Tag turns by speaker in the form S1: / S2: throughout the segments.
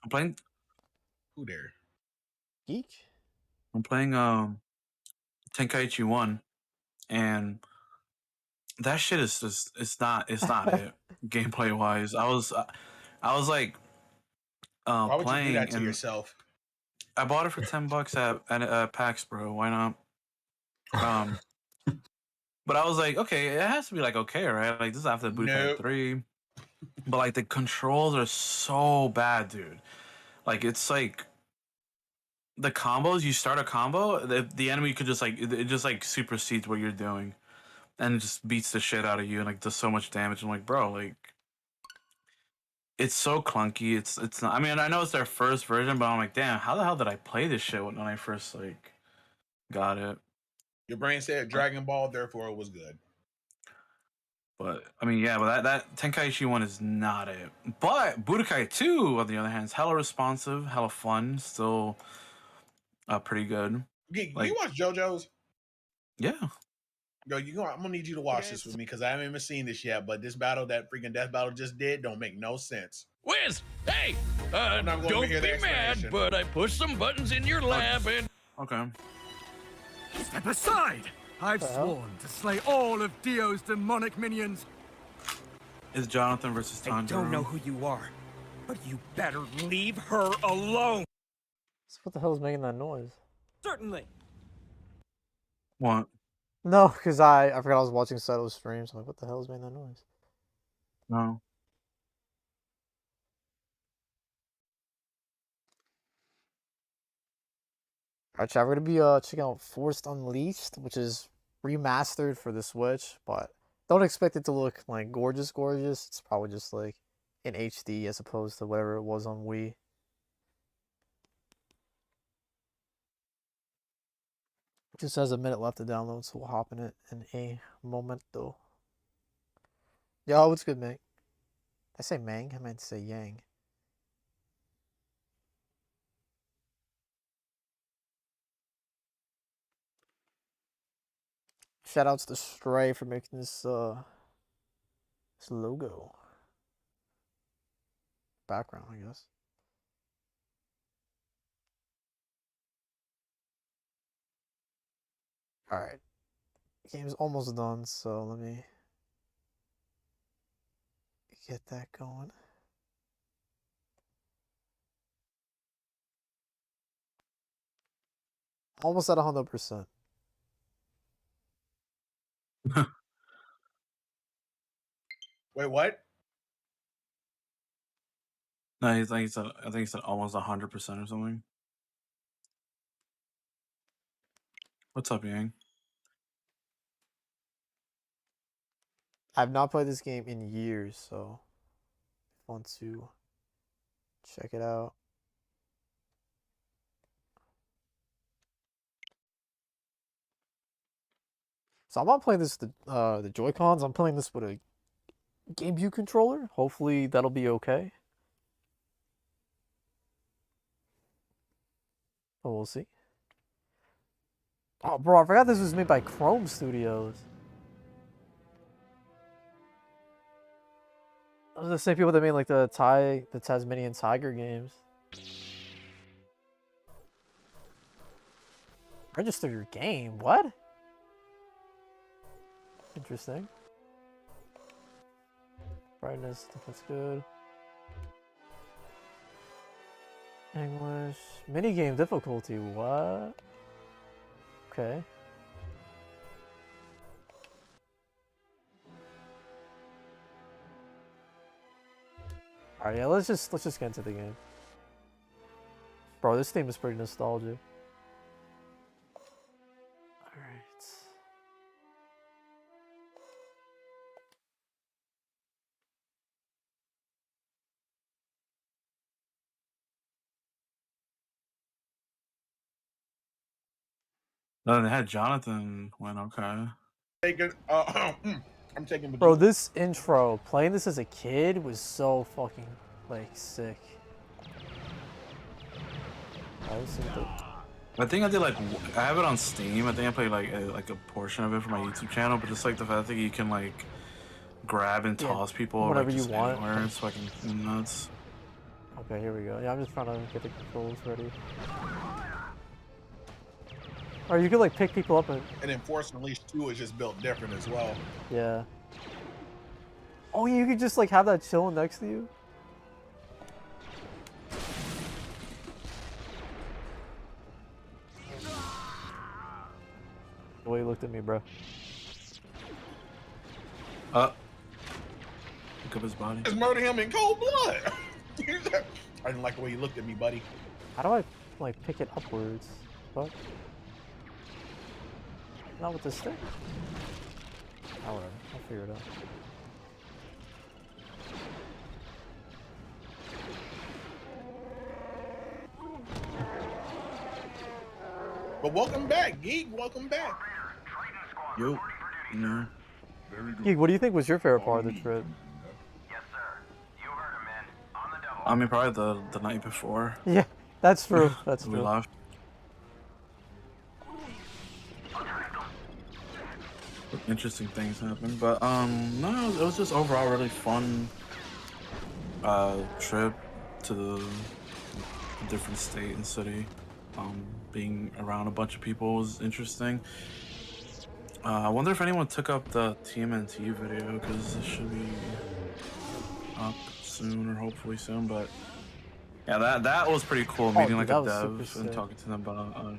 S1: I'm playing.
S2: Who there?
S3: Geek?
S1: I'm playing Tenkaichi 1, and that shit is just it's not it gameplay wise. I was like
S2: Why would you do
S1: playing,
S2: that to
S1: and
S2: yourself?
S1: I bought it for $10 at PAX, bro. Why not? Um, but I was like, okay, it has to be like okay, right? Like this is after Budokai
S2: Nope.
S1: 3, but like the controls are so bad, dude. Like it's like the combos. You start a combo, the enemy could just like it just like supersedes what you're doing, and it just beats the shit out of you and like does so much damage. I'm like, bro, like it's so clunky. It's not. I mean, I know it's their first version, but I'm like, damn, how the hell did I play this shit when I first like got it?
S2: Your brain said Dragon Ball, therefore it was good.
S1: But I mean, yeah, but that Tenkaichi 1 is not it. But Budokai 2, on the other hand, is hella responsive, hella fun, still pretty good.
S2: You watch JoJo's?
S1: Yeah.
S2: Yo, I'm gonna need you to watch this with me because I haven't even seen this yet. But this battle, that freaking death battle just did, don't make no sense.
S4: Wiz, hey,
S2: don't
S4: be mad, but I pushed some buttons in your lab and...
S1: Okay.
S5: Step aside! I've sworn to slay all of Dio's demonic minions.
S1: It's Jonathan versus Tanjiro.
S5: I don't know who you are, but you better leave her alone.
S3: So what the hell is making that noise?
S5: Certainly.
S1: What?
S3: No, because I forgot I was watching Seto's streams. I'm like, what the hell is making that noise?
S1: No.
S3: Alright, chat, we're gonna be checking out Forced Unleashed, which is remastered for the Switch, but don't expect it to look like gorgeous. It's probably just like in HD as opposed to whatever it was on Wii. Just has a minute left to download, so we'll hop in it in a momento. Yo, what's good, Mang? I say Mang? I meant to say Yang. Shoutouts to Stray for making this this logo. Background, I guess. Alright. Game's almost done, so let me get that going. Almost at 100%.
S2: Wait, what?
S1: No, I think he said almost 100% or something. What's up, Yang?
S3: I've not played this game in years, so I want to check it out. So I'm not playing this with the Joy-Cons. I'm playing this with a GameCube controller. Hopefully that'll be okay. But we'll see. Oh, bro, I forgot this was made by Chrome Studios. Those are the same people that made like the Tasmanian Tiger games. Register your game? What? Interesting. Brightness, that's good. English. Minigame difficulty, what? Okay. Alright, yeah, let's just get into the game. Bro, this theme is pretty nostalgic. Alright.
S1: No, they had Jonathan win. Okay.
S2: I'm taking.
S3: Bro, this intro, playing this as a kid was so fucking like sick.
S1: I think I did like I have it on Steam. I think I played like a portion of it for my YouTube channel, but just like the fact that you can like grab and toss people
S3: whatever
S1: like,
S3: you want.
S1: anywhere, it's fucking nuts.
S3: Okay, here we go. Yeah, I'm just trying to get the controls ready. Or you could like pick people up and
S2: And then Force Unleashed 2 is just built different as well.
S3: yeah. Oh, you could just like have that chilling next to you. The way you looked at me, bro.
S1: Look up his body.
S2: Just murder him in cold blood. I didn't like the way you looked at me, buddy.
S3: How do I like pick it upwards? What? Not with this stick? Oh, whatever. I'll figure it out.
S2: But welcome back, Geek. Welcome back.
S1: Yo, you know.
S3: Geek, what do you think was your favorite part of the trip?
S1: I mean, probably the night before
S3: Yeah, that's true. That's
S1: we
S3: true.
S1: left. Interesting things happened, but no, it was just overall really fun trip to the different state and city. Being around a bunch of people was interesting. I wonder if anyone took up the TMNT video, because it should be up soon, or hopefully soon. But yeah, that was pretty cool, meeting like
S3: dude,
S1: a
S3: that was
S1: dev
S3: super
S1: and
S3: sick.
S1: talking to them about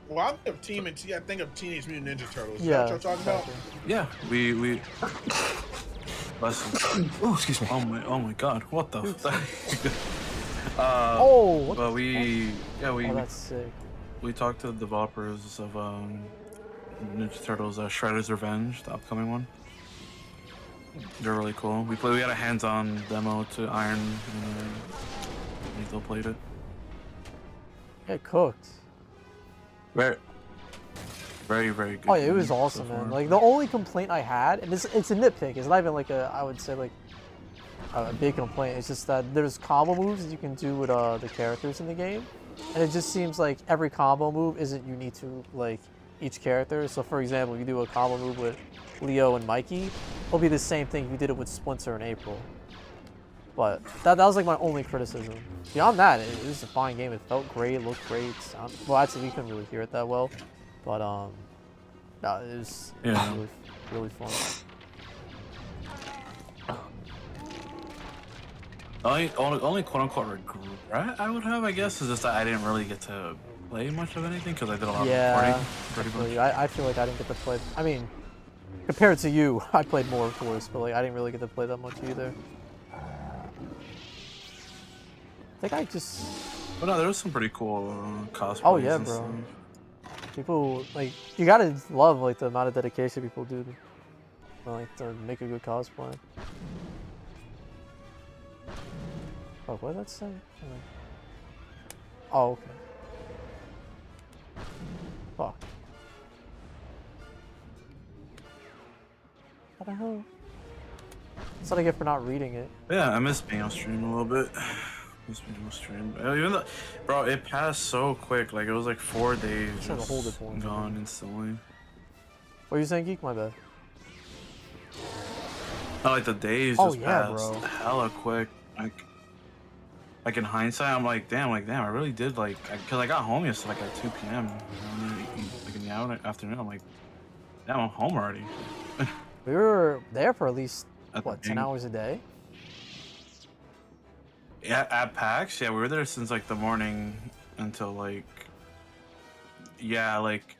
S2: Well, I think of TMNT. I think of Teenage Mutant Ninja Turtles.
S3: Yeah,
S2: Is that what you're talking about?
S3: exactly.
S1: yeah, we listen.
S6: Oh, excuse me.
S1: Oh my god, what the
S3: Oh, what
S1: but
S3: the oh, that's sick.
S1: we talked to the developers of Ninja Turtles Shredder's Revenge, the upcoming one. They're really cool. We had a hands-on demo to Iron, and Lethal played it.
S3: It cooked.
S1: Very good.
S3: Oh yeah, it
S1: game
S3: was
S1: so
S3: awesome, man.
S1: far.
S3: Like the only complaint I had, and it's a nitpick. It's not even like I would say like a big complaint. It's just that there's combo moves that you can do with the characters in the game, and it just seems like every combo move isn't unique to like each character. So for example, if you do a combo move with Leo and Mikey, it'll be the same thing if you did it with Splinter and April. But that was like my only criticism. Beyond that, it was a fine game. It felt great, it looked great. Well, actually, we couldn't really hear it that well, but no, it was
S1: Yeah.
S3: really fun.
S1: Only quote unquote regret I would have, I guess, is just that I didn't really get to play much of anything because I did a lot
S3: Yeah,
S1: of recording, pretty much.
S3: Really, I feel like I didn't get to play. I mean, compared to you, I played more, of course, but like I didn't really get to play that much either. I think I just.
S1: But no, there was some pretty cool cosplays.
S3: Oh yeah,
S1: and
S3: bro.
S1: stuff.
S3: People like you gotta love like the amount of dedication people do to make a good cosplay. Oh, what did that say? Oh, okay. Fuck. What the hell? That's what I get for not reading it.
S1: Yeah, I miss being on stream a little bit. Miss being on stream. Even though, bro, it passed so quick. Like it was like 4 days.
S3: Trying to
S1: Just
S3: hold it for one
S1: gone
S3: second.
S1: instantly.
S3: What are you saying, Geek? My bad.
S1: Not like the days
S3: Oh,
S1: just
S3: yeah,
S1: passed
S3: bro.
S1: hella quick. Like in hindsight, I'm like, damn, I really did like, cause I got home yesterday like at 2 p.m. Like in the afternoon, I'm like, damn, I'm home already.
S3: We were there for at least
S1: At the
S3: what 10
S1: beginning.
S3: hours a day.
S1: Yeah, at PAX, yeah, we were there since like the morning until like, yeah, like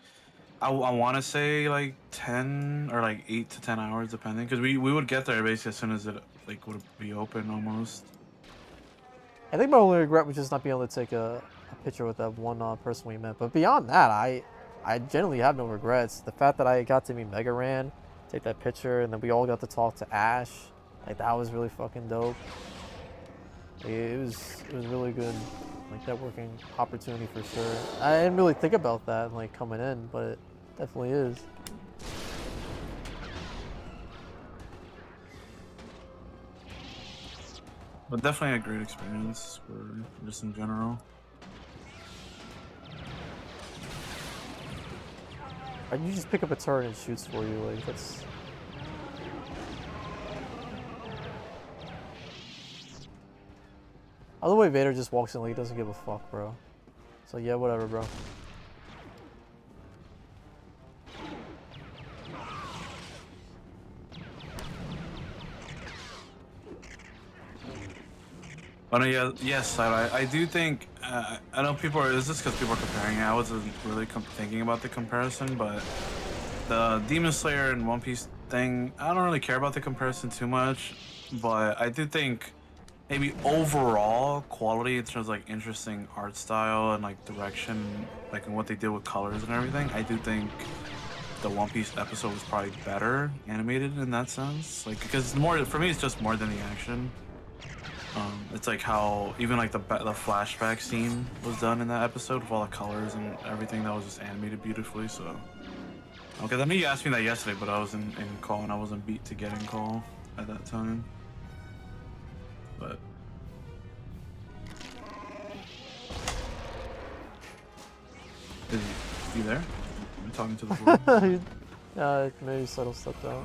S1: I want to say like 10 or like 8 to 10 hours depending, because we would get there basically as soon as it like would be open almost.
S3: I think my only regret was just not being able to take a picture with that one person we met. But beyond that, I generally have no regrets. The fact that I got to meet Mega Ran, take that picture, and then we all got to talk to Ash, like that was really fucking dope. It was really good, like networking opportunity for sure. I didn't really think about that like coming in, but it definitely is.
S1: But definitely a great experience for just in general.
S3: Or you just pick up a turret and it shoots for you, like that's. Other way Vader just walks in like he doesn't give a fuck, bro. So yeah, whatever, bro.
S1: Oh no, yeah, yes, I do think. I know people are. Is this because people are comparing it? I wasn't really thinking about the comparison, but the Demon Slayer and One Piece thing, I don't really care about the comparison too much. But I do think maybe overall quality in terms of like interesting art style and like direction, like and what they did with colors and everything. I do think the One Piece episode was probably better animated in that sense. Like because more for me, it's just more than the action. It's like how even like the flashback scene was done in that episode with all the colors and everything that was just animated beautifully. So, okay, I mean you asked me that yesterday, but I was in call and I wasn't beat to get in call at that time. But is you there? I'm talking to the board.
S3: Maybe Settle stepped out.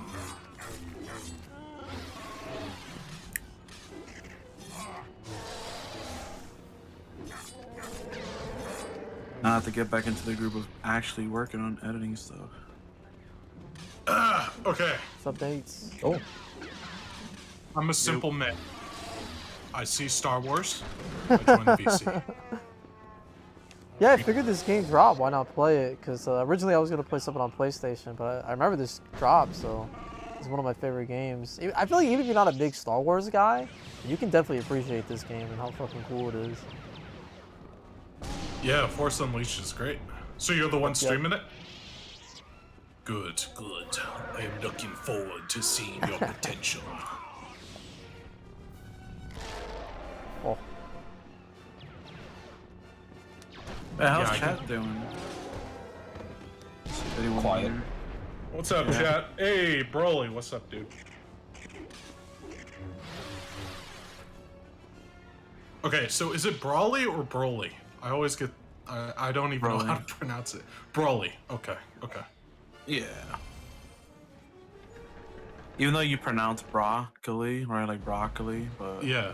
S1: Now I have to get back into the group of actually working on editing stuff.
S6: Okay.
S3: What's up, Nates?
S7: Oh,
S6: I'm a simple man. I see Star Wars. I join the VC.
S3: Yeah, I figured this game dropped. Why not play it? Because originally I was gonna play something on PlayStation, but I remember this dropped, so it's one of my favorite games. I feel like even if you're not a big Star Wars guy, you can definitely appreciate this game and how fucking cool it is.
S6: Yeah, Force Unleashed is great. So you're the one streaming it? Good, good. I am looking forward to seeing your potential.
S3: Oh,
S1: Hey, how's
S6: Yeah, I
S1: chat doing? Is anyone
S7: Quiet.
S1: here?
S6: What's up, chat? Hey, Broly, what's up, dude? Okay, so is it Brawly or Broly? I always get... I don't even know how to pronounce it. Broly. Okay, okay.
S1: Yeah. Even though you pronounce broccoli, right? Like broccoli, but
S6: Yeah.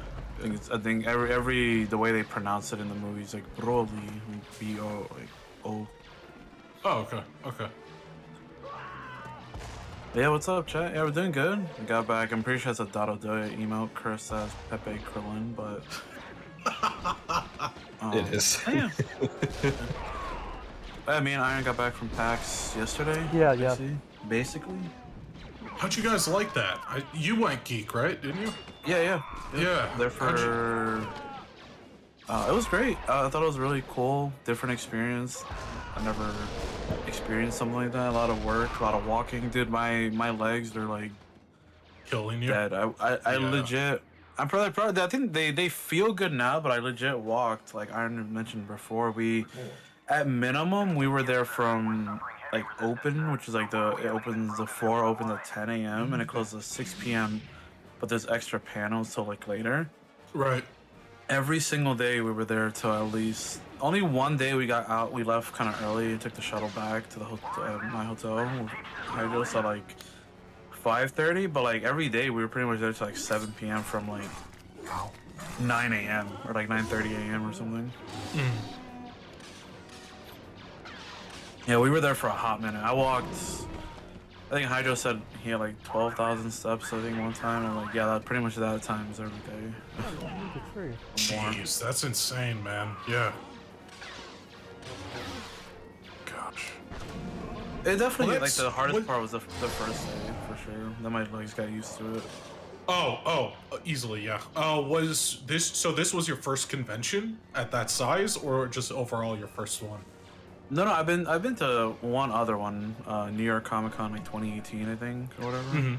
S1: I think every the way they pronounce it in the movies, like Broly, B-O, like O.
S6: Oh, okay, okay.
S1: Yeah, what's up, chat? Yeah, we're doing good. We got back. I'm pretty sure it's a Dado Doya emote. Chris says Pepe Krillin, but
S7: it is.
S1: yeah. Me and Iron got back from PAX yesterday.
S3: Yeah, yeah.
S1: Basically.
S6: How'd you guys like that? You went geek, right? Didn't you?
S1: Yeah.
S6: Yeah.
S1: There for. It was great. I thought it was really cool, different experience. I never experienced something like that. A lot of work, a lot of walking. Dude, my legs are like
S6: Killing you?
S1: dead. I legit. I'm probably. I think they feel good now, but I legit walked. Like Iron mentioned before, at minimum we were there from like open, which is like the floor opens at 10 a.m. and it closes at 6 p.m. But there's extra panels till like later.
S6: Right.
S1: Every single day we were there till at least only one day we got out. We left kind of early and took the shuttle back to the my hotel. I just at like 5:30, but like every day we were pretty much there till like 7 p.m. from like 9 a.m. or like 9:30 a.m. or something. Yeah, we were there for a hot minute. I walked. I think Hydro said he had like 12,000 steps. I think one time. I'm like, yeah, that pretty much that times every day.
S3: good for you.
S6: Jeez, that's insane, man. Yeah. Gosh.
S1: It definitely
S6: Well,
S1: like the
S6: that's-
S1: hardest
S6: what-
S1: part was the first day for sure. Then my legs got used to it.
S6: Easily, yeah. Was this so? This was your first convention at that size, or just overall your first one?
S1: No, I've been to one other one, New York Comic Con like 2018, I think, or whatever. It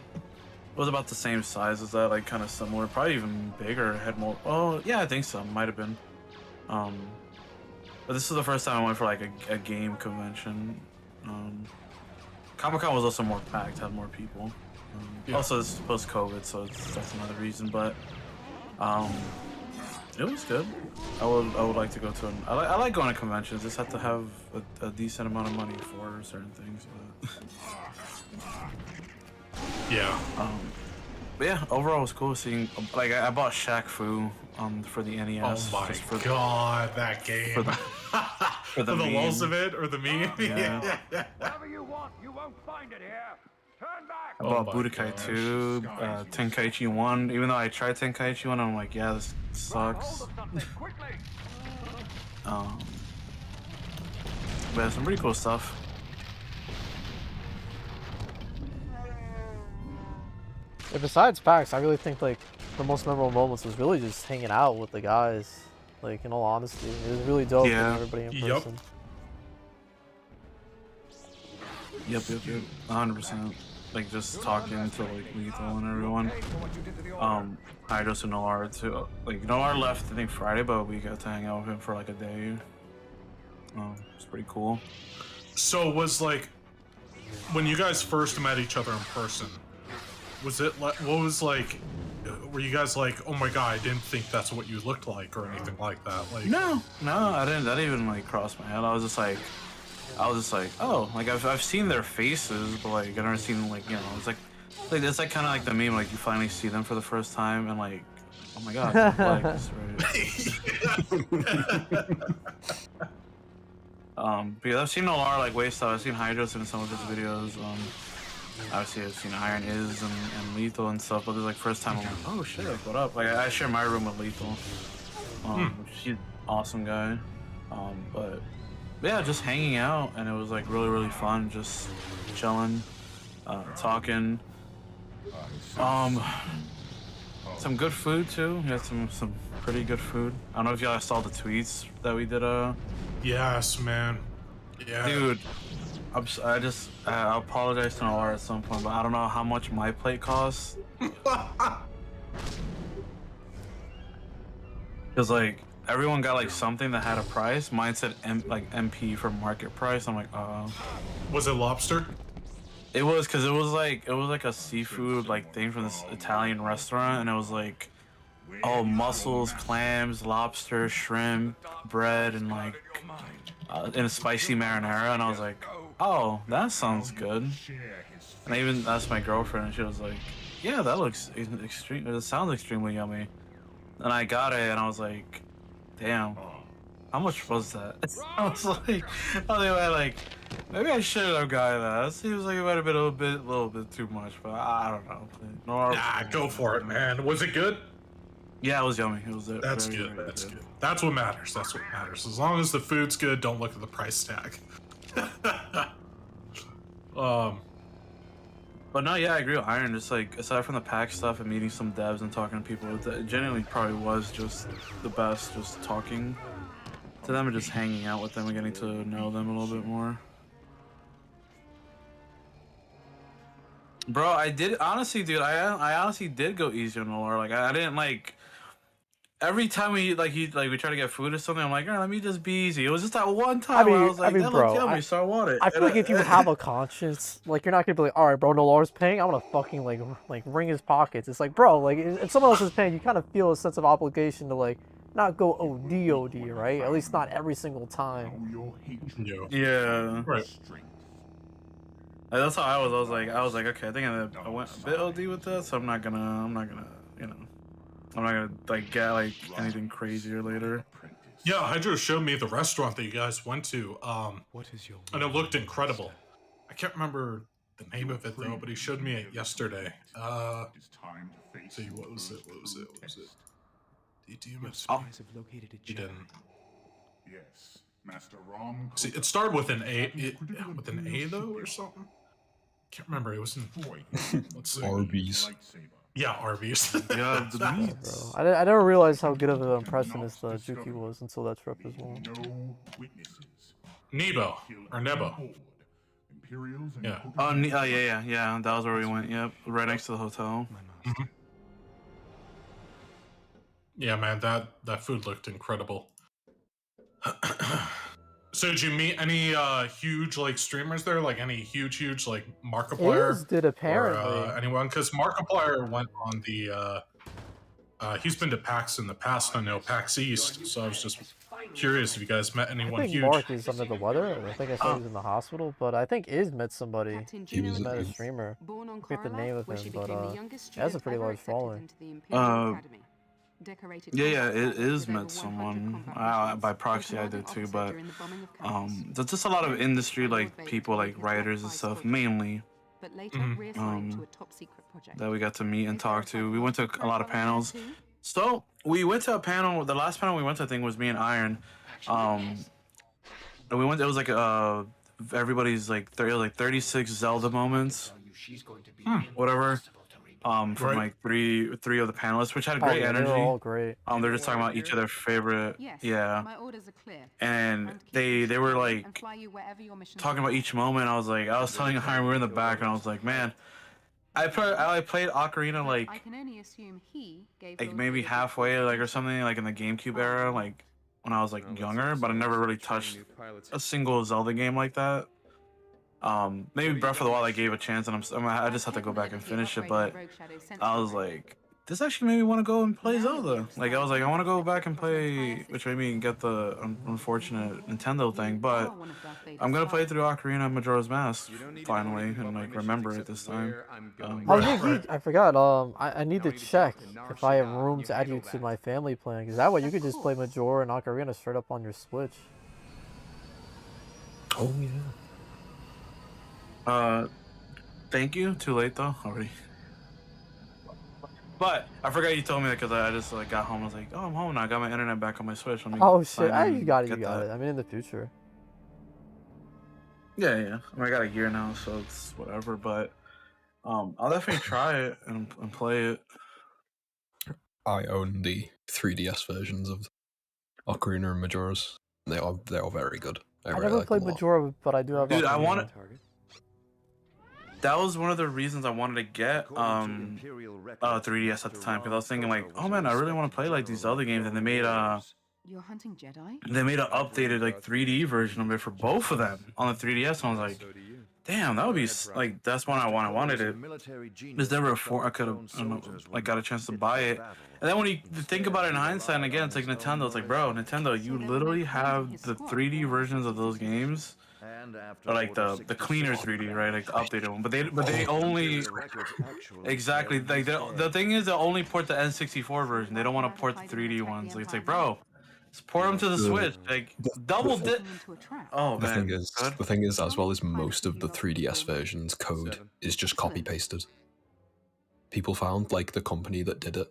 S1: was about the same size as that, like kind of similar, probably even bigger. Had more. Oh yeah, I think so. Might have been. But this is the first time I went for like a game convention. Comic Con was also more packed, had more people.
S6: Yeah.
S1: Also, it's post-COVID, so that's another reason. But it was good. I would like to go to an. I like going to conventions. Just have to have a decent amount of money for certain things. But
S6: Yeah.
S1: but yeah, overall it was cool seeing. Like I bought Shaq Fu for the
S6: Oh
S1: NES.
S6: my
S1: just for,
S6: god, that game.
S1: for the
S6: For the lulls
S1: meme.
S6: of it or the meme?
S1: Yeah.
S5: Whatever you want, you won't find it here. Turn back.
S1: I
S6: Oh
S1: bought
S6: my
S1: Budokai
S6: gosh.
S1: 2, Tenkaichi 1. Even though I tried Tenkaichi 1, I'm like, yeah, this
S5: Grab hold
S1: sucks.
S5: of something quickly.
S1: But yeah, some pretty cool stuff.
S3: Yeah, besides PAX, I really think like the most memorable moments was really just hanging out with the guys. Like, in all honesty, it was really dope
S1: Yeah.
S3: meeting everybody in
S6: Yup.
S3: person.
S1: Yep. 100%. Like, just talking to, like, Lethal and everyone. Hydos and Noir, too. Like, Noir left, I think, Friday, but we got to hang out with him for, like, a day. It's pretty cool.
S6: So was like, when you guys first met each other in person, was it like, what was like, were you guys like, oh my god, I didn't think that's what you looked like or anything like that? Like,
S1: No, I didn't. That even, like, crossed my head. I was just like, oh, like, I've seen their faces, but, like, I've never seen, like, you know, it's like kind of like the meme, like, you finally see them for the first time, and, like, oh my god, like, this, right? Because I've seen Noir, like, way stuff. I've seen Hydros in some of his videos. Obviously, I've seen Iron Is and Lethal and stuff, but this is, like, first time I'm like, oh shit, like, what up? Like, I share my room with Lethal. He's an awesome guy. But yeah, just hanging out, and it was, like, really, really fun, just chilling, talking. Some good food too. We had some pretty good food. I don't know if y'all saw the tweets that we did.
S6: yes, man. Yeah.
S1: Dude, I apologize to Noir at some point, but I don't know how much my plate costs. Cause like everyone got like something that had a price. Mine said MP for market price. I'm like,
S6: Was it lobster?
S1: It was, cause it was like a seafood like thing from this Italian restaurant, and it was like, oh, mussels, clams, lobster, shrimp, bread, and like in a spicy marinara, and I was like, oh, that sounds good. And I even asked my girlfriend, and she was like, yeah, that looks extreme. It sounds extremely yummy. And I got it, and I was like, damn, how much was that? I was like, maybe I shouldn't have gotten that. It seems like it might have been a little bit too much, but I don't know.
S6: Nah, go for it, man. Was it good?
S1: Yeah, it was yummy. It was.
S6: That's
S1: very,
S6: good.
S1: very
S6: That's good. That's what matters. That's what matters. As long as the food's good, don't look at the price tag.
S1: But no, yeah, I agree with Iron. Just like aside from the pack stuff and meeting some devs and talking to people, it genuinely probably was just the best. Just talking to them and just hanging out with them and getting to know them a little bit more. Bro, I did honestly, dude. I honestly did go easy on Noir. Like I didn't like. Every time we try to get food or something, I'm like, all right, let me just be easy. It was just that one time where I was like, that looks yummy, so I want it.
S3: I feel like if you have a conscience, like you're not gonna be like, all right, bro, Nolar's paying, I'm gonna fucking like ring his pockets. It's like, bro, like if someone else is paying, you kind of feel a sense of obligation to like not go OD, right? At least not every single time.
S1: Yeah.
S6: Right.
S1: Like, that's how I was. I was like, okay, I think I went a bit OD with this, so I'm not gonna, you know. I'm not gonna like get like anything crazier later.
S6: Yeah, Hydro showed me the restaurant that you guys went to. And it looked incredible. I can't remember the name of it though, but he showed me it yesterday. See, what was it? He didn't.
S7: Yes, Master Rom.
S6: See, it started with an A. With an A though, or something. Can't remember. It was in. Let's see.
S7: Arby's.
S6: Yeah, Arby's.
S1: Yeah, the meat.
S3: Bro, I never realized how good of an impressionist Juki was until that trip as well.
S7: No witnesses.
S6: Nebo or Nebo. Yeah.
S1: Oh, yeah. That was where we went. Yep, right next to the hotel.
S6: Mm-hmm. Yeah, man, that food looked incredible. So did you meet any huge like streamers there? Like any huge like Markiplier?
S3: Iz did apparently.
S6: Or, anyone? Because Markiplier went on the. He's been to PAX in the past. I know PAX East. So I was just curious if you guys met anyone
S3: I think
S6: huge.
S3: Mark is under the weather. I think I saw he was in the hospital, but I think Iz met somebody.
S7: He was
S3: Met a streamer. I forget the name of him, but he has a pretty large following.
S1: Yeah, it is met someone. By proxy, I did too, but there's just a lot of industry like people, like writers and stuff, mainly. That we got to meet and talk to. We went to a lot of panels. So we went to a panel. The last panel we went to, I think, was me and Iron. And we went. It was like everybody's like 36 Zelda moments, whatever. From like three of the panelists, which had great energy.
S3: They were all great.
S1: They're just talking about each of their favorite. Yeah. And they were like talking about each moment. I was telling Iron, we were in the back, and I was like, man, I played Ocarina like maybe halfway, like, or something, like in the GameCube era, like when I was like younger, but I never really touched a single Zelda game like that. Maybe Breath of the Wild I gave a chance, and I just have to go back and finish it. But I was like, this actually made me want to go and play Zelda. Like, I was like, I want to go back and play, which made me get the unfortunate Nintendo thing. But I'm gonna play through Ocarina of Majora's Mask finally, and like remember it this time.
S3: I forgot. I need to check if I have room to add you to my family plan, because that way you could just play Majora and Ocarina straight up on your Switch.
S8: Oh yeah.
S1: Thank you. Too late though, already. But I forgot you told me that because I just like got home. I was like, oh, I'm home now. I got my internet back on my Switch. Let me
S3: Oh shit! You got it.
S1: that.
S3: I mean, in the future.
S1: Yeah. I mean, I got a year now, so it's whatever. But I'll definitely try it and play it.
S8: I own the 3DS versions of Ocarina and Majora's. They are very good. I really
S3: never
S8: like
S3: played
S8: them a lot.
S3: Majora, but I do have.
S1: Dude,
S3: Ocarina.
S1: That was one of the reasons I wanted to get 3DS at the time, because I was thinking like, oh man, I really want to play like these other games, and they made
S9: You're hunting Jedi?
S1: They made an updated like 3D version of it for both of them on the 3DS, and I was like, damn, that would be like, that's when I wanted it. There's never I could have like got a chance to buy it. And then when you think about it in hindsight, and again, it's like Nintendo. It's like, bro, Nintendo, you literally have the 3D versions of those games, or like the cleaner 3D, right? Like the updated one. But they only exactly like the thing is, they only port the N64 version. They don't want to port the 3D ones. Like, it's like, bro, just port them to the Switch. Like double dip. Oh man.
S8: The thing is, as well as most of the 3DS versions code is just copy pasted. People found like the company that did it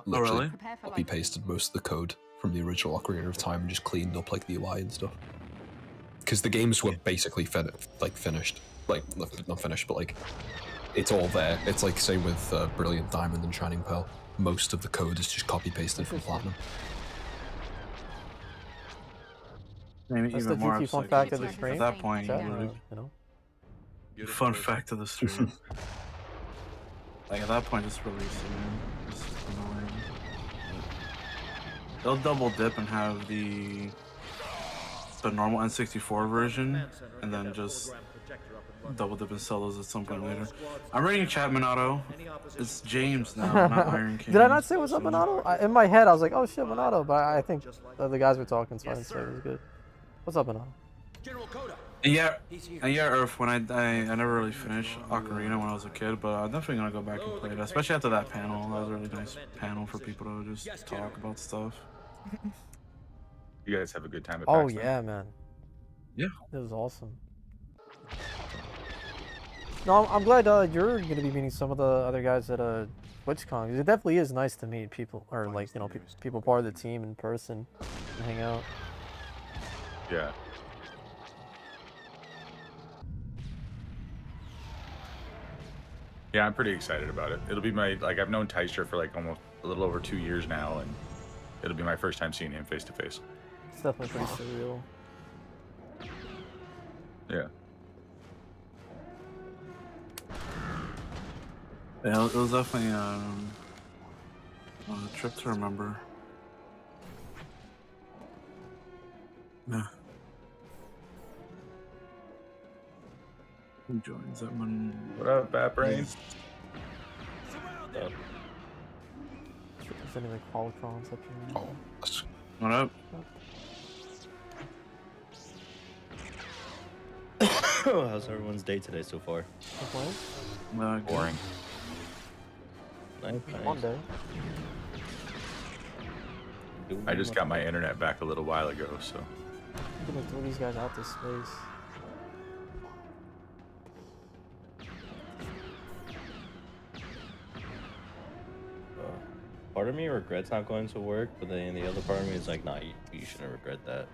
S8: literally copy pasted most of the code from the original Ocarina of Time and just cleaned up like the UI and stuff. Because the games were basically finished, like not finished, but like it's all there. It's like same with Brilliant Diamond and Shining Pearl. Most of the code is just copy pasted from Platinum.
S1: Maybe
S3: That's
S1: even
S3: the
S1: more
S3: geeky fun fact of the stream.
S1: At that point,
S3: you know.
S1: Fun fact of the stream. Like at that point, just release it, man. It's just annoying. They'll double dip and have the normal N64 version, and then just double dip and sell those at some point later. I'm reading chat, Minato. It's James now, not Interncane.
S3: Did I not say what's up, Minato? In my head, I was like, oh shit, Minato, but I think the guys were talking, so I didn't say it was good. What's up, Minato?
S1: Yeah, Earth, when I never really finished Ocarina when I was a kid, but I'm definitely gonna go back and play it, especially after that panel. That was a really nice panel for people to just talk about stuff.
S10: You guys have a good time at
S3: Oh
S10: PAX then?
S3: yeah, man.
S1: Yeah.
S3: It was awesome. No, I'm glad you're gonna be meeting some of the other guys at TwitchCon. It definitely is nice to meet people, or like, you know, people part of the team in person and hang out.
S10: Yeah. Yeah, I'm pretty excited about it. It'll be I've known Tysher for like almost a little over 2 years now, and it'll be my first time seeing him face to face.
S3: It's definitely pretty surreal.
S10: Yeah.
S1: Yeah, it was definitely a trip to remember. Yeah. Who joins that one?
S10: What up, Bat Brain?
S3: If there's any like holocrons up here.
S8: Oh,
S1: what up?
S11: How's everyone's day today so far?
S10: Boring.
S11: Nice.
S3: One day.
S10: I just got my internet back a little while ago, so.
S3: I'm gonna throw these guys out to space.
S11: Part of me regrets not going to work, but then the other part of me is like, nah, you shouldn't regret that.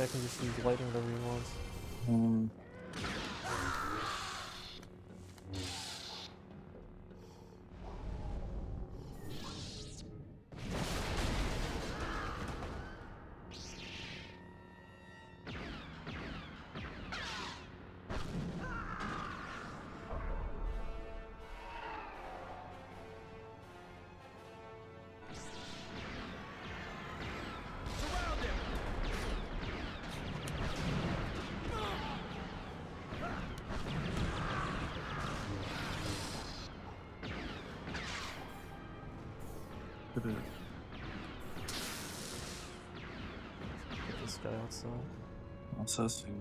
S3: I can just use lightning whatever he wants. Get this guy outside.
S1: Processing.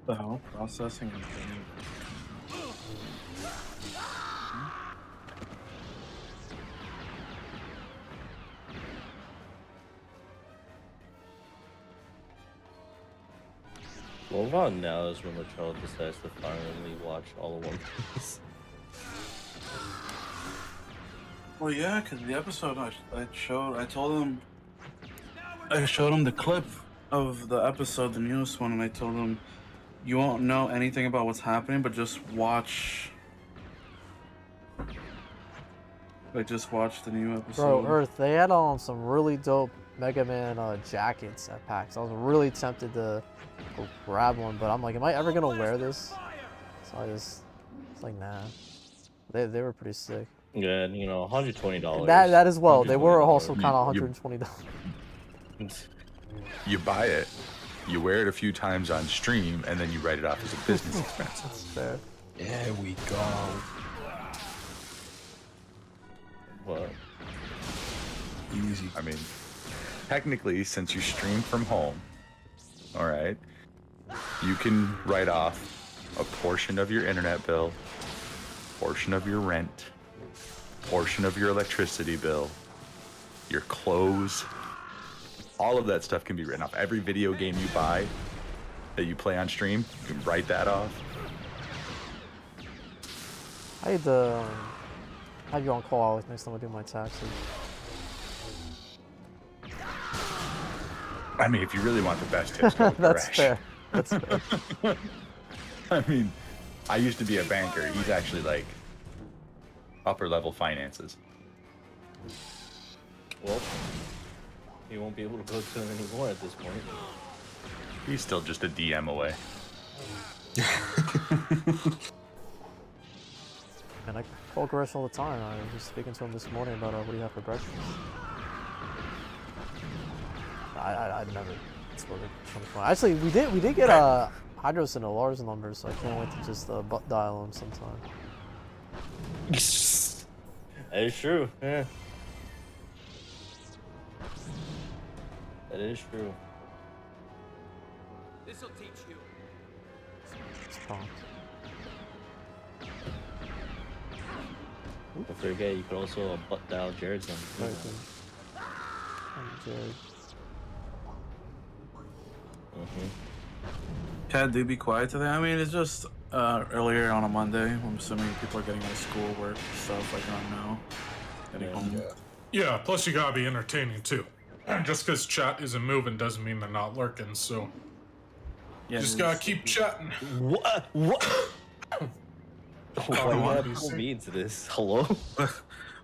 S1: The hell? Processing and training.
S11: What about now is when the child decides to finally watch all of One Piece?
S1: Well, yeah, because the episode I showed him the clip of the episode, the newest one, and I told him, you won't know anything about what's happening, but just watch. Just watch the new episode.
S3: Bro, Earth, they had some really dope Mega Man jackets at PAX. I was really tempted to go grab one, but I'm like, am I ever gonna wear this? So it's like, nah. They were pretty sick.
S11: Yeah, you know, $120.
S3: That as well. They were also kind of $120.
S10: You buy it, you wear it a few times on stream, and then you write it off as a business expense.
S3: That's fair.
S8: There we go.
S11: What?
S8: Easy.
S10: I mean, technically, since you stream from home, all right, you can write off a portion of your internet bill, portion of your rent, portion of your electricity bill, your clothes. All of that stuff can be written off. Every video game you buy that you play on stream, you can write that off.
S3: I had to have you on call next time I do my taxes.
S10: I mean, if you really want the best tips, go with
S3: That's
S10: Rash.
S3: fair. That's fair.
S10: I mean, I used to be a banker. He's actually like upper level finances.
S11: Well, you won't be able to go to him anymore at this point.
S10: He's still just a DM away.
S3: And I call Gresh all the time. I was just speaking to him this morning about what do you have for breakfast. I'd never spoken to him. Actually, we did get Hydros and Alar's number, so I can't wait to just butt dial him sometime.
S11: That is true. Yeah. That is true.
S5: This'll teach you.
S3: It's prompt.
S11: Don't forget, you could also butt dial Jared's number.
S3: Right, Jared.
S1: Chad, do be quiet today. I mean, it's just earlier on a Monday. I'm assuming people are getting out of school, work, stuff like that now. Getting home.
S6: Yeah, plus you gotta be entertaining too. Just because chat isn't moving doesn't mean they're not lurking, so...
S1: Yeah,
S6: just gotta keep chatting.
S11: What? Why you gotta pull me into this? Hello?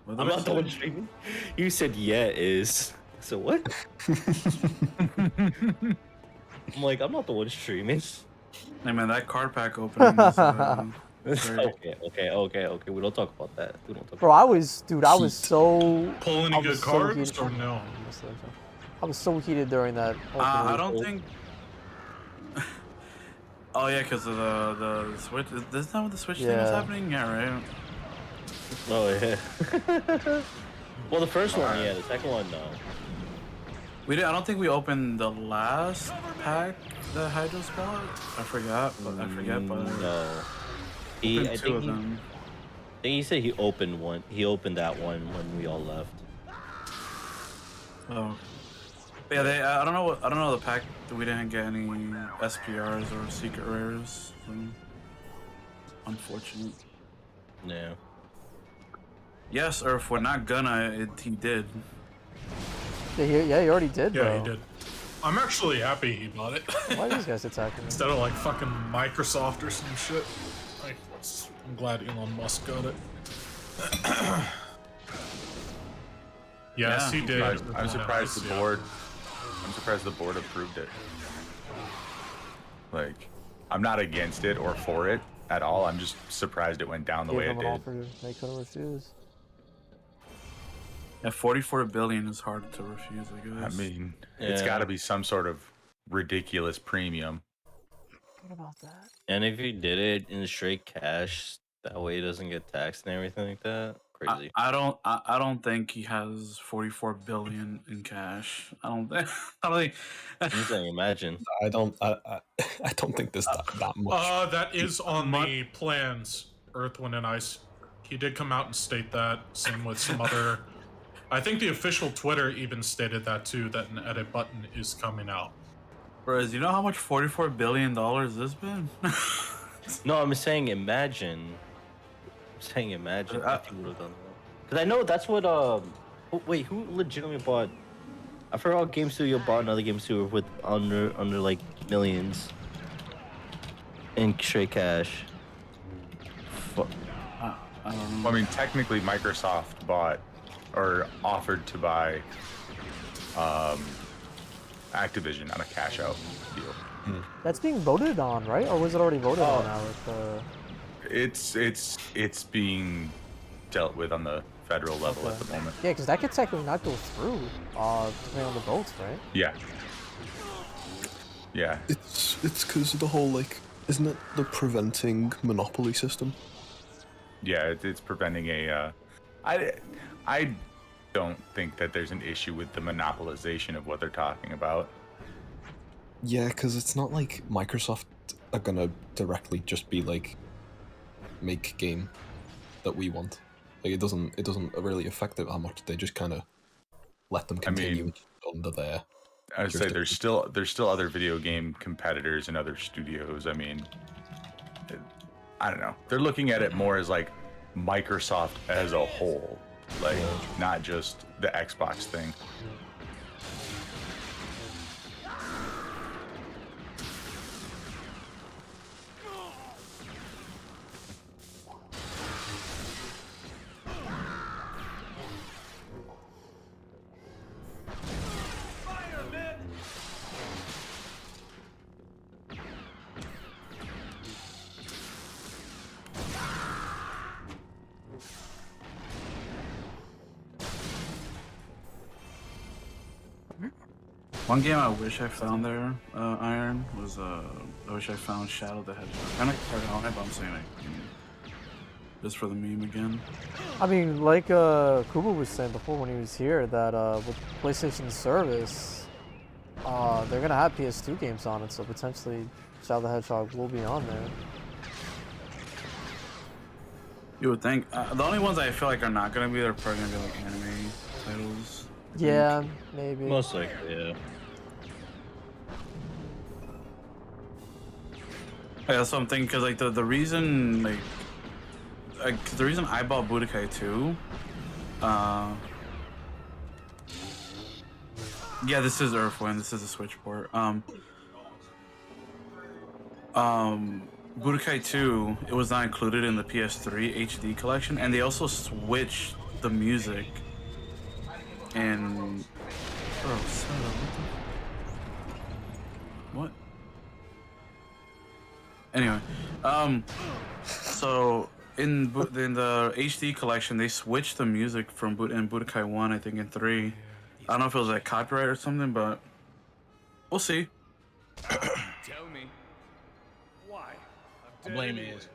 S11: I'm not the one streaming. You said yeah is. So what? I'm like, I'm not the one streaming.
S1: Hey man, that card pack opening is,
S11: Okay. We don't talk about that.
S3: Bro, I was so...
S6: Pull any good cards or no?
S3: I was so heated during that.
S1: I don't think... Oh yeah, because of the Switch. Is this not what the Switch thing was
S3: Yeah.
S1: happening? Yeah, right.
S11: Oh yeah. Well, the first one, yeah. The second one, no.
S1: We did. I don't think we opened the last pack, the Hydro spot. I forgot, but
S11: No.
S1: opened
S11: I
S1: two
S11: think
S1: of them.
S11: I think he said he opened one. He opened that one when we all left.
S1: Oh. But yeah, I don't know. I don't know the pack. We didn't get any SPRs or secret rares. So unfortunate.
S11: Yeah.
S1: Yes, Earth. We're not gonna. He did.
S3: Yeah, he already did,
S6: Yeah,
S3: bro.
S6: he did. I'm actually happy he bought it.
S3: Why are these guys attacking me?
S6: Instead of like fucking Microsoft or some shit. Like, I'm glad Elon Musk got it. Yes, he did.
S10: I'm surprised the board. I'm surprised the board approved it. Like, I'm not against it or for it at all. I'm just surprised it went down the way it did.
S3: They couldn't refuse.
S1: Yeah, 44 billion is hard to refuse, I guess.
S10: I mean, it's got to be some sort of ridiculous premium.
S3: What about that?
S11: And if you did it in straight cash, that way it doesn't get taxed and everything like that. Crazy.
S1: I don't think he has 44 billion in cash. I don't think.
S11: I'm saying, imagine.
S8: I don't think there's that much.
S6: That is on the plans, Earth, Wind, and Ice. He did come out and state that. Same with some other. I think the official Twitter even stated that too, that an edit button is coming out.
S1: Whereas, you know how much $44 billion this been?
S11: No, I'm saying imagine. If you would have done that. Because I know that's what, wait, who legitimately bought? I forgot what Game Studio bought another Game Studio with under like millions in straight cash.
S10: I mean, technically, Microsoft bought or offered to buy Activision on a cash out deal.
S3: That's being voted on, right? Or was it already voted on now?
S10: It's being dealt with on the federal level at the moment.
S3: Yeah, because that could technically not go through, depending on the votes, right?
S10: Yeah. Yeah.
S8: It's because of the whole, like, isn't it the preventing monopoly system?
S10: Yeah, it's preventing a. I don't think that there's an issue with the monopolization of what they're talking about.
S8: Yeah, because it's not like Microsoft are gonna directly just be like, make game that we want. Like it doesn't really affect it that much. They just kind of let them continue under there.
S10: I would say there's still other video game competitors and other studios. I mean, I don't know. They're looking at it more as like Microsoft as a whole, like not just the Xbox thing.
S1: One game I wish I found there, Iron, was I wish I found Shadow the Hedgehog. Kind of hard on it, but I'm saying like, just for the meme again.
S3: I mean, like Kuba was saying before when he was here, that with PlayStation service, they're gonna have PS2 games on it, so potentially Shadow the Hedgehog will be on there.
S1: You would think. The only ones I feel like are not gonna be there are probably gonna be like anime titles.
S3: Yeah, maybe.
S11: Most likely, yeah.
S1: Yeah, that's what I'm thinking. Cause like the reason the reason I bought Budokai 2, yeah, this is Earthwind. This is a Switch port. Budokai 2, it was not included in the PS3 HD collection, and they also switched the music. And what? Anyway, so in the HD collection, they switched the music from in Budokai 1, I think, and 3. I don't know if it was like copyright or something, but we'll see.
S12: Tell me,
S2: I blame Iz.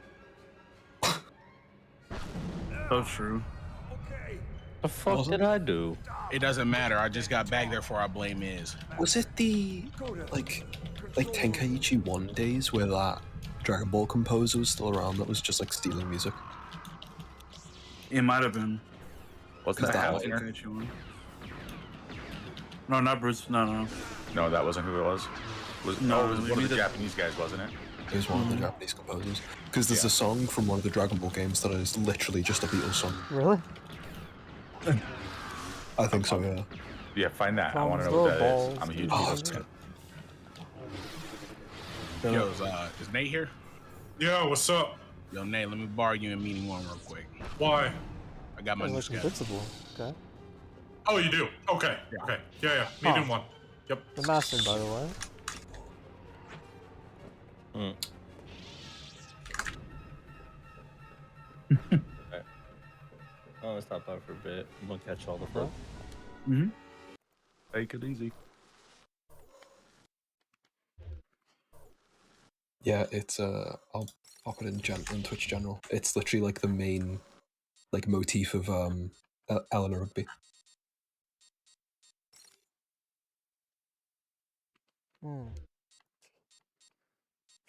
S1: So true.
S11: The fuck did I do?
S2: It doesn't matter. I just got back, therefore I blame Iz.
S8: Was it the like Tenkaichi 1 days where that Dragon Ball composer was still around that was just like stealing music?
S1: It might have been.
S10: Wasn't that
S1: I
S10: Eleanor?
S1: think you won. No, not Bruce. No.
S10: No, that wasn't who it was.
S1: No,
S10: it was
S1: we
S10: one of
S1: need
S10: the
S1: to-
S10: Japanese guys, wasn't it?
S8: It was one of the Japanese composers. Because there's a song from one of the Dragon Ball games that is literally just a Beatles song.
S3: Really?
S8: I think so, yeah.
S10: Yeah, find that. I want to know
S3: Thumbs
S10: what
S3: up,
S10: that is.
S3: balls.
S10: I'm a huge
S8: Oh,
S10: Beatles fan.
S2: Yo, is Nate here?
S6: Yeah, what's up?
S2: Yo, Nate, let me borrow you in meeting one real quick.
S6: Why?
S2: I got my new
S3: Like
S2: schedule.
S3: invincible. Okay.
S6: Oh, you do? Okay.
S2: Yeah.
S6: Okay. Yeah. Meeting one. Yep.
S3: The master, by the way.
S11: Oh, let's stop out for a bit. I'm gonna catch all the fun.
S1: Mm-hmm.
S10: Take it easy.
S8: Yeah, it's I'll pop it in Twitch general. It's literally like the main like motif of Eleanor Rugby.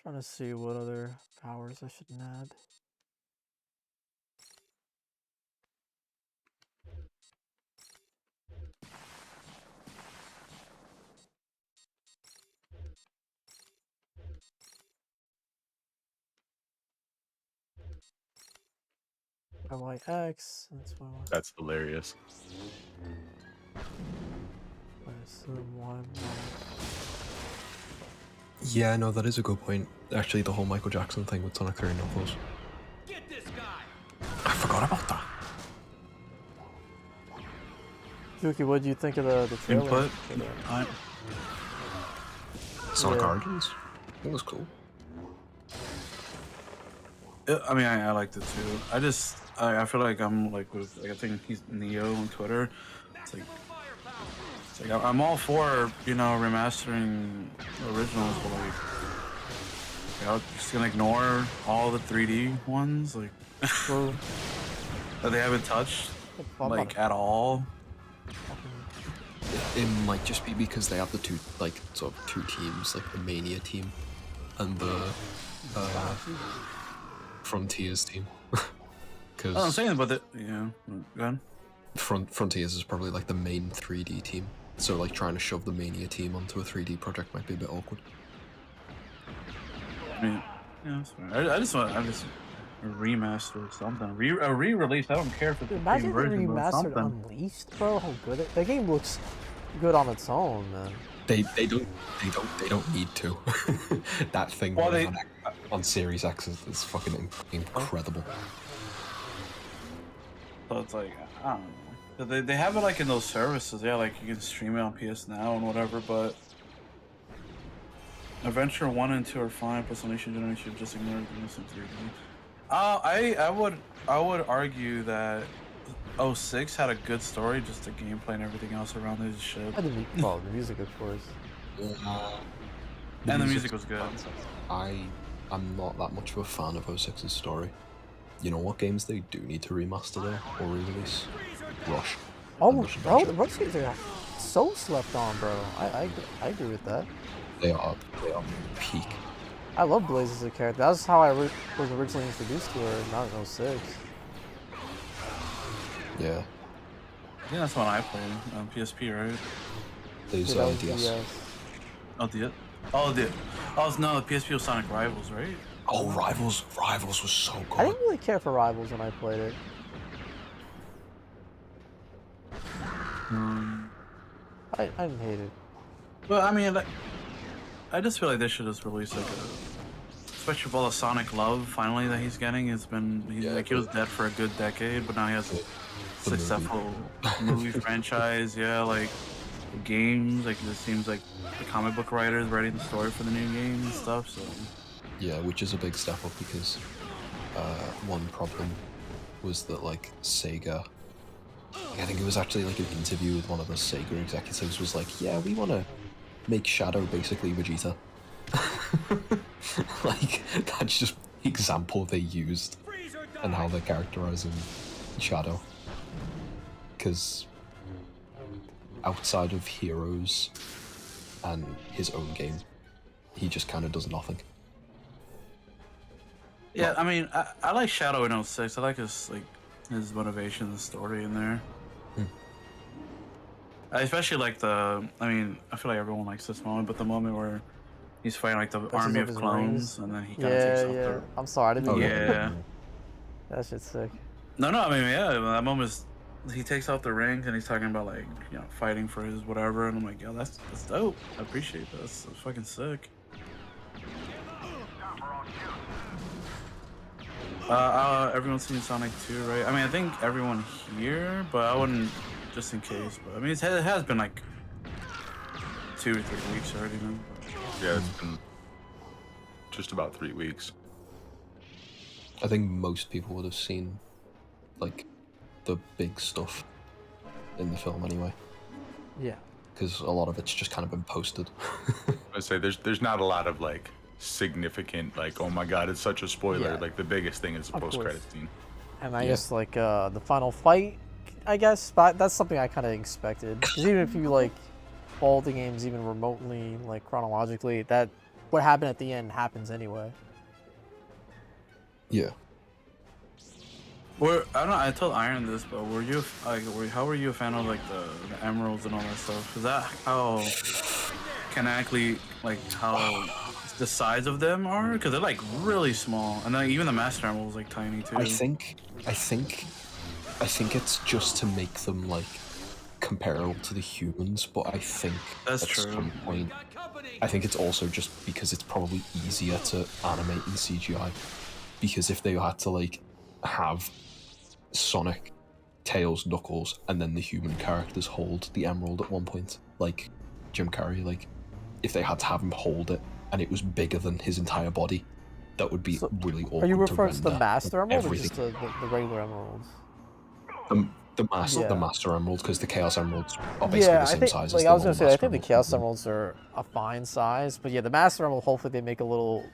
S3: Trying to see what other powers I should add. YX, that's why.
S10: That's hilarious.
S8: Yeah, no, that is a good point. Actually, the whole Michael Jackson thing with Sonic 3 Knuckles.
S5: Get this guy.
S8: I forgot about that.
S3: Yuki, what do you think of the trailer?
S1: Input.
S8: Sonic
S3: Yeah.
S8: Origins? It was cool.
S1: I mean, I liked it too. I feel like I'm like with like I think he's Neo on Twitter. It's like I'm all for remastering originals, but like I'm just gonna ignore all the 3D ones like that they haven't touched like at all.
S8: It might just be because they have the two teams, like the Mania team and the Frontiers team. Because
S1: I'm saying, but go ahead.
S8: Frontiers is probably like the main 3D team, so like trying to shove the Mania team onto a 3D project might be a bit awkward.
S1: I mean, yeah, that's fine. I just want a remaster or something. A re-release. I don't care if it's the
S3: Imagine
S1: same
S3: the
S1: version, but
S3: remastered
S1: something.
S3: Unleashed, bro. How good that game looks good on its own, man.
S8: They don't need to. That thing on Series X is fucking incredible.
S1: So it's like I don't know. They have it like in those services, yeah, like you can stream it on PS Now and whatever. But Adventure 1 and 2 are fine, plus Unleashed Generation just ignore the missing 3D. I would argue that 06 had a good story, just the gameplay and everything else around it is shit.
S3: Well, the music, of course.
S1: And the music was good.
S8: I'm not that much of a fan of 06's story. You know what games they do need to remaster though, or re-release? Rush.
S3: Oh,
S8: and Rush
S3: bro,
S8: Adventure.
S3: the Rush games are so slept on, bro. I agree with that.
S8: They are peak.
S3: I love Blaze as a character. That's how I was originally introduced to her, not in 06.
S8: Yeah.
S1: I think that's when I played on PSP, right?
S8: There's
S3: Dude, that was
S8: DS.
S3: DS.
S1: No, the PSP was Sonic Rivals, right?
S8: Oh, Rivals was so good.
S3: I didn't really care for Rivals when I played it. I didn't hate it.
S1: But I mean, like, I just feel like they should just release like especially with all the Sonic love finally that he's getting. He was dead for a good decade, but now he has a successful movie franchise. Yeah, like the games. Like it seems like the comic book writers writing the story for the new game and stuff. So
S8: Yeah, which is a big step up because one problem was that like Sega, I think it was actually like an interview with one of the Sega executives was like, yeah, we want to make Shadow basically Vegeta. Like that's just example they used and how they're characterizing Shadow. Because outside of Heroes and his own game, he just kind of does nothing.
S1: Yeah, I mean, I like Shadow in 06. I like his motivation and story in there. I especially like I feel like everyone likes this moment, but the moment where he's fighting like the army of clones, and then he kind of takes off the...
S3: I'm sorry, I didn't mean
S1: Yeah.
S3: That shit's sick.
S1: No, I mean, yeah, that moment is... He takes off the rings and he's talking about, like, you know, fighting for his whatever, and I'm like, yo, that's dope. I appreciate that. That's fucking sick. Everyone's seen Sonic 2, right? I mean, I think everyone here, but I wouldn't, just in case. But I mean, it has been like 2 or 3 weeks already, man.
S10: Yeah, it's been just about 3 weeks.
S8: I think most people would have seen, like, the big stuff in the film anyway.
S3: Yeah.
S8: Because a lot of it's just kind of been posted.
S10: I say there's not a lot of like significant, like, oh my god, it's such a spoiler.
S3: Yeah.
S10: Like the biggest thing is the post-credit scene.
S3: And I guess like the final fight, I guess, but that's something I kind of expected. Because even if you like follow the games even remotely, like chronologically, that what happened at the end happens anyway.
S8: Yeah.
S1: I don't know. I told Iron this, but were you like, how were you a fan of like the emeralds and all that stuff? Is that how canonically, like how the size of them are? Because they're like really small, and then even the Master Emerald is like tiny too.
S8: I think it's just to make them like comparable to the humans, but I think
S1: that's
S8: at
S1: true.
S8: Some point, I think it's also just because it's probably easier to animate in CGI. Because if they had to like have Sonic, Tails, Knuckles, and then the human characters hold the emerald at one point, like Jim Carrey, like if they had to have him hold it and it was bigger than his entire body, that would be really awkward.
S3: Are you referring to the Master Emerald or
S8: everything.
S3: just the regular emeralds?
S8: The Master Emerald, because the Chaos Emeralds are basically the same size as
S3: I was gonna say, I think the Chaos Emeralds are a fine size, but yeah, the Master Emerald, hopefully they make a little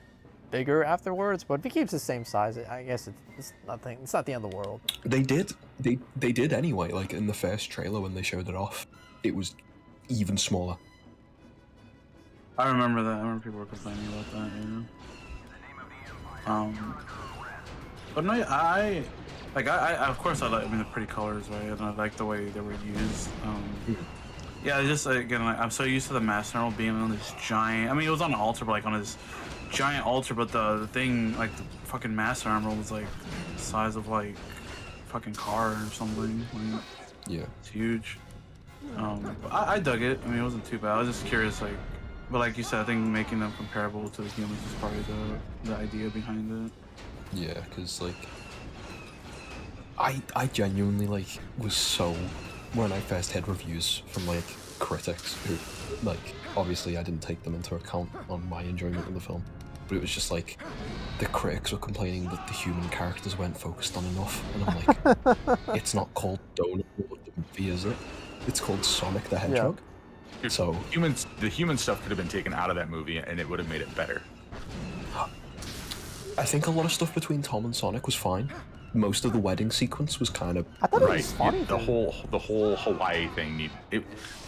S3: bigger afterwards, but if it keeps the same size, I guess it's nothing. It's not the end of the world.
S8: They did anyway. Like in the first trailer when they showed it off, it was even smaller.
S1: I remember that. I remember people were complaining about that. But no, I of course I like. I mean, the pretty colors, right? And I like the way they were used. Yeah, just again, like, I'm so used to the Master Emerald being on this giant. I mean, it was on an altar, but like on his giant altar, but the thing, like the fucking Master Emerald was like the size of like a fucking car or something. Like,
S8: yeah,
S1: it's huge. But I dug it. I mean, it wasn't too bad. I was just curious, like, but like you said, I think making them comparable to the humans is probably the idea behind it.
S8: Yeah, because like I genuinely like was so, when I first heard reviews from like critics who, like, obviously I didn't take them into account on my enjoyment of the film, but it was just like the critics were complaining that the human characters weren't focused on enough, and I'm like, it's not called Donut the movie, is it? It's called Sonic the Hedgehog.
S10: Yeah. So the human stuff could have been taken out of that movie and it would have made it better.
S8: I think a lot of stuff between Tom and Sonic was fine. Most of the wedding sequence was kind of
S3: it was funny.
S10: The whole Hawaii thing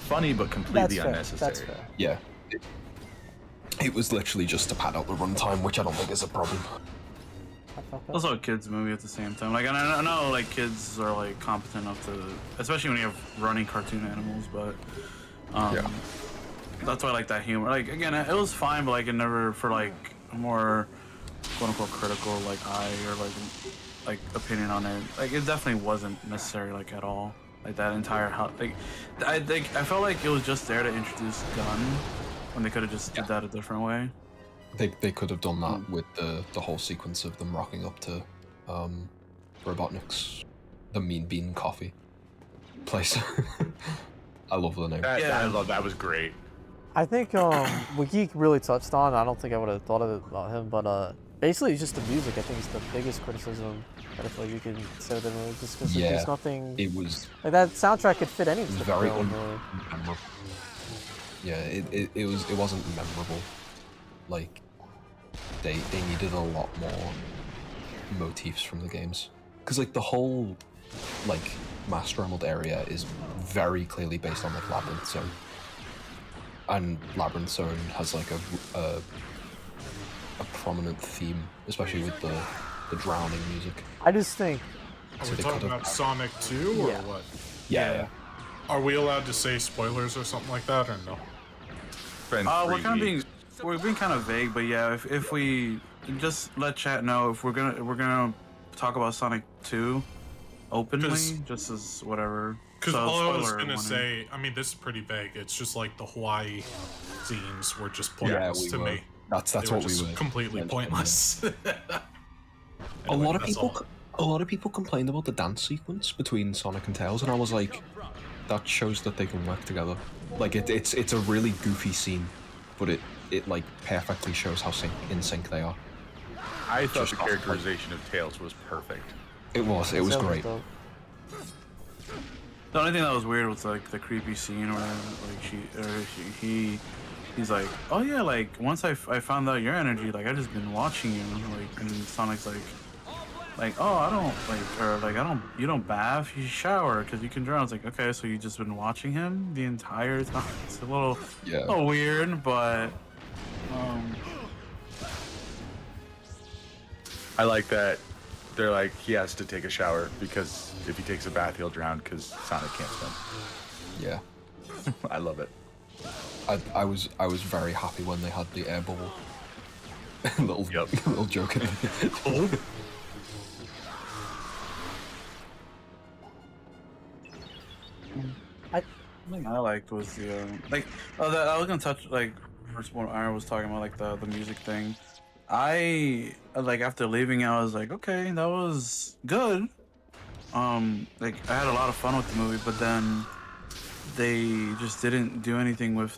S10: funny but completely unnecessary.
S3: That's fair.
S8: Yeah. It was literally just to pad out the runtime, which I don't think is a problem.
S1: Also a kids movie at the same time. Like, I know like kids are like competent enough to, especially when you have running cartoon animals, but yeah, that's why I like that humor. Like, again, it was fine, but like it never, for like a more quote unquote critical like eye or like opinion on it, like it definitely wasn't necessary like at all. Like that entire like I felt like it was just there to introduce Gun when they could have just did that a different way.
S8: They could have done that with the whole sequence of them rocking up to Robotnik's, the Mean Bean Coffee place. I love the name.
S10: I love that. Was great.
S3: I think what Geek really touched on, I don't think I would have thought of it about him, but basically it's just the music. I think it's the biggest criticism that I feel like you can say with the movie, just because there's nothing.
S8: It was
S3: like that soundtrack could fit any.
S8: Very unmemorable. Yeah, it wasn't memorable. Like, they needed a lot more motifs from the games. Because, like, the whole, like, Master Emerald area is very clearly based on, like, Labyrinth Zone. And Labyrinth Zone has, like, a prominent theme, especially with the drowning music.
S3: I just think...
S6: Are we talking about Sonic 2 or what?
S8: Yeah.
S6: Are we allowed to say spoilers or something like that, or no?
S1: We're being kind of vague, but yeah, if we just let chat know if we're gonna talk about Sonic 2 openly, just as whatever.
S6: Because all I was gonna say, I mean, this is pretty vague. It's just like the Hawaii scenes were just pointless to me.
S8: That's what we were.
S6: Completely pointless.
S8: A lot of people complained about the dance sequence between Sonic and Tails, and I was like, that shows that they can work together. Like it's a really goofy scene, but it like perfectly shows how in sync they are.
S10: I thought the characterization of Tails was perfect.
S8: It was great.
S1: The only thing that was weird was like the creepy scene where like he's like, oh yeah, like once I found out your energy, like I just been watching you, like, and Sonic's like, oh, I don't like, or like you don't bath, you shower because you can drown. It's like, okay, so you just been watching him the entire time. It's a little weird, but
S10: I like that they're like, he has to take a shower because if he takes a bath, he'll drown because Sonic can't swim.
S8: Yeah.
S10: I love it.
S8: I was very happy when they had the air bubble. little joke.
S1: thing I liked was the I was gonna touch like first when Aaron was talking about like the music thing. I like after leaving, I was like, okay, that was good. Like I had a lot of fun with the movie, but then they just didn't do anything with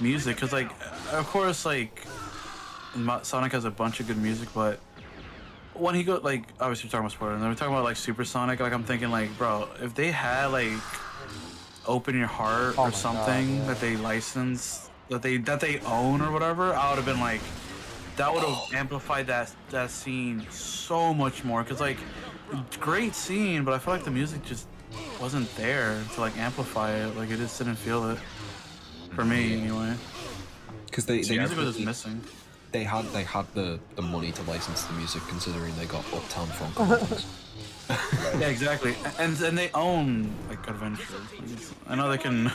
S1: music, because like of course like Sonic has a bunch of good music, but when he goes, like, obviously we're talking about spoilers, and we're talking about like Super Sonic, like I'm thinking like, bro, if they had like Open Your Heart or something that they licensed, that they own or whatever, I would have been like, that would have amplified that scene so much more, because like great scene, but I feel like the music just wasn't there to like amplify it. Like it just didn't feel it for me anyway.
S8: Because the
S1: music was just missing.
S8: They had the money to license the music, considering they got Uptown Funk.
S1: Yeah, exactly. And they own like Adventures. I know they can.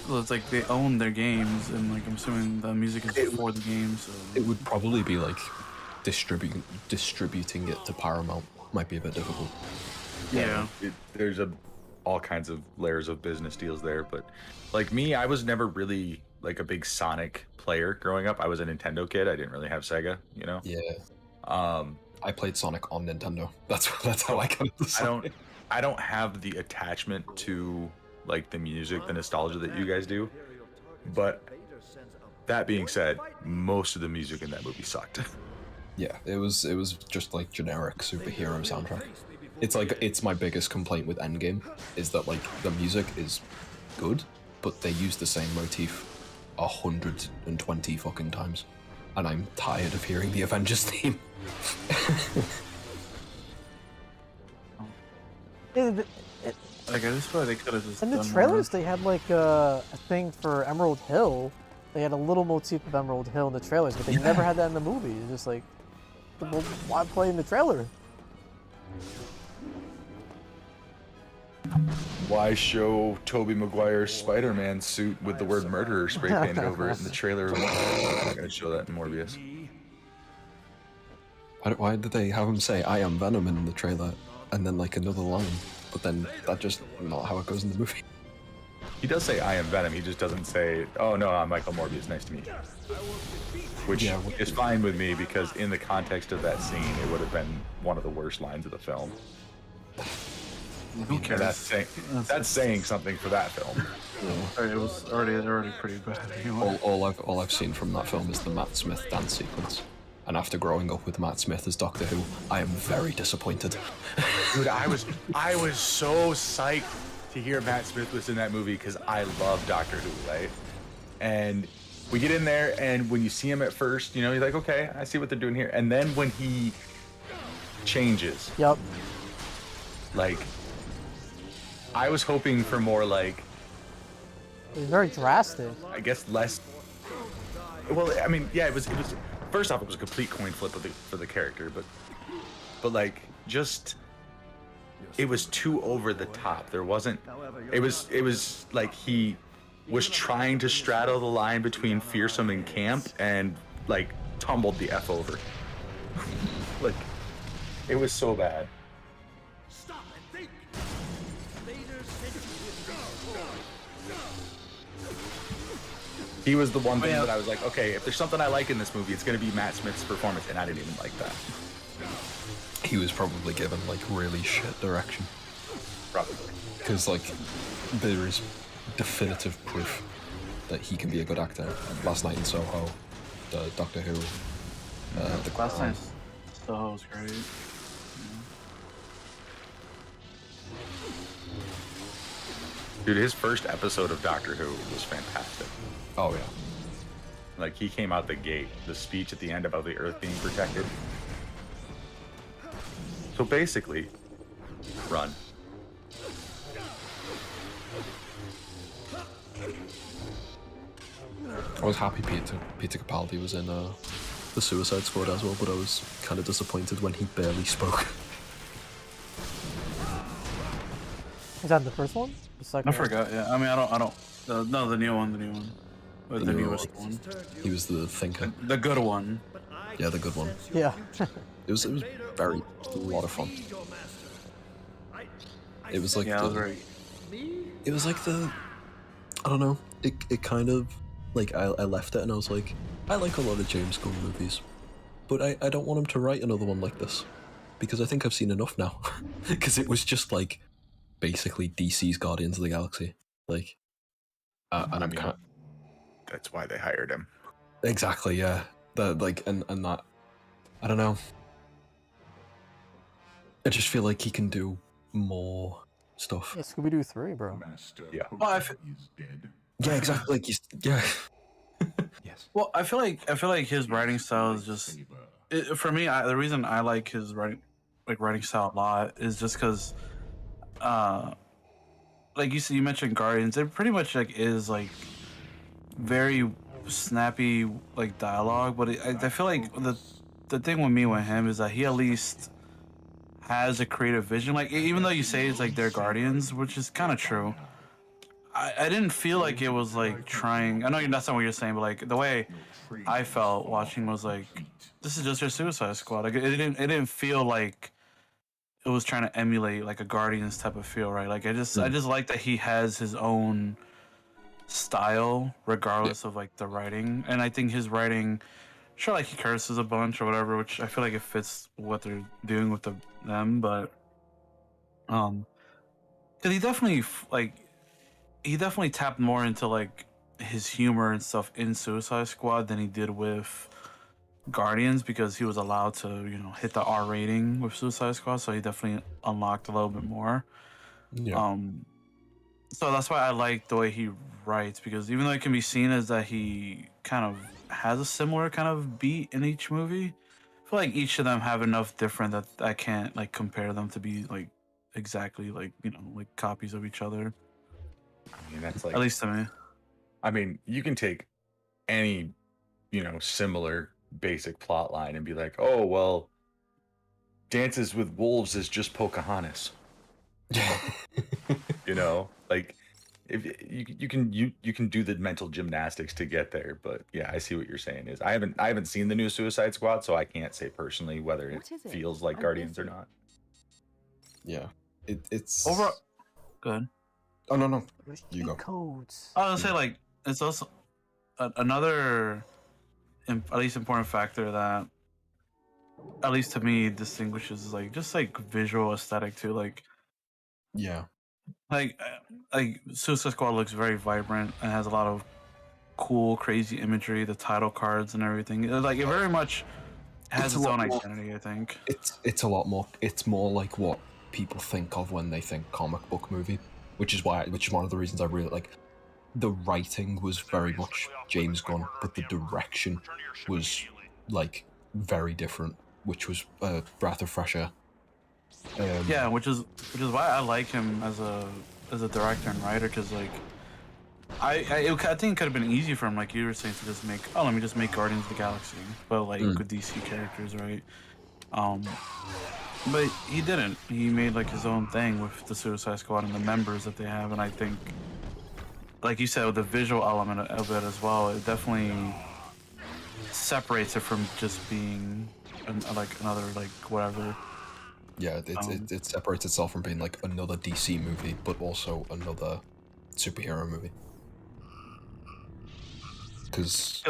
S1: Well, it's like they own their games, and like I'm assuming the music is for the games. So.
S8: It would probably be like distributing it to Paramount might be a bit difficult.
S1: Yeah.
S10: There's all kinds of layers of business deals there, but like me, I was never really like a big Sonic player growing up. I was a Nintendo kid. I didn't really have Sega, you know.
S8: Yeah. I played Sonic on Nintendo. That's how I got into Sonic.
S10: I don't have the attachment to like the music, the nostalgia that you guys do. But that being said, most of the music in that movie sucked.
S8: Yeah, it was just like generic superhero soundtrack. It's my biggest complaint with Endgame is that like the music is good, but they use the same motif 120 fucking times, and I'm tired of hearing the Avengers theme.
S1: Like I just feel like they could have just.
S3: In the trailers, they had like a thing for Emerald Hill. They had a little motif of Emerald Hill in the trailers, but they never had that in the movie. It's just like, well, why play in the trailer?
S10: Why show Tobey Maguire's Spider-Man suit with the word murderer spray painted over it in the trailer? I'm not gonna show that in Morbius.
S8: Why did they have him say "I am Venom" in the trailer and then like another line? But then that's just not how it goes in the movie.
S10: He does say "I am Venom." He just doesn't say, "Oh no, I'm Michael Morbius. Nice to meet you." Which is fine with me, because in the context of that scene, it would have been one of the worst lines of the film.
S1: Who cares?
S10: That's saying something for that film.
S1: It was already pretty bad. Anyway.
S8: All I've seen from that film is the Matt Smith dance sequence. And after growing up with Matt Smith as Doctor Who, I am very disappointed.
S10: Dude, I was so psyched to hear Matt Smith was in that movie, because I love Doctor Who, right? And We get in there, and when you see him at first, you know, you're like, okay, I see what they're doing here. And then when he changes,
S3: Yep.
S10: like, I was hoping for more, like,
S3: It was very drastic.
S10: I guess less. Well, I mean, yeah, it was. First off, it was a complete coin flip for the character, but like, just it was too over the top. There wasn't. It was like he was trying to straddle the line between fearsome and camp, and like tumbled the F over. Like, it was so bad.
S5: Stop and think.
S10: He was the one thing that I was like, okay, if there's something I like in this movie, it's gonna be Matt Smith's performance, and I didn't even like that.
S8: He was probably given like really shit direction.
S10: Probably.
S8: Because like there is definitive proof that he can be a good actor. Last Night in Soho, Doctor Who, the
S1: Last Night in Soho was great.
S10: Dude, his first episode of Doctor Who was fantastic.
S8: Oh yeah.
S10: Like, he came out the gate. The speech at the end about the Earth being protected. So basically, run.
S8: I was happy Peter Capaldi was in the Suicide Squad as well, but I was kind of disappointed when he barely spoke.
S3: Is that the first one? The second
S1: I forgot. Yeah, I mean, I don't. No, the new one. Or the newest one.
S8: He was the thinker.
S1: The good one.
S8: Yeah, the good one.
S3: Yeah.
S8: It was very a lot of fun. It was like
S1: yeah,
S8: it was like the I don't know. It kind of like I left it and I was like, I like a lot of James Gunn movies, but I don't want him to write another one like this because I think I've seen enough now. Because it was just like basically DC's Guardians of the Galaxy, like, and I'm kind.
S10: That's why they hired him.
S8: Exactly, yeah. That like and that I don't know. I just feel like he can do more stuff.
S3: Yeah, Scooby-Doo 3, bro.
S10: Yeah.
S1: Well,
S8: Yeah, exactly. Like he's yeah.
S1: Yes. Well, I feel like his writing style is just for me. The reason I like his writing style a lot is just because, like you mentioned Guardians. It pretty much like is like very snappy like dialogue, but I feel like the thing with me with him is that he at least has a creative vision. Like, even though you say it's like they're Guardians, which is kind of true, I didn't feel like it was like trying. I know that's not what you're saying, but like the way I felt watching was like, this is just your Suicide Squad. Like, it didn't feel like it was trying to emulate like a Guardians type of feel, right? Like I just like that he has his own style regardless of like the writing, and I think his writing, sure, like he curses a bunch or whatever, which I feel like it fits what they're doing with them, but because he definitely tapped more into like his humor and stuff in Suicide Squad than he did with Guardians, because he was allowed to, you know, hit the R rating with Suicide Squad, so he definitely unlocked a little bit more.
S8: Yeah.
S1: So that's why I like the way he writes, because even though it can be seen as that he kind of has a similar kind of beat in each movie, I feel like each of them have enough different that I can't like compare them to be like exactly like, you know, like copies of each other.
S10: I mean, that's like,
S1: at least to me.
S10: I mean, you can take any, you know, similar basic plot line and be like, oh well, Dances with Wolves is just Pocahontas. You know, like, if you can do the mental gymnastics to get there, but yeah, I see what you're saying. Is I haven't seen the new Suicide Squad, so I can't say personally whether it feels like Guardians or not.
S8: Yeah, it's
S1: overall. Good.
S8: Oh no, you go.
S3: Codes.
S1: I was gonna say, like, it's also another at least important factor that, at least to me, distinguishes like just like visual aesthetic too. Like,
S8: yeah,
S1: like Suicide Squad looks very vibrant and has a lot of cool, crazy imagery. The title cards and everything, like it very much has its own identity. I think
S8: it's a lot more. It's more like what people think of when they think comic book movie, which is one of the reasons I really like. the writing was very much James Gunn, but the direction was like very different, which was breath of fresh air.
S1: Yeah, which is why I like him as a director and writer, because like I think it could have been easy for him, like you were saying, to just make, let me just make Guardians of the Galaxy, but like with DC characters, right? But he didn't. He made like his own thing with the Suicide Squad and the members that they have, and I think, like you said, with the visual element of it as well, it definitely separates it from just being like another like whatever.
S8: Yeah, it separates itself from being like another DC movie, but also another superhero movie. Because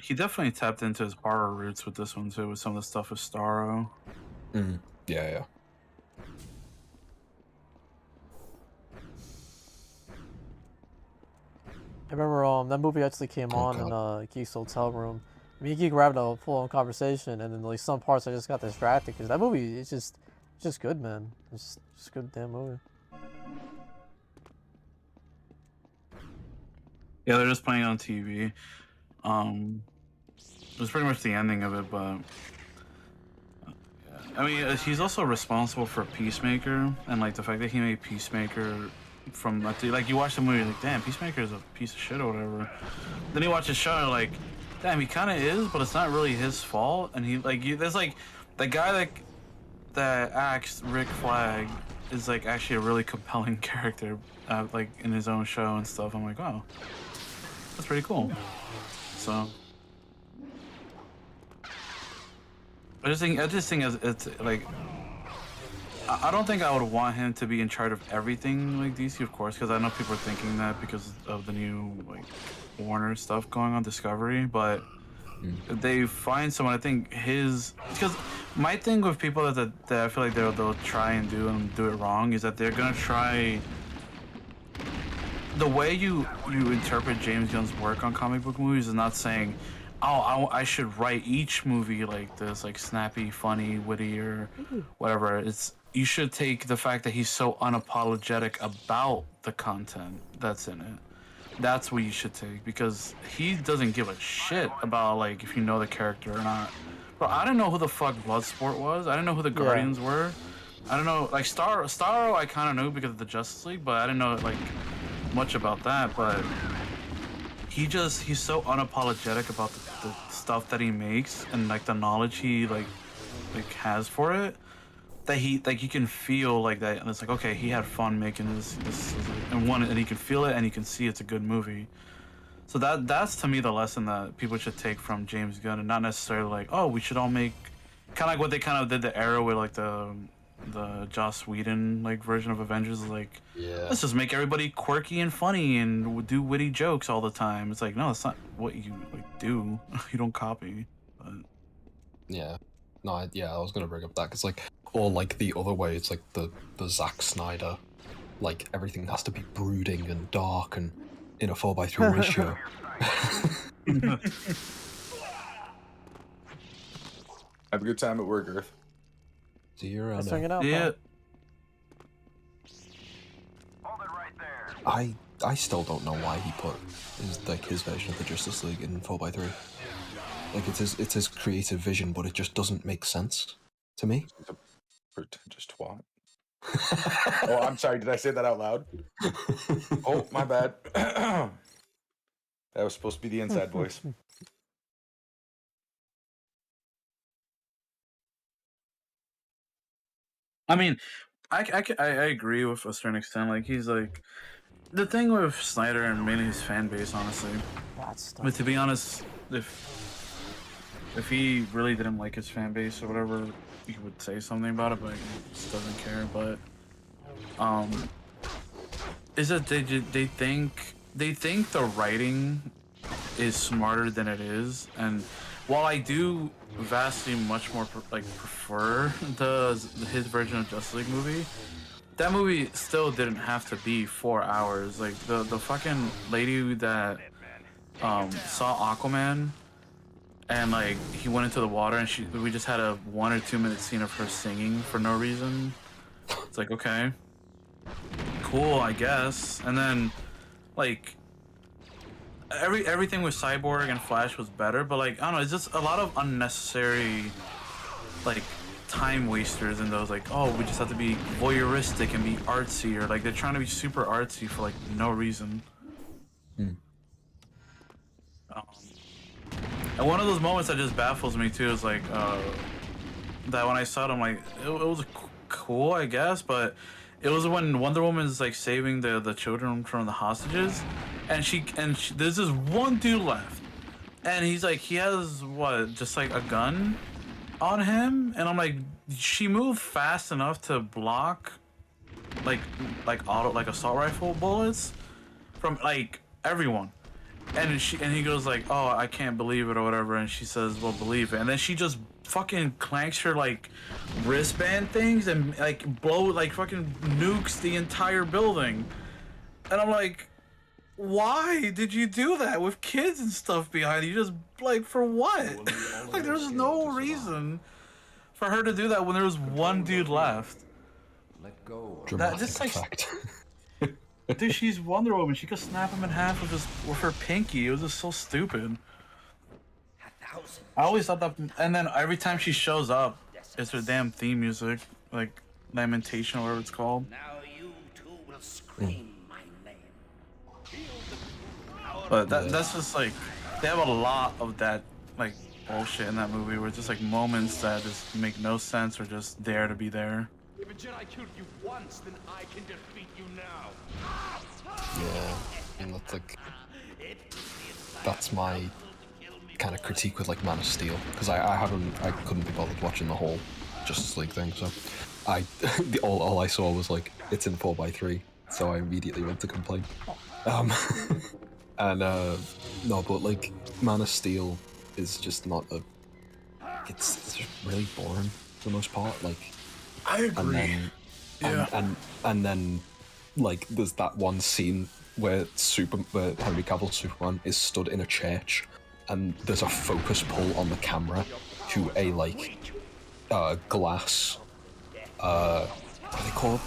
S1: he definitely tapped into his horror roots with this one too, with some of the stuff with Starro.
S8: Yeah.
S3: I remember that movie actually came on in Geek's hotel room. Me and Geek were having a full-on conversation, and then like some parts I just got distracted because that movie it's just good, man. It's just a good damn movie.
S1: Yeah, they're just playing on TV. It was pretty much the ending of it, but I mean, he's also responsible for Peacemaker, and like the fact that he made Peacemaker from like you watch the movie, like damn, Peacemaker is a piece of shit or whatever. Then you watch the show, and you're like, damn, he kind of is, but it's not really his fault. And he like there's like the guy that acts Rick Flag is like actually a really compelling character, like in his own show and stuff. I'm like, wow, that's pretty cool. So I just think it's like I don't think I would want him to be in charge of everything like DC, of course, because I know people are thinking that because of the new like Warner stuff going on, Discovery. But if they find someone, I think because my thing with people that I feel like they'll try and do it wrong is that they're gonna try. The way you interpret James Gunn's work on comic book movies is not saying, oh, I should write each movie like this, like snappy, funny, witty, or whatever. You should take the fact that he's so unapologetic about the content that's in it. That's what you should take, because he doesn't give a shit about like if you know the character or not. Bro, I didn't know who the fuck Bloodsport was. I didn't know who the Guardians were. I don't know, like Starro I kind of knew because of the Justice League, but I didn't know like much about that. But he's so unapologetic about the stuff that he makes and like the knowledge he like has for it, that he like you can feel like that, and it's like, okay, he had fun making this and he can feel it and you can see it's a good movie. So that's to me the lesson that people should take from James Gunn, and not necessarily like, oh, we should all make kind of like what they kind of did the Arrow with like the Joss Whedon like version of Avengers, is like, let's just make everybody quirky and funny and do witty jokes all the time. It's like, no, that's not what you like do. You don't copy. But
S8: yeah, no, I was gonna bring up that because like, or like the other way, it's like the Zack Snyder, like everything has to be brooding and dark and in a 4:3 ratio.
S10: Have a good time at work, Earth.
S8: See you around.
S1: Yeah.
S8: I still don't know why he put his version of the Justice League in 4:3. Like it's his creative vision, but it just doesn't make sense to me.
S10: He's a pretentious twat. Oh, I'm sorry. Did I say that out loud? Oh, my bad. That was supposed to be the inside voice.
S1: I mean, I agree with a certain extent. Like, he's like, the thing with Snyder and mainly his fan base, honestly. But to be honest, if he really didn't like his fan base or whatever, he would say something about it, but he just doesn't care. But is that they think the writing is smarter than it is, and while I do vastly much more prefer his version of Justice League movie, that movie still didn't have to be 4 hours. Like the fucking lady that saw Aquaman and like he went into the water and we just had a 1 or 2 minute scene of her singing for no reason. It's like, okay, cool, I guess. And then like everything with Cyborg and Flash was better, but like I don't know, it's just a lot of unnecessary like time wasters in those. Like, oh, we just have to be voyeuristic and be artsy, or like they're trying to be super artsy for like no reason. And one of those moments that just baffles me too is like that when I saw it, I'm like, it was cool, I guess, but it was when Wonder Woman is like saving the children from the hostages, and there's this one dude left, and he's like, he has what, just like a gun on him, and I'm like, she moved fast enough to block like assault rifle bullets from like everyone. And he goes like, oh, I can't believe it or whatever, and she says, well, believe it. And then she just fucking clanks her like wristband things and like fucking nukes the entire building. And I'm like, why did you do that with kids and stuff behind you? Just like, for what? Like, there's no reason for her to do that when there was one dude left.
S8: Let go.
S1: That just like dude, she's Wonder Woman. She could snap him in half with her pinky. It was just so stupid. I always thought that, and then every time she shows up, it's her damn theme music, like Lamentation or whatever it's called.
S12: Now you two will scream my name.
S1: But that's just like, they have a lot of that like bullshit in that movie where it's just like moments that just make no sense or just there to be there.
S12: If a Jedi killed you once, then I can defeat you now.
S8: Yeah, and that's like, that's my kind of critique with like Man of Steel, because I couldn't be bothered watching the whole Justice League thing, so all I saw was like, it's in 4x3, so I immediately went to complain. No, but like Man of Steel is just not it's just really boring for the most part, like.
S6: I agree.
S8: And then like there's that one scene where Henry Cavill's Superman is stood in a church, and there's a focus pull on the camera to a like glass what are they called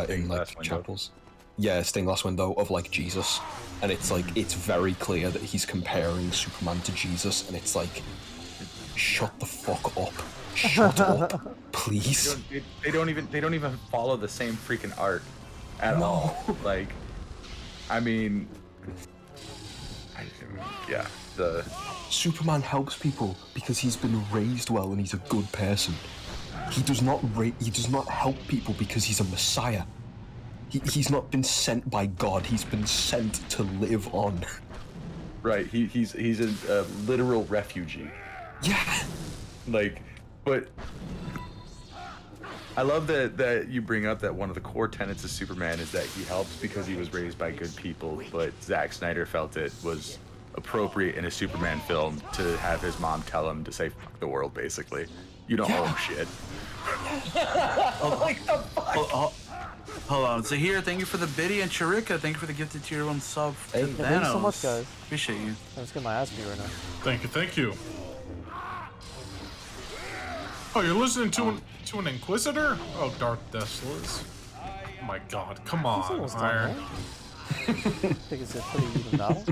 S8: in like chapels? Yeah, stained glass window of like Jesus, and it's like, it's very clear that he's comparing Superman to Jesus, and it's like, shut the fuck up. Shut up, please.
S10: They don't even follow the same freaking art at all. Like, I mean, yeah. The
S8: Superman helps people because he's been raised well and he's a good person. He does not help people because he's a messiah. He's not been sent by God. He's been sent to live on.
S10: Right. He's a literal refugee.
S8: Yeah.
S10: Like. But I love that you bring up that one of the core tenets of Superman is that he helps because he was raised by good people, but Zack Snyder felt it was appropriate in a Superman film to have his mom tell him to say fuck the world, basically. You don't owe him shit.
S1: Like the fuck? Hold on. So here, thank you for the biddy, and Chirika, thank you for the gifted tier 1 sub.
S3: Hey, thank you so much, guys.
S1: Appreciate you.
S3: I'm just getting my ass beat right now.
S6: Thank you. Oh, you're listening to an Inquisitor? Oh, Darth Desolus. Oh my god, come on, Iron.
S3: I think it's a pretty even battle.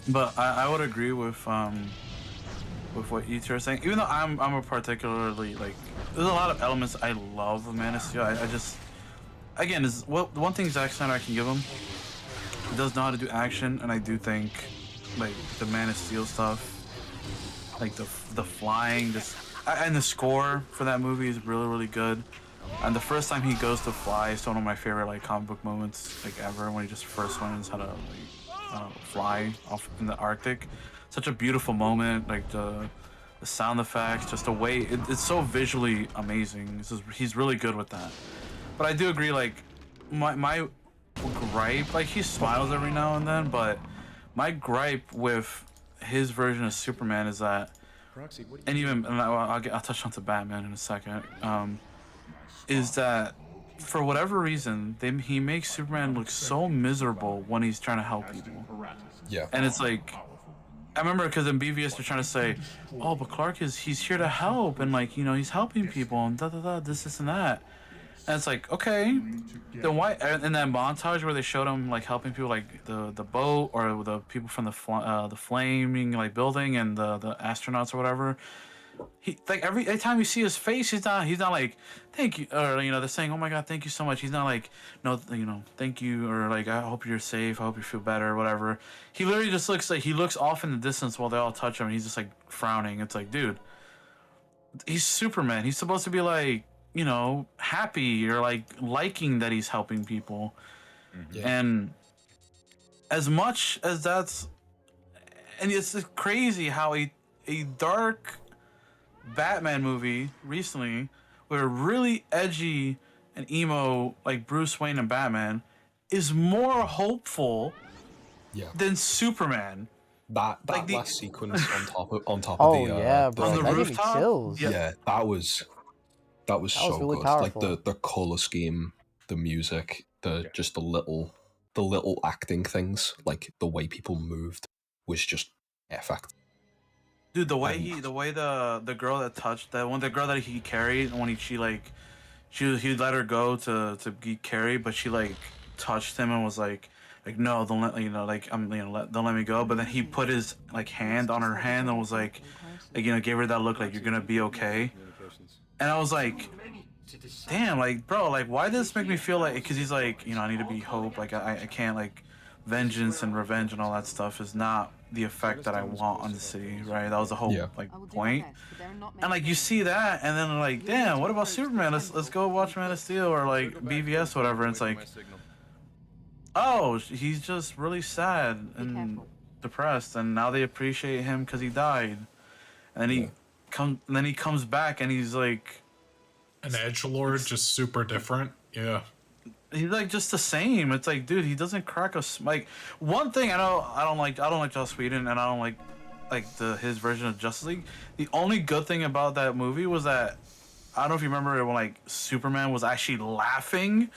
S1: But I would agree with what you two are saying. Even though I'm a particularly like, there's a lot of elements I love of Man of Steel. I just, again, is the one thing Zack Snyder I can give him. He does know how to do action, and I do think like the Man of Steel stuff, like the flying, and the score for that movie is really, really good. And the first time he goes to fly is one of my favorite like comic book moments like ever, when he just first learns how to like fly off in the Arctic. Such a beautiful moment, like the sound effects, just the way it's so visually amazing. He's really good with that. But I do agree, like my gripe, like he smiles every now and then, but my gripe with his version of Superman is that, and even I'll touch on to Batman in a second, is that for whatever reason he makes Superman look so miserable when he's trying to help people.
S8: Yeah.
S1: And it's like, I remember because in BVS they're trying to say, oh, but Clark he's here to help, and like, you know, he's helping people and this and that. And it's like, okay, then why? In that montage where they showed him like helping people, like the boat or the people from the flaming like building and the astronauts or whatever. He like every time you see his face, he's not like thank you, or they're saying, oh my god, thank you so much. He's not like, no, thank you, or like, I hope you're safe, I hope you feel better or whatever. He literally just looks like he looks off in the distance while they all touch him and he's just like frowning. It's like, dude, he's Superman. He's supposed to be like, happy or like liking that he's helping people.
S10: Mm-hmm.
S1: And as much as that's, and it's crazy how a dark Batman movie recently with a really edgy and emo like Bruce Wayne and Batman is more hopeful than Superman.
S8: That
S1: like
S8: last sequence on top
S3: Oh
S8: of the
S3: yeah, bro,
S1: on the
S3: that gave me
S1: rooftop?
S3: chills.
S8: yeah, that was so
S3: really
S8: good.
S3: powerful.
S8: Like the color scheme, the music, just the little acting things, like the way people moved was just perfect.
S1: Dude, the way the girl that touched the girl that he carried when he let her go to be carried, but she like touched him and was like no, don't let don't let me go. But then he put his like hand on her hand and was like gave her that look like you're gonna be okay. And I was like, damn, like bro, like why does this make me feel like? Because he's like, I need to be hope. Like I can't like vengeance and revenge and all that stuff is not the effect that I want on the city, right? That was the whole point. And like you see that, and then like, damn, what about Superman? Let's go watch Man of Steel or like BVS, whatever. And it's like, oh, he's just really sad and depressed, and now they appreciate him because he died. And then he comes back, and he's like
S6: an edgelord, just super different. Yeah.
S1: He's like just the same. It's like, dude, he doesn't crack us. Like one thing I don't like Joss Whedon, and I don't like his version of Justice League. The only good thing about that movie was that I don't know if you remember when like Superman was actually laughing,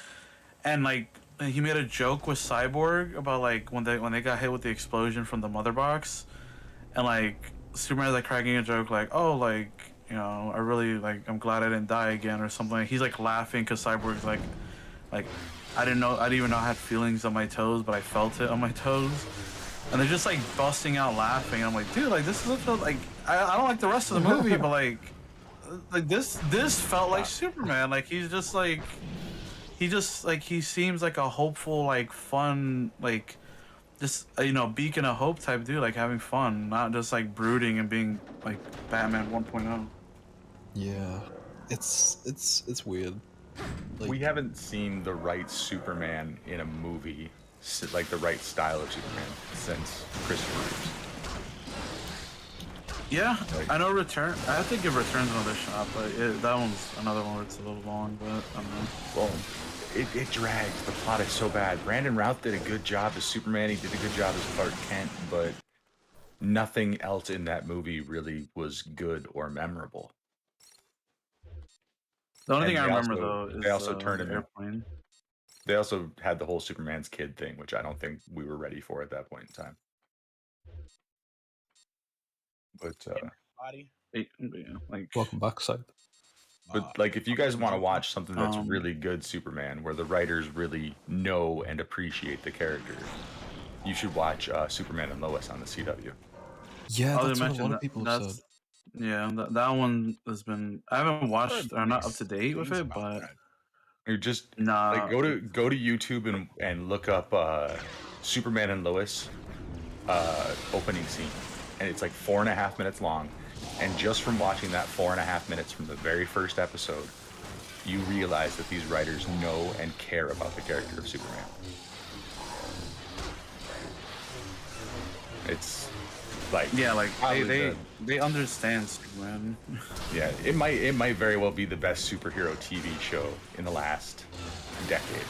S1: and like he made a joke with Cyborg about like when they got hit with the explosion from the mother box, and like Superman's like cracking a joke like, oh, like I really like I'm glad I didn't die again or something. He's like laughing because Cyborg's like I didn't even know I had feelings on my toes, but I felt it on my toes. And they're just like busting out laughing. And I'm like, dude, like this is such a, like I don't like the rest of the movie, but like this felt like Superman. Like he's just like he seems like a hopeful, like fun, like just beacon of hope type dude, like having fun, not just like brooding and being like Batman 1.0.
S8: Yeah, it's weird.
S10: Like, we haven't seen the right Superman in a movie, like the right style of Superman, since Christopher Reeves.
S1: Yeah, I know Return. I have to give Returns another shot, but that one's another one where it's a little long, but I don't know.
S10: Well, it drags. The plot is so bad. Brandon Routh did a good job as Superman. He did a good job as Clark Kent, but nothing else in that movie really was good or memorable.
S1: The only thing I remember though is
S10: they also turned
S1: the airplane.
S10: They also had the whole Superman's kid thing, which I don't think we were ready for at that point in time. But
S8: welcome back, Side.
S10: But like, if you guys want to watch something that's really good Superman, where the writers really know and appreciate the characters, you should watch Superman and Lois on the CW.
S8: Yeah, that's what a lot of people have said.
S1: Yeah, that one has been. I haven't watched or not up to date with it, but
S10: you just like go to YouTube and look up Superman and Lois opening scene, and it's like 4.5 minutes long. And just from watching that 4.5 minutes from the very first episode, you realize that these writers know and care about the character of Superman. It's like,
S1: yeah, like they understand Superman.
S10: Yeah, it might very well be the best superhero TV show in the last decade.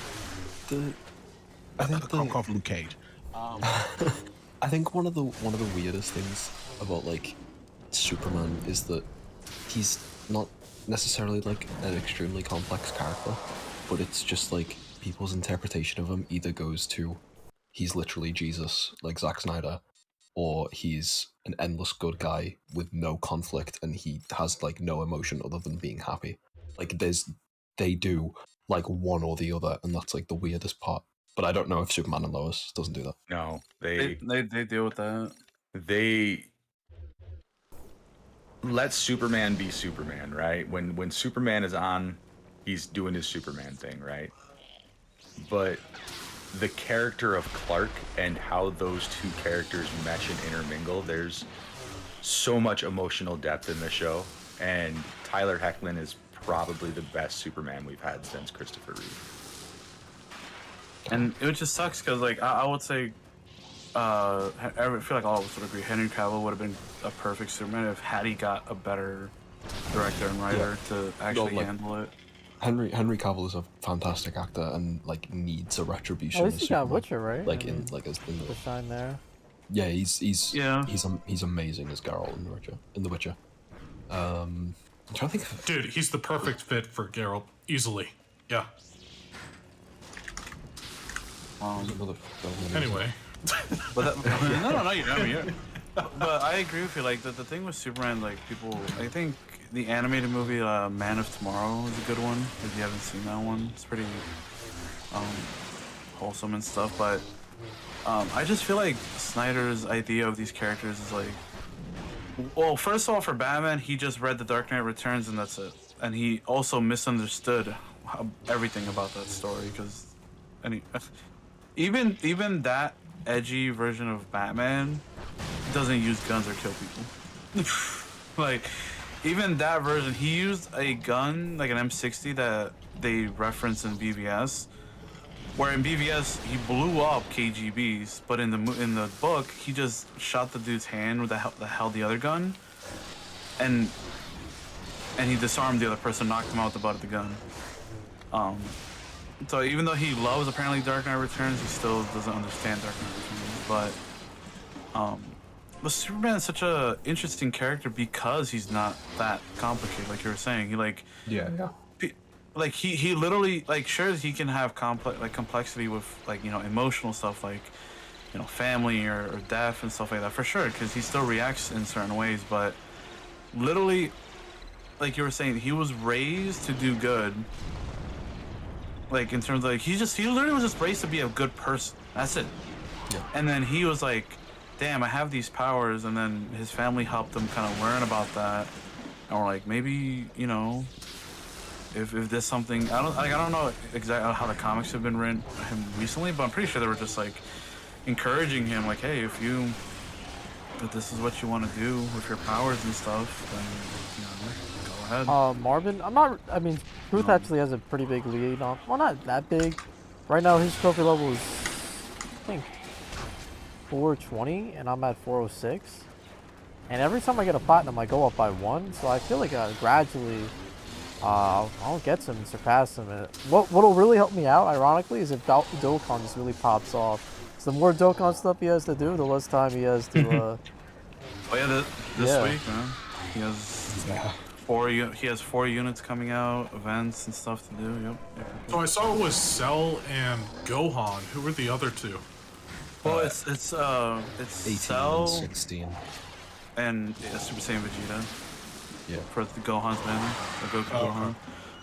S2: I think call Luke Cage.
S8: I think one of the weirdest things about like Superman is that he's not necessarily like an extremely complex character, but it's just like people's interpretation of him either goes to he's literally Jesus, like Zack Snyder, or he's an endless good guy with no conflict and he has like no emotion other than being happy. Like they do like one or the other, and that's like the weirdest part. But I don't know if Superman and Lois doesn't do that.
S10: No,
S1: They deal with that.
S10: They let Superman be Superman, right? When Superman is on, he's doing his Superman thing, right? But the character of Clark and how those two characters mesh and intermingle, there's so much emotional depth in the show, and Tyler Hoechlin is probably the best Superman we've had since Christopher Reeve.
S1: And it just sucks because, like, I would say, I feel like all of us would agree, Henry Cavill would have been a perfect Superman if had he got a better director and writer to actually handle it.
S8: Henry Cavill is a fantastic actor and like needs a retribution.
S3: At least he got Witcher, right?
S8: Like in as
S3: the shine there.
S8: Yeah, he's amazing as Geralt in The Witcher. I'm trying to think of...
S6: Dude, he's the perfect fit for Geralt, easily. Yeah. Anyway.
S1: But no, you're but I agree with you. Like the thing with Superman, like people, I think the animated movie Man of Tomorrow is a good one. If you haven't seen that one, it's pretty wholesome and stuff. But I just feel like Snyder's idea of these characters is like, well, first of all, for Batman, he just read The Dark Knight Returns and that's it. And he also misunderstood everything about that story because, even that edgy version of Batman doesn't use guns or kill people. Like, even that version, he used a gun, like an M60 that they reference in BVS, where in BVS he blew up KGBs, but in the book he just shot the dude's hand that held the other gun, and he disarmed the other person, knocked him out with the butt of the gun. So even though he loves apparently Dark Knight Returns, he still doesn't understand Dark Knight Returns. But Superman is such a interesting character because he's not that complicated, like you were saying. He like he literally, like, sure, he can have complexity with, like, you know, emotional stuff, like, you know, family or death and stuff like that, for sure, because he still reacts in certain ways. But literally, like you were saying, he was raised to do good. Like, in terms of, like, he literally was just raised to be a good person. That's it.
S8: Yeah.
S1: And then he was like, damn, I have these powers. And then his family helped him kind of learn about that. And we're like, maybe, you know, if there's something, I don't know exactly how the comics have been written him recently, but I'm pretty sure they were just like encouraging him, like, hey, if this is what you want to do with your powers and stuff, then, you know, go ahead.
S3: Marvin, I mean, Truth actually has a pretty big lead on, well, not that big. Right now his trophy level is, I think, 420, and I'm at 406. And every time I get a platinum, I go up by 1, so I feel like gradually, I'll get some and surpass him. And what'll really help me out, ironically, is if Dokkan just really pops off. So the more Dokkan stuff he has to do, the less time he has to.
S1: Oh yeah, this week, man. He has 4 units coming out, events and stuff to do. Yep.
S6: So I saw it was Cell and Gohan. Who were the other two?
S1: Well, it's
S8: 18
S1: Cell
S8: and 16.
S1: and Super Saiyan Vegeta.
S8: Yeah.
S1: For the Gohan's banner, the Goku Gohan.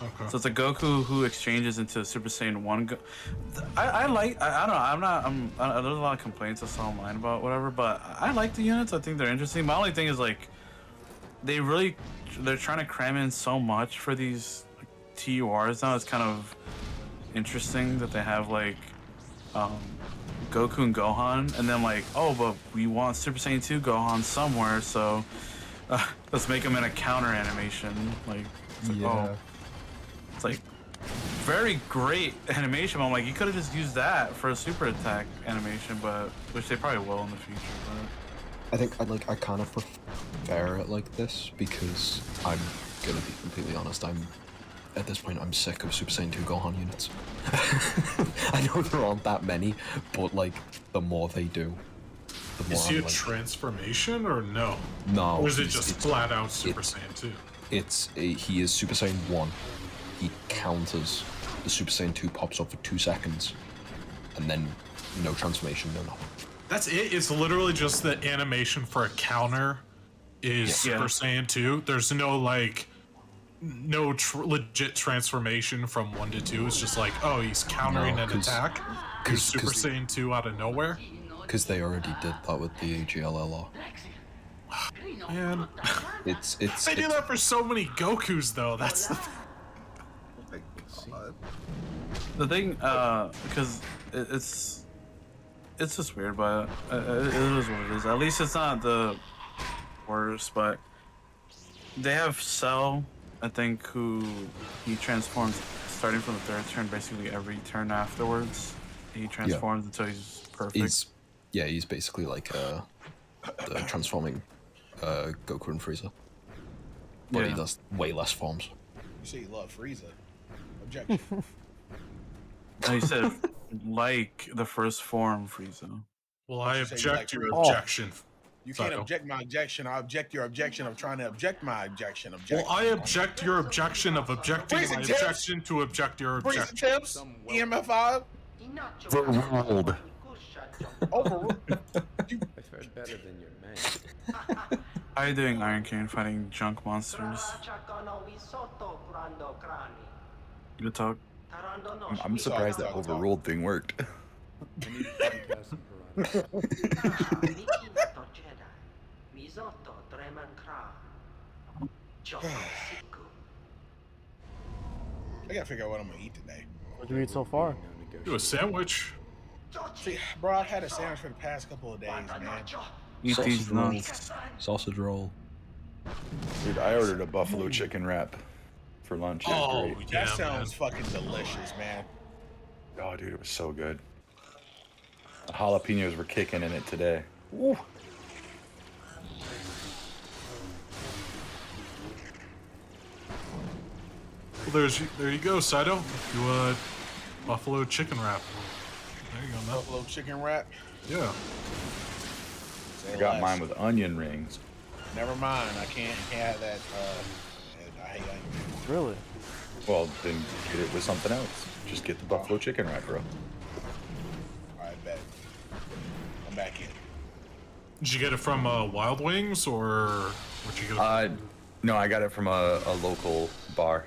S6: Okay.
S1: So it's a Goku who exchanges into Super Saiyan 1. I don't know. There's a lot of complaints I saw online about whatever, but I like the units. I think they're interesting. My only thing is, like, they're trying to cram in so much for these TURs now. It's kind of interesting that they have, like, Goku and Gohan, and then, like, oh, but we want Super Saiyan 2 Gohan somewhere, so let's make him in a counter animation. Like, it's like very great animation. But I'm like, you could have just used that for a super attack animation, but which they probably will in the future. But
S8: I think I kind of prefer it like this because I'm gonna be completely honest. At this point, I'm sick of Super Saiyan 2 Gohan units. I know there aren't that many, but like the more they do, the more.
S6: Is he a transformation or no?
S8: No.
S6: Or is it just flat out Super Saiyan 2?
S8: He is Super Saiyan 1. He counters. The Super Saiyan 2 pops up for 2 seconds, and then no transformation, no nothing.
S6: That's it? It's literally just the animation for a counter is Super Saiyan 2? There's no, like, no legit transformation from 1 to 2. It's just like, oh, he's countering an attack. He's Super Saiyan 2 out of nowhere.
S8: Because they already did that with the GLLR.
S6: Man,
S8: it's
S6: they do that for so many Gokus though. That's
S1: the thing, because it's just weird, but it is what it is. At least it's not the worst, but they have Cell, I think, who he transforms starting from the 3rd turn, basically every turn afterwards. He transforms until he's perfect.
S8: He's basically like the transforming Goku and Frieza. But he does way less forms.
S2: You say you love Frieza. Objection.
S1: No, you said like the first form Frieza.
S6: Well, I object your objection.
S2: You can't object my objection. I object your objection of trying to object my objection.
S6: Well, I object your objection of objecting my objection to object your objection.
S2: Tips, EMF5.
S10: Overruled.
S2: Overruled.
S13: I've heard better than your man.
S1: How are you doing, Interncane, fighting junk monsters? Good talk.
S10: I'm surprised that overruled thing worked.
S2: I gotta figure out what I'm gonna eat today.
S3: What did you eat so far?
S6: Do a sandwich.
S2: See, bro, I've had a sandwich for the past couple of days, man.
S1: Eat these nuts.
S8: Sausage roll.
S10: Dude, I ordered a buffalo chicken wrap for lunch.
S6: Oh,
S10: great.
S2: That sounds fucking delicious, man.
S10: Oh, dude, it was so good. The jalapenos were kicking in it today.
S2: Ooh.
S6: Well, there you go, Saito. You buffalo chicken wrap. There you go, man.
S2: Buffalo chicken wrap.
S6: Yeah.
S10: I got mine with onion rings.
S2: Never mind. I can't have that. I hate onions.
S3: Really?
S10: Well, then get it with something else. Just get the buffalo chicken wrap, bro.
S2: Alright, bet. I'm back in.
S6: Did you get it from Wild Wings or where'd you get it?
S10: No, I got it from a local bar.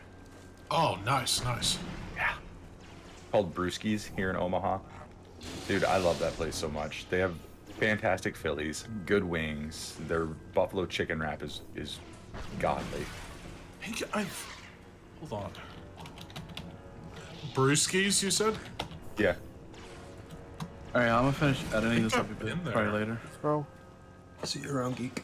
S6: Oh, nice.
S10: Yeah. Called Brewski's here in Omaha. Dude, I love that place so much. They have fantastic Phillies, good wings. Their buffalo chicken wrap is godly.
S6: Hold on. Brewskis, you said?
S10: Yeah.
S1: Alright, I'm gonna finish editing this up a bit. Probably later.
S3: Bro.
S8: See you around, geek.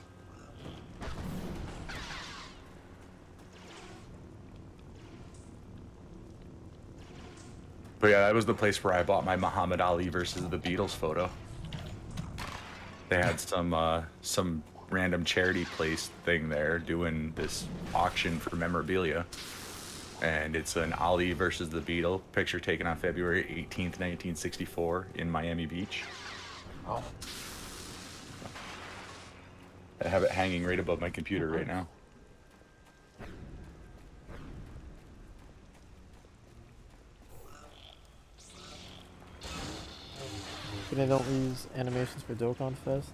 S10: But yeah, that was the place where I bought my Muhammad Ali versus the Beatles photo. They had some random charity place thing there doing this auction for memorabilia. And it's an Ali versus the Beatles picture taken on February 18th, 1964 in Miami Beach.
S3: Oh.
S10: I have it hanging right above my computer right now.
S3: They don't reuse animations for Dokkan Fest.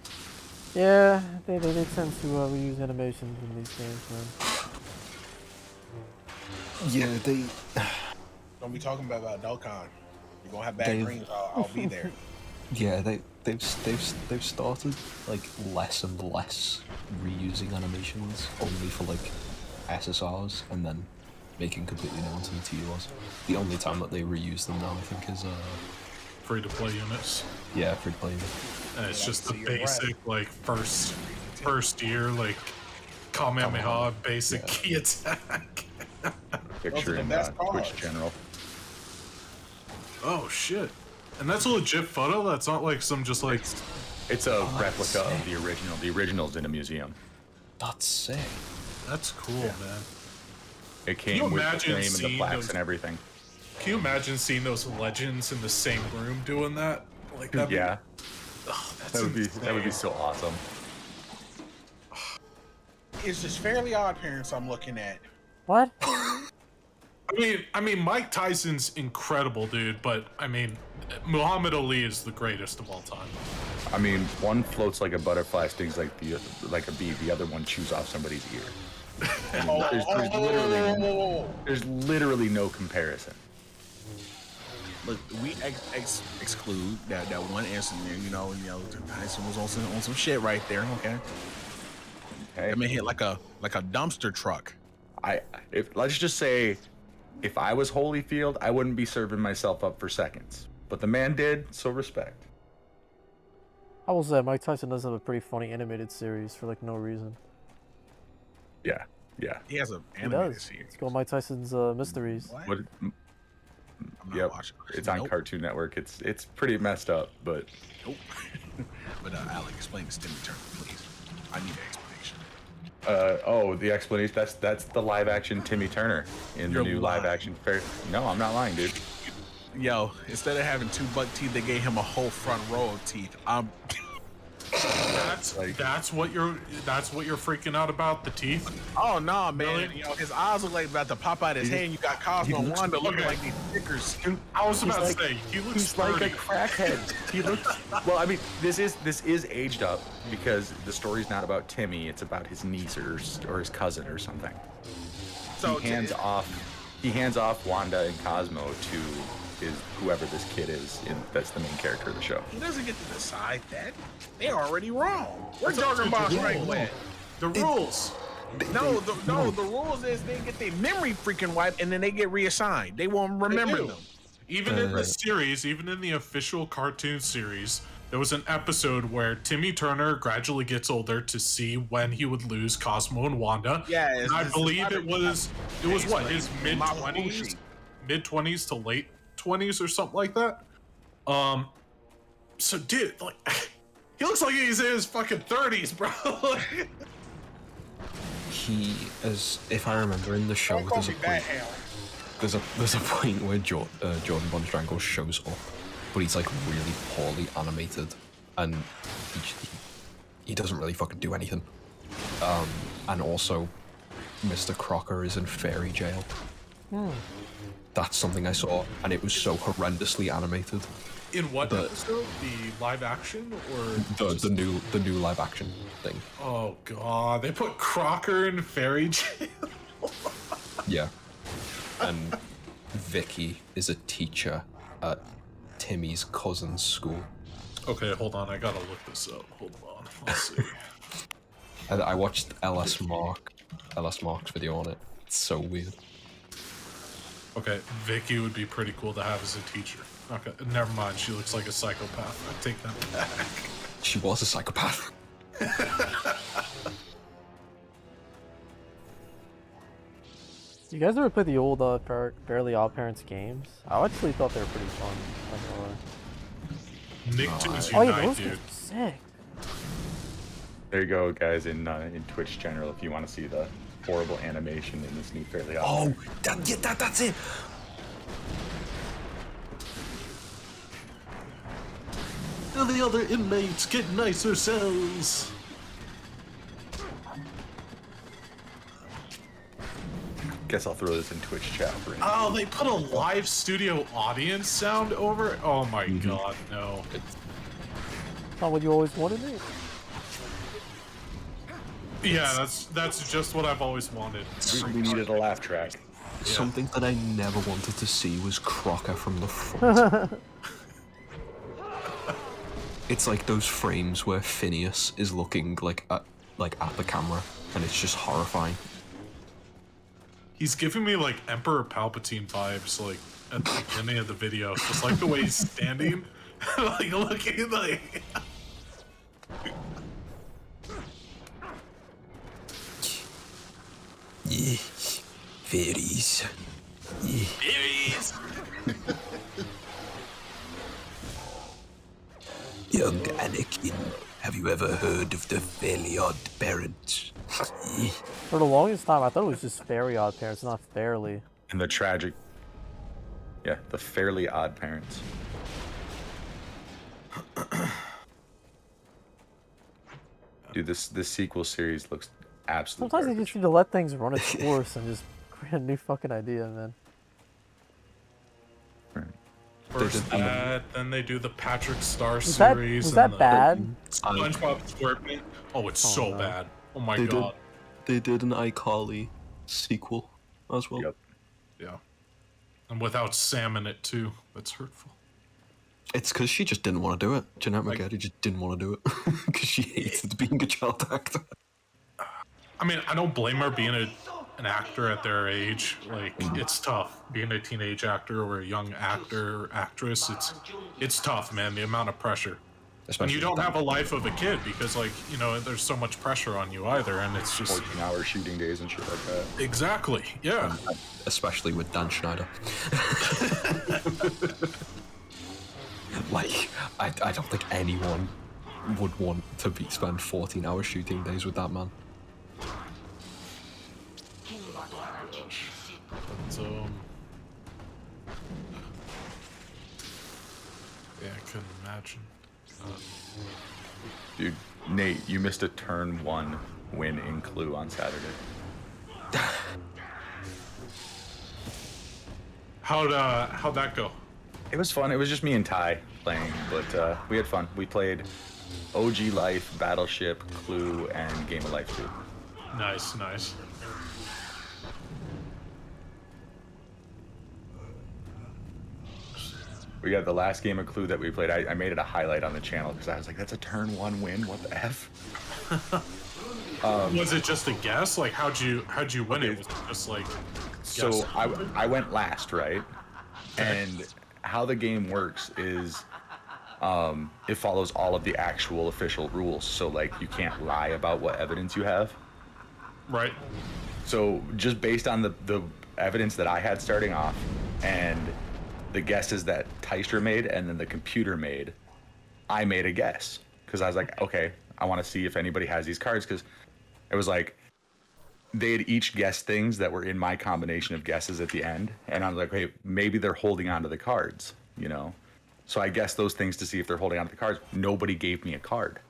S3: Yeah, they tend to reuse animations in these games, man.
S8: Yeah, they.
S2: Don't be talking about Dokkan. You're gonna have bad dreams. I'll be there.
S8: Yeah, they've started like less and less reusing animations only for like SSRs and then making completely new ones in the TURs. The only time that they reuse them now, I think, is
S6: free-to-play units.
S8: Yeah, free-to-play units.
S6: And it's just the basic, like, first year, like, Kamehameha basic key attack.
S10: Picture in Twitch General.
S6: Oh, shit. And that's a legit photo? That's not like some just like...
S10: It's a replica of the original. The original's in a museum.
S8: That's sick.
S6: That's cool, man.
S10: It came with the frame and the plaques and everything.
S6: Can you imagine seeing those legends in the same room doing that? Like that?
S10: Yeah.
S6: That
S10: would be so awesome.
S2: It's just Fairly Odd Parents I'm looking at.
S3: What?
S6: I mean, Mike Tyson's incredible, dude. But I mean, Muhammad Ali is the greatest of all time.
S10: I mean, one floats like a butterfly, stings like a bee. The other one chews off somebody's ear. There's literally no comparison.
S14: Look, we exclude that one incident. Tyson was on some shit right there. Okay. I mean, hit like a dumpster truck.
S10: Let's just say, if I was Holyfield, I wouldn't be serving myself up for seconds. But the man did, so respect.
S3: I will say Mike Tyson does have a pretty funny animated series for like no reason.
S10: Yeah.
S14: He has an
S3: He
S14: animated
S3: does.
S14: series.
S3: It's called Mike Tyson's Mysteries.
S10: What? Yep, it's on Cartoon Network. It's pretty messed up, but.
S14: Nope. But Alec, explain this to me, please. I need an explanation.
S10: The explanation. That's the live action Timmy Turner in the new live action fair. No, I'm not lying, dude.
S14: Yo, instead of having 2 buck teeth, they gave him a whole front row of teeth.
S6: That's what you're freaking out about, the teeth?
S14: Oh no, man!
S6: Really?
S14: His eyes look like about to pop out his head. And you got Cosmo and Wanda looking like these stickers.
S6: I was about to say he looks
S10: he's like a crackhead. He looks. Well, I mean, this is aged up because the story's not about Timmy. It's about his niece or his cousin or something. So he hands off Wanda and Cosmo to whoever this kid is. That's the main character of the show.
S14: He doesn't get to decide that. They're already wrong. We're talking about right.
S6: The rules.
S14: No, the rules is they get their memory freaking wiped and then they get reassigned. They won't remember them.
S6: Even in the series, even in the official cartoon series, there was an episode where Timmy Turner gradually gets older to see when he would lose Cosmo and Wanda.
S14: Yeah,
S6: and I believe it was what, his mid-20s to late 20s or something like that. So dude, like, he looks like he's in his fucking 30s, bro.
S8: He, as if I remember in the show, there's a point where Jordan Von Strangle shows up, but he's like really poorly animated, and he doesn't really fucking do anything. And also, Mr. Crocker is in fairy jail. That's something I saw, and it was so horrendously animated.
S6: In what episode? The live action or
S8: the new live action thing?
S6: Oh god, they put Crocker in fairy jail.
S8: Yeah, and Vicky is a teacher at Timmy's cousin's school.
S6: Okay, hold on, I gotta look this up. Hold on, let's see.
S8: I watched LS Mark's video on it. It's so weird.
S6: Okay, Vicky would be pretty cool to have as a teacher. Okay, never mind. She looks like a psychopath. I take that back.
S8: She was a psychopath.
S3: You guys ever play the old Fairly Odd Parents games? I actually thought they were pretty fun.
S6: Nicktoons
S3: Unite,
S6: Unite,
S3: dude.
S6: dude.
S3: Sick.
S10: There you go, guys, in Twitch general, if you want to see the horrible animation in this new Fairly Odd.
S8: Oh, that's it.
S6: And the other inmates get nicer cells.
S10: Guess I'll throw this in Twitch chat for you.
S6: Oh, they put a live studio audience sound over it? Oh my god, no.
S3: It's not what you always wanted, mate.
S6: Yeah, that's just what I've always wanted.
S10: We needed a laugh track.
S8: Something that I never wanted to see was Crocker from the front. It's like those frames where Phineas is looking like at the camera, and it's just horrifying.
S6: He's giving me like Emperor Palpatine vibes, like at the beginning of the video, just like the way he's standing, like looking like.
S8: Fairies.
S6: Fairies.
S8: Young Anakin, have you ever heard of the Fairly Odd Parents?
S3: For the longest time, I thought it was just Fairly Odd Parents, not Fairly.
S10: And the tragic... Yeah, the Fairly Odd Parents. Dude, this sequel series looks absolutely
S3: Sometimes you just need to let things run its course and just create a new fucking idea, man.
S6: First that, then they do the Patrick Star
S3: Was
S6: series.
S3: that bad?
S6: SpongeBob SquarePants. Oh, it's so bad. Oh my
S8: They
S6: god.
S8: they did an iCarly sequel as well.
S10: Yep.
S6: Yeah. And without Sam in it too. That's hurtful.
S8: It's because she just didn't want to do it. Jeanette McGarry just didn't want to do it because she hated being a child actor.
S6: I mean, I don't blame her being an actor at their age. Like, it's tough being a teenage actor or a young actor or actress. It's tough, man. The amount of pressure. Especially and you don't have a life of a kid because, like, you know, there's so much pressure on you either, and it's just
S10: 14-hour shooting days and shit like that.
S6: Exactly. Yeah.
S8: Especially with Dan Schneider. Like, I don't think anyone would want to spend 14-hour shooting days with that man.
S6: But, yeah, I couldn't imagine.
S10: Dude, Nate, you missed a turn 1 win in Clue on Saturday.
S6: How'd that go?
S10: It was fun. It was just me and Ty playing, but we had fun. We played OG Life, Battleship, Clue, and Game of Life 2.
S6: Nice, nice.
S10: We got the last game of Clue that we played. I made it a highlight on the channel because I was like, that's a turn 1 win? What the F?
S6: Was it just a guess? Like, how'd you win it? Was it just like
S10: So
S6: guess?
S10: I went last, right? And how the game works is it follows all of the actual official rules. So, like, you can't lie about what evidence you have.
S6: Right.
S10: So, just based on the evidence that I had starting off and the guesses that Tystra made and then the computer made, I made a guess. Because I was like, okay, I want to see if anybody has these cards. Because it was like, they had each guessed things that were in my combination of guesses at the end. And I was like, hey, maybe they're holding on to the cards, you know? So I guessed those things to see if they're holding on to the cards. Nobody gave me a card.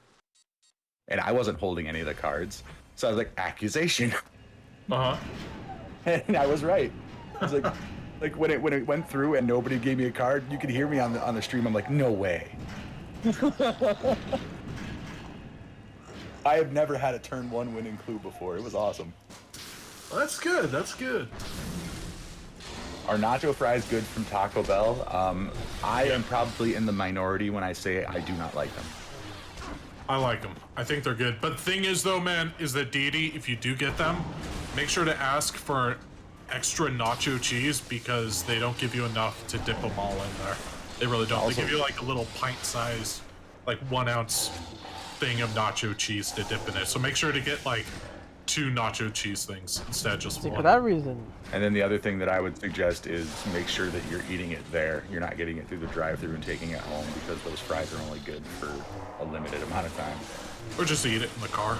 S10: And I wasn't holding any of the cards. So I was like, accusation.
S6: Uh-huh.
S10: And I was right. I was like when it went through and nobody gave me a card, you could hear me on the stream. I'm like, no way. I have never had a turn 1 winning Clue before. It was awesome.
S6: Well, that's good. That's good.
S10: Are nacho fries good from Taco Bell? I am probably in the minority when I say I do not like them.
S6: I like them. I think they're good. But the thing is, though, man, is that Didi, if you do get them, make sure to ask for extra nacho cheese because they don't give you enough to dip them all in there. They really don't.
S10: Also,
S6: they give you like a little pint size, like 1 ounce thing of nacho cheese to dip in it. So make sure to get like 2 nacho cheese things instead of just 1.
S3: For that reason.
S10: And then the other thing that I would suggest is make sure that you're eating it there. You're not getting it through the drive-thru and taking it home because those fries are only good for a limited amount of time.
S6: Or just eat it in the car.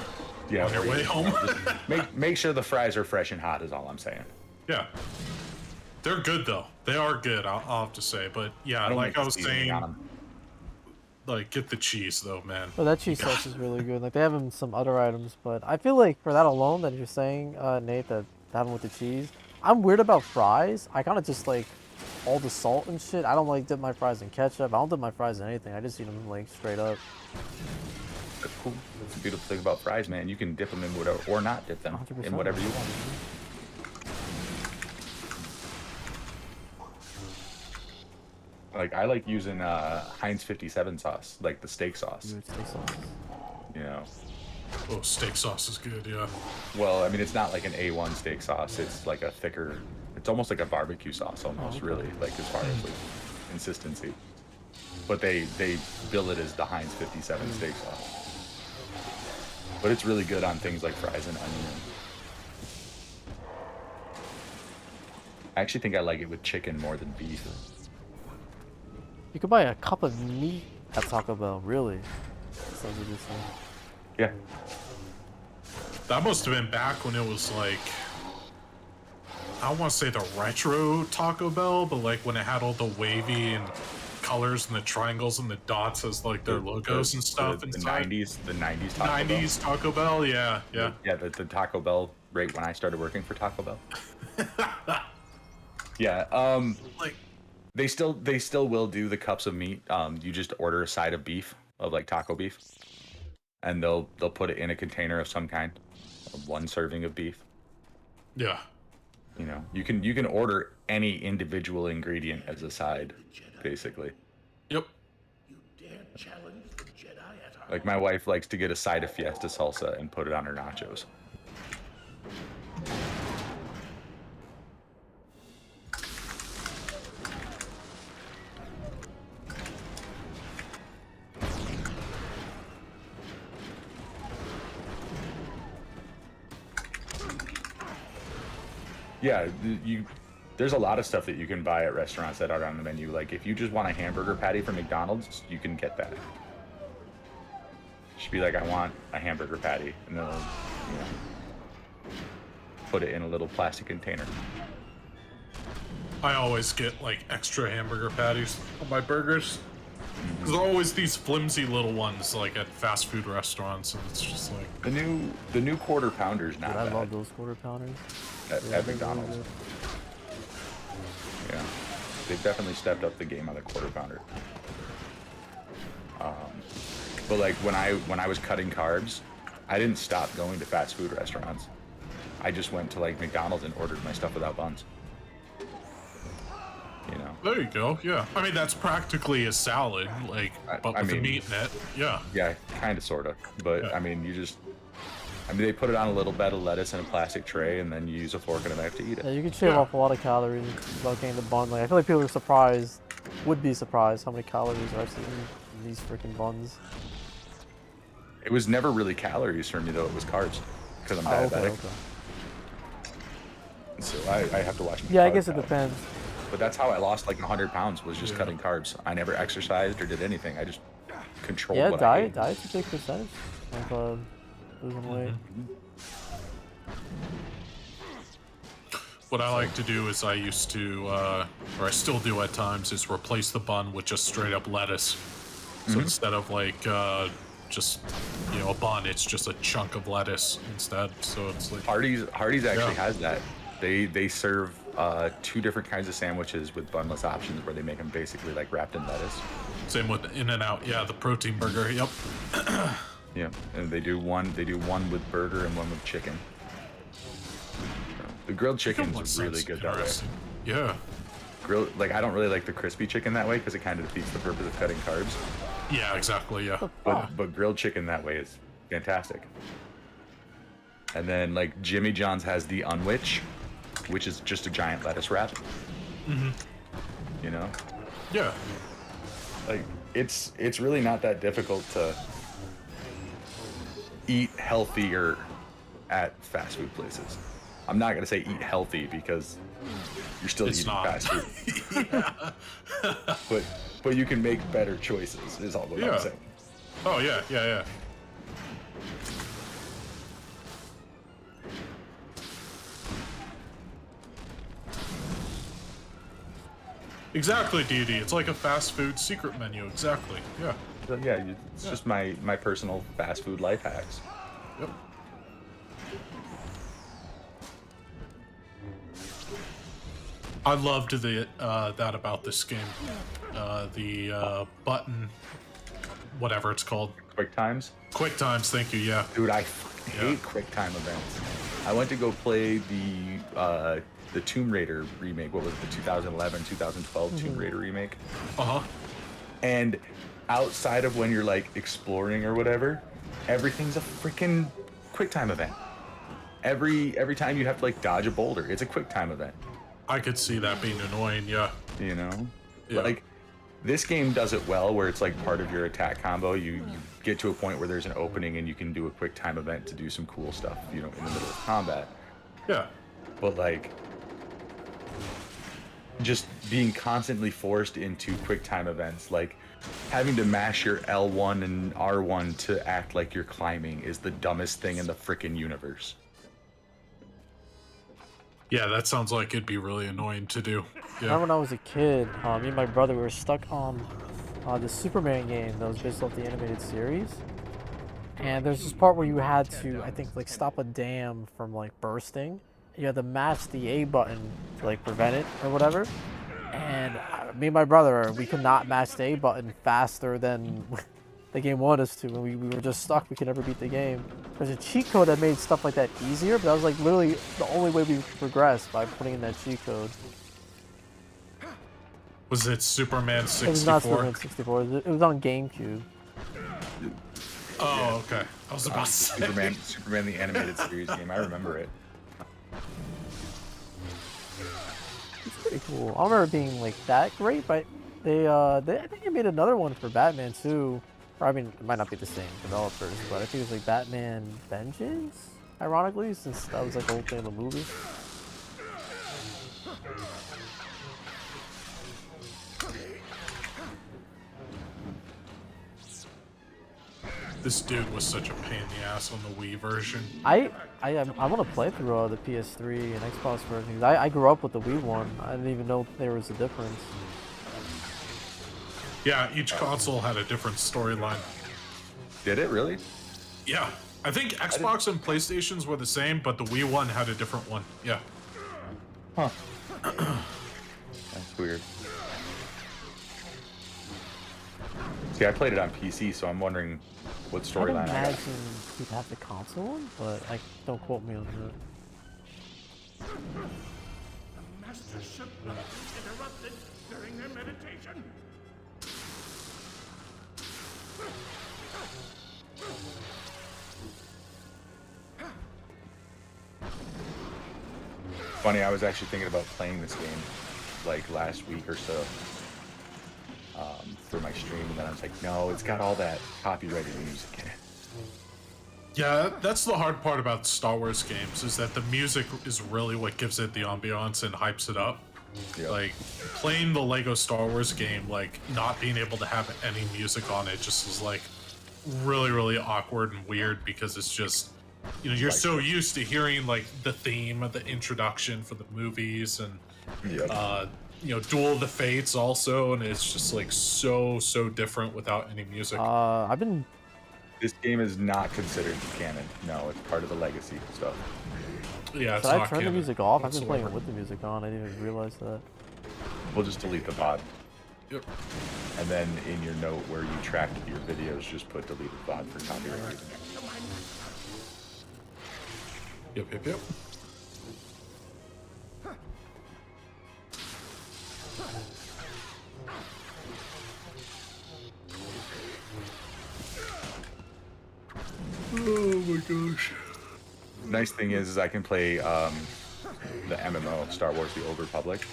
S10: Yeah,
S6: on your way home.
S10: make sure the fries are fresh and hot is all I'm saying.
S6: Yeah. They're good though. They are good, I'll have to say. But yeah, like I was saying, like get the cheese though, man.
S3: Well, that cheese sauce is really good. Like they have them in some other items, but I feel like for that alone that you're saying, Nate, that having with the cheese, I'm weird about fries. I kind of just like all the salt and shit. I don't like dip my fries in ketchup. I don't dip my fries in anything. I just eat them like straight up.
S10: That's cool. That's the beautiful thing about fries, man. You can dip them in whatever, or not dip them
S3: 100%.
S10: in whatever you want. Like I like using Heinz 57 sauce, like the steak sauce.
S3: Dude, steak sauce.
S10: You know.
S6: Oh, steak sauce is good, yeah.
S10: Well, I mean, it's not like an A1 steak sauce. It's like a thicker. It's almost like a barbecue sauce, almost, really, like as far as like consistency. But they bill it as the Heinz 57 steak sauce. But it's really good on things like fries and onion. I actually think I like it with chicken more than beef.
S3: You could buy a cup of meat at Taco Bell, really. Sounds interesting.
S10: Yeah.
S6: That must have been back when it was like, I don't want to say the retro Taco Bell, but like when it had all the wavy and colors and the triangles and the dots as like their logos and stuff.
S10: The
S6: inside.
S10: 90s Taco
S6: 90s
S10: Bell.
S6: Taco Bell, yeah.
S10: Yeah, the Taco Bell right when I started working for Taco Bell. Yeah,
S6: like
S10: they still will do the cups of meat. You just order a side of beef, of like taco beef, and they'll put it in a container of some kind, one serving of beef.
S6: Yeah.
S10: You know, you can order any individual ingredient as a side, basically.
S6: Yep.
S10: Like my wife likes to get a side of Fiesta salsa and put it on her nachos. Yeah, there's a lot of stuff that you can buy at restaurants that are on the menu. Like if you just want a hamburger patty from McDonald's, you can get that. Should be like, I want a hamburger patty, and then put it in a little plastic container.
S6: I always get like extra hamburger patties on my burgers. There's always these flimsy little ones like at fast food restaurants, and it's just like
S10: the new quarter pounder's not bad.
S3: I love those quarter pounders
S10: at McDonald's. Yeah, they've definitely stepped up the game on the quarter pounder. But like when I was cutting carbs, I didn't stop going to fast food restaurants. I just went to like McDonald's and ordered my stuff without buns. You know.
S6: There you go. Yeah. I mean, that's practically a salad, like, but with the meat in it. Yeah.
S10: Yeah, kind of, sort of. But yeah. I mean, they put it on a little bed of lettuce in a plastic tray, and then you use a fork and a knife to eat it.
S3: Yeah, you can shave off a lot of calories without getting the bun. Like, I feel like people would be surprised how many calories are actually in these freaking buns.
S10: It was never really calories for me, though. It was carbs, because I'm diabetic.
S3: Okay.
S10: So I have to watch my
S3: Yeah, I guess it depends.
S10: But that's how I lost like 100 pounds, was just cutting carbs. I never exercised or did anything. I just controlled what I ate.
S3: Yeah, diet's a big percentage of losing weight.
S6: What I like to do is I used to, or I still do at times, is replace the bun with just straight up lettuce. So instead of like just a bun, it's just a chunk of lettuce instead. So it's like
S10: Hardee's actually has that. They serve 2 different kinds of sandwiches with bunless options where they make them basically like wrapped in lettuce.
S6: Same with In-N-Out, yeah, the protein burger. Yep.
S10: Yeah, and they do one with burger and one with chicken. The grilled chicken's really good that way.
S6: Yeah.
S10: Like I don't really like the crispy chicken that way because it kind of defeats the purpose of cutting carbs.
S6: Yeah, exactly. Yeah.
S10: But grilled chicken that way is fantastic. And then like Jimmy John's has the Unwich, which is just a giant lettuce wrap. You know?
S6: Yeah.
S10: Like it's really not that difficult to eat healthier at fast food places. I'm not gonna say eat healthy because you're still eating fast food. but you can make better choices is all what I'm saying.
S6: Oh yeah. Exactly, DD. It's like a fast food secret menu. Exactly. Yeah.
S10: So, yeah, it's just my personal fast food life hacks.
S6: Yep. I loved that about this game. The button, whatever it's called.
S10: Quick times?
S6: Quick times, thank you, yeah.
S10: Dude, I hate quick time events. I went to go play the Tomb Raider remake. What was it, the 2011, 2012 Tomb Raider remake? And outside of when you're like exploring or whatever, everything's a freaking quick time event. Every time you have to like dodge a boulder, it's a quick time event.
S6: I could see that being annoying, yeah.
S10: You know?
S6: Yeah.
S10: Like, this game does it well where it's like part of your attack combo. You get to a point where there's an opening and you can do a quick time event to do some cool stuff, in the middle of combat.
S6: Yeah.
S10: But like, just being constantly forced into quick time events, like having to mash your L1 and R1 to act like you're climbing is the dumbest thing in the frickin' universe.
S6: Yeah, that sounds like it'd be really annoying to do. Yeah.
S3: I remember when I was a kid, me and my brother were stuck on the Superman game that was based off the animated series. And there's this part where you had to, I think, like stop a dam from like bursting. You had to mash the A button to like prevent it or whatever. And me and my brother, we could not mash the A button faster than the game wanted us to, and we were just stuck. We could never beat the game. There's a cheat code that made stuff like that easier, but that was like literally the only way we progressed by putting in that cheat code.
S6: Was it Superman 64?
S3: It was not Superman 64. It was on GameCube.
S6: Oh, okay. I was about to say.
S10: Superman the animated series game. I remember it.
S3: It's pretty cool. I don't remember it being like that great, but I think they made another one for Batman too. Or, I mean, it might not be the same developers, but I think it was like Batman Vengeance, ironically, since that was like the whole thing of the movie.
S6: This dude was such a pain in the ass on the Wii version.
S3: I want to play through the PS3 and Xbox versions. I grew up with the Wii one. I didn't even know there was a difference.
S6: Yeah, each console had a different storyline.
S10: Did it really?
S6: Yeah. I think Xbox and PlayStations were the same, but the Wii one had a different one. Yeah.
S10: Huh. That's weird. See, I played it on PC, so I'm wondering what storyline
S3: I'd
S10: I got.
S3: imagine you'd have the console one, but don't quote me on that.
S12: The master shipment is interrupted during their meditation.
S10: Funny, I was actually thinking about playing this game like last week or so for my stream, and then I was like, no, it's got all that copyrighted music in it.
S6: Yeah, that's the hard part about Star Wars games, is that the music is really what gives it the ambiance and hypes it up.
S10: Yep.
S6: Like, playing the Lego Star Wars game, like, not being able to have any music on it just is, like, really, really awkward and weird, because it's just, you know, you're so used to hearing, like, the theme of the introduction for the movies, and, you know, Duel of the Fates also, and it's just, like, so different without any music.
S10: This game is not considered canon. No, it's part of the legacy stuff.
S6: Yeah, it's
S3: Did I
S6: not
S3: turn the
S6: canon
S3: music off? I've been
S6: whatsoever.
S3: playing with the music on. I didn't even realize that.
S10: We'll just delete the VOD.
S6: Yep.
S10: And then in your note where you track your videos, just put deleted VOD for copyright reasons.
S6: Yep. Oh my gosh.
S10: Nice thing is I can play the MMO, Star Wars The Old Republic.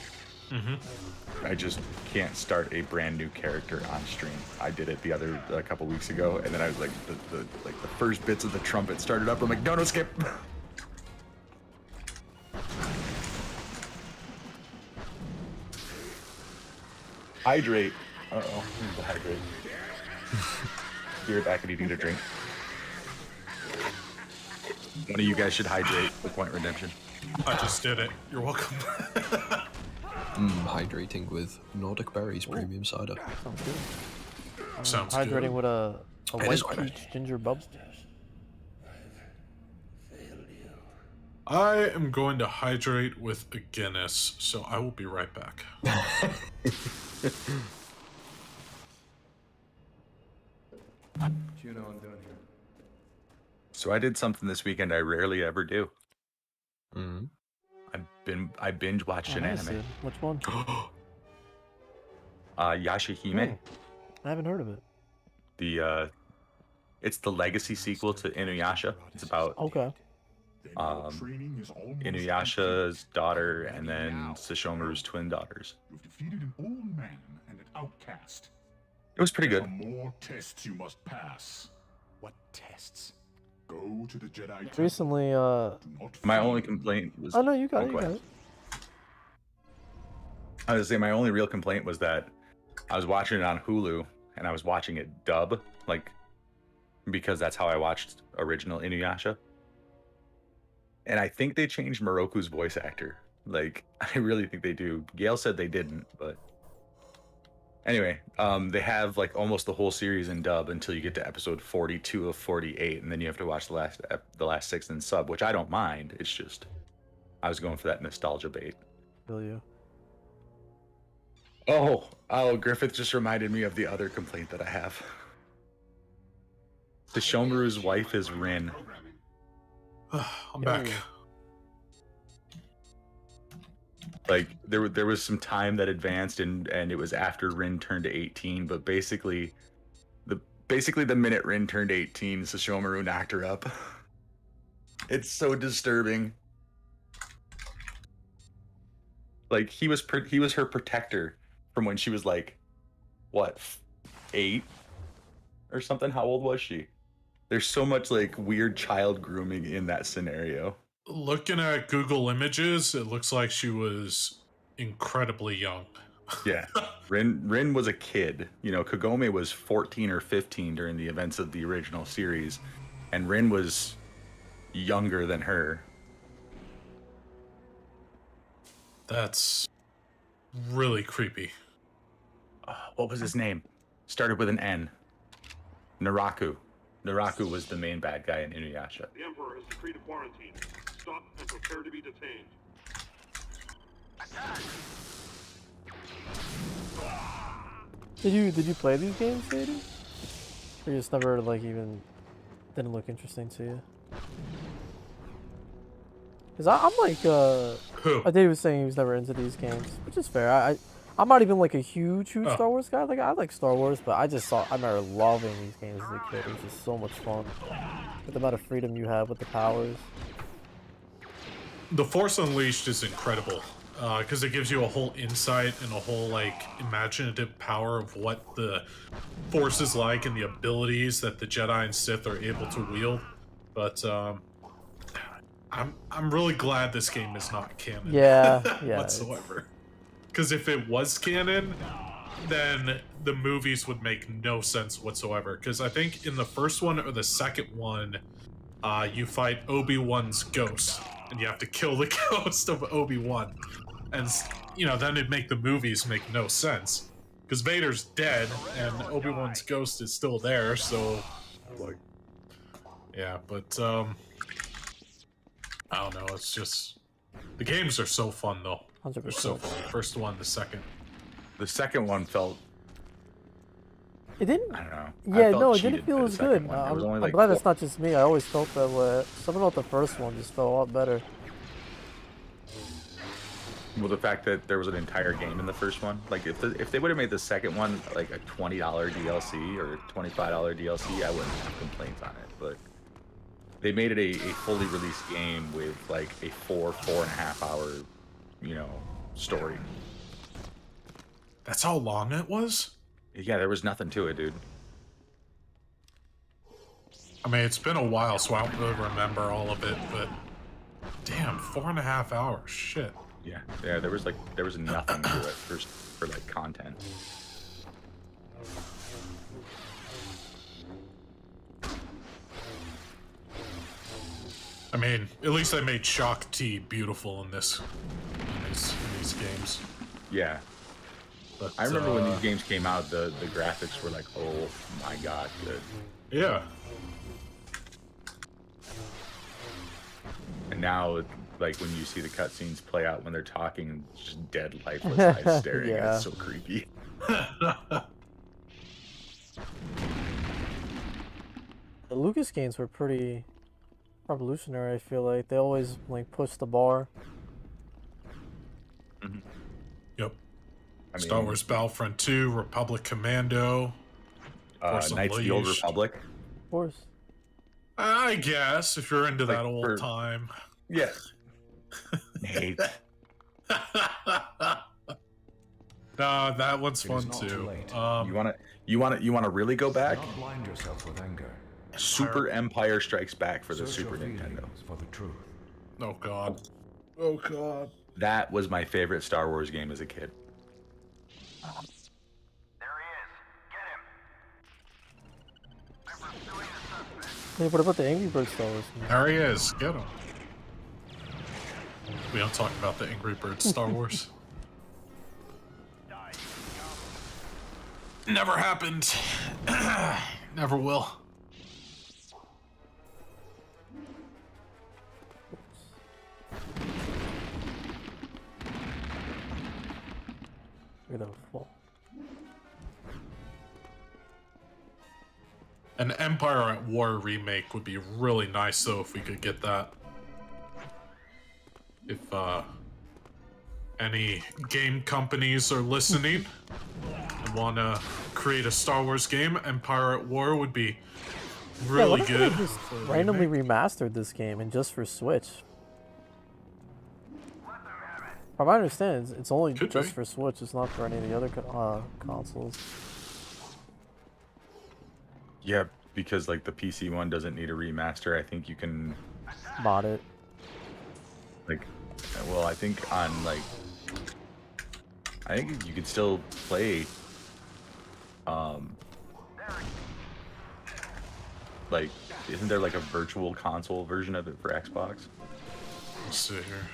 S10: I just can't start a brand new character on stream. I did it a couple weeks ago, and then I was like, the first bits of the trumpet started up. I'm like, no, skip. Hydrate. Uh-oh, need to hydrate. You're back and you need a drink. One of you guys should hydrate for point redemption.
S6: I just did it. You're welcome.
S8: Hydrating with Nordic Berries Premium Cider.
S3: Sounds good.
S6: Sounds
S3: hydrating
S6: good.
S3: with a
S8: It
S3: white
S8: is quite
S3: peach ginger bubble.
S6: I am going to hydrate with a Guinness, so I will be right back.
S13: You know I'm doing here.
S10: So I did something this weekend I rarely ever do. I binge watched an anime.
S3: Which one?
S10: Yashahime.
S3: I haven't heard of it.
S10: It's the legacy sequel to Inuyasha. It's about
S7: Training is almost
S10: Inuyasha's daughter and then Sesshomaru's twin daughters.
S7: You've defeated an old man and an outcast.
S10: It was pretty
S7: There
S10: good.
S7: are more tests you must pass.
S13: What tests?
S7: Go to the Jedi Temple.
S3: Recently,
S10: My only complaint was.
S3: Oh no, you got it.
S10: go
S3: You got
S10: ahead.
S3: it.
S10: I was gonna say my only real complaint was that I was watching it on Hulu and I was watching it dub, like because that's how I watched original Inuyasha. And I think they changed Moroku's voice actor. Like, I really think they do. Gail said they didn't, but anyway, they have like almost the whole series in dub until you get to episode 42 of 48, and then you have to watch the last 6 in sub, which I don't mind. It's just I was going for that nostalgia bait.
S3: Feel you.
S10: Oh, Griffith just reminded me of the other complaint that I have. Sesshomaru's wife is Rin.
S6: I'm back.
S10: Like there was some time that advanced and it was after Rin turned 18, but basically the minute Rin turned 18, Sesshomaru knocked her up. It's so disturbing. Like he was her protector from when she was like, what, 8 or something? How old was she? There's so much like weird child grooming in that scenario.
S6: Looking at Google Images, it looks like she was incredibly young.
S10: Yeah, Rin was a kid. You know, Kagome was 14 or 15 during the events of the original series, and Rin was younger than her.
S6: That's really creepy.
S10: What was his name? Started with an N. Naraku. Naraku was the main bad guy in Inuyasha.
S12: The Emperor has decreed a quarantine. Stop and prepare to be detained.
S3: Did you play these games, Sadie? Or you just never like even didn't look interesting to you? Cause I'm like David was saying he was never into these games, which is fair. I'm not even like a huge Star Wars guy. Like I like Star Wars, but I remember loving these games as a kid. It was just so much fun. With the amount of freedom you have with the powers.
S6: The Force Unleashed is incredible because it gives you a whole insight and a whole like imaginative power of what the Force is like and the abilities that the Jedi and Sith are able to wield. But I'm really glad this game is not canon.
S3: Yeah,
S6: whatsoever. Because if it was canon, then the movies would make no sense whatsoever. Because I think in the first one or the second one, you fight Obi-Wan's ghost, and you have to kill the ghost of Obi-Wan. And, you know, then it'd make the movies make no sense. Because Vader's dead, and Obi-Wan's ghost is still there, so... like, yeah, but, I don't know, it's just... The games are so fun, though.
S3: 100%.
S6: They're so fun. The first one, the second.
S10: The second one felt...
S3: It didn't...
S10: I don't know.
S3: Yeah, no, it didn't feel as good. I'm
S10: like
S3: glad it's not just me. I always felt that way. Something about the first one just felt a lot better.
S10: Well, the fact that there was an entire game in the first one, like if they would have made the second one like a $20 DLC or $25 DLC, I wouldn't have complaints on it. But they made it a fully released game with like a 4.5 hour, you know, story.
S6: That's how long it was?
S10: Yeah, there was nothing to it, dude.
S6: I mean, it's been a while, so I don't really remember all of it, but damn, 4.5 hours, shit.
S10: Yeah, there was nothing to it for like content.
S6: I mean, at least they made Shock T beautiful in these games.
S10: Yeah.
S6: But,
S10: I remember when these games came out, the graphics were like, oh my god, good.
S6: Yeah.
S10: And now, like when you see the cutscenes play out when they're talking, just dead, lifeless eyes staring.
S3: Yeah.
S10: It's so creepy.
S3: The Lucas games were pretty revolutionary. I feel like they always like push the bar.
S10: Mm-hmm.
S6: Yep.
S10: I mean,
S6: Star Wars Battlefront 2, Republic Commando, Force
S10: Knights of the Old
S6: Unleashed.
S10: Republic.
S3: Of course.
S6: I guess if you're into
S10: Like,
S6: that old
S10: for-
S6: time.
S10: Yeah. Nate.
S6: Nah, that one's fun too.
S10: You wanna really go back?
S7: Not blind yourself with anger.
S10: Super Empire Strikes Back for the
S7: Search
S10: Super
S7: your
S10: Nintendo.
S7: feelings for the truth.
S6: Oh god. Oh god.
S10: That was my favorite Star Wars game as a kid.
S3: Hey, what about the Angry Birds Star Wars game?
S6: There he is. Get him. We don't talk about the Angry Birds Star Wars. Never happened. Never will.
S3: Look at that fall.
S6: An Empire at War remake would be really nice, though, if we could get that. If any game companies are listening and want to create a Star Wars game, Empire at War would be really good.
S3: They just randomly remastered this game and just for Switch. From what I understand, it's only just for Switch. It's not for any of the other consoles.
S10: Yeah, because like the PC one doesn't need a remaster. I think you can
S3: mod it.
S10: Like, well, I think on like, I think you could still play, like, isn't there like a virtual console version of it for Xbox?
S6: Let's see here.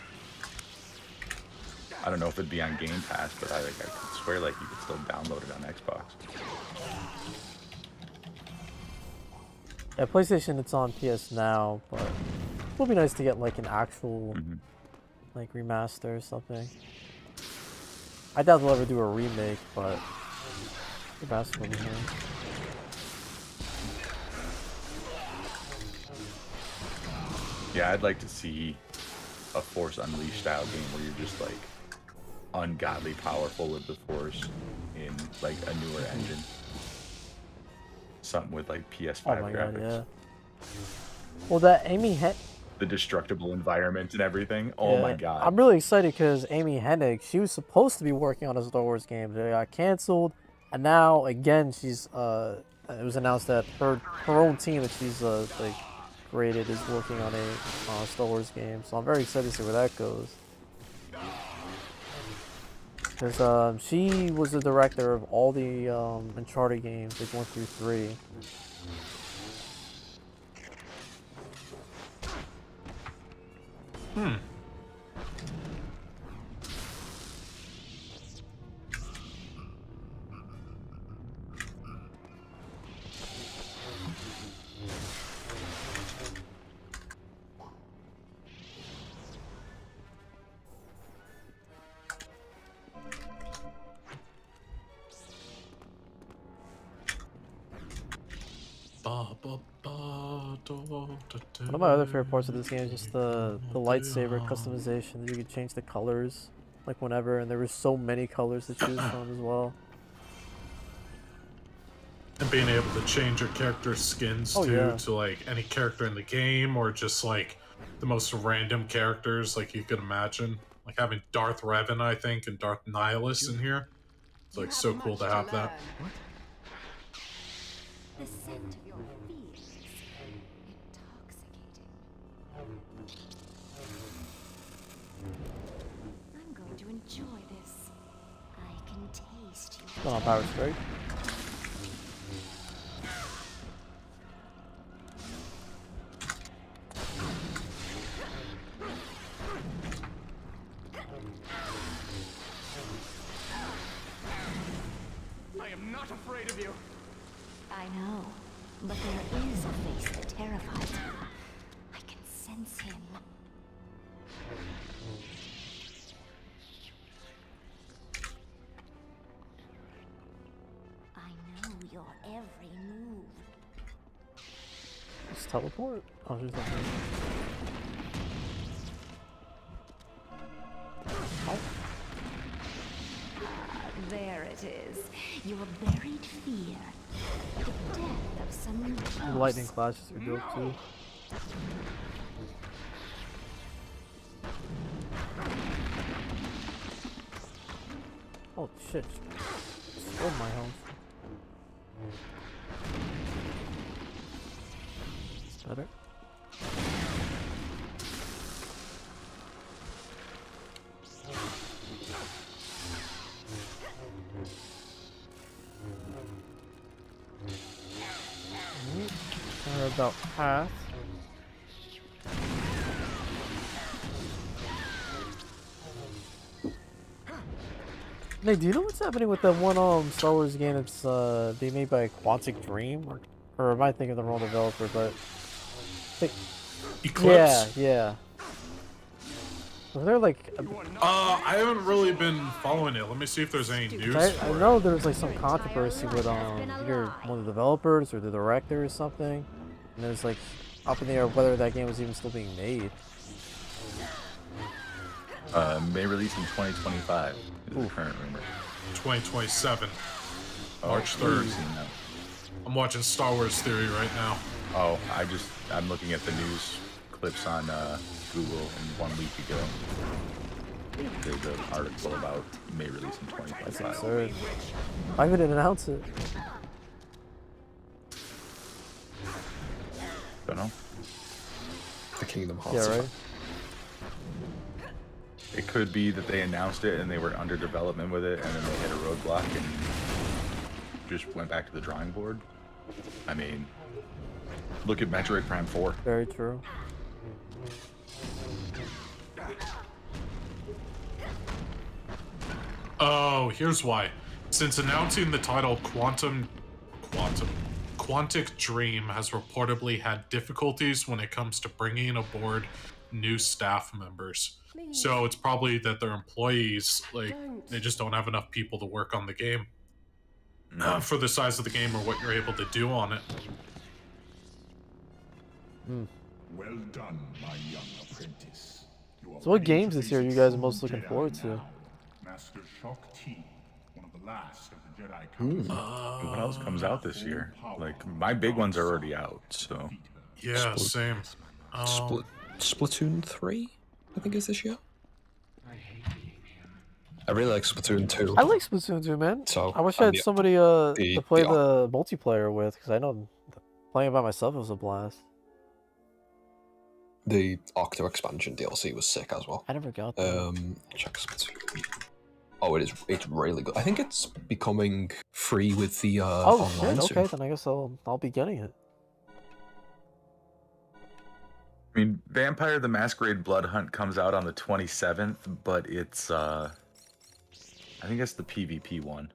S10: I don't know if it'd be on Game Pass, but I could swear like you could still download it on Xbox.
S3: Yeah, PlayStation, it's on PS Now, but it would be nice to get like an actual like remaster or something. I doubt they'll ever do a remake, but remaster would be nice.
S10: Yeah, I'd like to see a Force Unleashed style game where you're just like ungodly powerful with the Force in like a newer engine. Something with like PS5 graphics.
S3: God, yeah. Well, that
S10: the destructible environment and everything. Oh my god.
S3: I'm really excited because Amy Hennig, she was supposed to be working on a Star Wars game. They got canceled, and now again she's it was announced that her own team that she's like created is working on a Star Wars game. So I'm very excited to see where that goes. Because she was the director of all the Uncharted games, like 1 through 3. One of my other favorite parts of this game is just the lightsaber customization. You could change the colors like whenever, and there were so many colors to choose from as well.
S6: And being able to change your character's skins to like any character in the game, or just like the most random characters like you could imagine. Like having Darth Revan, I think, and Darth Nihilus in here. It's like so cool to have that.
S15: The scent of your fears, intoxicating. I'm going to enjoy this. I can taste you.
S3: Come on, Power Strike.
S12: I am not afraid of you.
S15: I know, but there is a face that terrifies me. I can sense him. I know your every move.
S3: Just teleport? Oh, there's nothing. Oh.
S15: There it is. Your buried fear. The death of some
S3: The lightning clashes are dope too. Oh shit. Destroyed my health. It's better. We're about half. Nick, do you know what's happening with that one Star Wars game that's being made by Quantic Dream? Or am I thinking of the wrong developer? But
S6: Eclipse?
S3: Yeah. Was there like?
S6: I haven't really been following it. Let me see if there's any news.
S3: I know there's like some controversy with either one of the developers or the director or something, and there's like up in the air whether that game was even still being made.
S10: May release in 2025 is the current rumor.
S6: 2027, March
S10: I've
S6: 3rd.
S10: seen that.
S6: I'm watching Star Wars Theory right now.
S10: Oh, I'm looking at the news clips on Google and 1 week ago. There's an article about May release in 2025.
S3: That's absurd. I didn't announce it.
S10: Don't know.
S8: The Kingdom Hearts.
S3: Yeah, right.
S10: It could be that they announced it and they were under development with it, and then they hit a roadblock and just went back to the drawing board. I mean, look at Metroid Prime 4.
S3: Very true.
S6: Oh, here's why. Since announcing the title, Quantic Dream has reportedly had difficulties when it comes to bringing aboard new staff members. So it's probably that their employees, like, they just don't have enough people to work on the game. For the size of the game or what you're able to do on it.
S12: Well done, my young apprentice.
S3: So what games this year are you guys most looking forward to?
S12: Master Shock T, one of the last of the Jedi Council.
S10: What else comes out this year? Like, my big ones are already out, so.
S6: Yeah, same.
S8: Splatoon 3, I think, is this year. I really like Splatoon 2.
S3: I like Splatoon 2, man.
S8: So,
S3: I wish I had somebody to play the multiplayer with, because I know playing it by myself was a blast.
S8: The Octo expansion DLC was sick as well.
S3: I never got that.
S8: Check Splatoon. Oh, it's really good. I think it's becoming free with the online
S3: shit, okay,
S8: soon.
S3: then I guess I'll be getting it.
S10: I mean, Vampire the Masquerade Blood Hunt comes out on the 27th, but it's, I think it's the PvP one.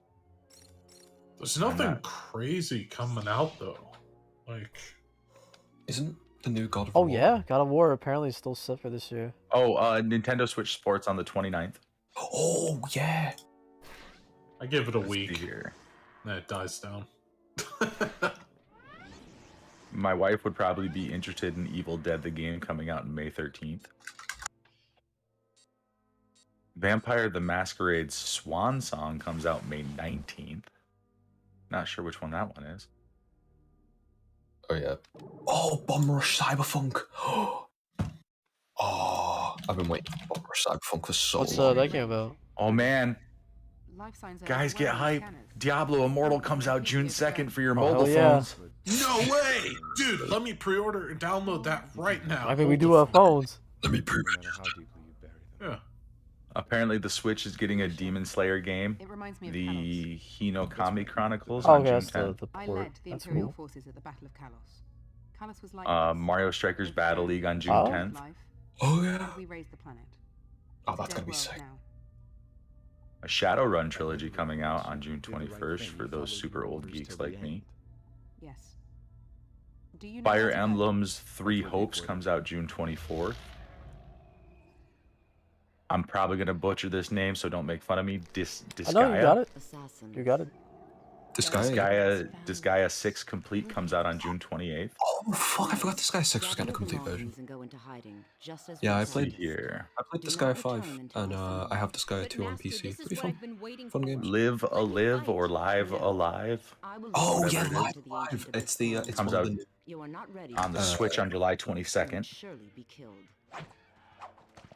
S6: There's nothing crazy coming out, though. Like...
S8: Isn't the new God of
S3: Oh
S8: War?
S3: yeah, God of War apparently is still set for this year.
S10: Oh, Nintendo Switch Sports on the 29th.
S8: Oh, yeah.
S6: I give it a
S10: Let's
S6: week.
S10: see here.
S6: Then it dies down.
S10: My wife would probably be interested in Evil Dead the game coming out on May 13th. Vampire the Masquerade's Swan Song comes out May 19th. Not sure which one that one is.
S8: Oh, yeah. Oh, Bomb Rush Cyberpunk. Oh, I've been waiting for Bomb Rush Cyberpunk for so
S3: What's
S8: long.
S3: that game about?
S10: Oh, man. Guys, get hype. Diablo Immortal comes out June 2nd for your mobile phones.
S6: No way! Dude, let me pre-order and download that right now.
S3: I mean, we do have phones.
S8: Let me pre-order.
S6: Yeah.
S10: Apparently, the Switch is getting a Demon Slayer game.
S9: It reminds me of
S10: The Hinokami Chronicles
S3: Oh,
S10: on
S3: okay,
S10: June
S3: that's
S10: 10th.
S3: the
S9: I
S3: port.
S9: led the
S3: That's
S9: Imperial
S3: cool.
S9: forces at the Battle of Kalos. Kalos was like
S10: Mario Strikers Battle League on June
S3: Oh.
S10: 10th.
S8: Oh, yeah.
S9: we raised the planet.
S8: Oh, that's gonna be sick.
S10: A Shadowrun trilogy coming out on June 21st for those super old geeks like me.
S9: Yes. Do you know
S10: Fire
S9: how to
S10: Emblem's Three Hopes comes out June 24th. I'm probably going to butcher this name, so don't make fun of me.
S3: I know you got it. You got it.
S10: Disgaea 6 Complete comes out on June 28th.
S8: Oh, fuck, I forgot Disgaea 6 was getting a complete version. Yeah, I played Disgaea 5, and I have Disgaea 2 on PC. Pretty fun. Fun games.
S10: Live Alive or Live Alive.
S8: Oh, yeah,
S10: whatever it is.
S8: Live. It's the, it's
S10: Comes
S8: one
S10: out
S8: of the
S10: on the Switch on July 22nd.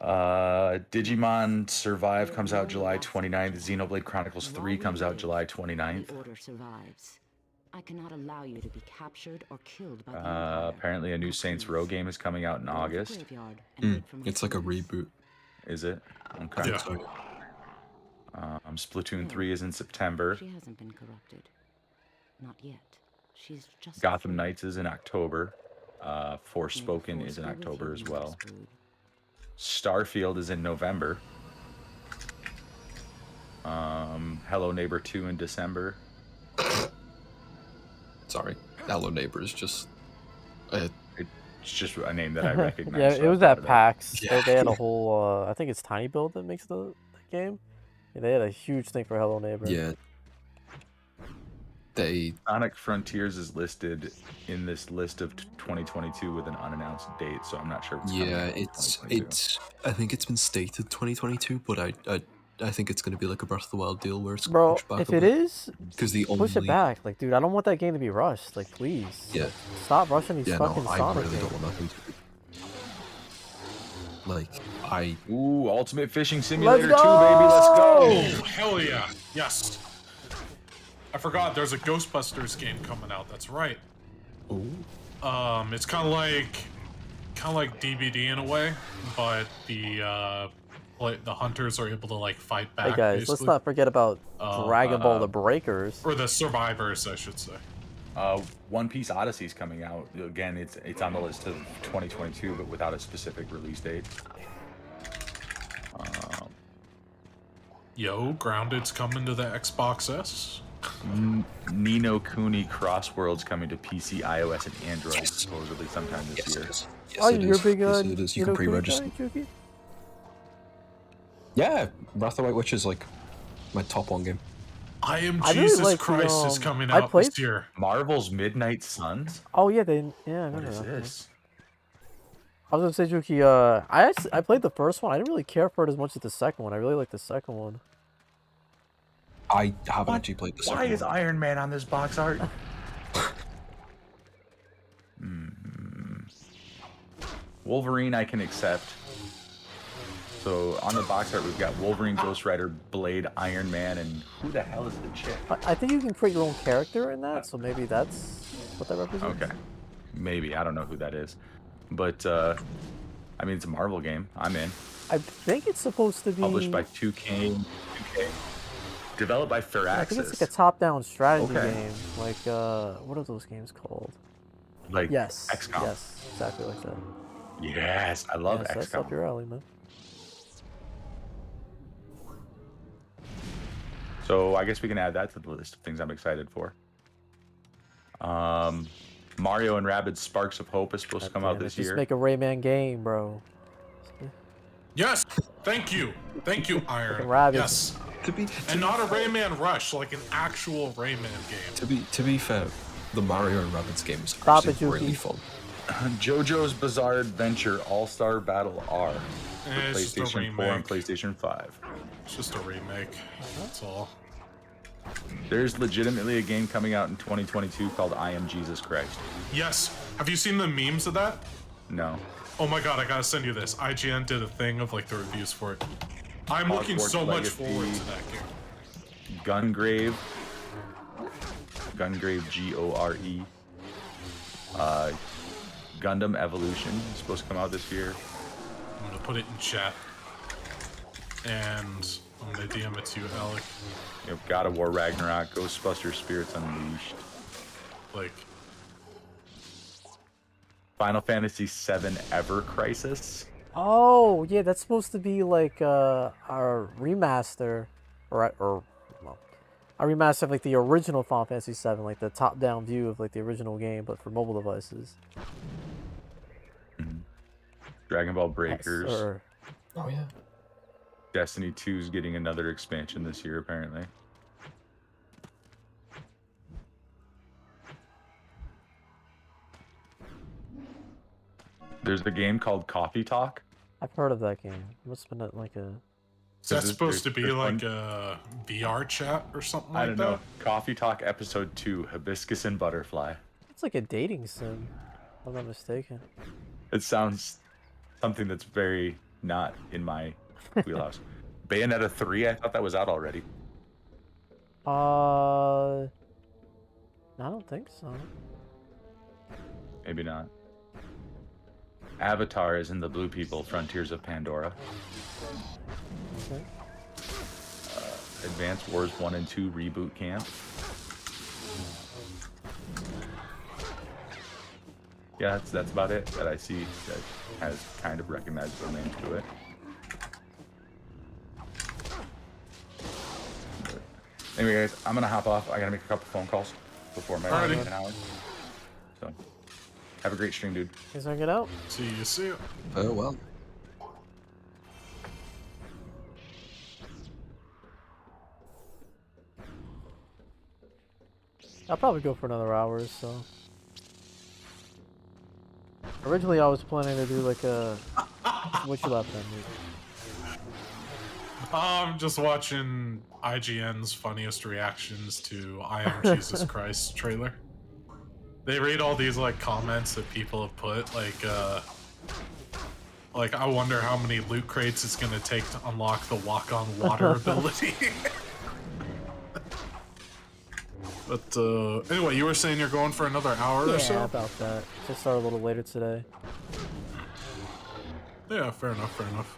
S10: Digimon Survive comes out July 29th. Xenoblade Chronicles 3 comes out July 29th.
S15: The order survives. I cannot allow you to be captured or killed by the
S10: Apparently a new Saints Row game is coming out in August.
S8: It's like a reboot.
S10: Is it? Okay.
S8: Yeah.
S10: Splatoon 3 is in September.
S15: She hasn't been corrupted. Not yet. She's just
S10: Gotham Knights is in October. Forspoken is in October as well. Starfield is in November. Hello Neighbor 2 in December.
S8: Sorry. Hello Neighbor is just...
S10: It's just a name that I recognize.
S3: Yeah,
S10: so
S3: it
S10: I
S3: was
S10: thought
S3: at
S10: of it.
S3: PAX. They had a whole, I think it's Tiny Build that makes the game. Yeah, they had a huge thing for Hello Neighbor.
S8: Yeah.
S10: Sonic Frontiers is listed in this list of 2022 with an unannounced date, so I'm not sure if it's coming out in 2022.
S8: I think it's been stated 2022, but I think it's going to be like a Breath of the Wild deal where it's
S3: Bro,
S8: pushed back
S3: if
S8: a
S3: it
S8: bit.
S3: is,
S8: Because the
S3: push it back. Like, dude, I don't want that game to be rushed. Like, please.
S8: Yeah.
S3: Like, stop rushing these fucking
S8: I
S3: Sonic
S8: really
S3: games.
S8: don't want that game to be.
S10: Ooh, Ultimate Fishing Simulator 2,
S3: Let's
S10: baby, let's go!
S6: Oh, hell yeah. Yes. I forgot there's a Ghostbusters game coming out. That's right.
S8: Ooh.
S6: It's kind of like DBD in a way, but the hunters are able to like fight back.
S3: Hey guys, let's
S6: basically.
S3: not forget about Dragon Ball: The Breakers.
S6: Or the survivors, I should say.
S10: One Piece Odyssey is coming out. Again, it's on the list of 2022, but without a specific release date.
S6: Yo, Grounded's coming to the Xbox S.
S10: Nino Kuni Crossworld's coming to PC, iOS, and Android supposedly sometime this year.
S8: Yes,
S3: you're big
S8: it is. You can pre-register. Yeah, Breath of the White Witch is like my top one game.
S6: I Am
S3: I really
S6: Jesus
S3: like
S6: Christ is coming out this year.
S10: Marvel's Midnight Suns?
S3: Oh yeah, I remember
S10: What is
S3: that.
S10: this?
S3: I was gonna say, Juki, I played the first one. I didn't really care for it as much as the second one. I really like the second one.
S8: I haven't actually played the second
S10: Why
S8: one.
S10: is Iron Man on this box art? Wolverine I can accept. So on the box art we've got Wolverine, Ghost Rider, Blade, Iron Man, and who the hell is the chick?
S3: I think you can create your own character in that, so maybe that's what that represents.
S10: Okay. Maybe. I don't know who that is. But, I mean, it's a Marvel game. I'm in.
S3: I think it's supposed to be...
S10: Published by 2K. Developed by Firaxis.
S3: I think it's like a top-down strategy
S10: Okay.
S3: game. Like, what are those games called?
S10: Like
S3: Yes.
S10: XCOM.
S3: Yes, exactly like that.
S10: Yes, I love
S3: Yes, that's
S10: XCOM.
S3: up your alley, man.
S10: So I guess we can add that to the list of things I'm excited for. Mario and Rabbids Sparks of Hope is supposed to come out this
S3: Just
S10: year.
S3: make a Rayman game, bro.
S6: Yes, thank you, Iron.
S3: Rabbids.
S6: Yes, and not a Rayman Rush, like an actual Rayman game.
S8: To be fair, the Mario and Rabbids games are
S3: Stop it,
S8: actually really
S3: Yuki.
S8: fun.
S10: JoJo's Bizarre Adventure All-Star Battle R for
S6: It's just a
S10: PlayStation 4 and
S6: remake.
S10: PlayStation 5.
S6: It's just a remake. That's all.
S10: There's legitimately a game coming out in 2022 called I Am Jesus Christ.
S6: Yes. Have you seen the memes of that?
S10: No.
S6: Oh my god, I gotta send you this. IGN did a thing of like the reviews for it. I'm looking
S10: Hogwarts
S6: so much
S10: Legacy,
S6: forward to that game.
S10: Gungrave, Gore. Gundam Evolution is supposed to come out this year.
S6: I'm gonna put it in chat. And I'm gonna DM it to you, Alec.
S10: You know, God of War Ragnarok, Ghostbusters Spirits Unleashed,
S6: Like,
S10: Final Fantasy VII Ever Crisis.
S3: Oh, yeah, that's supposed to be like a remaster, or well, a remaster of like the original Final Fantasy VII, like the top-down view of like the original game, but for mobile devices.
S10: Dragon Ball Breakers.
S3: Yes, sir.
S8: Oh yeah.
S10: Destiny 2 is getting another expansion this year, apparently. There's a game called Coffee Talk.
S3: I've heard of that game. It must have been like a...
S6: is that
S10: There's-
S6: supposed to be
S10: there's
S6: like
S10: one-
S6: a VR chat or something
S10: I
S6: like
S10: don't
S6: that?
S10: know. Coffee Talk Episode 2, Hibiscus and Butterfly.
S3: It's like a dating sim, if I'm not mistaken.
S10: It sounds something that's very not in my wheelhouse. Bayonetta 3, I thought that was out already.
S3: I don't think so.
S10: Maybe not. Avatar is in the Blue People, Frontiers of Pandora.
S3: Okay.
S10: Advanced Wars 1 and 2 Reboot Camp. Yeah, that's about it that I see that has kind of recognizable names to it. But anyway, guys, I'm gonna hop off. I gotta make a couple phone calls before my
S6: Alrighty.
S10: an hour. So, Have a great stream, dude.
S3: Guys, I get out.
S6: See you. See you.
S8: Farewell.
S3: I'll probably go for another hour or so. Originally, I was planning to do like a. What you left on me?
S6: I'm just watching IGN's funniest reactions to I Am Jesus Christ trailer. They read all these like comments that people have put, like I wonder how many loot crates it's gonna take to unlock the walk on water ability. But anyway, you were saying you're going for another hour or so?
S3: Yeah, about that. Just start a little later today.
S6: Yeah, fair enough, fair enough.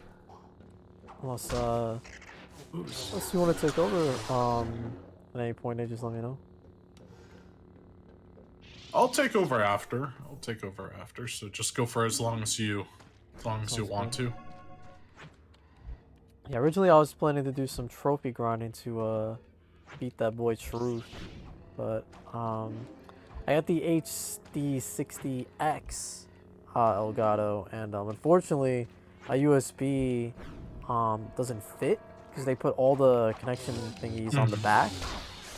S3: Unless you want to take over at any point, they just let me know.
S6: I'll take over after. So just go for as long as you want to.
S3: Yeah, originally I was planning to do some trophy grinding to beat that boy Truth, but I got the HD60X Elgato, and unfortunately a USB doesn't fit because they put all the connection thingies on the back,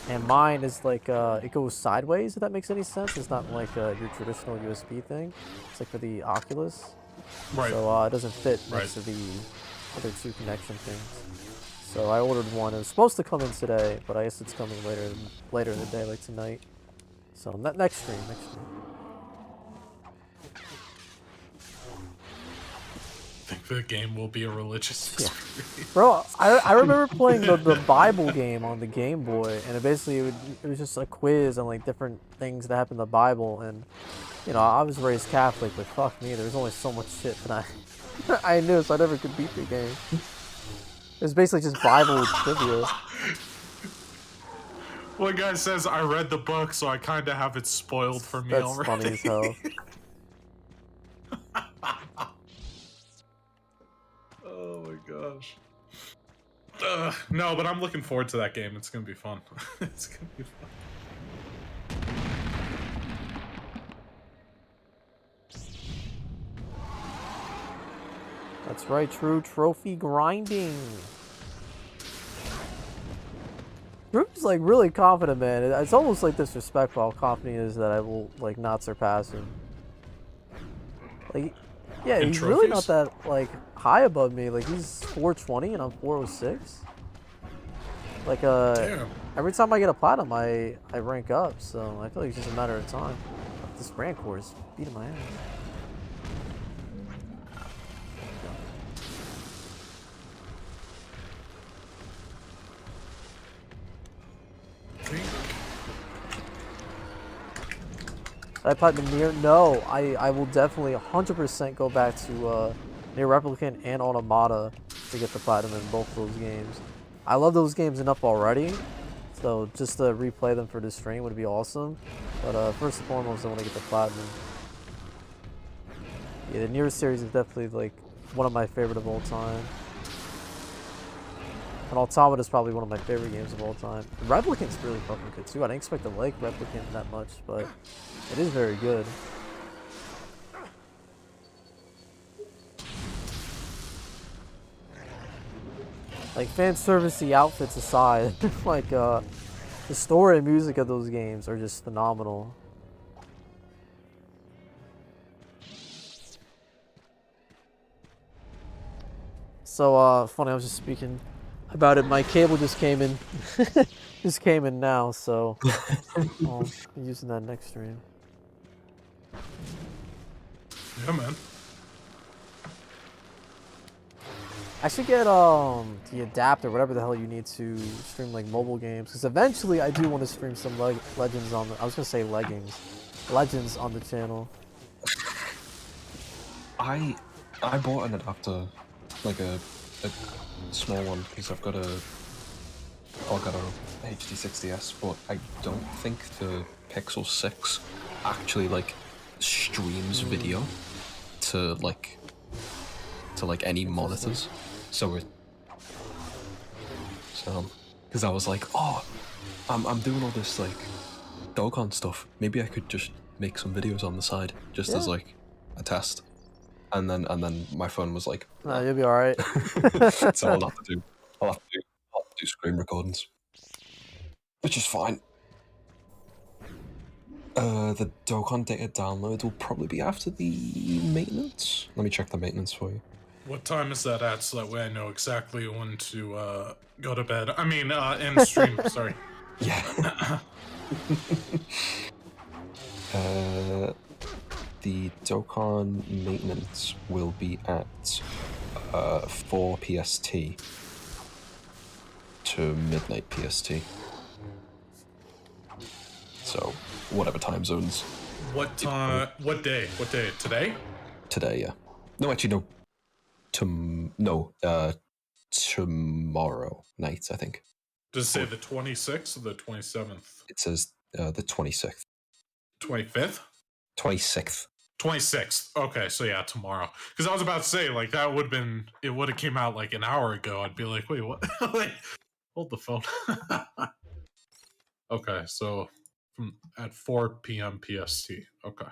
S3: and mine is like it goes sideways, if that makes any sense. It's not like your traditional USB thing. It's like for the Oculus,
S6: right?
S3: So it doesn't fit next to the other two connection things. So I ordered one. It was supposed to come in today, but I guess it's coming later in the day, like tonight. So next stream.
S6: I think the game will be a religious experience.
S3: Bro, I remember playing the Bible game on the Game Boy, and it was just a quiz on like different things that happened in the Bible, and you know, I was raised Catholic, but fuck me, there's only so much shit that I knew, so I never could beat the game. It was basically just Bible trivia.
S6: One guy says, I read the book, so I kind of have it spoiled for me already.
S3: That's funny as hell.
S6: Oh my gosh. No, but I'm looking forward to that game. It's gonna be fun. It's gonna be fun.
S3: That's right, true trophy grinding. Drew's like really confident, man. It's almost like disrespectful how confident he is that I will like not surpass him. Like, yeah, he's really not that like high above me. Like he's 420 and I'm 406. Like
S6: damn.
S3: Every time I get a platinum, I rank up. So I feel like it's just a matter of time. This Rancor is beating my ass. I played the Nier. No, I will definitely 100% go back to Nier Replicant and Automata to get the platinum in both those games. I love those games enough already, so just to replay them for this stream would be awesome. But first and foremost, I want to get the platinum. Yeah, the Nier series is definitely like one of my favorite of all time. And Automata is probably one of my favorite games of all time. Replicant's really fucking good too. I didn't expect to like Replicant that much, but it is very good. Like fan servicey outfits aside, like the story and music of those games are just phenomenal. So funny, I was just speaking about it. My cable just came in. Just came in now, so I'll be using that next stream.
S6: Yeah, man.
S3: I should get the adapter, whatever the hell you need to stream like mobile games, because eventually I do want to stream some Legends on the. I was gonna say leggings, Legends on the channel.
S8: I bought an adapter, like a small one, because I've got a HD60S, but I don't think the Pixel 6 actually like streams video to any monitors. So because I was like, oh, I'm doing all this like Dokkan stuff. Maybe I could just make some videos on the side, just as
S3: Yeah.
S8: like a test. And then my phone was like,
S3: Nah, you'll be alright.
S8: so I'll have to do screen recordings, which is fine. The Dokkan data download will probably be after the maintenance. Let me check the maintenance for you.
S6: What time is that at, so that way I know exactly when to go to bed? I mean, end stream, sorry.
S8: Yeah. The Dokkan maintenance will be at 4 PST to midnight PST. So, whatever time zones.
S6: What time? What day? What day? Today?
S8: Today, yeah. No, actually, no. Tomorrow night, I think.
S6: Does it say the 26th or the 27th?
S8: It says the 26th.
S6: 25th?
S8: 26th.
S6: 26th. Okay, so yeah, tomorrow. Because I was about to say, like, that would have been, it would have came out like an hour ago. I'd be like, wait, what? Like, hold the phone. Okay, so at 4 p.m. PST. Okay.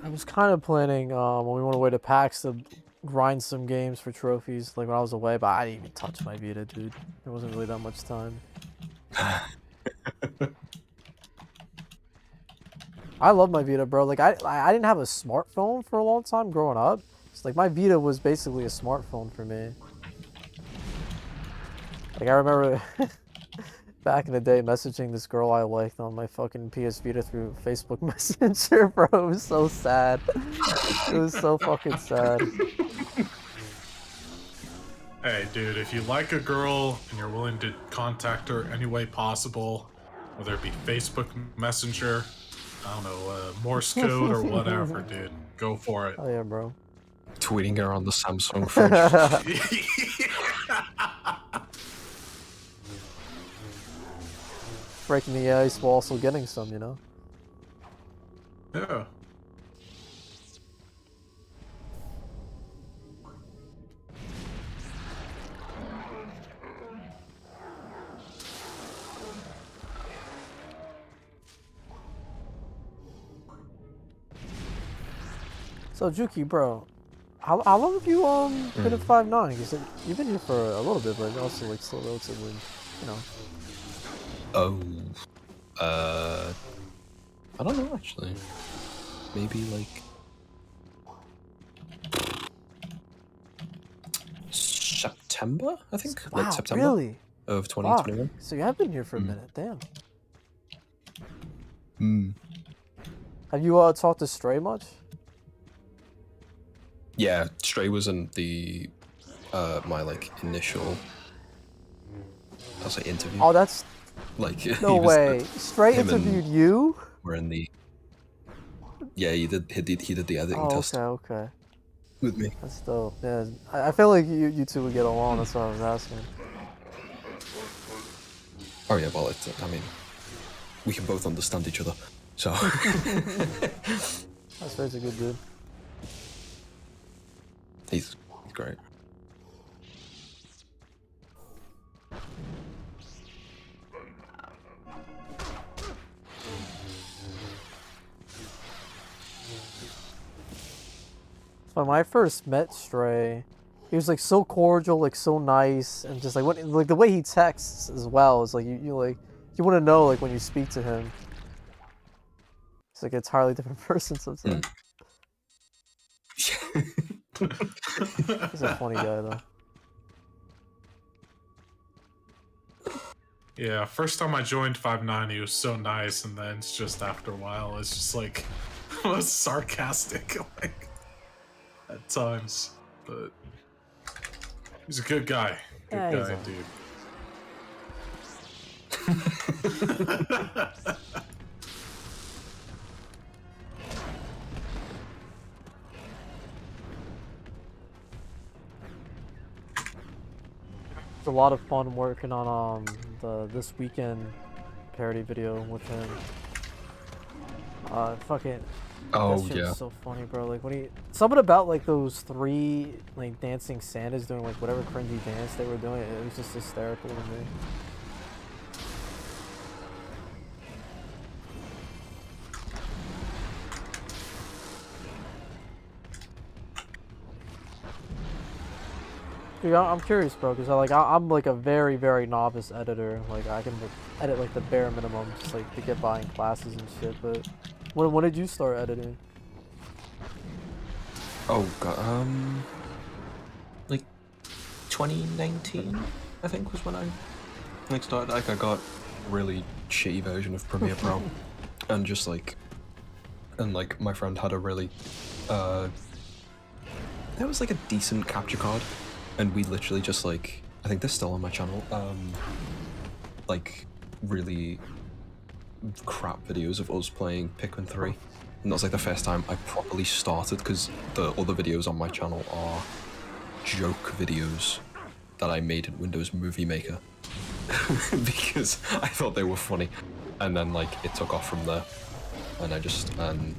S3: I was kind of planning when we went away to PAX to grind some games for trophies, like when I was away, but I didn't even touch my Vita, dude. There wasn't really that much time. I love my Vita, bro. Like I didn't have a smartphone for a long time growing up. It's like my Vita was basically a smartphone for me. Like I remember back in the day messaging this girl I liked on my fucking PS Vita through Facebook Messenger, bro. It was so sad. It was so fucking sad.
S6: Hey, dude, if you like a girl and you're willing to contact her any way possible, whether it be Facebook Messenger, I don't know, Morse code or whatever, dude, go for it.
S3: Oh yeah, bro.
S8: Tweeting her on the Samsung fridge.
S3: Breaking the ice while also getting some, you know?
S6: Yeah.
S3: So Juki, bro, how long have you been at 5'9"? You said you've been here for a little bit, but also like still relatively, you know.
S8: Oh, I don't know actually. Maybe like September, I think.
S3: Wow,
S8: Like September
S3: really?
S8: of 2021.
S3: Fuck. So you have been here for a minute, damn. Have you talked to Stray much?
S8: Yeah, Stray was in the my like initial, I'll say interview.
S3: Oh, that's
S8: like
S3: no way. Stray interviewed you?
S8: We're in the. Yeah, he did the editing test.
S3: Okay.
S8: With me.
S3: That's dope. Yeah, I feel like you two would get along. That's what I was asking.
S8: Oh yeah, well, I mean, we can both understand each other, so.
S3: Stray's a good dude.
S8: He's great.
S3: When I first met Stray, he was like so cordial, like so nice, and just like like the way he texts as well is like you want to know like when you speak to him. It's like an entirely different person sometimes. He's a funny guy though.
S6: Yeah, first time I joined 5'9", he was so nice, and then it's just after a while, it's just like, it was sarcastic, like, at times, but he's a good guy. Good guy, dude.
S3: It's a lot of fun working on the This Weekend parody video with him. Fucking
S8: Oh,
S3: that shit
S8: yeah.
S3: was so funny, bro. Like when he something about like those three like dancing Santas doing like whatever cringy dance they were doing. It was just hysterical to me. Dude, I'm curious, bro, because I'm like a very, very novice editor. Like I can edit like the bare minimum, just like to get by in classes and shit. But when did you start editing?
S8: Oh god, like 2019, I think was when I like started. Like I got a really shitty version of Premiere Pro, and just like, my friend had a really, it was like a decent capture card. And we literally just like, I think they're still on my channel, like really crap videos of us playing Pikmin 3. And that was like the first time I properly started, because the other videos on my channel are joke videos that I made in Windows Movie Maker. Because I thought they were funny. And then like it took off from there. And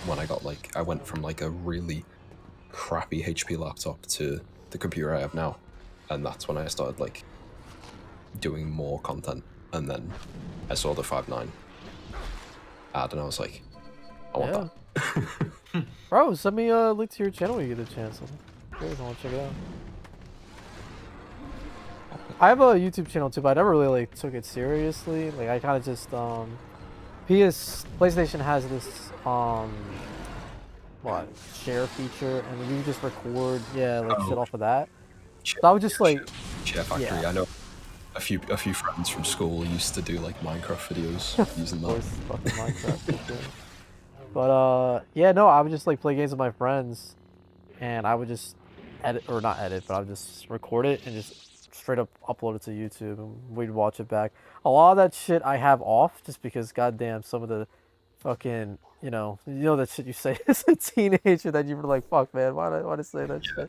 S8: when I got like, I went from like a really crappy HP laptop to the computer I have now, and that's when I started like doing more content. And then I saw the 5.9 ad and I was like, I want that.
S3: Bro, send me a link to your channel when you get a chance. I'm curious, I want to check it out. I have a YouTube channel too, but I never really like took it seriously. Like I kind of just PlayStation has this share feature, and you just record shit off of that. So I would just like
S8: Share Factory.
S3: yeah.
S8: I know a few friends from school used to do like Minecraft videos using that.
S3: Of course, fucking Minecraft. But yeah, no, I would just like play games with my friends, and I would just edit, or not edit, but I would just record it and just straight up upload it to YouTube, and we'd watch it back. A lot of that shit I have off just because goddamn some of the fucking, you know that shit you say as a teenager that you were like, fuck man, why did I say that shit?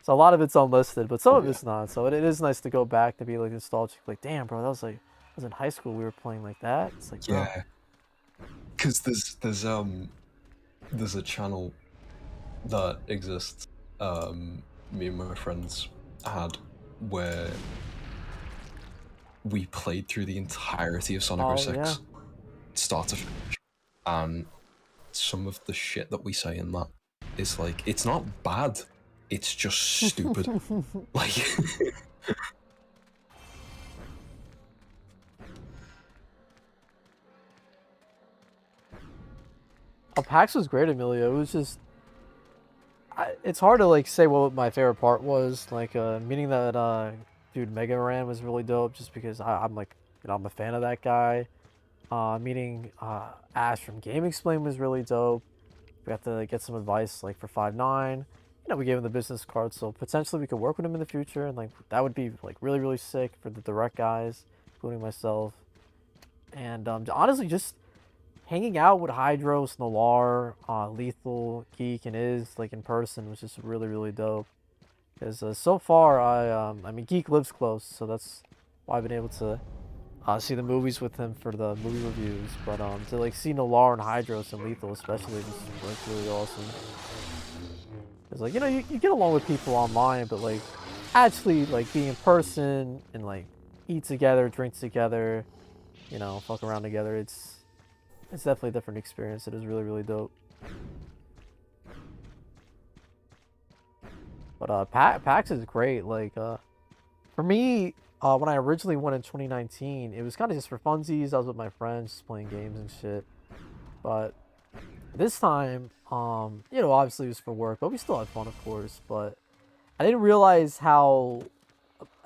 S3: So a lot of it's unlisted, but some of it's not. So it is nice to go back to be like nostalgic, like damn bro, that was like, I was in high school, we were playing like that. It's like, bro.
S8: Yeah, because there's a channel that exists, me and my friends had, where we played through the entirety of Sonic 06, start to finish, and some of the shit that we say in that is like, it's not bad, it's just stupid. Like
S3: PAX was great, Emilio. It was just, it's hard to like say what my favorite part was. Like meeting that dude Mega Ran was really dope, just because I'm like, I'm a fan of that guy. Meeting Ash from Game Explain was really dope. We got to get some advice like for 5.9. We gave him the business card, so potentially we could work with him in the future, and like that would be like really, really sick for the direct guys, including myself. And honestly, just hanging out with Hydros, Nalar, Lethal, Geek, and like in person was just really, really dope. Because so far, I mean, Geek lives close, so that's why I've been able to see the movies with him for the movie reviews. But to like see Nalar and Hydros and Lethal especially was like really awesome. It's like, you get along with people online, but like actually like being in person and like eat together, drink together, fuck around together, it's definitely a different experience. It is really, really dope. But PAX is great. Like for me, when I originally went in 2019, it was kind of just for funsies. I was with my friends just playing games and shit. But this time, obviously it was for work, but we still had fun, of course. But I didn't realize how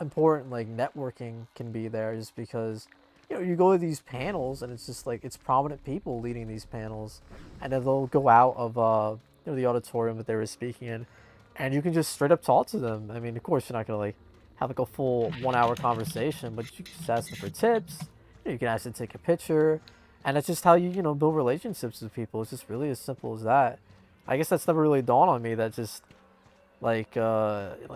S3: important like networking can be there, just because you go to these panels and it's just like it's prominent people leading these panels, and then they'll go out of the auditorium that they were speaking in, and you can just straight up talk to them. I mean, of course you're not gonna like have like a full 1 hour conversation, but you can just ask them for tips. You can ask them to take a picture, and that's just how you build relationships with people. It's just really as simple as that. I guess that's never really dawned on me that just like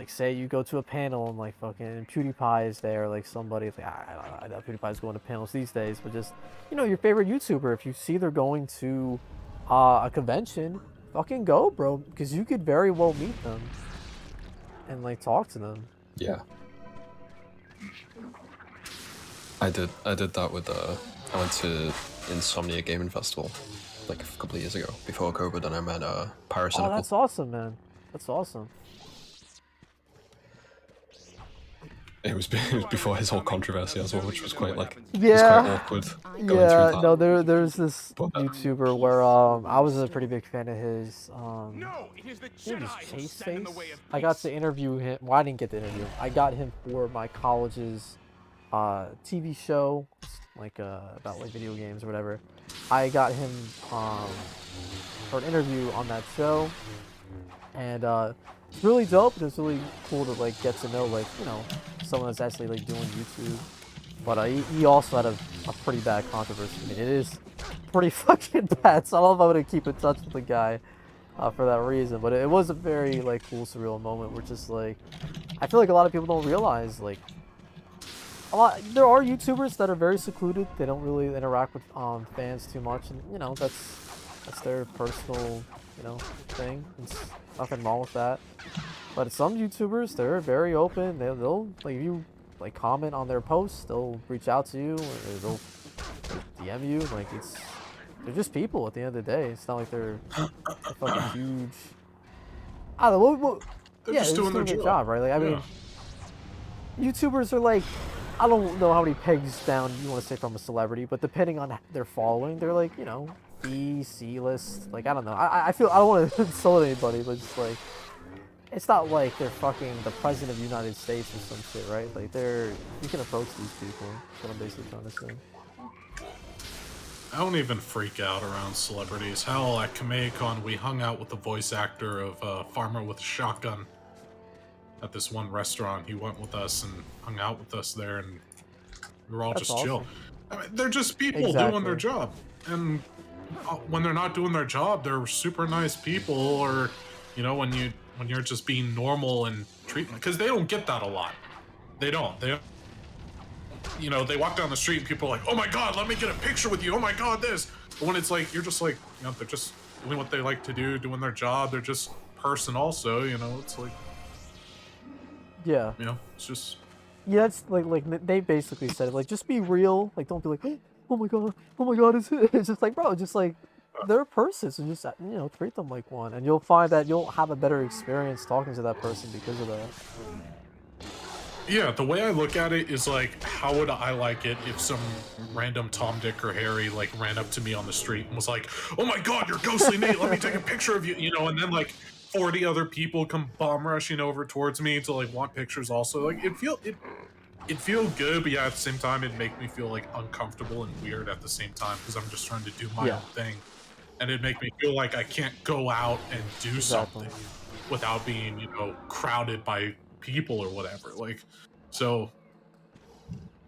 S3: say you go to a panel and like fucking PewDiePie is there, like somebody like I know PewDiePie's going to panels these days, but just your favorite YouTuber, if you see they're going to a convention, fucking go, bro, because you could very well meet them and like talk to them.
S8: Yeah. I did that with I went to Insomnia Gaming Festival like a couple of years ago before COVID, and I met Pyrocynical.
S3: Oh, that's awesome, man. That's awesome.
S8: It was before his whole controversy as well, which was quite like
S3: yeah,
S8: it was quite awkward. Going through that.
S3: No, there's this YouTuber where I was a pretty big fan of his. It was Chase Face. I got to interview him. Well, I didn't get to interview him. I got him for my college's TV show, like about like video games or whatever. I got him for an interview on that show, and it's really dope. And it's really cool to like get to know like someone that's actually like doing YouTube. But he also had a pretty bad controversy. I mean, it is pretty fucking bad. So I don't know if I'm gonna keep in touch with the guy for that reason. But it was a very like cool, surreal moment where just like I feel like a lot of people don't realize like there are YouTubers that are very secluded. They don't really interact with fans too much, and that's their personal thing. There's nothing wrong with that. But some YouTubers, they're very open. They'll like if you like comment on their posts, they'll reach out to you or they'll DM you. Like they're just people at the end of the day. It's not like they're fucking huge. I don't know.
S6: They're
S3: yeah,
S6: just doing their
S3: job, right? Like I mean, YouTubers are like, I don't know how many pegs down you want to say from a celebrity, but depending on their following, they're like B, C list. Like I don't know. I feel I don't want to insult anybody, but just like. It's not like they're fucking the president of the United States or some shit, right? Like you can approach these people. That's what I'm basically trying to say.
S6: I don't even freak out around celebrities. Hell, at KamehamehaCon, we hung out with the voice actor of Farmer with a Shotgun at this one restaurant. He went with us and hung out with us there, and we were all just chill. I mean, they're just people doing their job. And when they're not doing their job, they're super nice people, or, when you're just being normal and treatment, because they don't get that a lot. They don't. They walk down the street and people are like, oh my god, let me get a picture with you. Oh my god, this. But when it's like, you're just like, they're just doing what they like to do, doing their job. They're just person also, it's like.
S3: Yeah.
S6: It's just.
S3: Yeah, it's like they basically said it. Like, just be real. Like, don't be like, oh my god, it's just like, bro, just like. They're a person, so just treat them like one, and you'll find that you'll have a better experience talking to that person because of that.
S6: Yeah, the way I look at it is like, how would I like it if some random Tom, Dick, or Harry like ran up to me on the street and was like, "Oh my God, you're Ghostly Nate! Let me take a picture of you," and then like 40 other people come bomb rushing over towards me to like want pictures also. Like it feel good, but yeah, at the same time, it make me feel like uncomfortable and weird at the same time because I'm just trying to do my own thing. And it'd make me feel like I can't go out and do something without being, crowded by people or whatever. Like, so,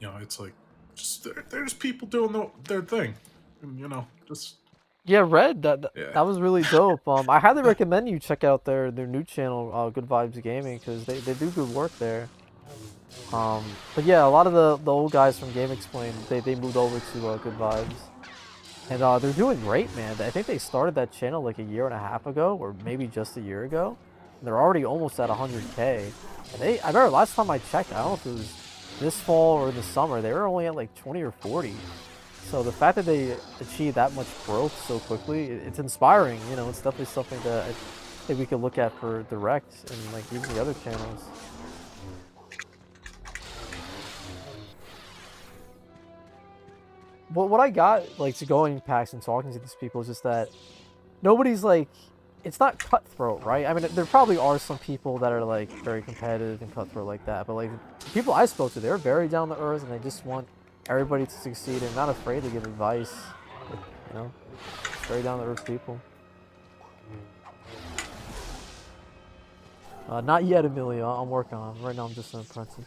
S6: it's like, just they're just people doing their thing, and, just.
S3: Yeah, Red, that was really dope. I highly recommend you check out their new channel, Good Vibes Gaming, because they do good work there. But yeah, a lot of the old guys from Game Explain, they moved over to Good Vibes. And they're doing great, man. I think they started that channel like a year and a half ago, or maybe just a year ago. And they're already almost at 100K. And I remember last time I checked, I don't know if it was this fall or this summer, they were only at like 20 or 40. So the fact that they achieved that much growth so quickly, it's inspiring. It's definitely something that I think we could look at for Direct and like even the other channels. But what I got, like, to going packs and talking to these people is just that nobody's, like, it's not cutthroat, right? I mean, there probably are some people that are, like, very competitive and cutthroat like that. But, like, the people I spoke to, they're very down to earth and they just want everybody to succeed and not afraid to give advice. Like, very down to earth people. Not yet, Emilio. I'm working on it. Right now, I'm just an apprentice.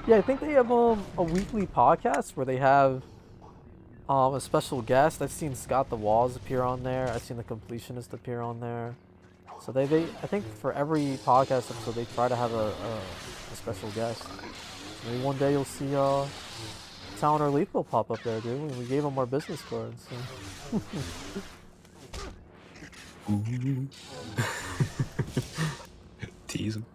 S3: Yeah, I think they have a weekly podcast where they have a special guest. I've seen Scott the Walls appear on there. I've seen the Completionist appear on there. So they I think for every podcast episode they try to have a special guest. Maybe one day you'll see Talon or Lethal pop up there, dude. We gave them our business cards. So.
S8: Tease him.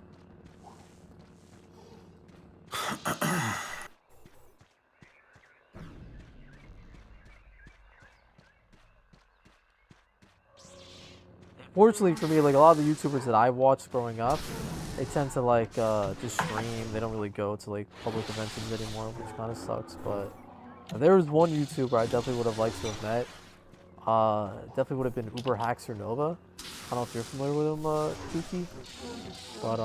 S3: Fortunately for me, like a lot of the YouTubers that I watched growing up, they tend to like just stream. They don't really go to like public conventions anymore, which kind of sucks. But if there was one YouTuber I definitely would have liked to have met, definitely would have been Uber Haxer Nova. I don't know if you're familiar with him, Tuki. But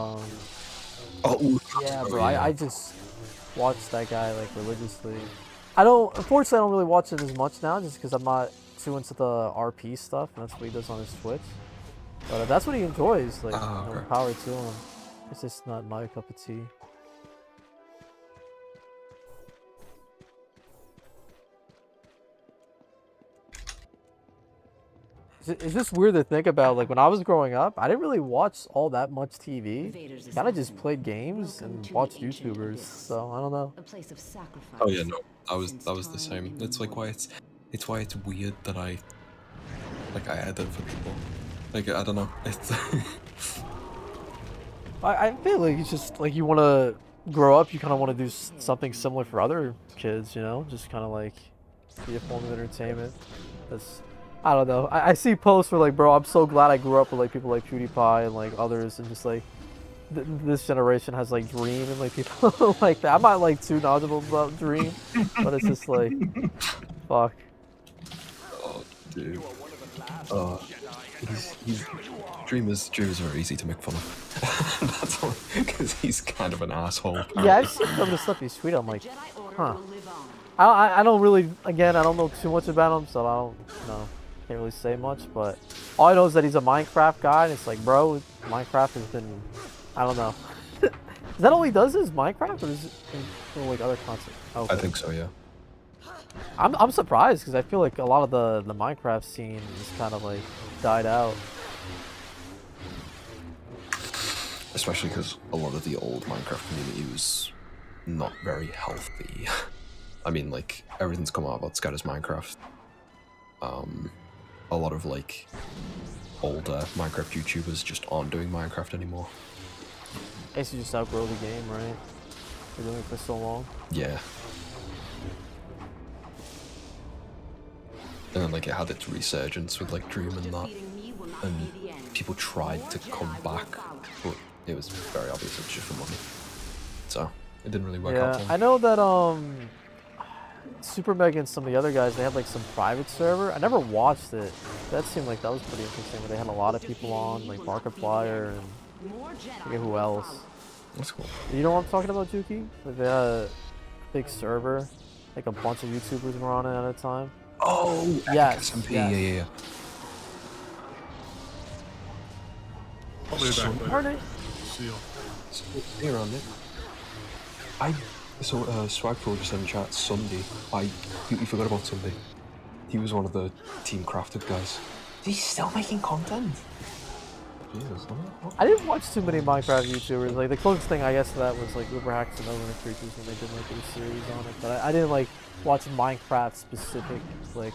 S3: yeah, bro, I just watched that guy like religiously. Unfortunately, I don't really watch it as much now, just because I'm not too into the RP stuff, and that's what he does on his Twitch. But that's what he enjoys, like, power to him. It's just not my cup of tea. It's just weird to think about, like, when I was growing up, I didn't really watch all that much TV. Kind of just played games and watched YouTubers, so I don't know.
S8: Oh yeah, no, that was the same. It's like why it's why it's weird that I edit for people. Like, I don't know. It's
S3: I feel like it's just like you want to grow up, you kind of want to do something similar for other kids, you know? Just kind of like be a form of entertainment. I don't know. I see posts where like, bro, I'm so glad I grew up with like people like PewDiePie and like others, and just like this generation has like Dream and like people like that. I'm not like too knowledgeable about Dream, but it's just like, fuck.
S8: Oh, dude. Dream is very easy to make fun of. That's all, because he's kind of an asshole. Apparently.
S3: Yeah, I've seen some of the stuff he's tweeted. I'm like, huh. I don't really, again, I don't know too much about him, so I don't know. Can't really say much, but all I know is that he's a Minecraft guy, and it's like, bro, Minecraft has been, I don't know. Is that all he does is Minecraft, or is it like other content? Oh, okay.
S8: I think so, yeah.
S3: I'm surprised, because I feel like a lot of the Minecraft scene is kind of like died out.
S8: Especially because a lot of the old Minecraft community was not very healthy. I mean, like, everything's come out about Scatter's Minecraft. A lot of, like, older Minecraft YouTubers just aren't doing Minecraft anymore.
S3: I guess you just outgrow the game, right? You're doing it for so long.
S8: Yeah. And then, like, it had its resurgence with, like, Dream and that. And people tried to come back, but it was very obvious it was just for money. So, it didn't really work out for them.
S3: I know that, Super Mega and some of the other guys, they had like some private server. I never watched it. That seemed like that was pretty interesting, where they had a lot of people on, like Markiplier and I forget who else.
S8: That's cool.
S3: You know what I'm talking about, Juki? Like they had a big server, like a bunch of YouTubers were on it at a time.
S8: Oh,
S3: yes,
S8: SMP,
S3: yes.
S8: yeah.
S6: I'll be back later. Seal.
S8: Here on it. So, Swagful just in the chat, Sunday. You forgot about Sunday. He was one of the Team Crafted guys. He's still making content? Jesus,
S3: I didn't watch too many Minecraft YouTubers. Like, the closest thing I guess to that was like Uber Hacks and Over Creatures when they did like a series on it. But I didn't like watch Minecraft specific like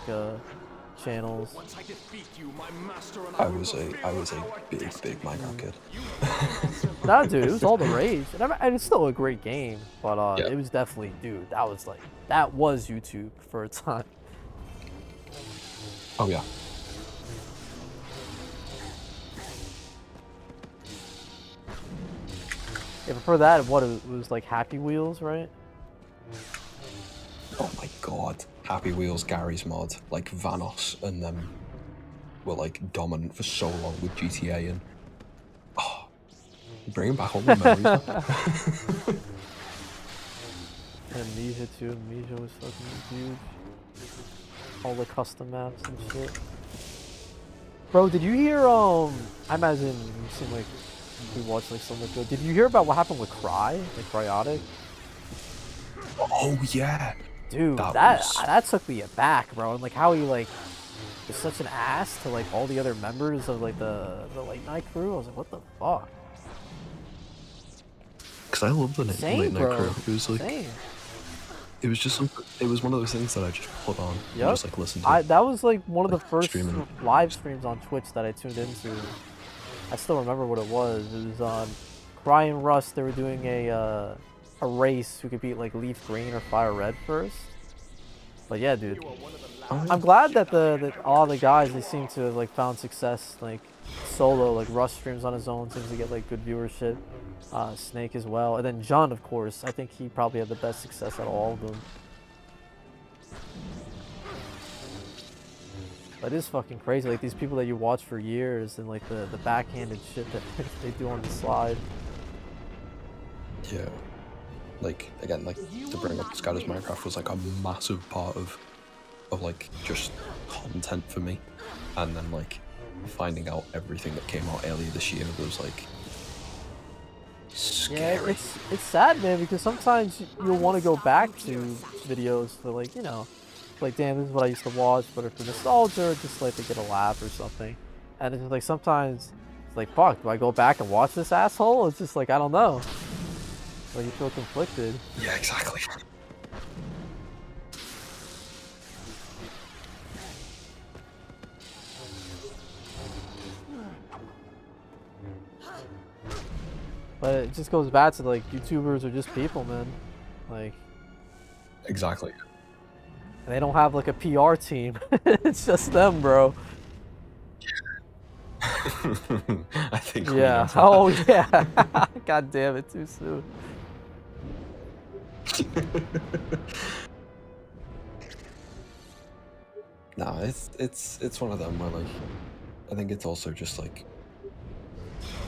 S3: channels.
S8: I was a big Minecraft kid.
S3: Nah, dude, it was all the rage, and it's still a great game. But
S8: yeah.
S3: It was definitely, dude, that was YouTube for a time.
S8: Oh yeah.
S3: Yeah, before that, it was like Happy Wheels, right?
S8: Oh my god. Happy Wheels, Gary's mod, like Vanos, and them. were like dominant for so long with GTA, and bringing back all the memories.
S3: And Amnesia too. Amnesia was fucking huge. All the custom maps and shit. Bro, did you hear? I imagine you seem like we watched like so much good. Did you hear about what happened with Cry, like Cryotic?
S8: Oh yeah,
S3: dude, that took me aback, bro. And like how he like was such an ass to like all the other members of like the late night crew. I was like, what the fuck?
S8: Because I love the late night crew. It was like,
S3: Same.
S8: it was just it was one of those things that I just put on and just like listened to.
S3: That was like one of the first
S8: streaming.
S3: live streams on Twitch that I tuned into. I still remember what it was. It was on Cry and Rust. They were doing a race who could beat like Leaf Green or Fire Red first. But yeah, dude, I'm glad that that all the guys, they seem to have like found success like solo. Like Rust streams on his own, seems to get like good viewership. Snake as well, and then John, of course. I think he probably had the best success out of all of them. But it is fucking crazy, like these people that you watch for years and like the backhanded shit that they do on the slide.
S8: Yeah. Like, again, like, to bring up Skyler's Minecraft was like a massive part of like just content for me. And then like finding out everything that came out earlier this year was like scary.
S3: Yeah, it's sad, man, because sometimes you'll want to go back to videos for like, you know, like, damn, this is what I used to watch, but for nostalgia or just like to get a laugh or something. And it's just like sometimes it's like, fuck, do I go back and watch this asshole? It's just like, I don't know. Like you feel conflicted.
S8: Yeah, exactly.
S3: But it just goes back to like YouTubers are just people, man. Like
S8: exactly.
S3: They don't have like a PR team. It's just them, bro.
S8: I think.
S3: Yeah. Oh yeah. God damn it, too soon.
S8: No, it's one of them where like I think it's also just like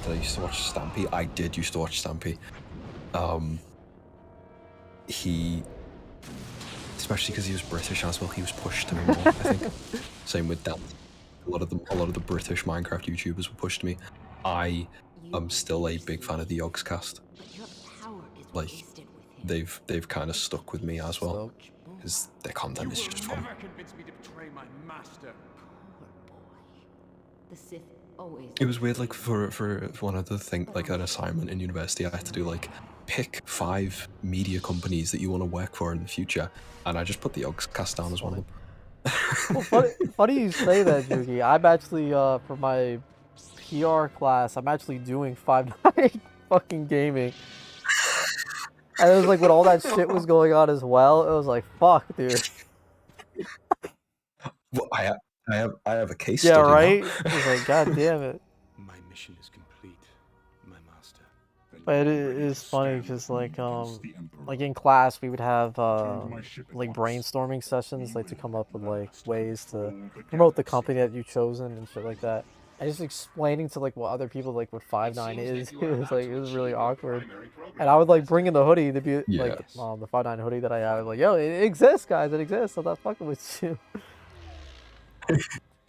S8: that I used to watch Stampy. I did used to watch Stampy. He, especially because he was British as well, he was pushed to me more, I think. Same with Dan. A lot of the British Minecraft YouTubers were pushed to me. I am still a big fan of the Yogscast. Like they've kind of stuck with me as well because their content is just fun. It was weird, like for one of the things, like an assignment in university, I had to do like pick 5 media companies that you want to work for in the future, and I just put the Yogscast down as one of them.
S3: Well, funny you say that, Juki. I'm actually for my PR class, I'm actually doing 5 Night fucking gaming. And it was like when all that shit was going on as well, it was like, fuck, dude.
S8: Well, I have a case
S3: yeah,
S8: study
S3: right?
S8: now.
S3: It was like, god damn it.
S16: My mission is complete, my master.
S3: But it is funny because like in class we would have like brainstorming sessions like to come up with like ways to promote the company that you've chosen and shit like that. And just explaining to like what other people like what 5-9 is, it was really awkward. And I would like bring in the hoodie to be like the 5-9 hoodie that I have, like, yo, it exists, guys, it exists. I'm not fucking with you.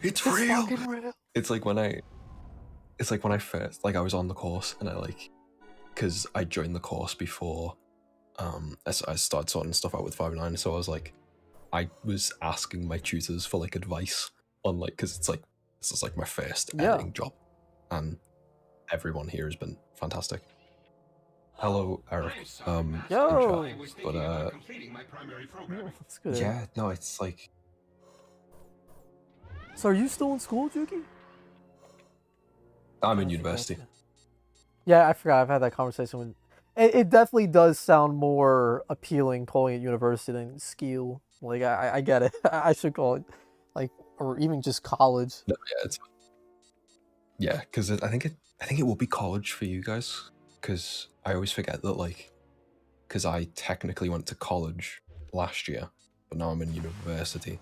S8: It's real. Real. It's like when I first, like, I was on the course and I like, because I joined the course before I started sorting stuff out with 5-9, so I was like, I was asking my tutors for like advice on like, because it's like, this is like my first editing job, and everyone here has been fantastic. Hello, Eric.
S3: Yo.
S8: But
S3: that's good.
S8: Yeah, no, it's like.
S3: So are you still in school, Juki?
S8: I'm in university.
S3: Yeah, I forgot. I've had that conversation with. It definitely does sound more appealing calling it university than skill. Like I get it. I should call it like, or even just college.
S8: No, yeah, because I think it will be college for you guys. Because I always forget that, like, because I technically went to college last year, but now I'm in university.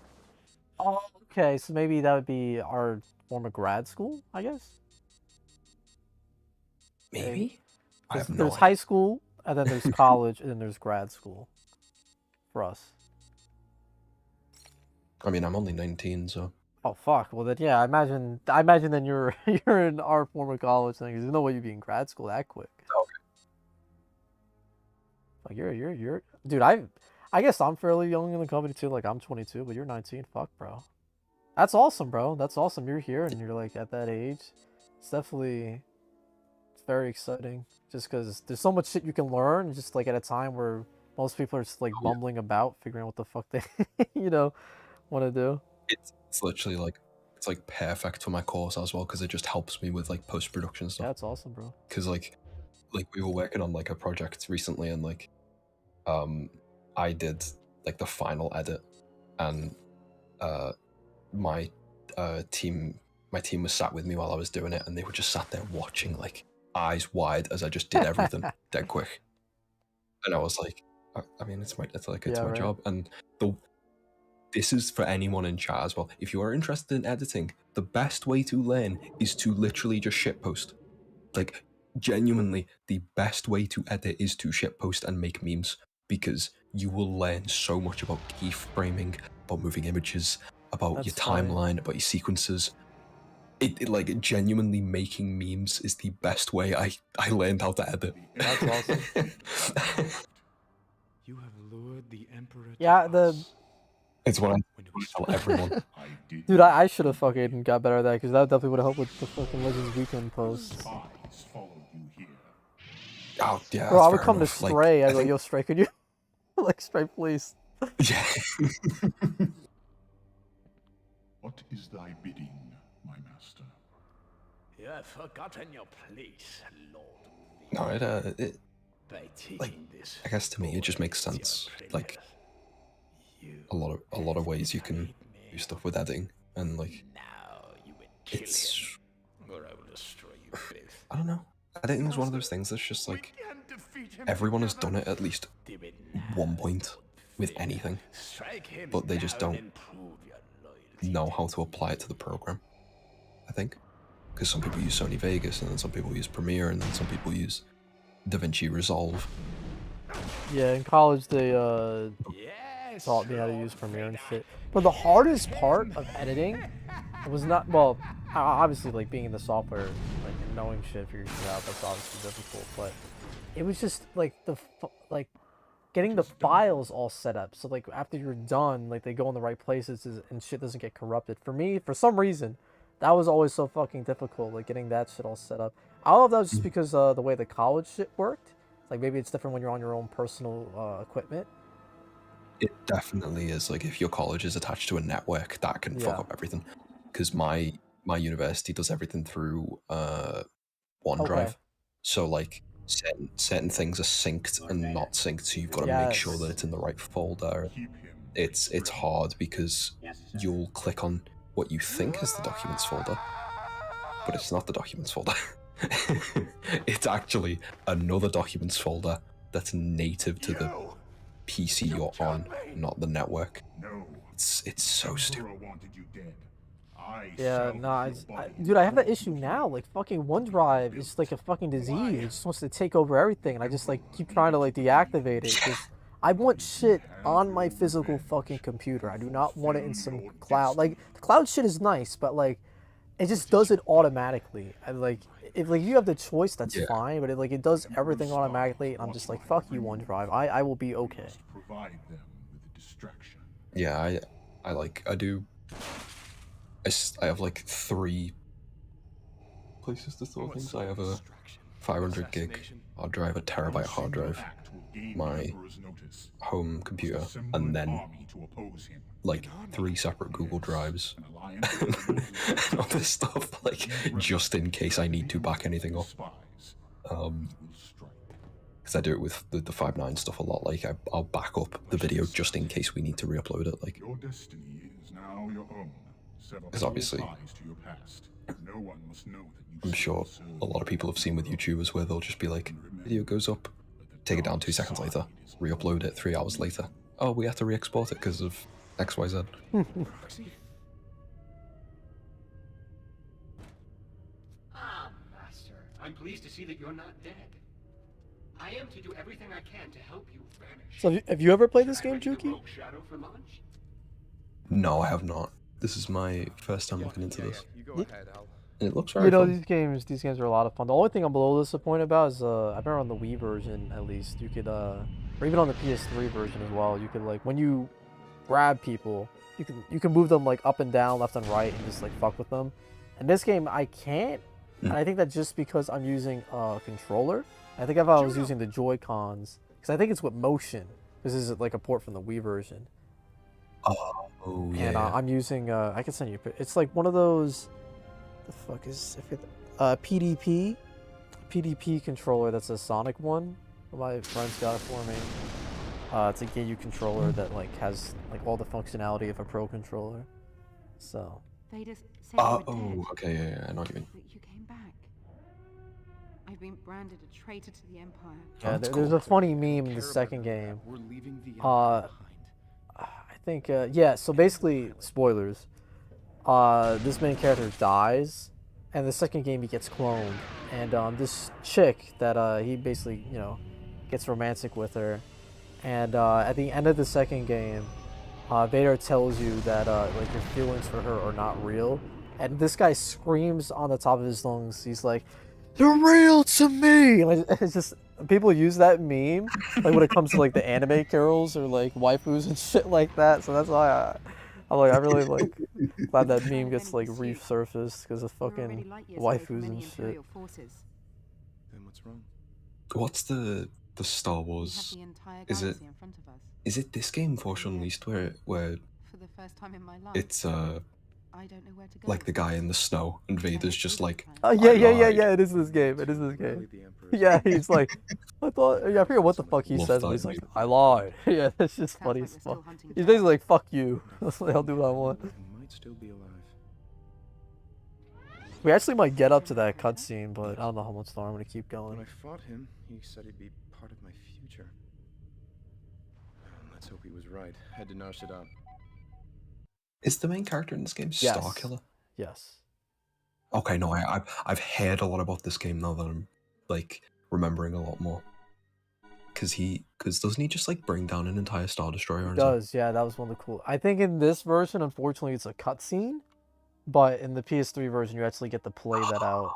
S3: Oh, Okay, so maybe that would be our form of grad school, I guess.
S8: Maybe. I have no
S3: There's
S8: idea.
S3: high school, and then there's college, and then there's grad school. For us.
S8: I mean, I'm only 19, so.
S3: Oh fuck! Well then, yeah. I imagine then you're you're in our form of college thing. There's no way you'd be in grad school that quick. Like you're dude. I guess I'm fairly young in the company too. Like I'm 22, but you're 19. Fuck, bro. That's awesome, bro. That's awesome. You're here and you're like at that age. It's definitely very exciting. Just because there's so much shit you can learn. Just like at a time where most people are just like bumbling about, figuring out what the fuck they want to do.
S8: It's literally like it's like perfect for my course as well because it just helps me with like post-production stuff.
S3: Yeah, that's awesome, bro.
S8: Because like we were working on like a project recently and like I did like the final edit and my team was sat with me while I was doing it and they were just sat there watching like eyes wide as I just did everything dead quick. And I was like, I mean it's my job. And this is for anyone in chat as well. If you are interested in editing, the best way to learn is to literally just shitpost. Like, genuinely, the best way to edit is to shitpost and make memes, because you will learn so much about keyframing, about moving images, about your timeline, about your sequences. It like, genuinely making memes is the best way I learned how to edit.
S3: That's awesome.
S16: You have lured the Emperor.
S3: Yeah,
S8: It's what I tell everyone.
S3: Dude, I should have fucking got better at that because that definitely would have helped with the fucking Legends Weekend posts.
S8: Oh yeah,
S3: bro, I would come
S8: enough.
S3: to Stray. I'd be like, yo, Stray, could you like Stray, please?
S8: Yeah.
S12: What is thy bidding, my master?
S4: You have forgotten your place, Lord.
S8: No, like, I guess to me it just makes sense. Like a lot of ways you can do stuff with editing, and like it's I don't know. Editing is one of those things that's just like everyone has done it at least one point with anything, but they just don't know how to apply it to the program. I think because some people use Sony Vegas, and then some people use Premiere, and then some people use DaVinci Resolve.
S3: Yeah, in college they taught me how to use Premiere and shit. But the hardest part of editing was not, well, obviously like being in the software, like and knowing shit, figuring shit out, that's obviously difficult. But it was just like getting the files all set up. So like after you're done, like they go in the right places and shit doesn't get corrupted. For me, for some reason, that was always so fucking difficult, like getting that shit all set up. I don't know if that was just because the way the college shit worked. Like maybe it's different when you're on your own personal equipment.
S8: It definitely is. Like if your college is attached to a network, that can fuck up everything. Because my university does everything through OneDrive.
S3: Okay.
S8: So like certain things are synced and not synced, so you've got to make sure that it's in the right folder. It's hard because you'll click on what you think is the documents folder, but it's not the documents folder. It's actually another documents folder that's native to the PC you're on, not the network. It's so stupid.
S3: Yeah, nah, dude, I have that issue now. Like, fucking OneDrive is like a fucking disease. It just wants to take over everything, and I just like keep trying to like deactivate it because I want shit on my physical fucking computer. I do not want it in some cloud. Like, the cloud shit is nice, but like, it just does it automatically. And like, if like you have the choice, that's fine. But it does everything automatically, and I'm just like, fuck you, OneDrive. I will be okay.
S8: Yeah, I have like 3 places to store things. I have a 500 gig hard drive, a terabyte hard drive, my home computer, and then like 3 separate Google Drives and all this stuff, like just in case I need to back anything up. Because I do it with the 5.9 stuff a lot. Like I'll back up the video just in case we need to re-upload it. Like, because obviously, I'm sure a lot of people have seen with YouTubers where they'll just be like, video goes up, take it down 2 seconds later, re-upload it 3 hours later. Oh, we have to re-export it because of XYZ.
S12: I'm pleased to see that you're not dead. I am to do everything I can to help you vanish.
S3: So have you ever played this game, Juki?
S12: Shadow for lunch?
S8: No, I have not. This is my first time looking into this.
S13: You go ahead, Al.
S8: And it looks very
S3: You know,
S8: fun.
S3: these games are a lot of fun. The only thing I'm a little disappointed about is I remember on the Wii version at least, you could or even on the PS3 version as well, you could like when you grab people, you can move them like up and down, left and right, and just like fuck with them. In this game I can't, and I think that's just because I'm using a controller. I think if I was using the Joy-Cons, because I think it's with motion. This is like a port from the Wii version.
S8: Oh yeah.
S3: And I'm using I can send you. It's like one of those. The fuck is PDP controller. That's a Sonic one. My friends got it for me. It's a GameU controller that like has like all the functionality of a Pro controller. So.
S8: Oh, okay, yeah, I know what you mean.
S9: You came back. I've been branded a traitor to the Empire.
S3: Yeah, there's a funny meme in the second game. I think yeah. So basically, spoilers. This main character dies, and the second game he gets cloned, and this chick that he basically gets romantic with her, and at the end of the second game, Vader tells you that like your feelings for her are not real, and this guy screams on the top of his lungs. He's like, "You're real to me!" And it's just people use that meme like when it comes to like the anime girls or like waifus and shit like that. So that's why I really like glad that meme gets like resurfaced because of fucking waifus and shit.
S13: Then what's wrong?
S8: What's the Star Wars? Is it this game Force Unleashed where
S9: For the first time in my life,
S8: it's
S9: I don't know where to go.
S8: like the guy in the snow and Vader's just like,
S3: Oh yeah. It is this game. Yeah, he's like, I forget what the fuck he says, but he's like, I lied. Yeah, that's just funny as fuck. He's basically like, fuck you. I'll do what I want.
S13: Might still be alive.
S3: We actually might get up to that cutscene, but I don't know how much longer I'm gonna keep going.
S13: When I fought him, he said he'd be part of my future. Let's hope he was right. Had to nurse it up.
S8: Is the main character in this game
S3: Yes.
S8: Starkiller?
S3: Yes.
S8: Okay, no, I've heard a lot about this game now that I'm like remembering a lot more. Because doesn't he just like bring down an entire Star Destroyer?
S3: It does, yeah, that was one of the cool. I think in this version, unfortunately, it's a cutscene, but in the PS3 version, you actually get to play that out.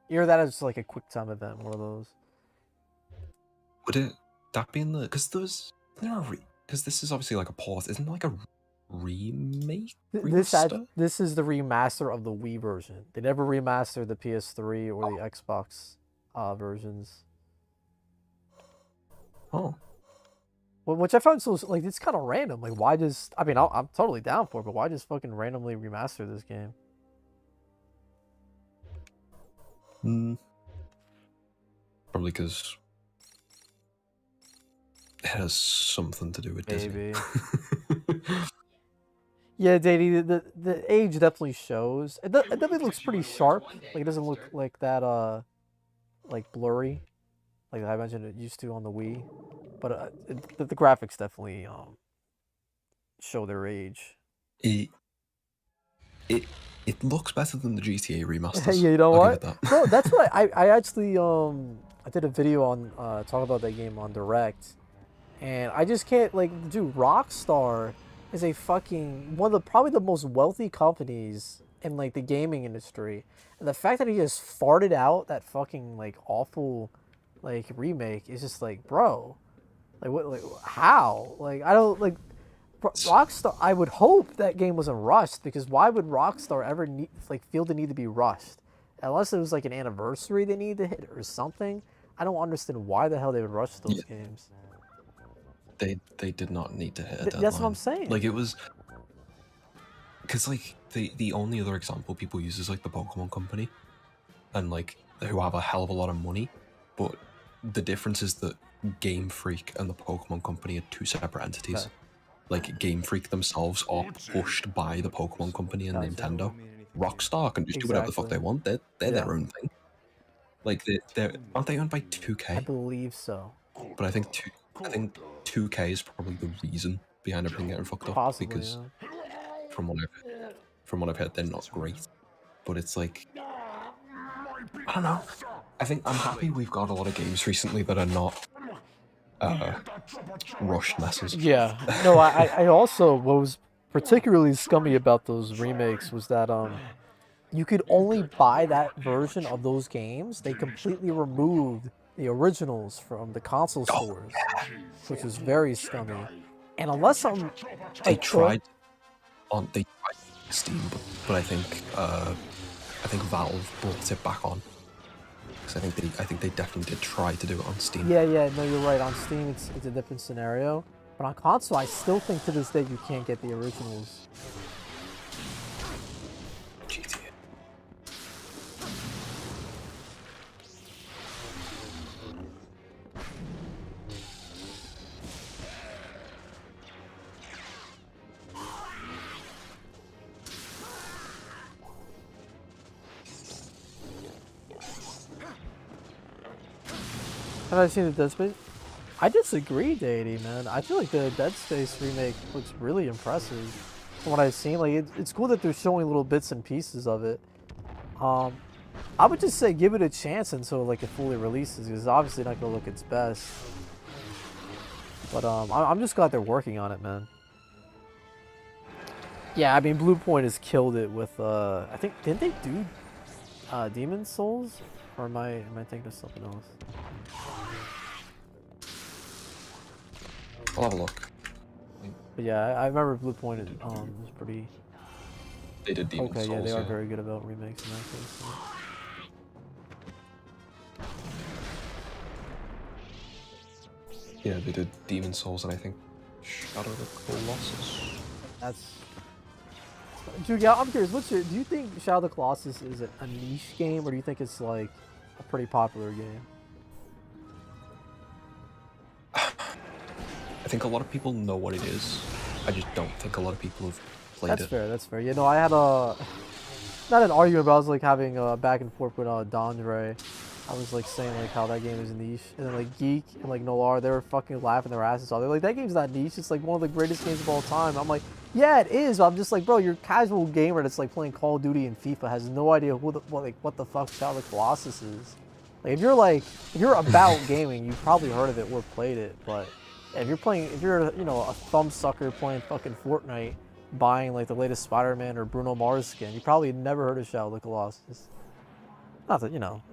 S3: Either that is like a quick time event, one of those.
S8: Would that be in the? Because this is obviously like a port, isn't it like a remake?
S3: This is the remaster of the Wii version. They never remastered the PS3 or the Xbox versions.
S8: Oh.
S3: Well, which I found so like it's kind of random. Like, why just? I mean, I'm totally down for it, but why just fucking randomly remaster this game?
S8: Probably because it has something to do with Disney.
S3: Yeah, Daddy, the age definitely shows. It definitely looks pretty sharp. Like, it doesn't look like that, like blurry, like I mentioned it used to on the Wii. But the graphics definitely show their age.
S8: It looks better than the GTA remasters.
S3: Yeah, you know
S8: I'll
S3: what?
S8: give it that.
S3: Bro, that's what I actually I did a video on talking about that game on Direct, and I just can't like, dude, Rockstar is a fucking one of probably the most wealthy companies in like the gaming industry, and the fact that he just farted out that fucking like awful like remake is just like, bro, like what, like how, like I don't like. Rockstar, I would hope that game wasn't rushed, because why would Rockstar ever feel the need to be rushed? Unless it was like an anniversary they need to hit or something. I don't understand why the hell they would rush those games.
S8: They did not need to hit a deadline.
S3: That's what I'm saying.
S8: Like, it was because like the only other example people use is like the Pokemon Company, and like who have a hell of a lot of money, but the difference is that Game Freak and the Pokemon Company are two separate entities.
S3: Okay.
S8: Like, Game Freak themselves are pushed by the Pokemon Company and Nintendo. Rockstar can just do whatever the fuck they want. They're their own thing. Like, aren't they owned by 2K?
S3: I believe so.
S8: But I think 2K is probably the reason behind everything getting fucked up.
S3: Possibly,
S8: because from what I've heard, they're not great. But it's like, I don't know. I think I'm happy we've got a lot of games recently that are not rushed messes.
S3: Yeah. No, I also, what was particularly scummy about those remakes was that you could only buy that version of those games. They completely removed the originals from the console stores, which is very scummy. And unless I'm
S8: they tried Steam, but I think Valve brought it back on. Because I think they definitely did try to do it on Steam.
S3: Yeah, no, you're right. On Steam, it's a different scenario. But on console, I still think to this day you can't get the originals.
S8: GTA.
S3: Have I seen the Dead Space? I disagree, Deity, man. I feel like the Dead Space remake looks really impressive. From what I've seen, like it's cool that they're showing little bits and pieces of it. I would just say give it a chance until like it fully releases, because it's obviously not gonna look its best. But I'm just glad they're working on it, man. Yeah, I mean, Blue Point has killed it with I think, didn't they do Demon's Souls? Or am I thinking of something else?
S8: I'll have a look.
S3: But yeah, I remember Blue Point was pretty...
S8: They did Demon's Souls,
S3: yeah, they are very good about remakes in that case.
S8: Yeah, they did Demon's Souls and I think Shadow of the Colossus.
S3: That's... Dude, I'm curious, do you think Shadow of the Colossus is a niche game, or do you think it's like a pretty popular game?
S8: I think a lot of people know what it is. I just don't think a lot of people have played it.
S3: That's fair. You know, I had not an argument, but I was like having a back and forth with Dondre. I was like saying like how that game is niche, and then like Geek and like Nolar, they were fucking laughing their asses off. They're like, that game's not niche, it's like one of the greatest games of all time. I'm like, yeah, it is. I'm just like, bro, you're a casual gamer that's like playing Call of Duty and FIFA has no idea what the fuck Shadow of the Colossus is. Like if you're about gaming, you've probably heard of it or played it, but if you're you know, a thumb sucker playing fucking Fortnite, buying like the latest Spider-Man or Bruno Mars skin, you probably never heard of Shadow of the Colossus. Not that, you know,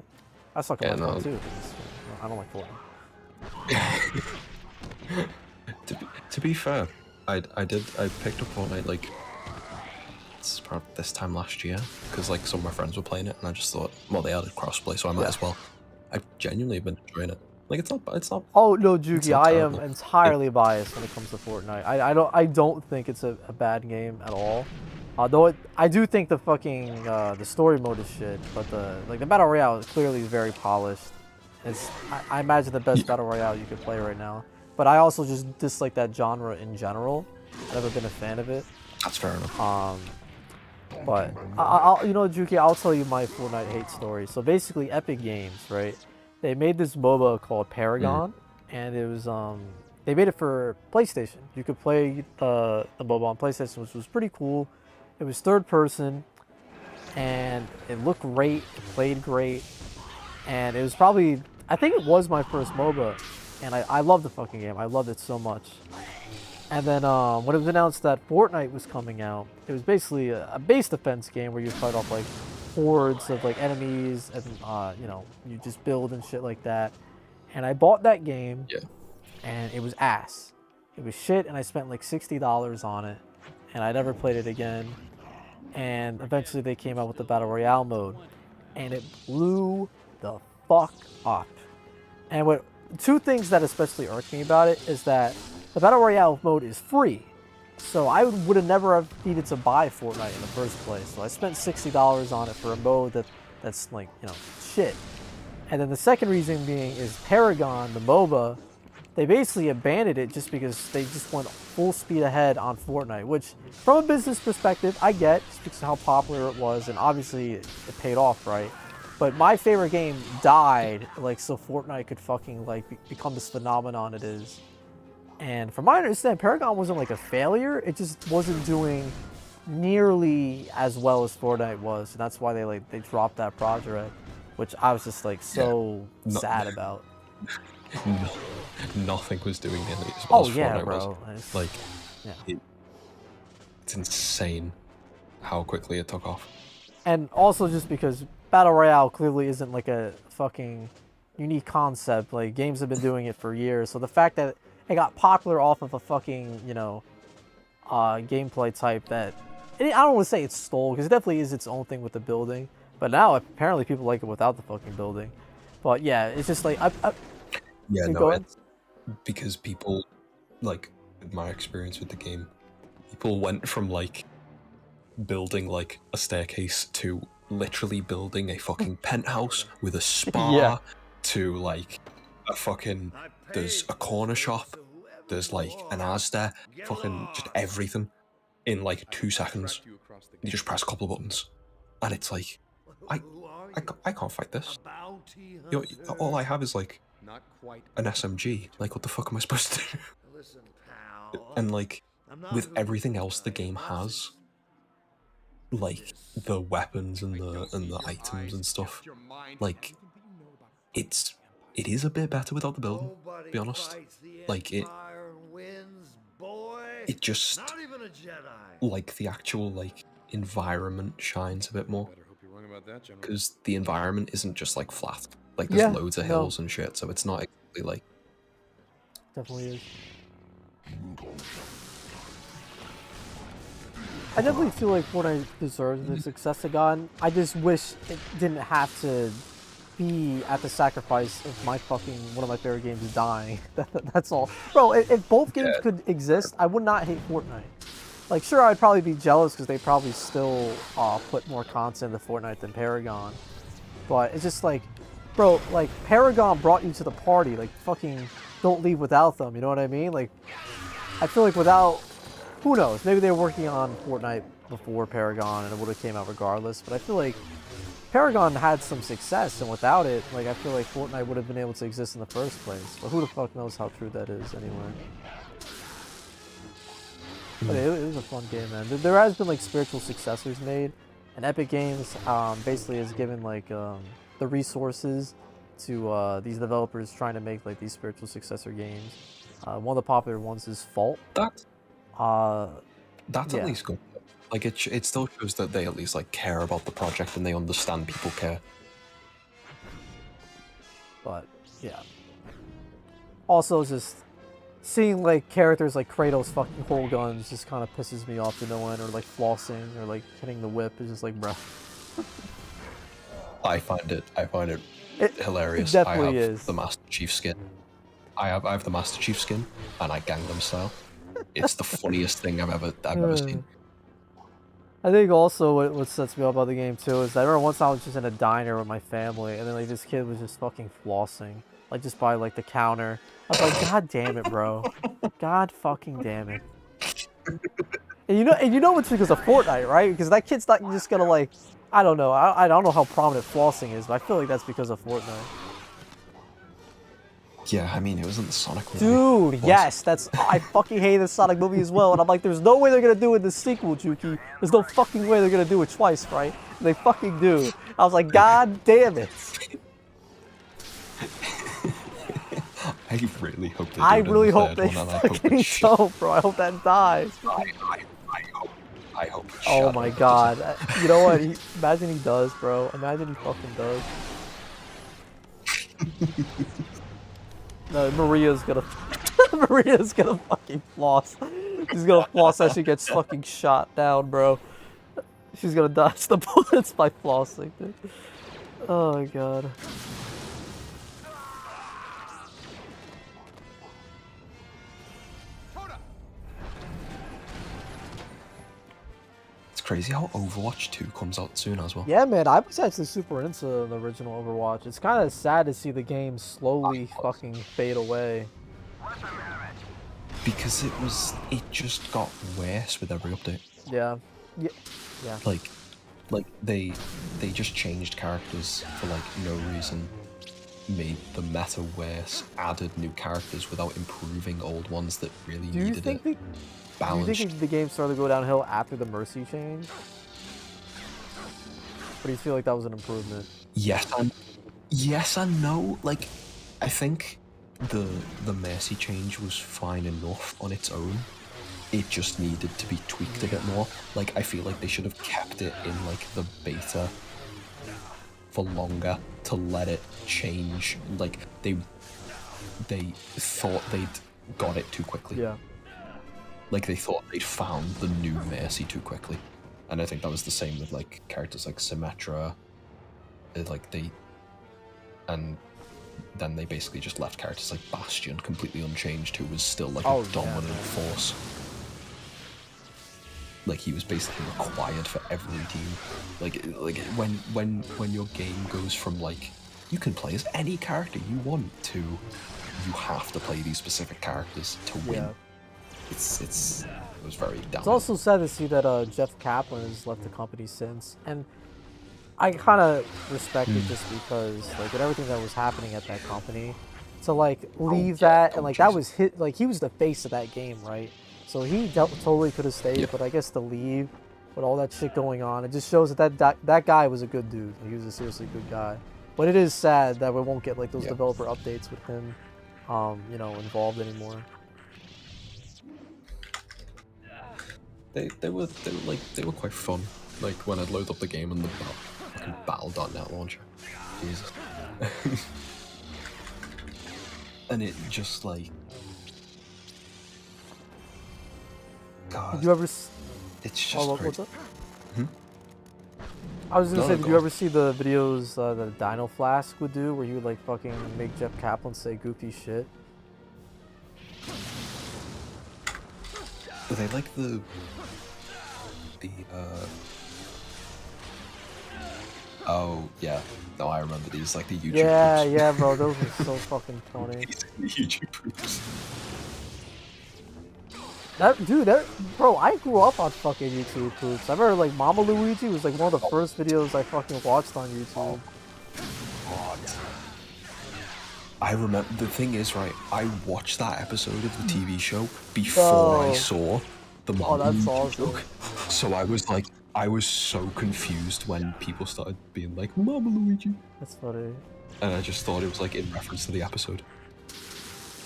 S3: I suck at Fortnite too. I don't like Fortnite.
S8: To be fair, I picked up Fortnite like this time last year because like some of my friends were playing it, and I just thought, well, they added crossplay, so I might as well. I've genuinely been enjoying it. Like it's not.
S3: Oh no, Juki, I am entirely biased when it comes to Fortnite. I don't think it's a bad game at all. Though I do think the fucking the story mode is shit, but the battle royale is clearly very polished. I imagine the best battle royale you could play right now. But I also just dislike that genre in general. I've never been a fan of it.
S8: That's fair enough.
S3: But I'll you know, Juki, I'll tell you my Fortnite hate story. So basically, Epic Games, right? They made this MOBA called Paragon, and it was they made it for PlayStation. You could play the MOBA on PlayStation, which was pretty cool. It was third person, and it looked great. It played great, and it was probably, I think it was my first MOBA, and I loved the fucking game. I loved it so much. And then when it was announced that Fortnite was coming out, it was basically a base defense game where you fight off like hordes of like enemies, and you know, you just build and shit like that. And I bought that game, and it was ass. It was shit, and I spent like $60 on it, and I never played it again. And eventually they came out with the Battle Royale mode, and it blew the fuck up. And two things that especially irked me about it is that the Battle Royale mode is free. So I would have never have needed to buy Fortnite in the first place. So I spent $60 on it for a mode that's like, you know, shit. And then the second reason being is Paragon, the MOBA, they basically abandoned it just because they just went full speed ahead on Fortnite, which from a business perspective, I get, just because of how popular it was, and obviously it paid off, right? But my favorite game died, like, so Fortnite could fucking, like, become this phenomenon it is. And from my understanding, Paragon wasn't like a failure, it just wasn't doing nearly as well as Fortnite was, and that's why they dropped that project, which I was just like so sad about.
S8: Nothing was doing nearly as well as
S3: yeah,
S8: Fortnite
S3: bro.
S8: was. Like,
S3: yeah.
S8: It's insane how quickly it took off.
S3: And also just because Battle Royale clearly isn't like a fucking unique concept. Like, games have been doing it for years. So the fact that it got popular off of a fucking, you know, gameplay type that... I don't want to say it stole, because it definitely is its own thing with the building. But now, apparently, people like it without the fucking building. But yeah, it's just like...
S8: Yeah, no, it's because people, like, in my experience with the game, people went from, like, building, like, a staircase to literally building a fucking penthouse with a spa to, like, a fucking... There's a corner shop, there's, like, an Asda, fucking just everything in, like, 2 seconds. You just press a couple of buttons, and it's like, I can't fight this. You know, all I have is, like, an SMG. Like, what the fuck am I supposed to do? And, like, with everything else the game has, like, the weapons and the items and stuff, like, it is a bit better without the building, to be honest. Like, it just, like, the actual, like, environment shines a bit more. Because the environment isn't just, like, flat. Like, there's loads of hills and shit, so it's not exactly, like...
S3: Definitely is. I definitely feel like Fortnite deserves the success it got. I just wish it didn't have to be at the sacrifice of my fucking, one of my favorite games dying. That's all. Bro, if both games could exist, I would not hate Fortnite. Like, sure, I'd probably be jealous because they probably still put more content into Fortnite than Paragon. But it's just like, bro, like, Paragon brought you to the party. Like, fucking don't leave without them, you know what I mean? Like, I feel like without, who knows? Maybe they were working on Fortnite before Paragon and it would have came out regardless. But I feel like Paragon had some success, and without it, like, I feel like Fortnite would have been able to exist in the first place. But who the fuck knows how true that is anyway? But it was a fun game, man. There has been, like, spiritual successors made, and Epic Games basically has given, like, the resources to these developers trying to make, like, these spiritual successor games. One of the popular ones is Fault.
S8: That's at least good. Like, it still shows that they at least, like, care about the project and they understand people care.
S3: But, yeah. Also, just seeing, like, characters like Kratos fucking hold guns just kind of pisses me off to no end, or, like, flossing, or, like, hitting the whip is just like, bruh.
S8: I find it hilarious.
S3: It definitely
S8: I have
S3: is.
S8: the Master Chief skin. I have the Master Chief skin, and I Gangnam Style. It's the funniest thing I've ever seen.
S3: I think also what sets me up about the game too is that I remember once I was just in a diner with my family, and then, like, this kid was just fucking flossing, like, just by, like, the counter. I was like, God damn it, bro. God fucking damn it. And you know it's because of Fortnite, right? Because that kid's not just gonna, like, I don't know. I don't know how prominent flossing is, but I feel like that's because of Fortnite.
S8: Yeah, I mean, it was in the Sonic movie.
S3: Dude, yes, I fucking hate the Sonic movie as well, and I'm like, there's no way they're gonna do it in the sequel, Juki. There's no fucking way they're gonna do it twice, right? And they fucking do. I was like, God damn it.
S8: I really hope they do.
S3: I really hope they fucking don't, bro. I hope that dies.
S8: I hope.
S3: Oh my god. You know what? Imagine he does, bro. Imagine he fucking does. No, Maria's gonna fucking floss. She's gonna floss as she gets fucking shot down, bro. She's gonna dodge the bullets by flossing, dude. Oh my god.
S8: It's crazy how Overwatch 2 comes out soon as well.
S3: Yeah, man, I was actually super into the original Overwatch. It's kind of sad to see the game slowly fucking fade away.
S8: Because it just got worse with every update.
S3: Yeah. Yeah.
S8: Like they just changed characters for, like, no reason, made the meta worse, added new characters without improving old ones that really needed it.
S3: Do you think the game started to go downhill after the Mercy change? Or do you feel like that was an improvement?
S8: Yes, Yes and no. Like, I think the Mercy change was fine enough on its own. It just needed to be tweaked a bit more. Like, I feel like they should have kept it in, like, the beta for longer to let it change. Like, they thought they'd got it too quickly.
S3: Yeah.
S8: Like, they thought they'd found the new Mercy too quickly. And I think that was the same with, like, characters like Symmetra. And then they basically just left characters like Bastion completely unchanged, who was still, like, a dominant force. Like, he was basically required for every team. Like when your game goes from, like, you can play as any character you want to you have to play these specific characters to win.
S3: Yeah.
S8: It was very damaging.
S3: It's also sad to see that Jeff Kaplan has left the company since, and I kind of respect it just because, like, with everything that was happening at that company, to, like, leave that, and, like, that was like, he was the face of that game, right? So he totally could have stayed, but I guess to leave with all that shit going on, it just shows that guy was a good dude. He was a seriously good guy. But it is sad that we won't get, like, those developer updates with him, you know, involved anymore.
S8: They were quite fun. Like, when I'd load up the game and the fucking battle.net launcher. Jesus. And it just, like, God.
S3: Did you ever?
S8: It's just
S3: what's up? I was gonna say, did you ever see the videos that Dino Flask would do, where he would, like, fucking make Jeff Kaplan say goofy shit?
S8: Were they like the oh yeah, no, I remember these, like, the YouTube
S3: Yeah,
S8: groups.
S3: yeah, bro, those were so fucking funny.
S8: The YouTube groups.
S3: Bro, I grew up on fucking YouTube groups. I remember, like, Mama Luigi was, like, one of the first videos I fucking watched on YouTube.
S8: God. I remember, the thing is, right, I watched that episode of the TV show before I saw the Mama Luigi joke. So I was so confused when people started being like, Mama Luigi.
S3: That's funny.
S8: And I just thought it was, like, in reference to the episode,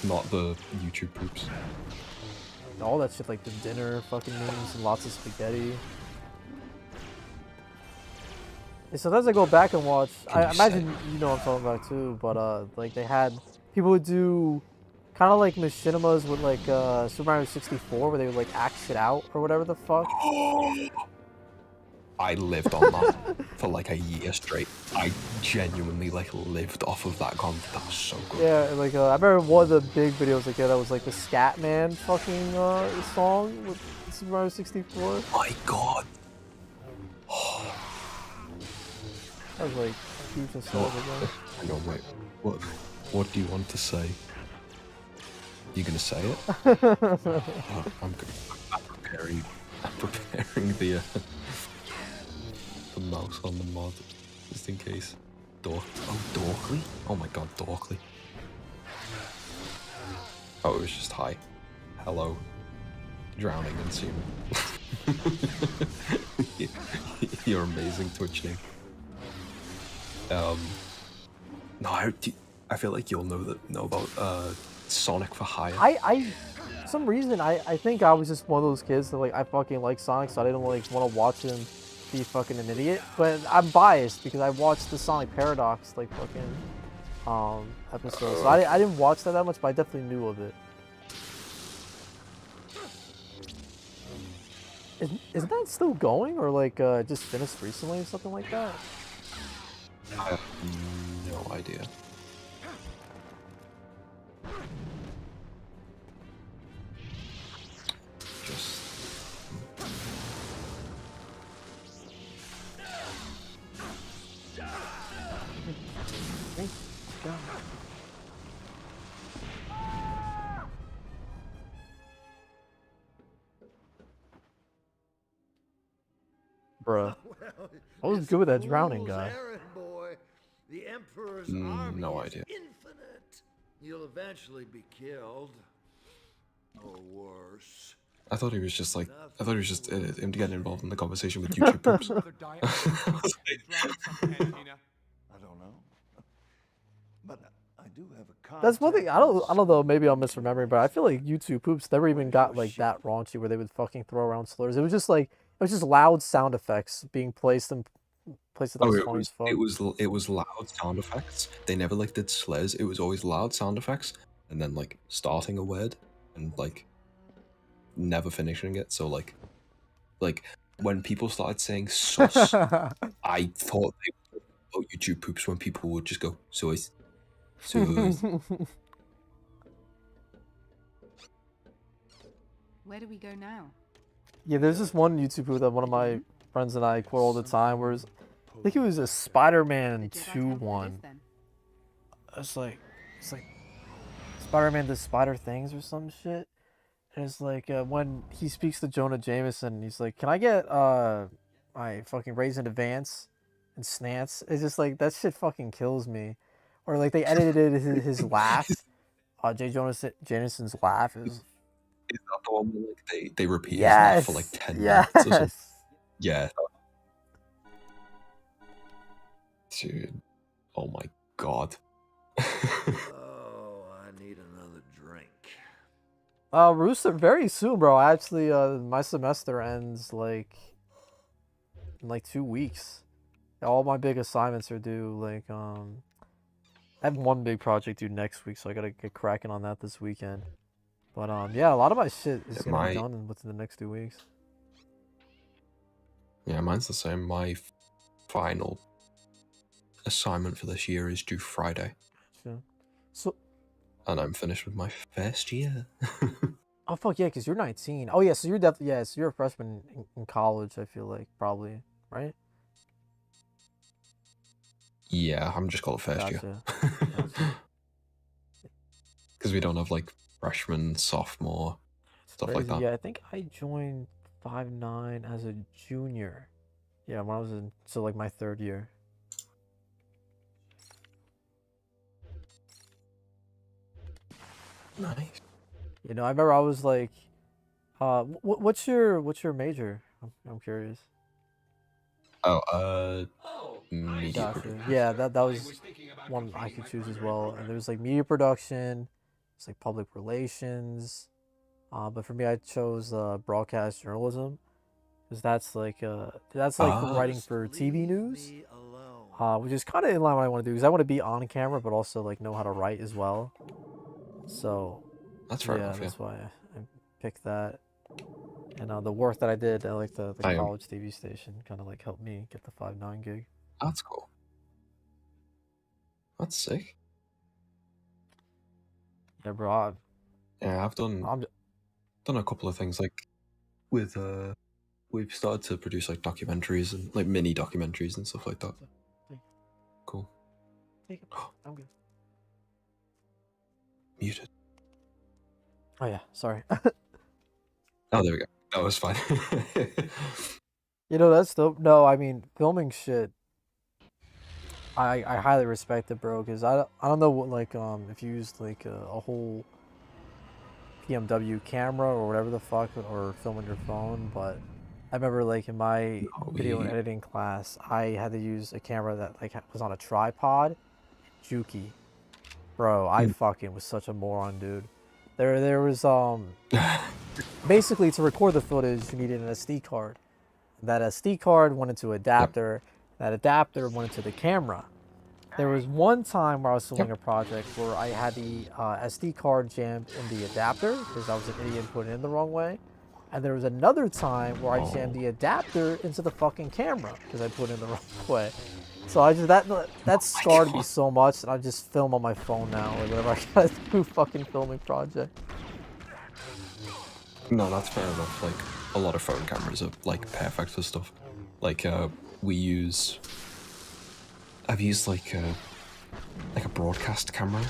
S8: not the YouTube groups.
S3: All that shit, like the dinner fucking memes and lots of spaghetti. And sometimes I go back and watch. I imagine you know what I'm talking about too, but like they had people would do kind of like machinimas with, like, Super Mario 64, where they would, like, act shit out or whatever the fuck.
S8: I lived on that for, like, a year straight. I genuinely, like, lived off of that content. That was so good.
S3: Yeah, like, I remember one of the big videos like that was, like, the Scatman fucking song with Super Mario 64.
S8: My God.
S3: That was, like, huge nostalgia.
S8: Hang on, wait. What do you want to say? You gonna say it? I'm preparing the mouse on the mod, just in case. Dorkly? Oh my God, Dorkly. Oh, it was just hi. Hello. Drowning in semen. Your amazing Twitch name. No, I feel like you'll know about Sonic for Hire.
S3: For some reason, I think I was just one of those kids that, like, I fucking like Sonic, so I didn't, like, want to watch him be fucking an idiot. But I'm biased because I watched the Sonic Paradox, like, fucking episode. So I didn't watch that much, but I definitely knew of it. Isn't that still going, or, like, just finished recently or something like that?
S8: I have no idea.
S3: Bruh. I was good with that drowning guy.
S13: The Emperor's
S8: no idea.
S13: infinite. You'll eventually be killed. Or worse.
S8: I thought he was just him getting involved in the conversation with YouTube groups.
S14: I don't know.
S3: That's one thing. I don't know. Maybe I'm misremembering, but I feel like YouTube poops never even got like that raunchy where they would fucking throw around slurs. It was just loud sound effects being placed and placed. That was funny as fuck.
S8: It was loud sound effects. They never like did slurs. It was always loud sound effects, and then like starting a word and like never finishing it. So like when people started saying sus, I thought they were YouTube poops when people would just go sus.
S9: Where do we go now?
S3: Yeah, there's this one YouTube poop that one of my friends and I quote all the time. Where I think it was a Spider-Man 2 one. It's like Spider-Man does spider things or some shit. And it's like when he speaks to Jonah Jameson, he's like, "Can I get my fucking raise in advance and snants?" It's just like that shit fucking kills me. Or like they edited his laugh. J. Jonah Jameson's laugh is.
S8: Is that the one where like they repeat his laugh for like 10 minutes or something? Yeah. Dude. Oh my god.
S4: Oh, I need another drink.
S3: Rooster, very soon, bro. Actually, my semester ends like in like 2 weeks. All my big assignments are due. Like, I have one big project due next week, so I gotta get cracking on that this weekend. But yeah, a lot of my shit is gonna be done within the next 2 weeks.
S8: Yeah, mine's the same. My final assignment for this year is due Friday.
S3: Gotcha. So.
S8: And I'm finished with my first year.
S3: Oh fuck yeah, because you're 19. Oh yeah, so you're definitely so you're a freshman in college. I feel like probably right.
S8: Yeah, I'm just called first year. Because we don't have like freshman, sophomore, stuff like that.
S3: Yeah, I think I joined 5-9 as a junior. Yeah, when I was in like my 3rd year.
S8: Nice.
S3: You know, I remember I was like, what's your major? I'm curious.
S8: Oh, media
S3: Gotcha.
S8: production.
S3: Yeah, that was one I could choose as well. And there was like media production, it's like public relations. But for me, I chose broadcast journalism, because that's like writing for TV news, which is kind of in line with what I want to do. Because I want to be on camera, but also like know how to write as well. So
S8: that's fair enough.
S3: That's why I picked that. And the work that I did at like the college TV station kind of like helped me get the 5-9 gig.
S8: That's cool. That's sick.
S3: Yeah, bro.
S8: I've done a couple of things like with we've started to produce like documentaries and like mini documentaries and stuff like that. Cool.
S3: Take it. I'm good.
S8: Muted.
S3: Oh yeah, sorry.
S8: Oh, there we go. That was fine.
S3: You know, that's dope. No, I mean, filming shit, I highly respect it, bro, because I don't know what, like, if you used, like, a whole PMW camera or whatever the fuck, or film on your phone, but I remember, like, in my video and editing class, I had to use a camera that, like, was on a tripod. Juki. Bro, I fucking was such a moron, dude. There was, basically, to record the footage, you needed an SD card. That SD card went into an adapter. That adapter went into the camera. There was one time where I was filming a project where I had the SD card jammed in the adapter because I was an idiot and put it in the wrong way. And there was another time where I jammed the adapter into the fucking camera because I put it in the wrong way. So I just that scarred me so much, and I just film on my phone now, or whatever I gotta do, fucking filming project.
S8: No, that's fair enough. Like, a lot of phone cameras are like perfect for stuff. Like, I've used like a broadcast camera,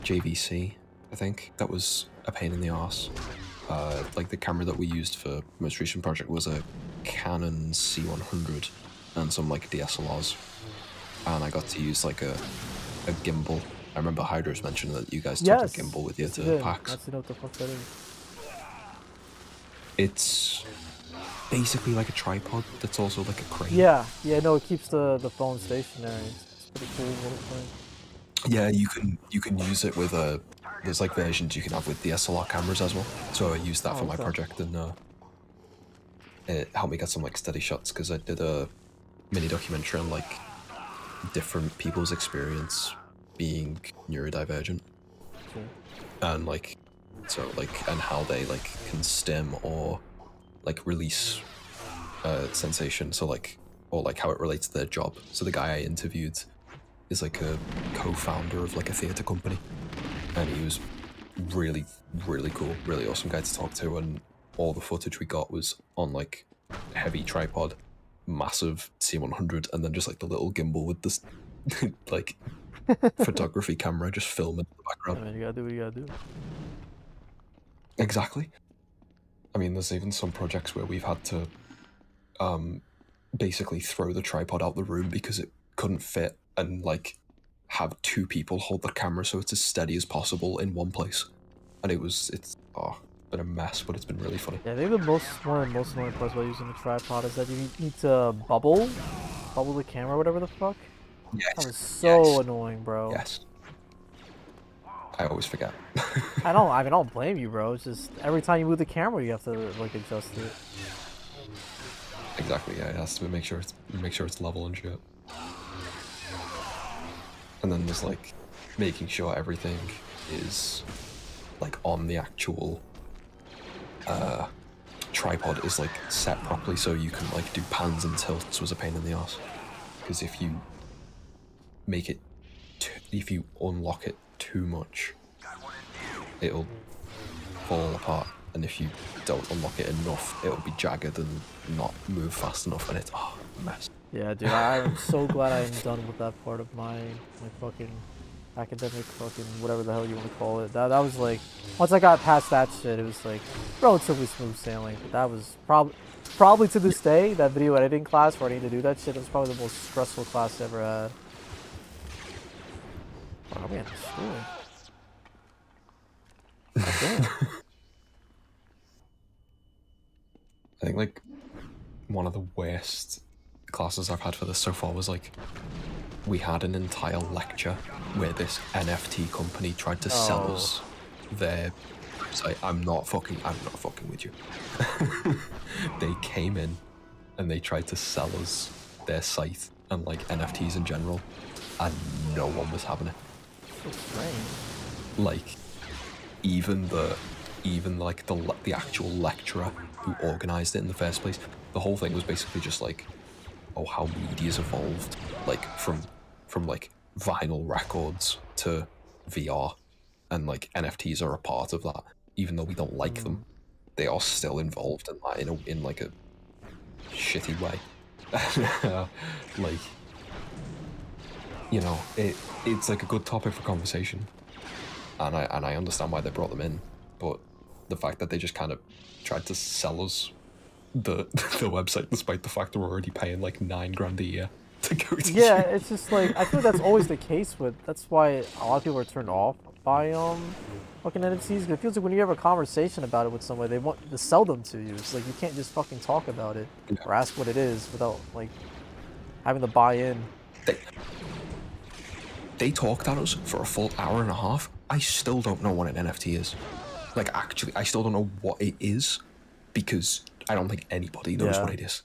S8: JVC, I think. That was a pain in the arse. Like the camera that we used for most recent project was a Canon C100 and some like DSLRs. And I got to use like a gimbal. I remember Hydra's mentioned that you guys took a gimbal with you to PAX.
S3: That's what the fuck that is.
S8: It's basically like a tripod that's also like a crane.
S3: Yeah, no, it keeps the phone stationary. It's pretty cool little thing.
S8: Yeah, you can use it with there's like versions you can have with DSLR cameras as well. So I used that for my project, and it helped me get some like steady shots because I did a mini documentary on like different people's experience being neurodivergent, and like and how they like can stim or like release sensation. So like or like how it relates to their job. So the guy I interviewed is like a co-founder of like a theater company, and he was really cool, really awesome guy to talk to, and all the footage we got was on like heavy tripod, massive C100, and then just like the little gimbal with this like photography camera just filming in the background.
S3: I mean, you gotta do what you gotta do.
S8: Exactly. I mean, there's even some projects where we've had to basically throw the tripod out the room because it couldn't fit, and like have two people hold the camera so it's as steady as possible in one place. And it's been a mess, but it's been really funny.
S3: Yeah, I think one of the most annoying parts about using a tripod is that you need to bubble the camera, whatever the fuck.
S8: Yes.
S3: That was so annoying, bro.
S8: Yes. I always forget.
S3: I don't blame you, bro. It's just every time you move the camera, you have to like adjust it.
S8: Exactly. Yeah, it has to make sure it's level and shit. And then there's like making sure everything is like on the actual tripod is like set properly so you can like do pans and tilts was a pain in the ass. Because if you make it, if you unlock it too much, it'll fall apart. And if you don't unlock it enough, it'll be jagged and not move fast enough, and it's a mess.
S3: Yeah, dude, I'm so glad I'm done with that part of my fucking academic fucking whatever the hell you want to call it. That was like, once I got past that shit, it was like relatively smooth sailing. But that was probably to this day, that video editing class where I need to do that shit, was probably the most stressful class I ever had. Wow, man, damn.
S8: I think like one of the worst classes I've had for this so far was like, we had an entire lecture where this NFT company tried to sell us their site. I'm not fucking with you. They came in and they tried to sell us their site and like NFTs in general, and no one was having it.
S3: So strange.
S8: Like, even like the actual lecturer who organized it in the first place, the whole thing was basically just like, oh, how media's evolved, like from like vinyl records to VR, and like NFTs are a part of that. Even though we don't like them, they are still involved in that in like a shitty way. Like, you know, it's like a good topic for conversation, and I understand why they brought them in, but the fact that they just kind of tried to sell us the website despite the fact that we're already paying like $9 grand a year to go to.
S3: Yeah, it's just like, I feel like that's always the case with, that's why a lot of people are turned off by fucking NFTs. It feels like when you have a conversation about it with somebody, they want to sell them to you. It's like you can't just fucking talk about it or ask what it is without like having to buy in.
S8: They talked at us for a full hour and a half. I still don't know what an NFT is. Like, actually, I still don't know what it is, because I don't think anybody knows what it is.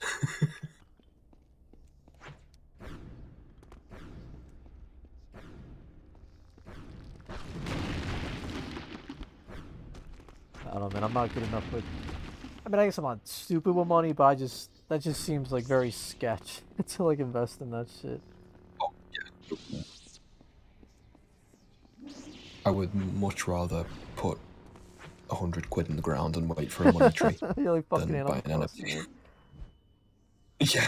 S3: I don't know, man. I'm not good enough with. I mean, I guess I'm not stupid with money, but that just seems like very sketch to like invest in that shit.
S8: Oh yeah. I would much rather put 100 quid in the ground and wait for a money tree
S3: You're like fucking
S8: than buy an NFT. Yeah.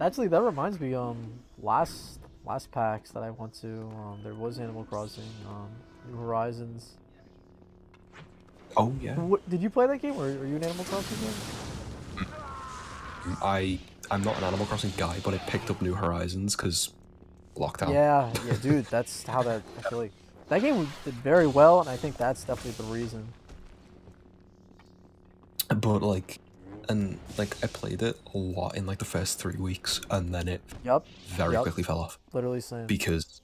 S3: Actually, that reminds me, last PAX that I went to, there was Animal Crossing, New Horizons.
S8: Oh yeah.
S3: Did you play that game, or are you an Animal Crossing game?
S8: I'm not an Animal Crossing guy, but I picked up New Horizons because lockdown.
S3: Yeah, dude, that's how I feel like that game did very well, and I think that's definitely the reason.
S8: But like, and like I played it a lot in like the first 3 weeks, and then it very quickly fell off.
S3: Literally same.
S8: Because,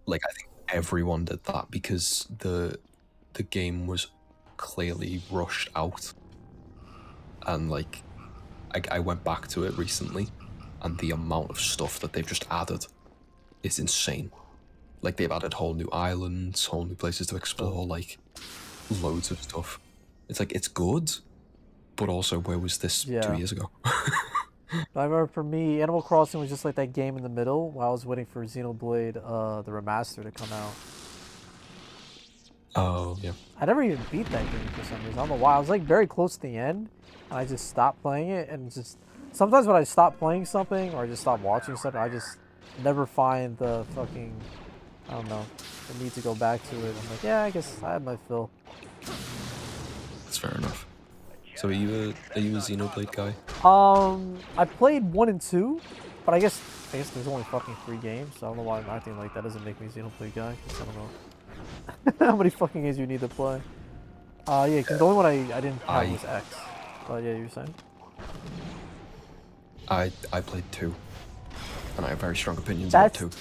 S8: like, I think everyone did that because the game was clearly rushed out, and like, I went back to it recently, and the amount of stuff that they've just added is insane. Like, they've added whole new islands, whole new places to explore, like, loads of stuff. It's like, it's good, but also, where was this 2 years ago?
S3: I remember for me, Animal Crossing was just like that game in the middle while I was waiting for Xenoblade, the remaster to come out.
S8: Oh, yeah.
S3: I never even beat that game for some reason. I don't know why. I was like very close to the end, and I just stopped playing it, and just... Sometimes when I stop playing something, or I just stop watching something, I just never find the fucking... I don't know, the need to go back to it. I'm like, yeah, I guess I had my fill.
S8: That's fair enough. So are you a Xenoblade guy?
S3: I played 1 and 2, but I guess there's only fucking 3 games, so I don't know why I'm acting like that doesn't make me a Xenoblade guy, 'cause I don't know how many fucking games you need to play. Yeah, because the only one I didn't have was X. But yeah, you were saying?
S8: I played 2, and I have very strong opinions about 2.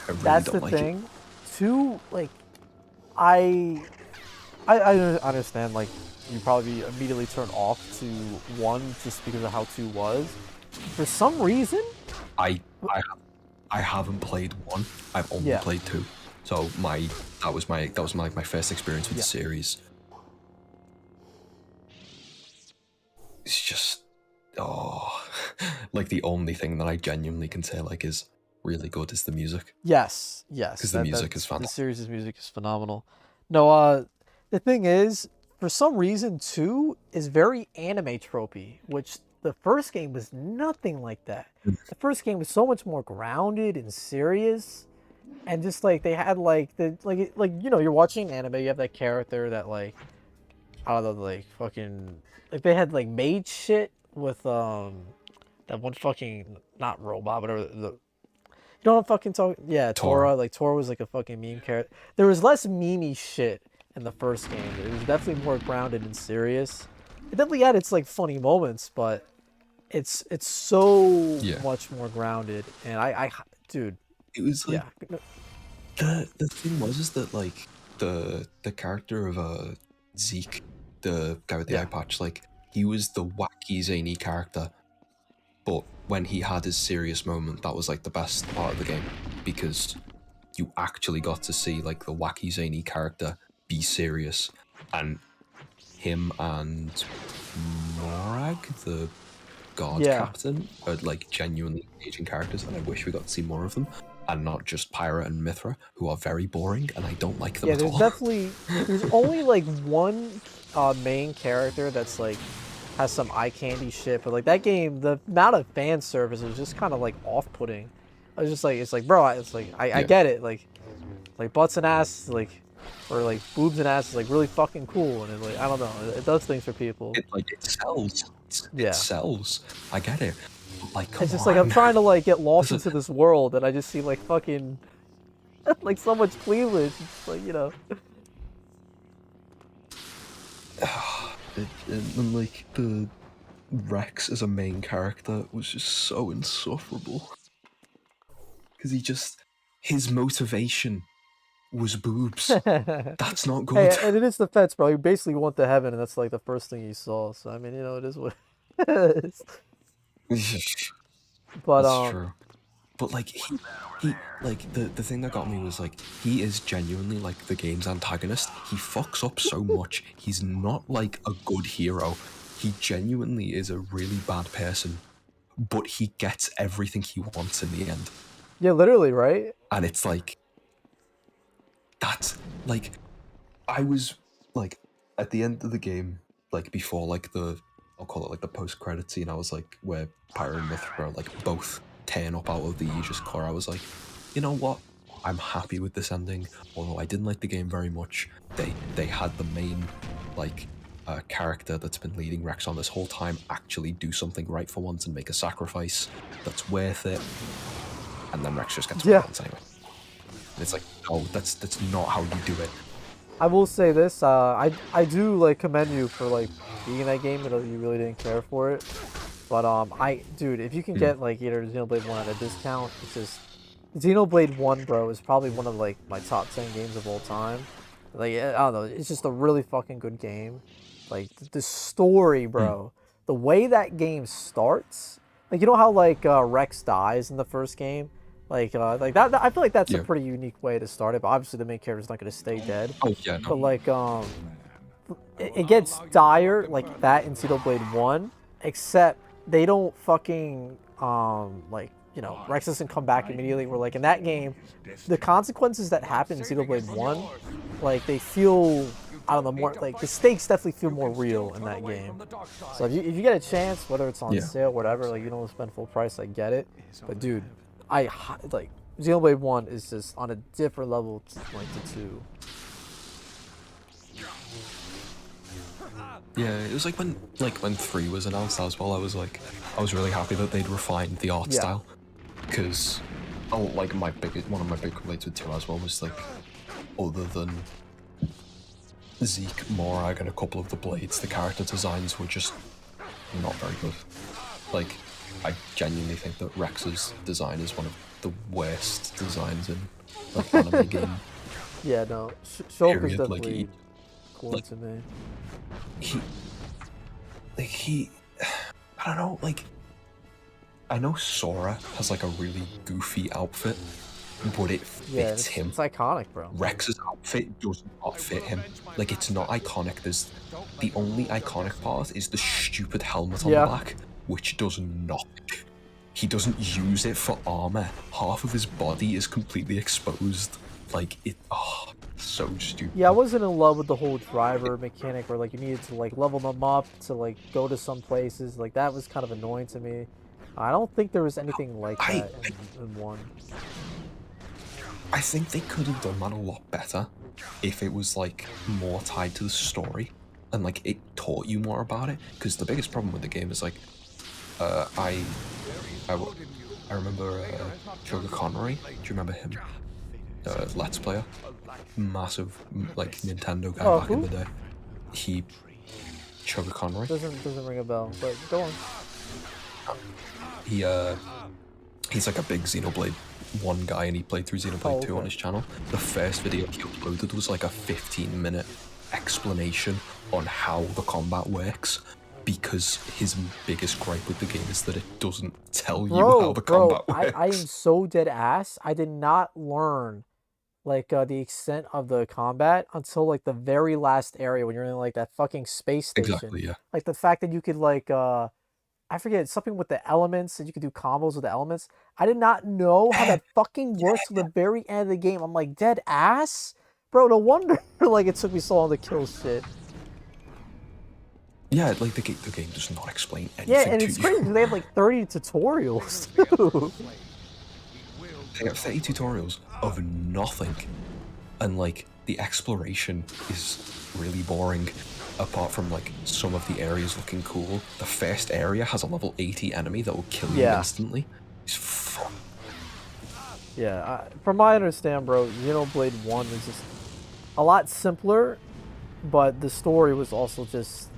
S8: I really
S3: That's
S8: don't
S3: the
S8: like
S3: thing. 2, like, I understand, like, you probably immediately turn off to 1 just because of how 2 was. For some reason,
S8: I haven't played 1. I've only played 2. So that was my first experience with the series. It's just like the only thing that I genuinely can say like is really good is the music.
S3: Yes.
S8: Because the music is phenomenal.
S3: The series' music is phenomenal. No, the thing is, for some reason, 2 is very anime tropey, which the first game was nothing like that. The first game was so much more grounded and serious, and just like they had like you know, you're watching anime, you have that character that like, I don't know, like fucking like they had like made shit with that one fucking not robot, whatever the. You know what I'm fucking talking? Yeah, Tora. Like, Tora was like a fucking meme character. There was less memey shit in the first game. It was definitely more grounded and serious. It definitely had its, like, funny moments, but it's so much more grounded. And dude.
S8: It was like... Yeah. The thing is that, like, the character of Zeke, the guy with the eye patch, like, he was the wacky, zany character. But when he had his serious moment, that was like the best part of the game, because you actually got to see like the wacky zany character be serious, and him and Morag, the god captain, are like genuinely engaging characters, and I wish we got to see more of them, and not just Pyra and Mithra, who are very boring, and I don't like them at all.
S3: There's only like one main character that's like has some eye candy shit, but like that game, the amount of fan service was just kind of like off-putting. I was just like, it's like, bro, it's like I get it, like butts and ass, like, or like boobs and ass is like really fucking cool, and it, like, I don't know, it does things for people.
S8: It sells. It sells. I get it. Like, come
S3: it's just
S8: on.
S3: like I'm trying to like get lost into this world, and I just see like fucking like so much cleavage. It's like, you know.
S8: And like the Rex as a main character was just so insufferable, because his motivation was boobs. That's not good.
S3: Hey, and it is the defense, bro. You basically went to heaven, and that's like the first thing you saw. So I mean, you know, it is what it is. But
S8: that's true. But like he like the thing that got me was like he is genuinely like the game's antagonist. He fucks up so much. He's not like a good hero. He genuinely is a really bad person, but he gets everything he wants in the end.
S3: Yeah, literally, right?
S8: And it's like that's like I was like at the end of the game, like before like I'll call it like the post-credit scene, I was like where Pyra and Mithra are like both tearing up out of the Aegis core. I was like, you know what? I'm happy with this ending. Although I didn't like the game very much, they had the main like character that's been leading Rex on this whole time actually do something right for once and make a sacrifice that's worth it. And then Rex just gets violence anyway. And it's like, no, that's not how you do it.
S3: I will say this. I do like commend you for like being in that game, but you really didn't care for it. But dude, if you can get like either Xenoblade 1 at a discount, it's just Xenoblade 1, bro, is probably one of like my top 10 games of all time. Like I don't know, it's just a really fucking good game. Like the story, bro, the way that game starts. Like you know how like Rex dies in the first game. Like that I feel like that's a pretty unique way to start it, but obviously the main character's not gonna stay dead.
S8: Oh yeah, no.
S3: But like it gets dire like that in Xenoblade 1, except they don't fucking like, you know, Rex doesn't come back immediately. Where like in that game, the consequences that happen in Xenoblade 1, like they feel, I don't know, more like the stakes definitely feel more real in that game. So if you get a chance, whether it's on sale or whatever, like you don't spend full price, I get it. But dude, like Xenoblade 1 is just on a different level like to 2.
S8: Yeah, it was like when 3 was announced as well. I was really happy that they'd refined the art style, because like one of my big complaints with 2 as well was like, other than Zeke, Morag, and a couple of the blades, the character designs were just not very good. Like, I genuinely think that Rex's design is one of the worst designs in like anime game.
S3: Yeah, no, Shulk is definitely cool to me.
S8: I don't know, like, I know Sora has like a really goofy outfit, but it fits him.
S3: It's iconic, bro.
S8: Rex's outfit does not fit him. Like, it's not iconic. The only iconic part is the stupid helmet on the back, which does not. He doesn't use it for armor. Half of his body is completely exposed. Like, so stupid.
S3: Yeah, I wasn't in love with the whole driver mechanic where like you needed to like level them up to like go to some places. Like that was kind of annoying to me. I don't think there was anything like that in 1.
S8: I think they could have done that a lot better if it was like more tied to the story and like it taught you more about it. Because the biggest problem with the game is like, I remember Sugar Connery. Do you remember him? Let's Player, massive like Nintendo guy back in the day. Sugar Connery.
S3: Doesn't ring a bell, but go on.
S8: He's like a big Xenoblade 1 guy, and he played through Xenoblade 2 on his channel. The first video he uploaded was like a 15-minute explanation on how the combat works, because his biggest gripe with the game is that it doesn't tell you how the combat works.
S3: I am so dead ass. I did not learn like the extent of the combat until like the very last area when you're in like that fucking space station.
S8: Exactly, yeah.
S3: Like the fact that you could like I forget, something with the elements, and you could do combos with the elements. I did not know how that fucking works till the very end of the game. I'm like, dead ass? Bro, no wonder like it took me so long to kill shit.
S8: Yeah, like the game does not explain anything.
S3: Yeah, and it's crazy. They have like 30 tutorials too.
S8: They have 30 tutorials of nothing, and like the exploration is really boring. Apart from like some of the areas looking cool, the first area has a level 80 enemy that will kill you instantly. It's fun.
S3: Yeah, from my understand, bro, Xenoblade 1 was just a lot simpler, but the story was also just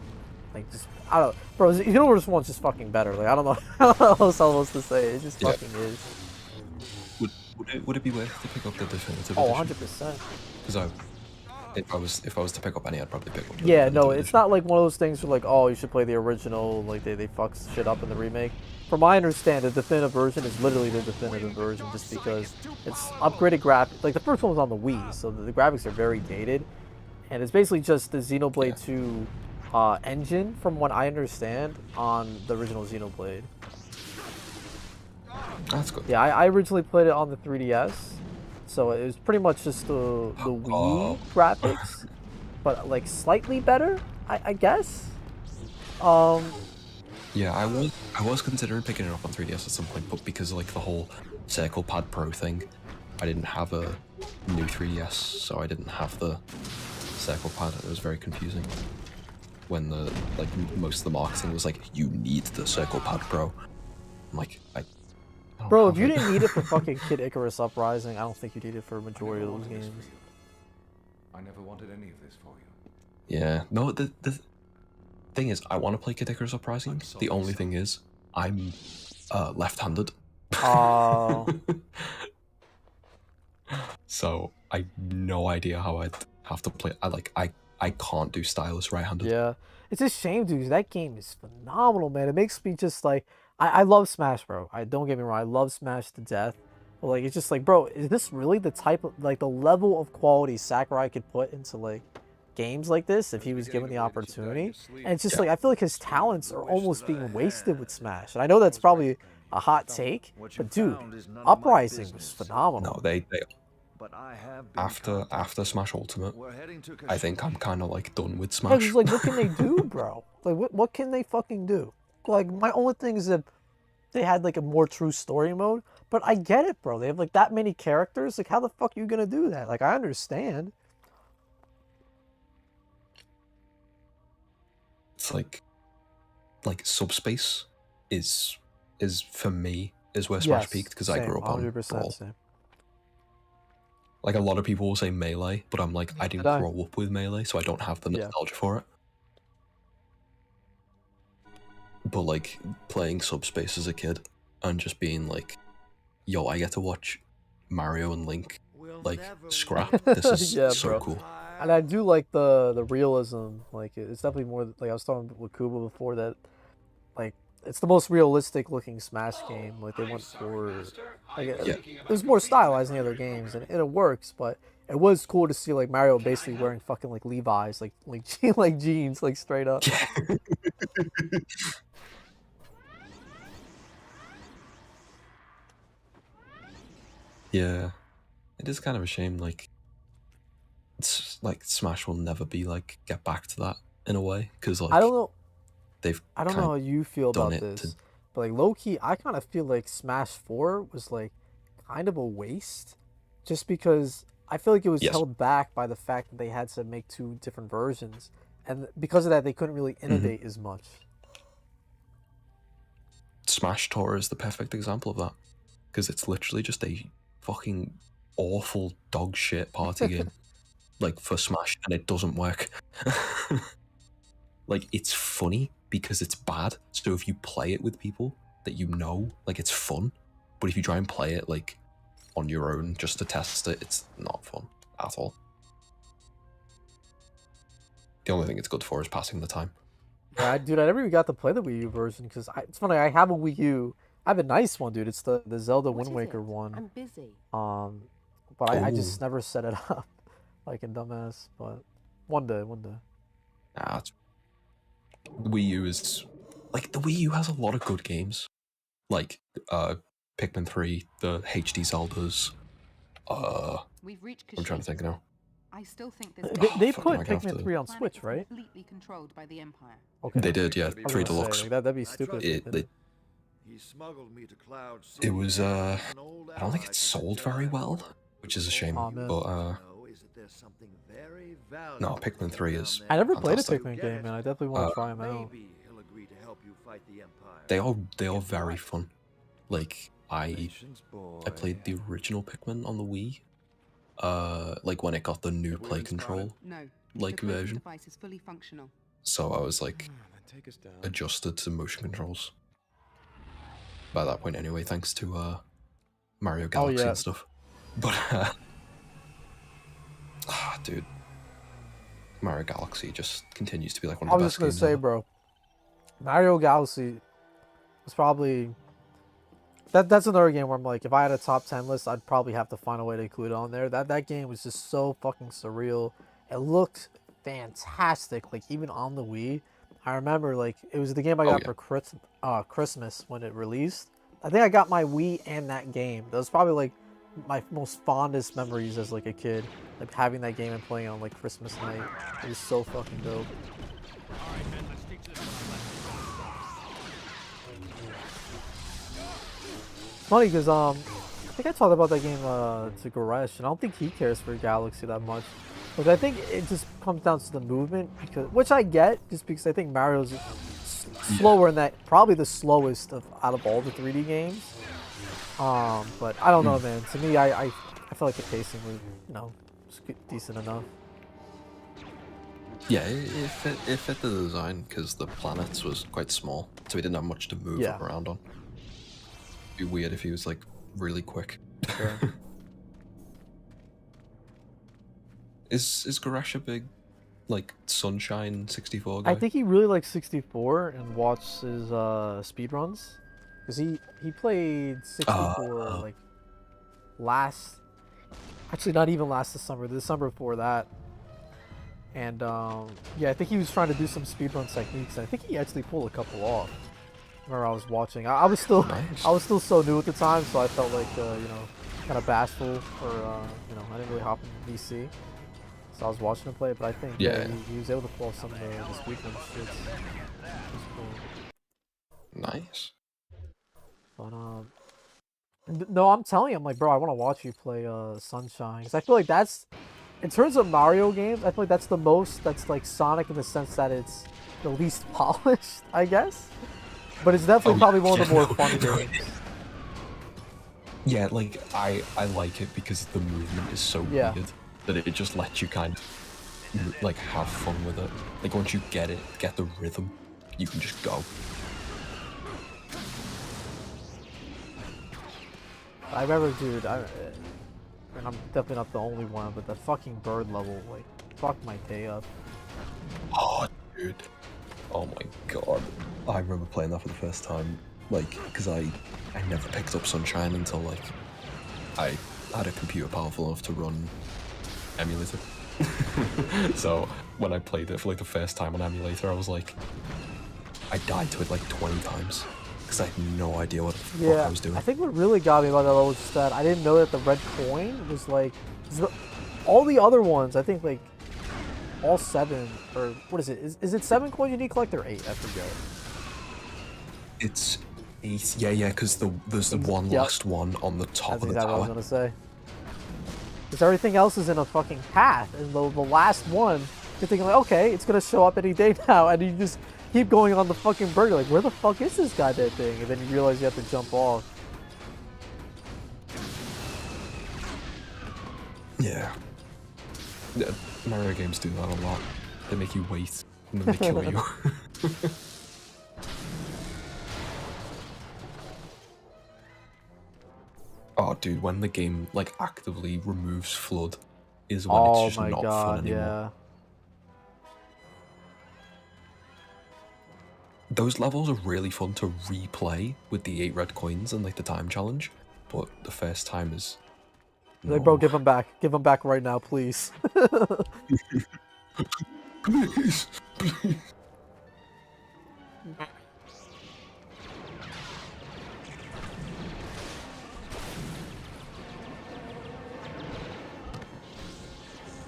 S3: like I don't know, bro. Xenoblade 1's just fucking better. Like I don't know how else to say it. It just fucking is.
S8: Would it be worth to pick up the definitive edition?
S3: Oh, 100%.
S8: Because if I was to pick up any, I'd probably pick up.
S3: Yeah, no, it's not like one of those things where like, oh, you should play the original. Like they fuck shit up in the remake. From my understanding, the definitive version is literally the definitive version, just because it's upgraded graphics. Like the first one was on the Wii, so the graphics are very dated, and it's basically just the Xenoblade 2 engine, from what I understand, on the original Xenoblade.
S8: That's good.
S3: Yeah, I originally played it on the 3DS. So it was pretty much just the Wii graphics, but like slightly better, I guess.
S8: Yeah, I was considering picking it up on 3DS at some point, but because of like the whole Circle Pad Pro thing, I didn't have a new 3DS, so I didn't have the Circle Pad. It was very confusing when the most of the marketing was like, you need the Circle Pad Pro. I'm like,
S3: Bro, if you didn't need it for fucking Kid Icarus Uprising, I don't think you need it for a majority of those games.
S7: I never wanted any of this for you.
S8: Yeah, no, the thing is, I want to play Kid Icarus Uprising. The only thing is, I'm left-handed.
S3: Oh.
S8: So I have no idea how I'd have to play. I can't do stylus right-handed.
S3: Yeah, it's a shame, dude. 'Cause that game is phenomenal, man. It makes me just like I love Smash, bro. I don't get me wrong, I love Smash to death. But like, it's just like, bro, is this really the type of like the level of quality Sakurai could put into like games like this if he was given the opportunity? And it's just like I feel like his talents are almost being wasted with Smash. And I know that's probably a hot take, but dude, Uprising was phenomenal.
S8: No, they after Smash Ultimate, I think I'm kind of like done with
S3: Yeah,
S8: Smash.
S3: 'cause, like, what can they do, bro? Like, what can they fucking do? Like, my only thing is that they had like a more true story mode. But I get it, bro. They have like that many characters. Like, how the fuck are you gonna do that? Like, I understand.
S8: It's like Subspace is for me is where Smash peaked because I grew up on
S3: 100%
S8: Brawl.
S3: same.
S8: Like a lot of people will say Melee, but I'm like I didn't grow up with Melee, so I don't have the nostalgia for it. But like playing Subspace as a kid and just being like, yo, I get to watch Mario and Link like scrap. This is
S3: Yeah,
S8: so
S3: bro.
S8: cool.
S3: And I do like the realism. Like, it's definitely more like I was talking with Kuba before that. Like, it's the most realistic looking Smash game. Like, they went for like it was more stylized than the other games, and it works. But it was cool to see like Mario basically wearing fucking like Levi's, like like jeans, like straight up.
S8: Yeah, it is kind of a shame. Like, it's like Smash will never be like get back to that in a way because like
S3: I don't know.
S8: they've
S3: I don't know how you feel
S8: done
S3: about
S8: it
S3: this, but like low key, I kind of feel like Smash 4 was like kind of a waste, just because I feel like it was held back by the fact that they had to make 2 different versions, and because of that, they couldn't really innovate as much.
S8: Smash Tour is the perfect example of that because it's literally just a fucking awful dog shit party game like for Smash, and it doesn't work. Like, it's funny because it's bad, so if you play it with people that you know, like, it's fun, but if you try and play it like on your own just to test it, it's not fun at all. The only thing it's good for is passing the time.
S3: Yeah, dude, I never even got to play the Wii U version because it's funny. I have a Wii U. I have a nice one, dude. It's the Zelda Wind Waker one.
S9: I'm busy.
S3: But I just never set it up like a dumbass. But one day.
S8: Nah, the Wii U is like the Wii U has a lot of good games, like Pikmin 3, the HD Zeldas.
S9: We've reached
S8: I'm trying to think now.
S9: I still think
S3: they put Pikmin 3 on Switch, right?
S9: Completely controlled by the Empire.
S3: Okay.
S8: They did, yeah.
S3: I was
S8: 3
S3: gonna say,
S8: Deluxe.
S3: like, that'd be stupid.
S8: It was I don't think it sold very well, which is a shame. But no, Pikmin 3 is.
S3: I never
S8: fantastic.
S3: played a Pikmin game, man. I definitely want to try them out.
S8: They are very fun. Like I played the original Pikmin on the Wii. Like when it got the new play control like version.
S9: Device is fully functional.
S8: So I was like adjusted to motion controls by that point anyway, thanks to Mario Galaxy and stuff. But dude, Mario Galaxy just continues to be like one of the best games.
S3: I was just gonna say, bro, Mario Galaxy was probably that's another game where I'm like, if I had a top 10 list, I'd probably have to find a way to include it on there. That game was just so fucking surreal. It looked fantastic, like even on the Wii. I remember like it was the game I got for Christmas when it released. I think I got my Wii and that game. That was probably like my most fondest memories as like a kid, like having that game and playing on like Christmas night. It was so fucking dope. Funny because I think I talked about that game to Goresh, and I don't think he cares for Galaxy that much. But I think it just comes down to the movement, which I get, just because I think Mario's slower in that, probably the slowest out of all the 3D games. But I don't know, man. To me, I feel like the pacing was, decent enough.
S8: Yeah, it fit the design because the planets was quite small, so he didn't have much to move
S3: Yeah.
S8: around on. It'd be weird if he was like really quick.
S3: Sure.
S8: Is Goresh a big like Sunshine 64 guy?
S3: I think he really likes 64 and watches his speedruns. Because he played 64 like last, actually not even last December, the December before that. And yeah, I think he was trying to do some speedrun techniques. And I think he actually pulled a couple off. Where I was watching, I was still so new at the time, so I felt like you know, kind of bashful, or you know, I didn't really hop in VC. So I was watching him play, but I think he was able to pull off some of the speedrun shits. Cool.
S8: Nice.
S3: But no, I'm telling you, I'm like, bro, I want to watch you play Sunshine, because I feel like that's, in terms of Mario games, I feel like that's the most that's like Sonic in the sense that it's the least polished, I guess. But it's definitely probably one of the more fun games.
S8: Yeah, like I like it because the movement is so weird that it just lets you kind of like have fun with it. Like once you get the rhythm, you can just go.
S3: I remember, dude, and I'm definitely not the only one, but the fucking bird level, like, fucked my day up.
S8: Oh, dude. Oh my god. I remember playing that for the first time, like, because I never picked up Sunshine until, like, I had a computer powerful enough to run emulator. So, when I played it for, like, the first time on emulator, I was like, I died to it, like, 20 times. Because I had no idea what the fuck I was doing.
S3: I think what really got me about that level was just that I didn't know that the red coin was, like, all the other ones, I think, like, all 7, or what is it? Is it 7 coins you need to collect, or 8? I forget.
S8: It's 8, yeah, because there's the one last one on the top of the
S3: That's
S8: tower.
S3: what I was gonna say. Because everything else is in a fucking path, and the last one, you're thinking like, okay, it's gonna show up any day now, and you just keep going on the fucking burger, like, where the fuck is this goddamn thing? And then you realize you have to jump off.
S8: Yeah. Mario games do that a lot. They make you wait, and then they kill you. Oh, dude, when the game, like, actively removes FLUDD is when it's just not fun anymore.
S3: Yeah.
S8: Those levels are really fun to replay with the 8 red coins and, like, the time challenge, but the first time is...
S3: Like, bro, give them back. Give them back right now, please.
S8: Please, please.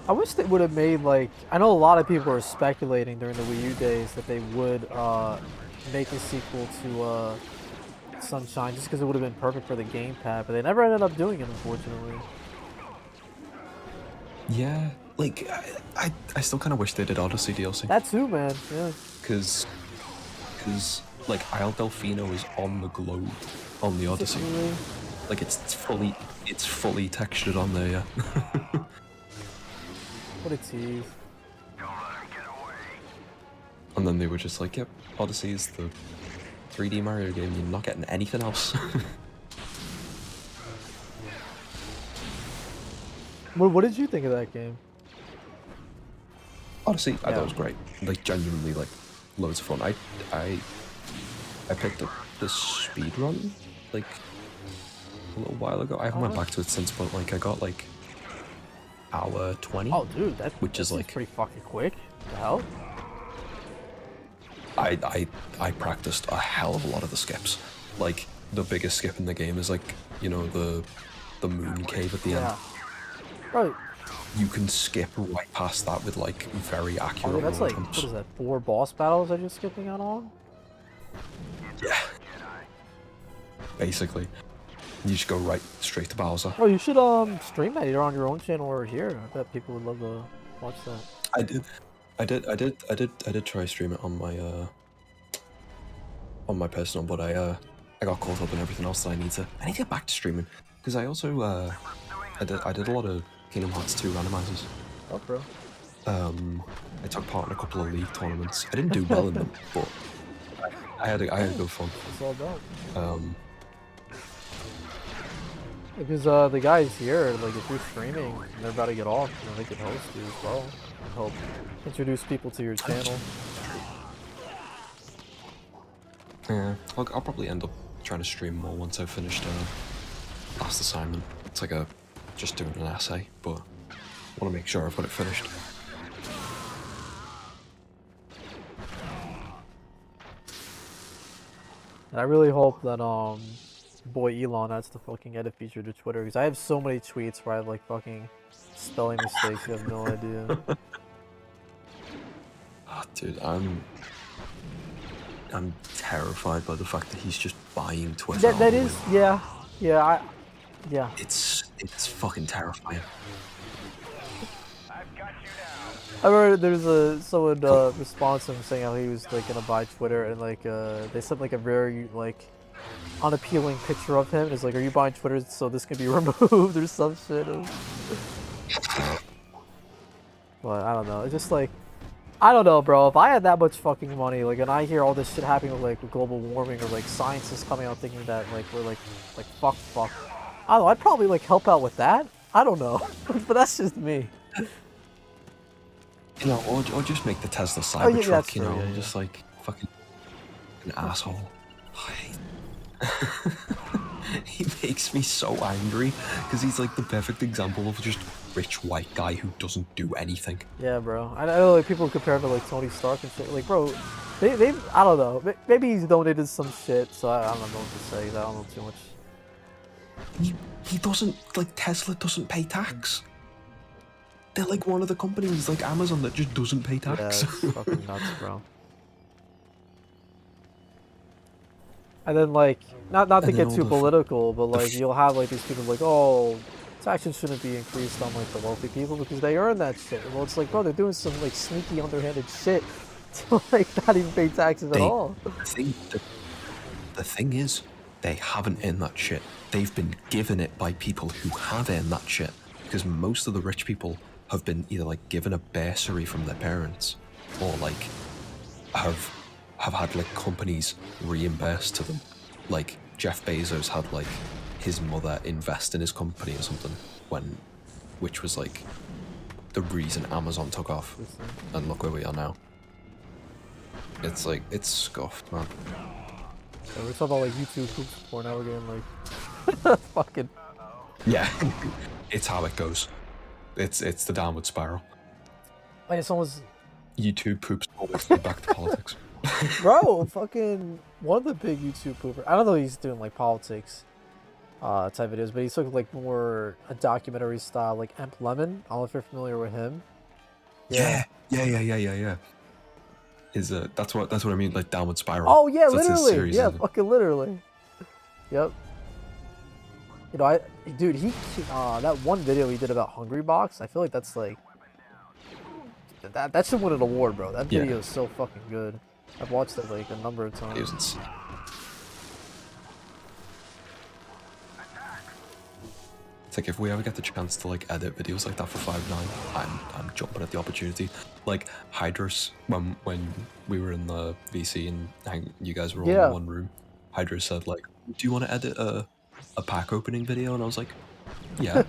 S3: I wish they would have made, like, I know a lot of people were speculating during the Wii U days that they would make a sequel to Sunshine just because it would have been perfect for the gamepad, but they never ended up doing it, unfortunately.
S8: Yeah, like, I still kind of wish they did Odyssey DLC.
S3: That too, man, yeah.
S8: Because, like, Isle Delfino is on the globe on the Odyssey.
S3: Really?
S8: Like, it's fully textured on there, yeah.
S3: What a tease.
S8: And then they were just like, yep, Odyssey is the 3D Mario game, you're not getting anything else.
S3: What did you think of that game?
S8: Odyssey, I thought it was great. Like, genuinely, like, loads of fun. I picked up the speedrun, like, a little while ago. I haven't went back to it since, but, like, I got, like, hour 20.
S3: Oh, dude,
S8: which is, like,
S3: pretty fucking quick. What the hell?
S8: I practiced a hell of a lot of the skips. Like, the biggest skip in the game is, like, you know, the moon cave at the end.
S3: Right.
S8: You can skip right past that with, like, very accurate
S3: that's like,
S8: jumps.
S3: what is that, 4 boss battles that you're skipping out on?
S8: Yeah. Basically. You just go right straight to Bowser.
S3: Oh, you should stream that either on your own channel or here. I bet people would love to watch that.
S8: I did try stream it on my personal, but I got caught up in everything else that I need to get back to streaming, because I also I did a lot of Kingdom Hearts 2 randomizers.
S3: Oh, bro.
S8: I took part in a couple of league tournaments. I didn't do well in them, but I had good fun.
S3: It's all about. Because the guys here, like if you're streaming and they're about to get off, you know, they could host you as well and help introduce people to your channel.
S8: Yeah, I'll probably end up trying to stream more once I've finished last assignment. It's like just doing an essay, but I want to make sure I've got it finished.
S3: And I really hope that boy Elon adds the fucking edit feature to Twitter, because I have so many tweets where I have like fucking spelling mistakes. You have no idea.
S8: Oh, dude, I'm terrified by the fact that he's just buying Twitter.
S3: That is, yeah.
S8: It's fucking terrifying.
S3: I remember there's someone response to him saying how he was like gonna buy Twitter, and like they sent like a very like unappealing picture of him. And it's like, are you buying Twitter so this can be removed or some shit? But I don't know. It's just like, I don't know, bro. If I had that much fucking money, like, and I hear all this shit happening with like global warming or like scientists coming out thinking that like we're like fuck. I don't know. I'd probably like help out with that. I don't know, but that's just me.
S8: You know, or just make the Tesla Cybertruck, you know, just like fucking an asshole. He makes me so angry because he's like the perfect example of just rich white guy who doesn't do anything.
S3: Yeah, bro. I know like people compare him to like Tony Stark and shit. Like, bro, they I don't know. Maybe he's donated some shit, so I don't know what to say. I don't know too much.
S8: He doesn't, like, Tesla doesn't pay tax. They're like one of the companies like Amazon that just doesn't pay tax.
S3: Yeah, it's fucking nuts, bro. And then like, not to get too political, but like you'll have like these people like, oh, taxes shouldn't be increased on like the wealthy people because they earn that shit. Well, it's like, bro, they're doing some like sneaky, underhanded shit to like not even pay taxes at all.
S8: The thing is, they haven't earned that shit. They've been given it by people who have earned that shit. Because most of the rich people have been either like given a bursary from their parents, or like have had like companies reimburse to them. Like Jeff Bezos had like his mother invest in his company or something, which was like the reason Amazon took off. And look where we are now. It's like, it's scuffed, man.
S3: So we're talking about like YouTube poops before, now we're getting like fucking.
S8: Yeah, it's how it goes. It's the downward spiral.
S3: Like someone's
S8: YouTube poops always go back to politics.
S3: Bro, fucking one of the big YouTube poopers. I don't know if he's doing like politics type videos, but he took like more a documentary style, like Emp Lemon. I don't know if you're familiar with him.
S8: Yeah. That's what I mean, like downward spiral.
S3: Oh yeah,
S8: so
S3: literally.
S8: Series,
S3: yeah, fucking literally. Yep. You know, dude, he that one video he did about Hungry Box, I feel like that's like that should win an award, bro. That video is so fucking good. I've watched it like a number of times.
S8: It's like if we ever get the chance to like edit videos like that for 5.9, I'm jumping at the opportunity. Like Hydros, when we were in the VC and you guys were all in one room, Hydros said like, "Do you want to edit a pack opening video?" And I was like, "Yeah."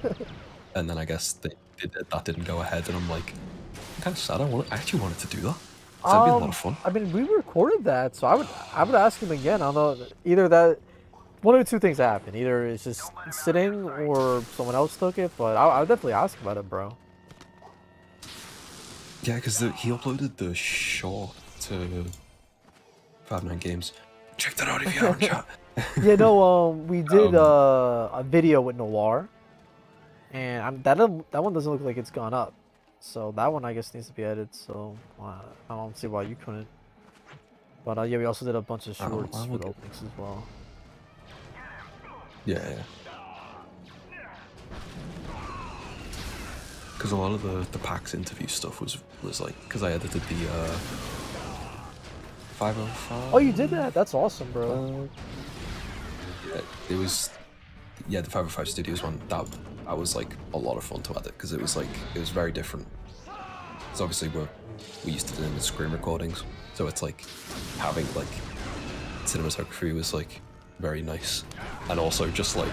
S8: And then I guess that didn't go ahead, and I'm like, I'm kind of sad. I actually wanted to do that. That'd be a lot of fun.
S3: I mean, we recorded that, so I would ask him again. I don't know, either that, one of the two things happened. Either it's just sitting or someone else took it, but I would definitely ask about it, bro.
S8: Yeah, because he uploaded the short to 5.9 Games. Check that out if you haven't, chat.
S3: Yeah, no, we did a video with Noir, and that one doesn't look like it's gone up. So that one I guess needs to be edited. So I don't see why you couldn't. But yeah, we also did a bunch of shorts for the openings as well.
S8: Yeah. Because a lot of the PAX interview stuff was like, because I edited the 505.
S3: Oh, you did that? That's awesome, bro.
S8: Yeah, it was. Yeah, the 505 Studios one. That was like a lot of fun to edit because it was very different. because obviously we used to do it in screen recordings, so it's like having like cinematography was like very nice, and also just like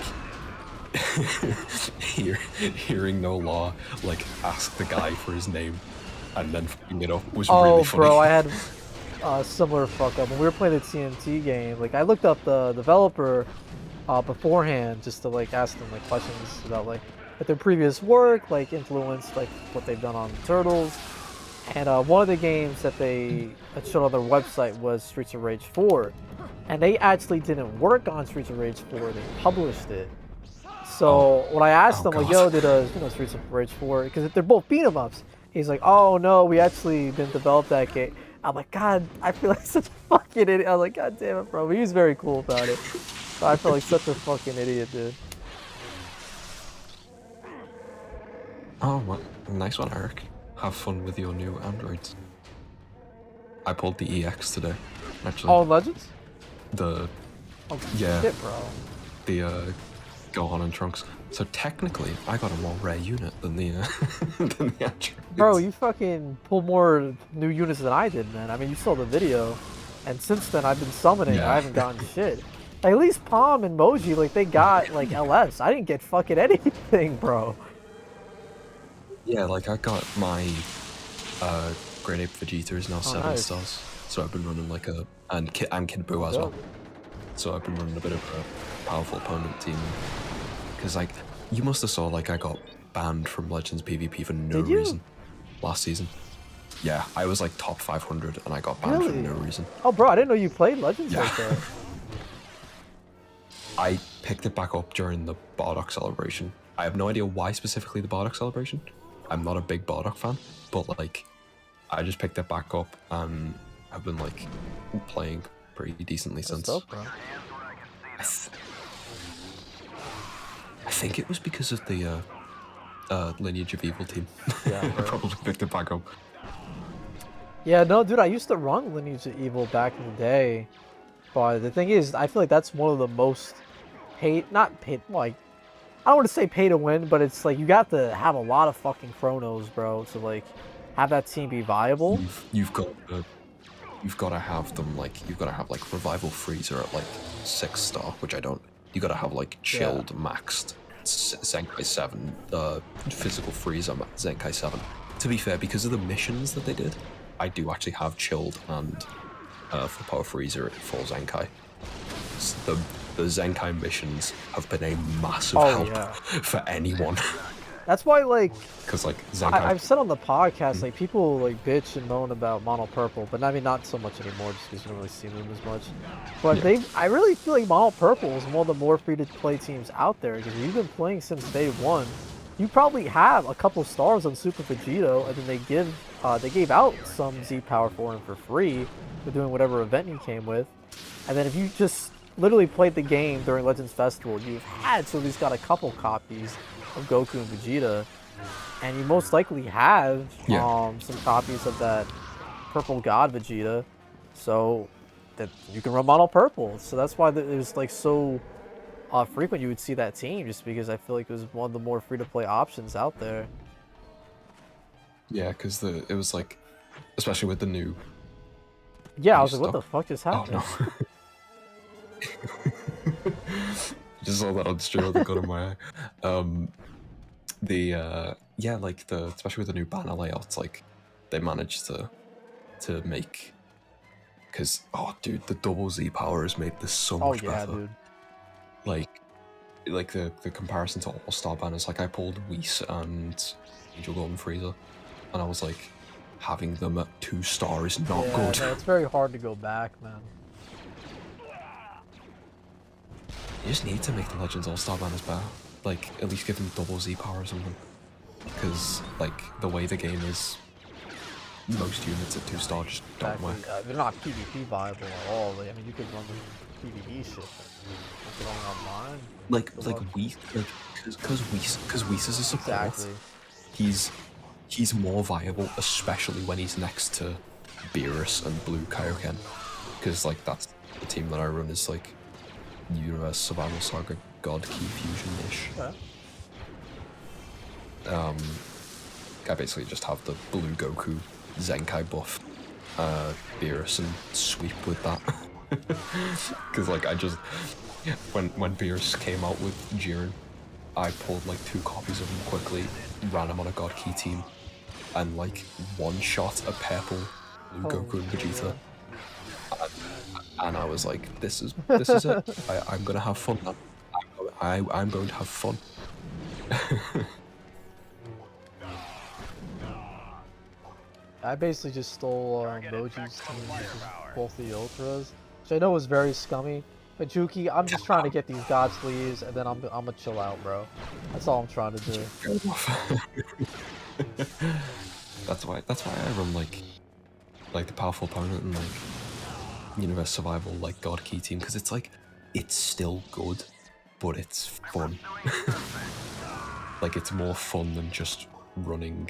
S8: hearing No Law like ask the guy for his name and then fucking it up was really funny.
S3: Bro, I had a similar fuck up when we were playing the TNT game. Like I looked up the developer beforehand just to like ask them like questions about like their previous work, like influenced like what they've done on Turtles. And one of the games that they showed on their website was Streets of Rage 4. And they actually didn't work on Streets of Rage 4, they published it. So when I asked them, like, yo, did Streets of Rage 4, because they're both beat 'em ups. He's like, oh no, we actually didn't develop that game. I'm like, God, I feel like such a fucking idiot. I was like, God damn it, bro. But he was very cool about it. But I feel like such a fucking idiot, dude.
S8: Oh, well, nice one, Eric. Have fun with your new androids. I pulled the EX today, actually.
S3: Oh, Legends?
S8: The...
S3: Oh,
S8: yeah.
S3: Shit, bro.
S8: The, Gohan and Trunks. So technically, I got a more rare unit than the, than the androids.
S3: Bro, you fucking pulled more new units than I did, man. I mean, you saw the video. And since then, I've been summoning.
S8: Yeah.
S3: I haven't gotten shit. Like, at least Palm and Moji, like, they got, like, LS. I didn't get fucking anything, bro.
S8: Yeah, like, I got my, Great Ape Vegeta is now 7
S3: nice.
S8: stars. So I've been running, like, and Kid Buu as well. So I've been running a bit of a powerful opponent team. Because, like, you must have saw, like, I got banned from Legends PvP for no reason last season. Yeah, I was, like, top 500, and I got banned for no reason.
S3: Oh, bro, I didn't know you played Legends like that.
S8: I picked it back up during the Bardock celebration. I have no idea why specifically the Bardock celebration. I'm not a big Bardock fan, but, like, I just picked it back up, and I've been, like, playing pretty decently since.
S3: Dope, bro.
S8: I think it was because of the Lineage of Evil team.
S3: Yeah,
S8: I probably picked it back up.
S3: Yeah, no, dude, I used to run Lineage of Evil back in the day. But the thing is, I feel like that's one of the most not paid, like, I don't want to say pay to win, but it's like you got to have a lot of fucking chronos, bro, to like have that team be viable.
S8: You've got to have them, like, you've got to have like Revival Freezer at like 6 star, which I don't. You got to have like Chilled maxed Zenkai 7, Physical Freezer Zenkai 7. To be fair, because of the missions that they did, I do actually have Chilled and for Power Freezer at full Zenkai. The Zenkai missions have been a massive help for anyone.
S3: That's why, like,
S8: because like Zenkai,
S3: I've said on the podcast, like, people like bitch and moan about Mono Purple, but I mean not so much anymore, just because you don't really see them as much. But I really feel like Mono Purple is one of the more free-to-play teams out there, because you've been playing since day one. You probably have a couple stars on Super Vegito, and then they gave out some Z Power for him for free for doing whatever event you came with. And then if you just literally played the game during Legends Festival, you've had to at least got a couple copies of Goku and Vegeta, and you most likely have some copies of that Purple God Vegeta, so that you can run Mono Purple. So that's why it was like so frequent you would see that team, just because I feel like it was one of the more free-to-play options out there.
S8: Yeah, because it was like, especially with the new.
S3: Yeah, I was like, what the fuck just happened?
S8: Oh, no. Just saw that on stream that got in my eye. Yeah, like especially with the new banner layouts, like they managed to make, because dude, the double Z power has made this so much better.
S3: Dude.
S8: Like the comparison to All-Star banners, like I pulled Whis and Angel Golden Frieza, and I was like, having them at 2 star is not good.
S3: No, it's very hard to go back, man.
S8: You just need to make the Legends All-Star banners better. Like, at least give them double Z power or something. Because, like, the way the game is, most units at 2 star just don't work.
S3: They're not PvP viable at all. Like, I mean, you could run the PvE shit, but going online.
S8: Like Whis, because Whis is a support.
S3: Exactly.
S8: He's more viable, especially when he's next to Beerus and Blue Kaioken. Because, like, that's the team that I run is, like, Universe Survival Saga God Key Fusion-ish. I basically just have the blue Goku Zenkai buff, Beerus, and sweep with that. Because like I just when Beerus came out with Jiren, I pulled like 2 copies of him quickly, ran him on a God Key team, and like one shot a purple blue Goku and Vegeta. And I was like, this is it. I'm gonna have fun now. I'm going to have fun.
S3: I basically just stole Moji's team, which is both the Ultras, which I know was very scummy. But Juki, I'm just trying to get these God sleeves, and then I'm gonna chill out, bro. That's all I'm trying to do.
S8: That's why I run like the powerful opponent and like Universe Survival like God Key team, because it's like it's still good, but it's fun. Like it's more fun than just running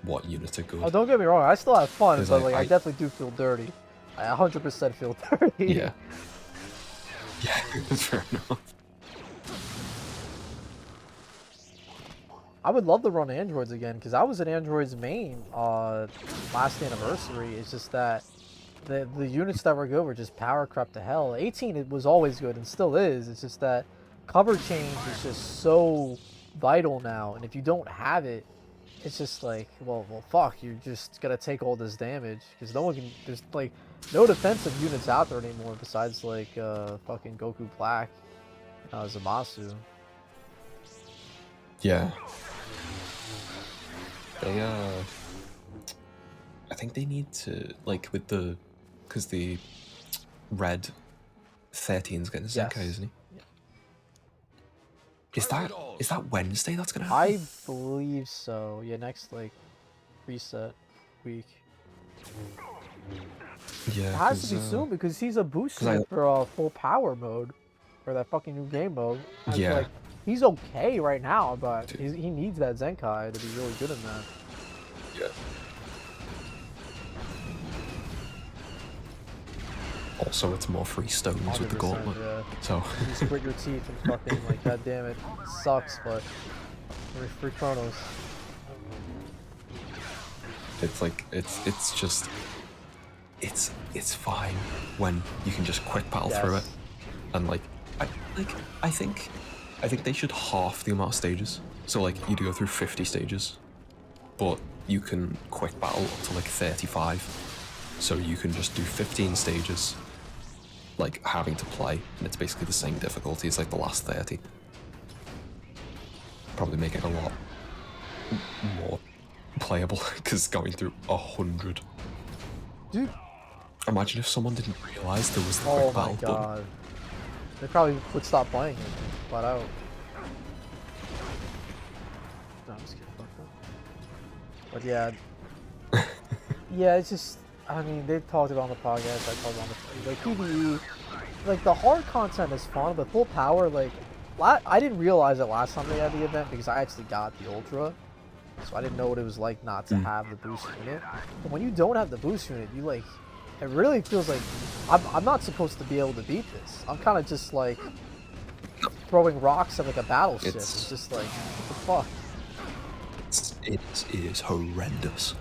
S8: what units are good.
S3: Oh, don't get me wrong, I still have fun, but like I definitely do feel dirty. I 100% feel dirty.
S8: Yeah. Yeah, fair enough.
S3: I would love to run androids again, because I was an androids main last anniversary. It's just that the units that were good were just power crept to hell. 18 it was always good and still is. It's just that cover change is just so vital now, and if you don't have it, it's just like, well fuck, you're just gonna take all this damage, because no one can, there's like no defensive units out there anymore besides like fucking Goku Black, Zamasu.
S8: Yeah. They I think they need to, like, with the, because the red 13's getting a Zenkai, isn't he? Yeah. Is that Wednesday that's gonna happen?
S3: I believe so. Yeah, next like reset week.
S8: Yeah,
S3: it has to be soon, because he's a boost for full power mode, for that fucking new game mode.
S8: Yeah.
S3: Like, he's okay right now, but he needs that Zenkai to be really good in that.
S8: Yeah. Also, it's more free stones with the gauntlet.
S3: Yeah.
S8: So
S3: you split your teeth and fucking like, god damn it, sucks, but free Chronos.
S8: It's like it's just it's fine when you can just quick battle through it, and like I think they should half the amount of stages. So like you'd go through 50 stages, but you can quick battle up to like 35. So you can just do 15 stages, like having to play, and it's basically the same difficulty as like the last 30. Probably make it a lot more playable, because going through 100.
S3: Dude.
S8: Imagine if someone didn't realize there was the quick battle button.
S3: Oh my god. They probably would stop playing it, flat out. No, I'm just kidding. But yeah. Yeah, it's just, I mean, they've talked about it on the podcast, I talked about it, like PvE, like the hard content is fun, but full power, like, I didn't realize it last time they had the event, because I actually got the Ultra, so I didn't know what it was like not to have the boost unit. But when you don't have the boost unit, you like, it really feels like, I'm not supposed to be able to beat this. I'm kind of just like, throwing rocks at like a battleship. It's just like, what the fuck?
S8: It is horrendous.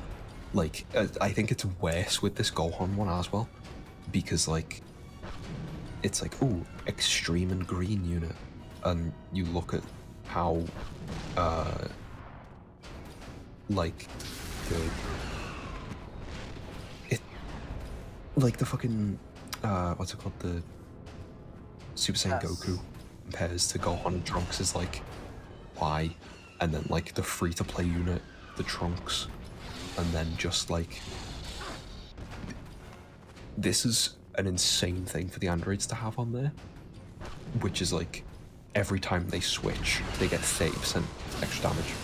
S8: Like, I think it's worse with this Gohan one as well, because like, it's like, ooh, extreme and green unit, and you look at how, like, like the fucking, what's it called, the Super Saiyan Goku compares to Gohan and Trunks is like, why? And then like the free-to-play unit, the Trunks, and then just like, this is an insane thing for the androids to have on there, which is like, every time they switch, they get 30% extra damage.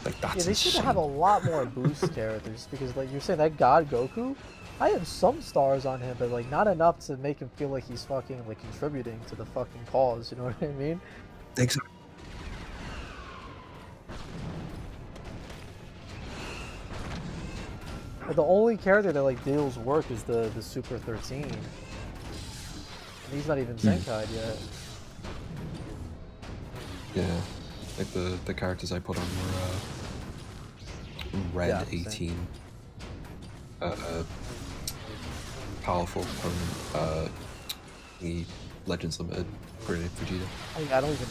S8: Like, that's
S3: they
S8: insane.
S3: should have a lot more boost characters, because like you're saying, that God Goku, I have some stars on him, but like not enough to make him feel like he's fucking like contributing to the fucking cause, you know what I mean?
S8: Exactly.
S3: But the only character that like deals work is the Super 13. And he's not even Zenkai'd yet.
S8: Yeah, like the characters I put on red
S3: Yeah,
S8: 18 powerful opponent the Legends Limited Grenade Vegeta.
S3: I don't even.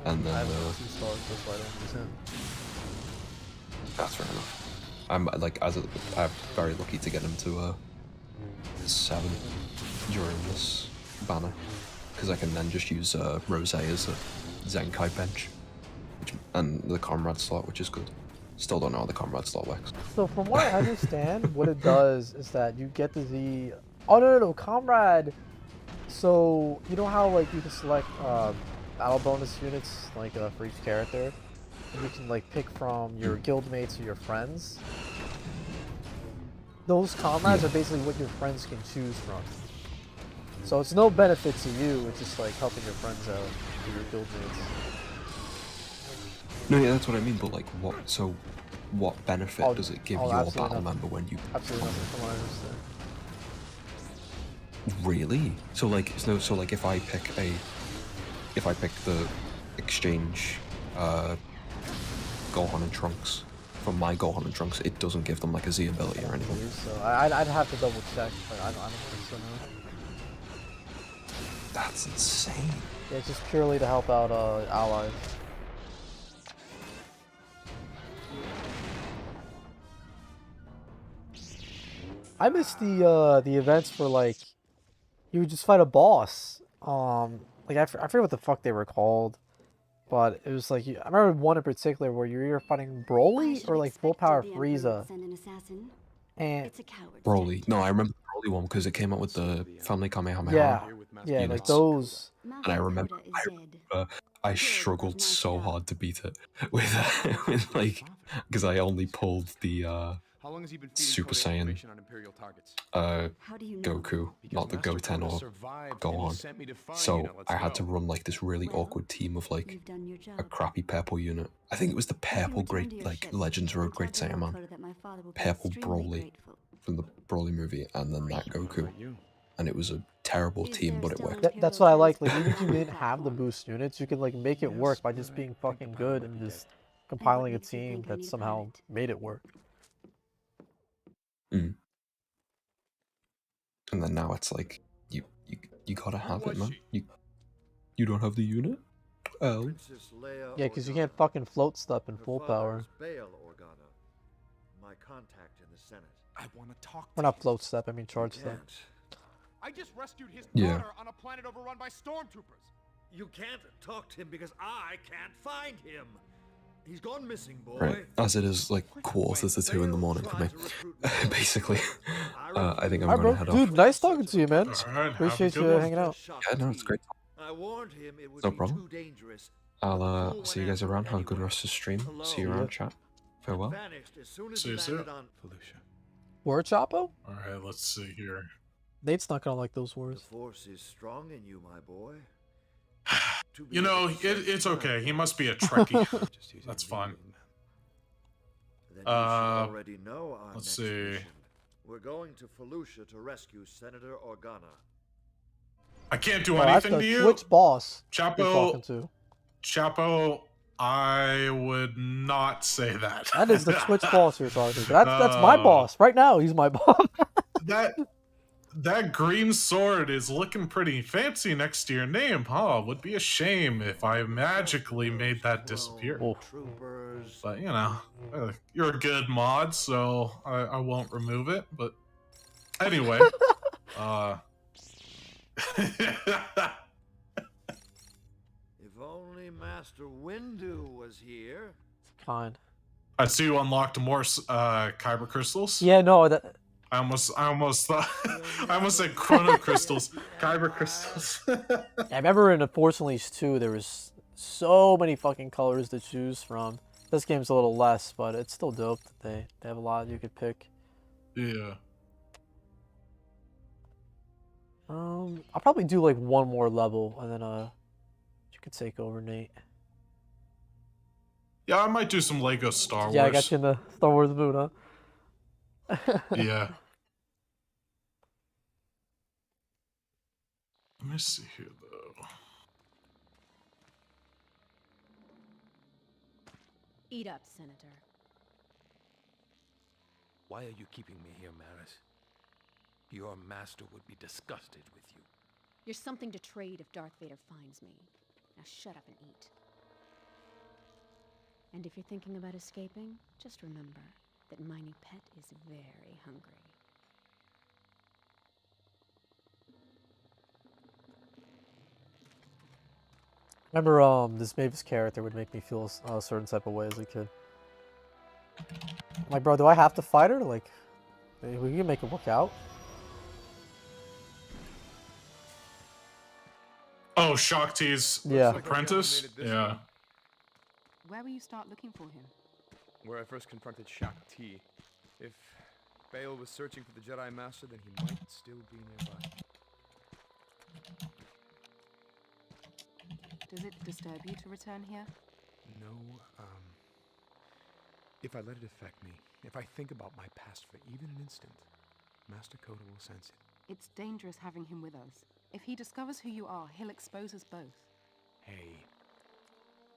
S8: And then
S3: I have 2 stars, that's why I don't use him.
S8: that's fair enough. I'm like I'm very lucky to get him to 7 during this banner because I can then just use Rose as a Zenkai bench, and the Comrade slot, which is good. Still don't know how the Comrade slot works.
S3: So from what I understand, what it does is that you get the Z. Oh no, Comrade. So you know how like you can select battle bonus units like for each character, and you can like pick from your guild mates or your friends. Those Comrades are basically what your friends can choose from. So it's no benefit to you. It's just like helping your friends out or your guild mates.
S8: No, yeah, that's what I mean. But like, what benefit does it give your battle
S3: nothing.
S8: member when you?
S3: Absolutely nothing from what I understand.
S8: Really? So like, so like, if I pick the exchange, Gohan and Trunks from my Gohan and Trunks, it doesn't give them like a Z ability or anything.
S3: So I'd have to double check, but I don't think so. No.
S8: That's insane.
S3: Yeah, it's just purely to help out allies. I miss the events for like you would just fight a boss. Like I forget what the fuck they were called, but it was like I remember one in particular where you were either fighting Broly or like full power Frieza. And
S8: Broly. No, I remember the Broly one because it came out with the Family Kamehameha.
S3: yeah,
S8: units.
S3: like those.
S8: And I remember I struggled so hard to beat it with like because I only pulled the Super Saiyan Goku, not the Goten or Gohan. So I had to run like this really awkward team of like a crappy purple unit. I think it was the purple Great like Legends Road Great Saiyaman, purple Broly from the Broly movie, and then that Goku. And it was a terrible team, but it worked.
S3: That's what I like. Like even if you didn't have the boost units, you could like make it work by just being fucking good and just compiling a team that somehow made it work.
S8: Mm. And then now it's like you gotta have it, man. You don't have the unit? Oh.
S3: Yeah, because you can't fucking float stuff in full power.
S5: My contact in the Senate. I want to talk.
S3: Or not float step, I mean charge step.
S5: I just rescued his
S8: Yeah.
S5: daughter on a planet overrun by stormtroopers. You can't talk to him because I can't find him. He's gone missing, boy.
S8: Right, as it is like 1:45 in the morning for me. Basically, I think I'm
S3: Alright,
S8: gonna
S3: bro.
S8: head
S3: Dude,
S8: off.
S3: nice talking to you, man.
S6: Alright,
S3: Appreciate
S6: have a
S3: you
S6: good one.
S3: hanging out.
S8: Yeah, no, it's great.
S5: I warned him it would
S8: No
S5: be
S8: problem.
S5: too dangerous.
S8: I'll see you guys around. Have a good rest of the stream. See you around, chat. Farewell.
S5: Vanished as soon as
S6: See
S5: he
S6: you soon.
S5: landed on
S6: Felicia.
S3: Word, Chapo?
S6: Alright, let's see here.
S3: Nate's not gonna like those
S5: The
S3: words.
S5: force is strong in you, my boy.
S6: You know, it's okay. He must be a Trekkie. That's fine.
S5: Then you should already know our
S6: Let's
S5: next
S6: see.
S5: mission. We're going to Felucia to rescue Senator Organa.
S6: I can't do
S3: Oh, that's
S6: anything
S3: the
S6: to you.
S3: Twitch boss you're talking
S6: Chapo,
S3: to.
S6: Chapo, I would not say that.
S3: That is the Twitch boss you're talking to. That's my boss. Right now, he's my boss.
S6: That green sword is looking pretty fancy next to your name, huh? Would be a shame if I magically made that disappear. But, you know, you're a good mod, so I won't remove it. But anyway,
S5: If only Master Windu was here.
S3: Fine.
S6: I see you unlocked more kyber crystals.
S3: Yeah, no, that.
S6: I almost thought I almost said chrono crystals, kyber crystals.
S3: I remember in the Force Unleashed 2, there was so many fucking colors to choose from. This game's a little less, but it's still dope that they have a lot you could pick.
S6: Yeah.
S3: I'll probably do like one more level, and then you could take over, Nate.
S6: Yeah, I might do some Lego Star Wars.
S3: Yeah, I got you in the Star Wars mood, huh?
S6: Yeah. Let me see here, though.
S9: Eat up, Senator.
S7: Why are you keeping me here, Maris? Your master would be disgusted with you.
S9: You're something to trade if Darth Vader finds me. Now shut up and eat. And if you're thinking about escaping, just remember that my new pet is very hungry.
S3: Remember, this Mavis character would make me feel a certain type of way as a kid. I'm like, bro, do I have to fight her? Like, we can make it work out.
S6: Oh, Shakti's apprentice? Yeah.
S9: Where will you start looking for him?
S13: Where I first confronted Shakti. If Bail was searching for the Jedi Master, then he might still be nearby.
S9: Does it disturb you to return here?
S13: No, if I let it affect me, if I think about my past for even an instant, Master Koda will sense it.
S9: It's dangerous having him with us. If he discovers who you are, he'll expose us both.
S13: Hey,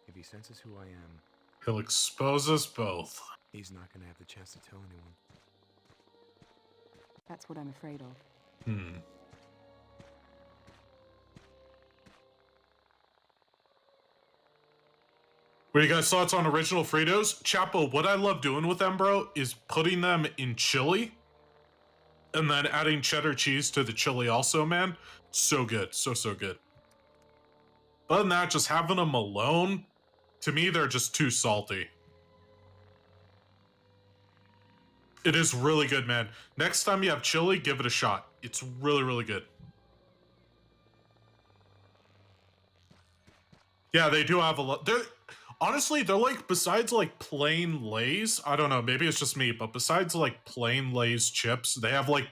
S13: if he senses who I am,
S6: He'll expose us both.
S13: he's not gonna have the chance to tell anyone.
S9: That's what I'm afraid of.
S6: Hmm. What are you guys' thoughts on original Fritos? Chapo, what I love doing with them, bro, is putting them in chili and then adding cheddar cheese to the chili also, man. So good. So good. Other than that, just having them alone, to me, they're just too salty. It is really good, man. Next time you have chili, give it a shot. It's really, really good. Yeah, they do have a lot. Honestly, they're like, besides like plain Lay's, I don't know, maybe it's just me, but besides like plain Lay's chips, they have like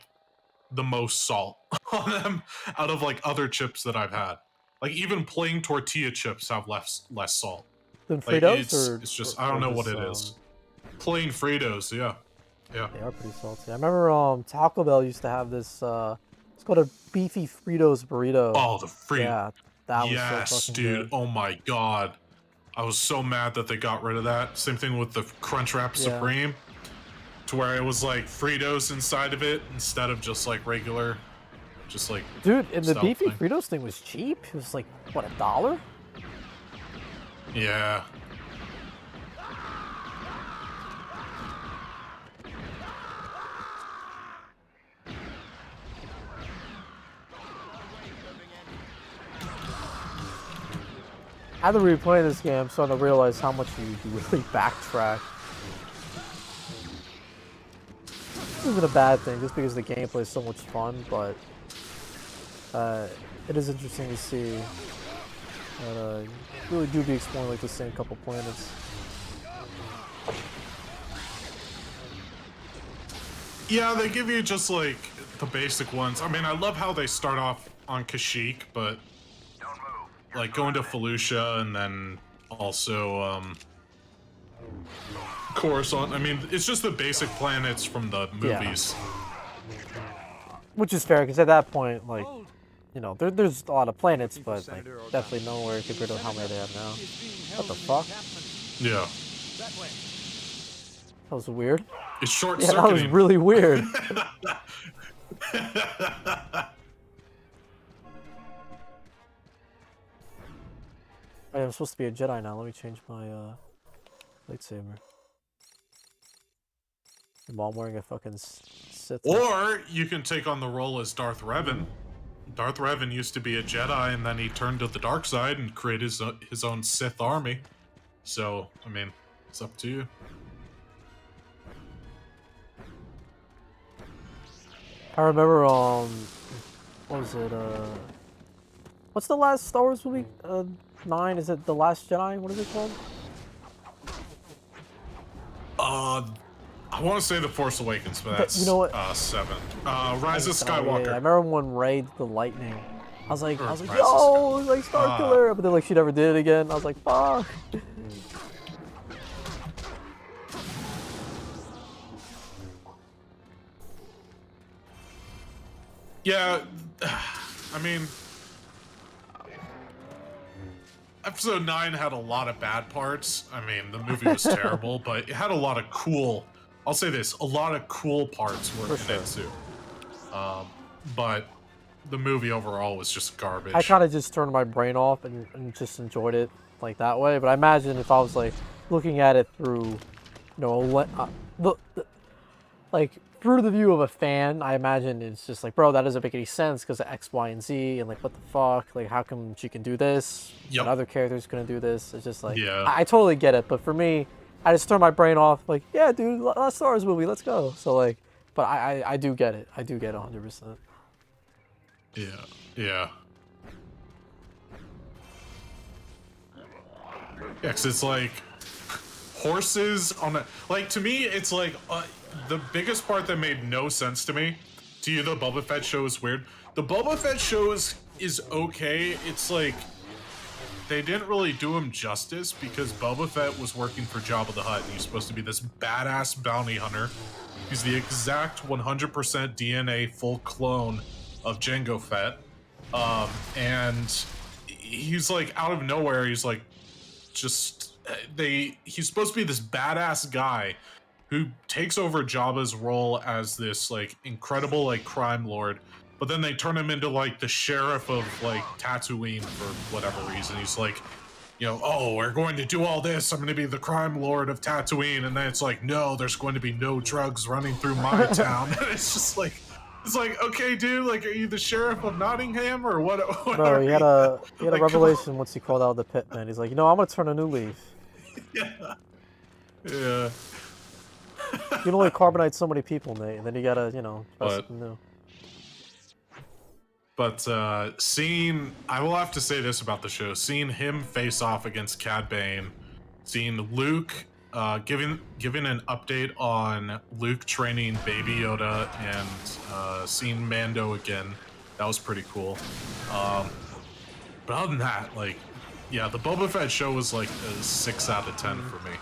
S6: the most salt on them out of like other chips that I've had. Like even plain tortilla chips have less salt.
S3: Than
S6: Like,
S3: Fritos,
S6: it's just, I don't know what it is. Plain Fritos, yeah. Yeah.
S3: They are pretty salty. I remember Taco Bell used to have this, it's called a beefy Fritos burrito.
S6: Oh, the Fritos.
S3: Yeah, that was
S6: yes,
S3: so fucking
S6: dude.
S3: good.
S6: Oh my god. I was so mad that they got rid of that. Same thing with the Crunchwrap Supreme. To where it was like Fritos inside of it instead of just like regular, just like.
S3: Dude, and the beefy
S6: thing.
S3: Fritos thing was cheap. It was like, what, $1?
S6: Yeah.
S3: As I replay this game, I'm starting to realize how much you really backtrack. This isn't a bad thing, just because the gameplay is so much fun, but it is interesting to see that you really do be exploring like the same couple planets.
S6: Yeah, they give you just like the basic ones. I mean, I love how they start off on Kashyyyk, but like going to Felucia and then also Coruscant. I mean, it's just the basic planets from the movies.
S3: Yeah. Which is fair, because at that point, like, you know, there's a lot of planets, but like, definitely nowhere compared to how many they have now. What the fuck?
S6: Yeah.
S3: That was weird.
S6: It's short
S3: Yeah,
S6: circuiting.
S3: that was really weird. I'm supposed to be a Jedi now. Let me change my lightsaber. While I'm wearing a fucking Sith.
S6: Or you can take on the role as Darth Revan. Darth Revan used to be a Jedi, and then he turned to the dark side and created his own Sith army. So, I mean, it's up to you.
S3: I remember, what was it, what's the last Star Wars movie? 9? Is it The Last Jedi? What is it called?
S6: I want to say The Force Awakens, but that's,
S3: you know what?
S6: 7. Rise of Skywalker.
S3: Yeah, I remember when Rey did the lightning. I was like,
S6: Rise of
S3: yo, like Star Killer, but then like she never did it again. I was like, fuck.
S6: Yeah, I mean, Episode 9 had a lot of bad parts. I mean, the movie was terrible, but it had a lot of cool I'll say this: a lot of cool parts were in it too. But the movie overall was just garbage.
S3: I kind of just turned my brain off and just enjoyed it like that way. But I imagine if I was like looking at it through, you know, like through the view of a fan, I imagine it's just like, bro, that doesn't make any sense because of X, Y, and Z, and like, what the fuck? Like, how come she can do this and other characters couldn't do this? It's just like, I totally get it. But for me, I just turned my brain off. Like, yeah, dude, last Star Wars movie, let's go. So like, but I do get it. I do get it 100%.
S6: Yeah, yeah. Yeah, 'cause it's like horses on a, like, to me, it's like the biggest part that made no sense to me. To you, the Boba Fett show is weird. The Boba Fett show is okay. It's like they didn't really do him justice because Boba Fett was working for Jabba the Hutt and he's supposed to be this badass bounty hunter. He's the exact 100% DNA full clone of Jango Fett. And he's like out of nowhere, he's like he's supposed to be this badass guy who takes over Jabba's role as this like incredible like crime lord, but then they turn him into like the sheriff of like Tatooine for whatever reason. He's like, you know, oh, we're going to do all this, I'm going to be the crime lord of Tatooine, and then it's like, no, there's going to be no drugs running through my town. And it's just like, it's like, okay, dude, like, are you the sheriff of Nottingham or what?
S3: Bro, he had a revelation once he crawled out of the pit, man. He's like, you know, I'm gonna turn a new leaf.
S6: Yeah. Yeah.
S3: You can only carbonite so many people, Nate, and then you gotta, you know, try something new.
S6: But I will have to say this about the show: seeing him face off against Cad Bane, seeing Luke giving an update on Luke training Baby Yoda, and seeing Mando again, that was pretty cool. But other than that, like, yeah, the Boba Fett show was like a 6 out of 10 for me.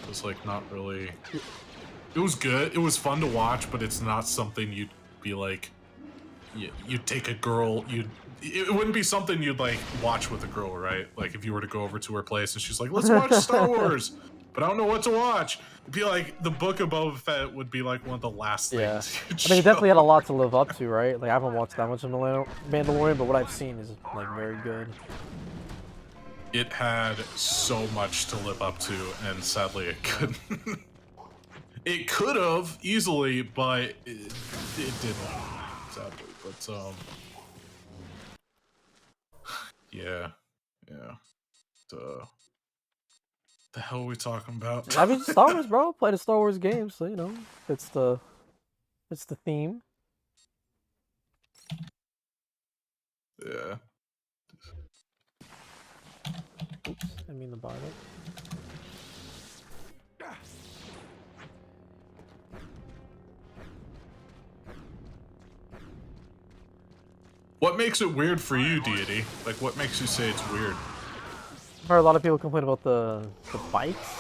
S6: It was like not really. It was good. It was fun to watch, but it's not something you'd be like. You'd take a girl. It wouldn't be something you'd like watch with a girl, right? Like if you were to go over to her place and she's like, "Let's watch Star Wars," but I don't know what to watch. It'd be like the Book of Boba Fett would be like one of the last things.
S3: I mean, it definitely had a lot to live up to, right? Like I haven't watched that much of Mandalorian, but what I've seen is like very good.
S6: It had so much to live up to, and sadly it couldn't. It could have easily, but it didn't, sadly. But yeah. The hell are we talking about?
S3: I mean, Star Wars, bro. Played a Star Wars game, so you know, it's the theme.
S6: Yeah.
S3: Oops, I mean the Bible.
S6: What makes it weird for you, Deity? Like, what makes you say it's weird?
S3: I've heard a lot of people complain about the bikes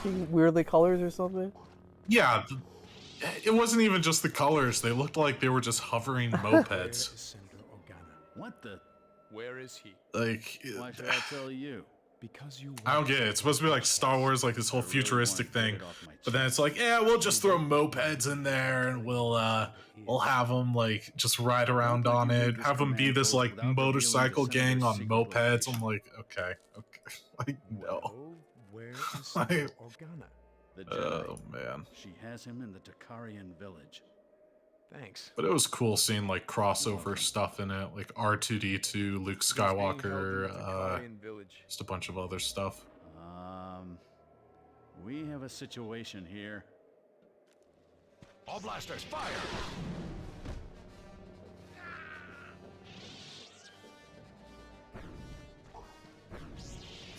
S3: being weirdly colors or something.
S6: Yeah, it wasn't even just the colors. They looked like they were just hovering mopeds.
S5: What the? Where is he?
S6: Like,
S5: Why should I tell you?
S13: Because you.
S6: I don't get it. It's supposed to be like Star Wars, like this whole futuristic thing, but then it's like, yeah, we'll just throw mopeds in there and we'll have them like just ride around on it. Have them be this like motorcycle gang on mopeds. I'm like, okay, like no.
S5: Where is Senator Organa? The Jedi.
S6: Oh man.
S5: She has him in the Takarian village. Thanks.
S6: But it was cool seeing like crossover stuff in it, like R2D2, Luke Skywalker, just a bunch of other stuff.
S5: We have a situation here.
S4: All blasters, fire!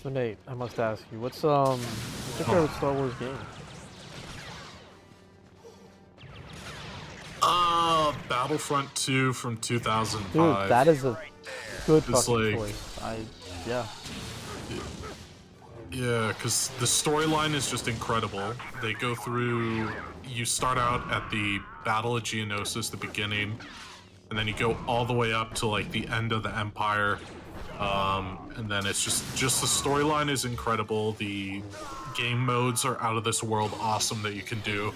S3: So Nate, I must ask you, what's your favorite Star Wars game?
S6: Battlefront 2 from 2005.
S3: Dude, that is a good fucking
S6: like,
S3: choice. Yeah.
S6: Yeah, because the storyline is just incredible. They go through, you start out at the Battle of Geonosis, the beginning, and then you go all the way up to like the end of the Empire, And then it's just the storyline is incredible. The game modes are out of this world awesome that you can do.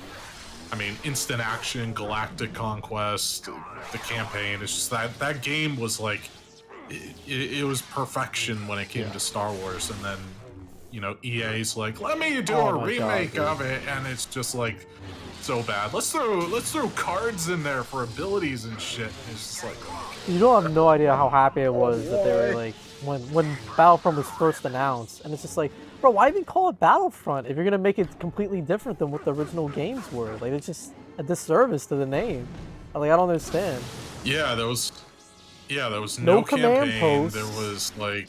S6: I mean, instant action, galactic conquest, the campaign. It's just that game was like, it was perfection when it came to Star Wars. And then, you know, EA's like, let me do a remake of it, and it's just like so bad. Let's throw cards in there for abilities and shit. It's just like,
S3: you don't have no idea how happy I was that they were like when Battlefront was first announced, and it's just like, bro, why even call it Battlefront if you're gonna make it completely different than what the original games were? Like, it's just a disservice to the name. Like, I don't understand.
S6: Yeah, there was no
S3: command
S6: campaign.
S3: posts.
S6: There was like,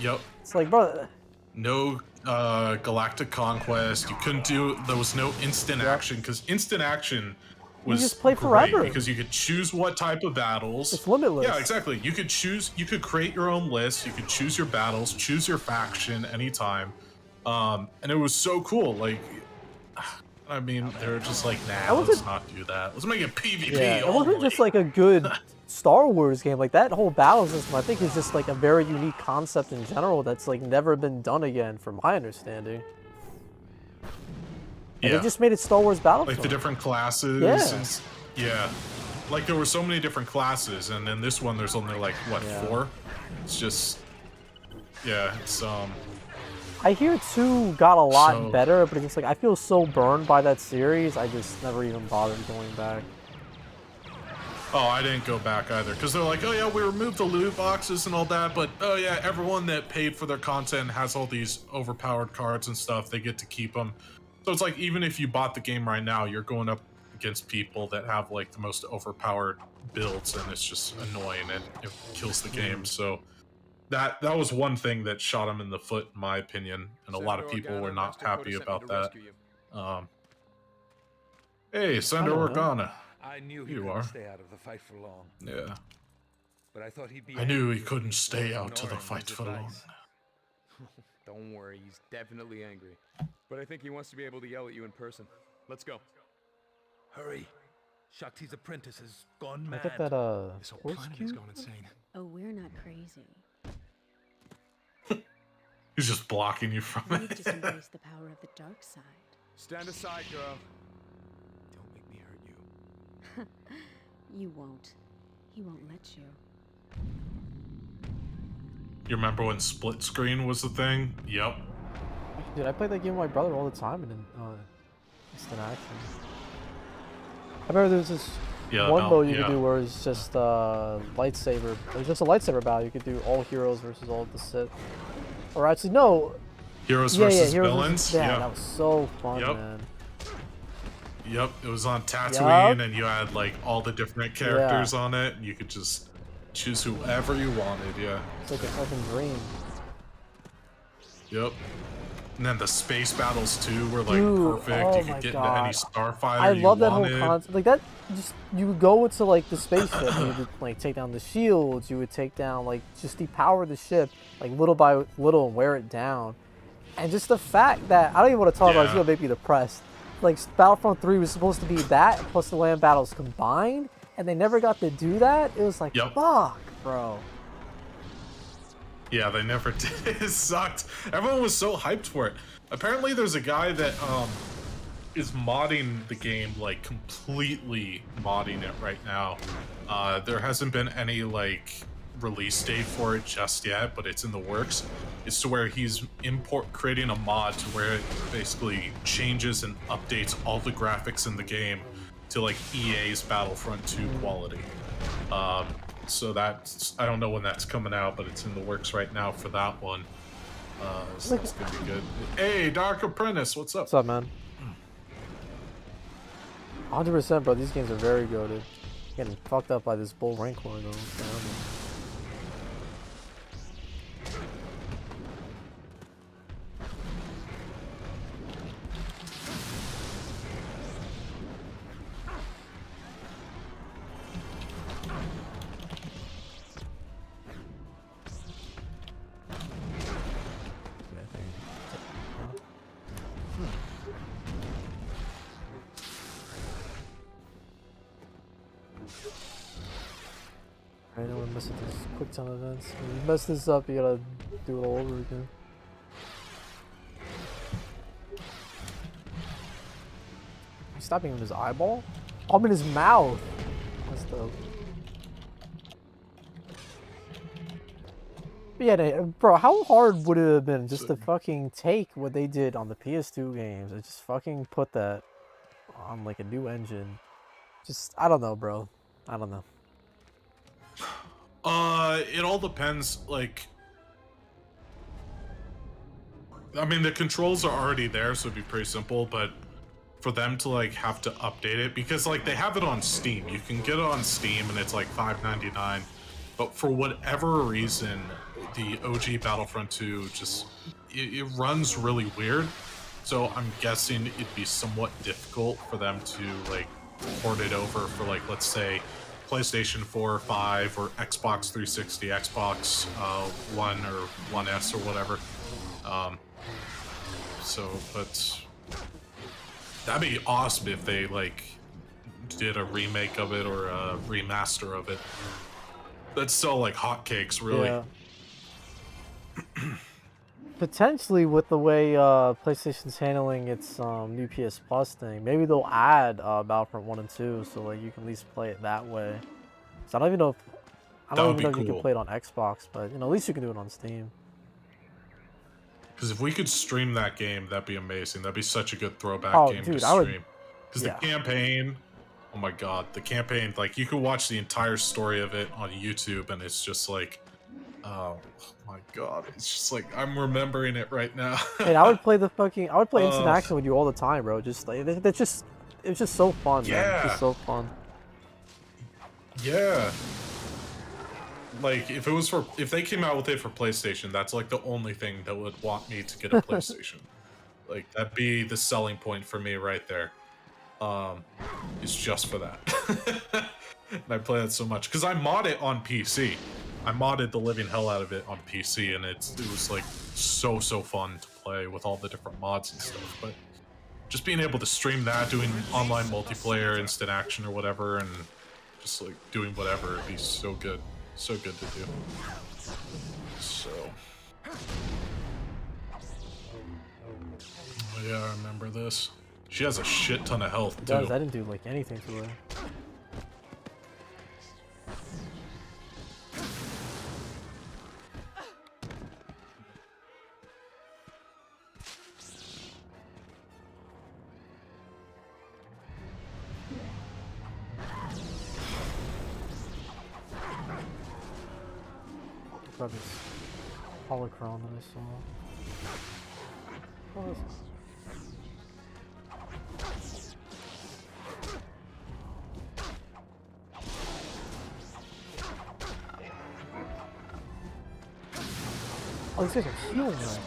S6: yep.
S3: It's like, bro.
S6: No galactic conquest. You couldn't do. There was no instant action because instant action was
S3: you just play
S6: great
S3: forever
S6: because you could choose what type of battles.
S3: It's limitless.
S6: Yeah, exactly. You could choose. You could create your own list. You could choose your battles. Choose your faction anytime. And it was so cool. Like, I mean, they were just like, nah, let's not do that. Let's make it PvP.
S3: Yeah, it
S6: only.
S3: wasn't just like a good Star Wars game. Like, that whole battle system, I think, is just like a very unique concept in general that's like never been done again, from my understanding. And they just made it Star Wars Battlefront.
S6: Like the different classes.
S3: Yeah.
S6: Yeah. Like there were so many different classes, and in this one there's only like what 4. It's just, yeah, it's
S3: I hear 2 got a lot better, but it's just like I feel so burned by that series. I just never even bothered going back.
S6: Oh, I didn't go back either, because they're like, oh yeah, we removed the loot boxes and all that, but oh yeah, everyone that paid for their content has all these overpowered cards and stuff. They get to keep them. So it's like, even if you bought the game right now, you're going up against people that have like the most overpowered builds, and it's just annoying and it kills the game. So that was one thing that shot him in the foot, in my opinion, and a lot of people were not happy about that. Hey, Senator Organa.
S7: I knew he
S6: you
S7: couldn't
S6: are.
S7: stay out of the fight for long.
S6: Yeah.
S7: But I thought he'd be.
S6: I knew he couldn't stay out to the fight for long.
S13: Don't worry, he's definitely angry. But I think he wants to be able to yell at you in person. Let's go.
S7: Hurry. Shakti's apprentice has gone mad.
S3: I got that
S7: This whole
S3: horse
S7: planet
S3: cube?
S7: is going insane.
S9: Oh, we're not crazy.
S6: He's just blocking you from
S9: We've
S6: it.
S9: just embraced the power of the dark side.
S13: Stand aside, girl. Don't make me hurt you.
S9: You won't. He won't let you.
S6: You remember when split screen was the thing? Yep.
S3: Dude, I played that game with my brother all the time in instant action. I remember there was this one mode you could do where it's just lightsaber. It was just a lightsaber battle. You could do all heroes versus all the Sith. Or actually, no.
S6: Heroes versus
S3: heroes
S6: villains?
S3: Yeah, that was so fun, man.
S6: Yep, it was on Tatooine, and you had like all the different characters on it, and you could just choose whoever you wanted. Yeah.
S3: It's like a fucking dream.
S6: Yep. And then the space battles too were like
S3: Dude,
S6: perfect.
S3: oh
S6: You
S3: my
S6: could get
S3: God.
S6: into any starfighter
S3: I
S6: you
S3: love that
S6: wanted.
S3: whole concept. Like that, just you would go into like the spaceship, and you would like take down the shields. You would take down like just depower the ship like little by little and wear it down. And just the fact that I don't even want to talk about it, it's gonna make me depressed. Like Battlefront 3 was supposed to be that plus the land battles combined, and they never got to do that. It was like fuck, bro.
S6: Yeah, they never did. It sucked. Everyone was so hyped for it. Apparently, there's a guy that is modding the game, like completely modding it right now. There hasn't been any like release date for it just yet, but it's in the works. It's to where he's creating a mod to where it basically changes and updates all the graphics in the game to like EA's Battlefront 2 quality. So that's, I don't know when that's coming out, but it's in the works right now for that one. So it's gonna be good. Hey, Dark Apprentice, what's up?
S3: What's up, man? 100%, bro. These games are very goated. Getting fucked up by this bull rancor though. I know we're missing these quick time events. When you mess this up, you gotta do it all over again. You stopping him in his eyeball? Oh, I'm in his mouth. That's dope. But yeah, bro, how hard would it have been just to fucking take what they did on the PS2 games and just fucking put that on like a new engine? Just, I don't know, bro. I don't know.
S6: It all depends, like... I mean, the controls are already there, so it'd be pretty simple, but for them to, like, have to update it, because, like, they have it on Steam. You can get it on Steam, and it's, like, $5.99, but for whatever reason, the OG Battlefront 2 just... It runs really weird, so I'm guessing it'd be somewhat difficult for them to, like, port it over for, like, let's say, PlayStation 4 or 5 or Xbox 360, Xbox One or One S or whatever. But that'd be awesome if they like did a remake of it or a remaster of it. That's still like hotcakes, really.
S3: Yeah. Potentially, with the way PlayStation's handling its new PS Plus thing, maybe they'll add Battlefront 1 and 2, so like you can at least play it that way. So I don't even know if you can play it on Xbox, but you know, at least you can do it on Steam.
S6: Because if we could stream that game, that'd be amazing. That'd be such a good throwback game to stream. Because the campaign, oh my god, the campaign, like you could watch the entire story of it on YouTube, and it's just like, oh my god, it's just like I'm remembering it right now.
S3: And I would play Instant Action with you all the time, bro. Just like it was just so fun, man. It's just so fun.
S6: Yeah. Like if they came out with it for PlayStation, that's like the only thing that would want me to get a PlayStation. Like that'd be the selling point for me right there. It's just for that. And I play it so much because I mod it on PC. I modded the living hell out of it on PC, and it was like so fun to play with all the different mods and stuff. But just being able to stream that, doing online multiplayer, instant action or whatever, and just like doing whatever, it'd be so good. So good to do. So. Oh yeah, I remember this. She has a shit ton of health too.
S3: I didn't do like anything to her. Probably holocron that I saw. What is this? Oh, these guys are healing right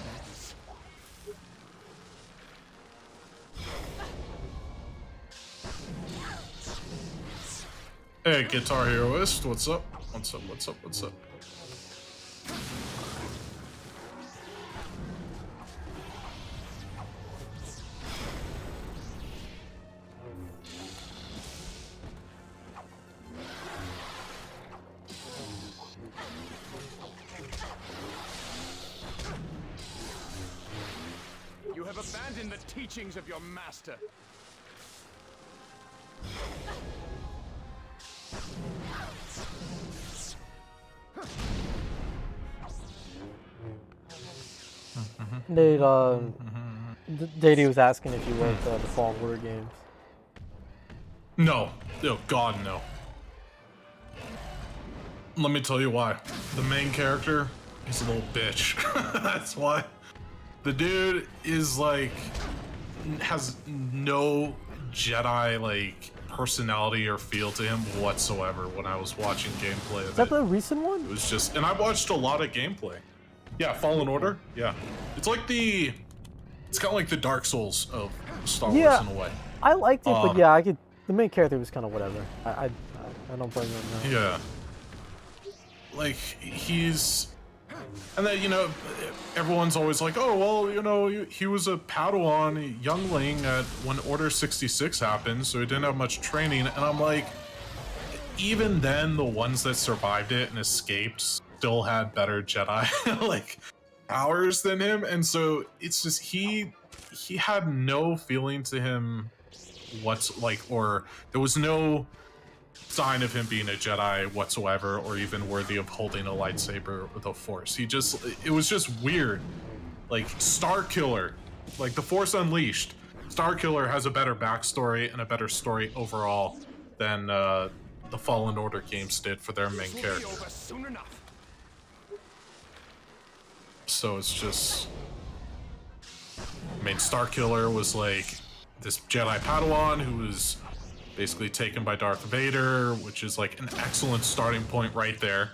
S3: there.
S6: Hey, Guitar Heroist, what's up? What's up? What's up? What's up?
S5: You have abandoned the teachings of your master.
S3: Daddy was asking if you liked the Fallen Order games.
S6: No. Oh god, no. Let me tell you why. The main character is a little bitch. That's why. The dude is like has no Jedi like personality or feel to him whatsoever when I was watching gameplay of
S3: Is that the recent one?
S6: It was just, and I watched a lot of gameplay. Yeah, Fallen Order. Yeah, it's like it's kind of like the Dark Souls of Star Wars in a way.
S3: I liked it, but yeah, the main character was kind of whatever. I don't blame him. No.
S6: Yeah, like and then, you know, everyone's always like, oh, well, you know, he was a Padawan youngling when Order 66 happened, so he didn't have much training. And I'm like, even then, the ones that survived it and escaped still had better Jedi like powers than him, and so it's just he had no feeling to him or there was no sign of him being a Jedi whatsoever, or even worthy of holding a lightsaber or the Force. It was just weird. Like Starkiller, like the Force Unleashed, Starkiller has a better backstory and a better story overall than the Fallen Order games did for their main character. So it's just, I mean, Starkiller was like this Jedi Padawan who was basically taken by Darth Vader, which is like an excellent starting point right there.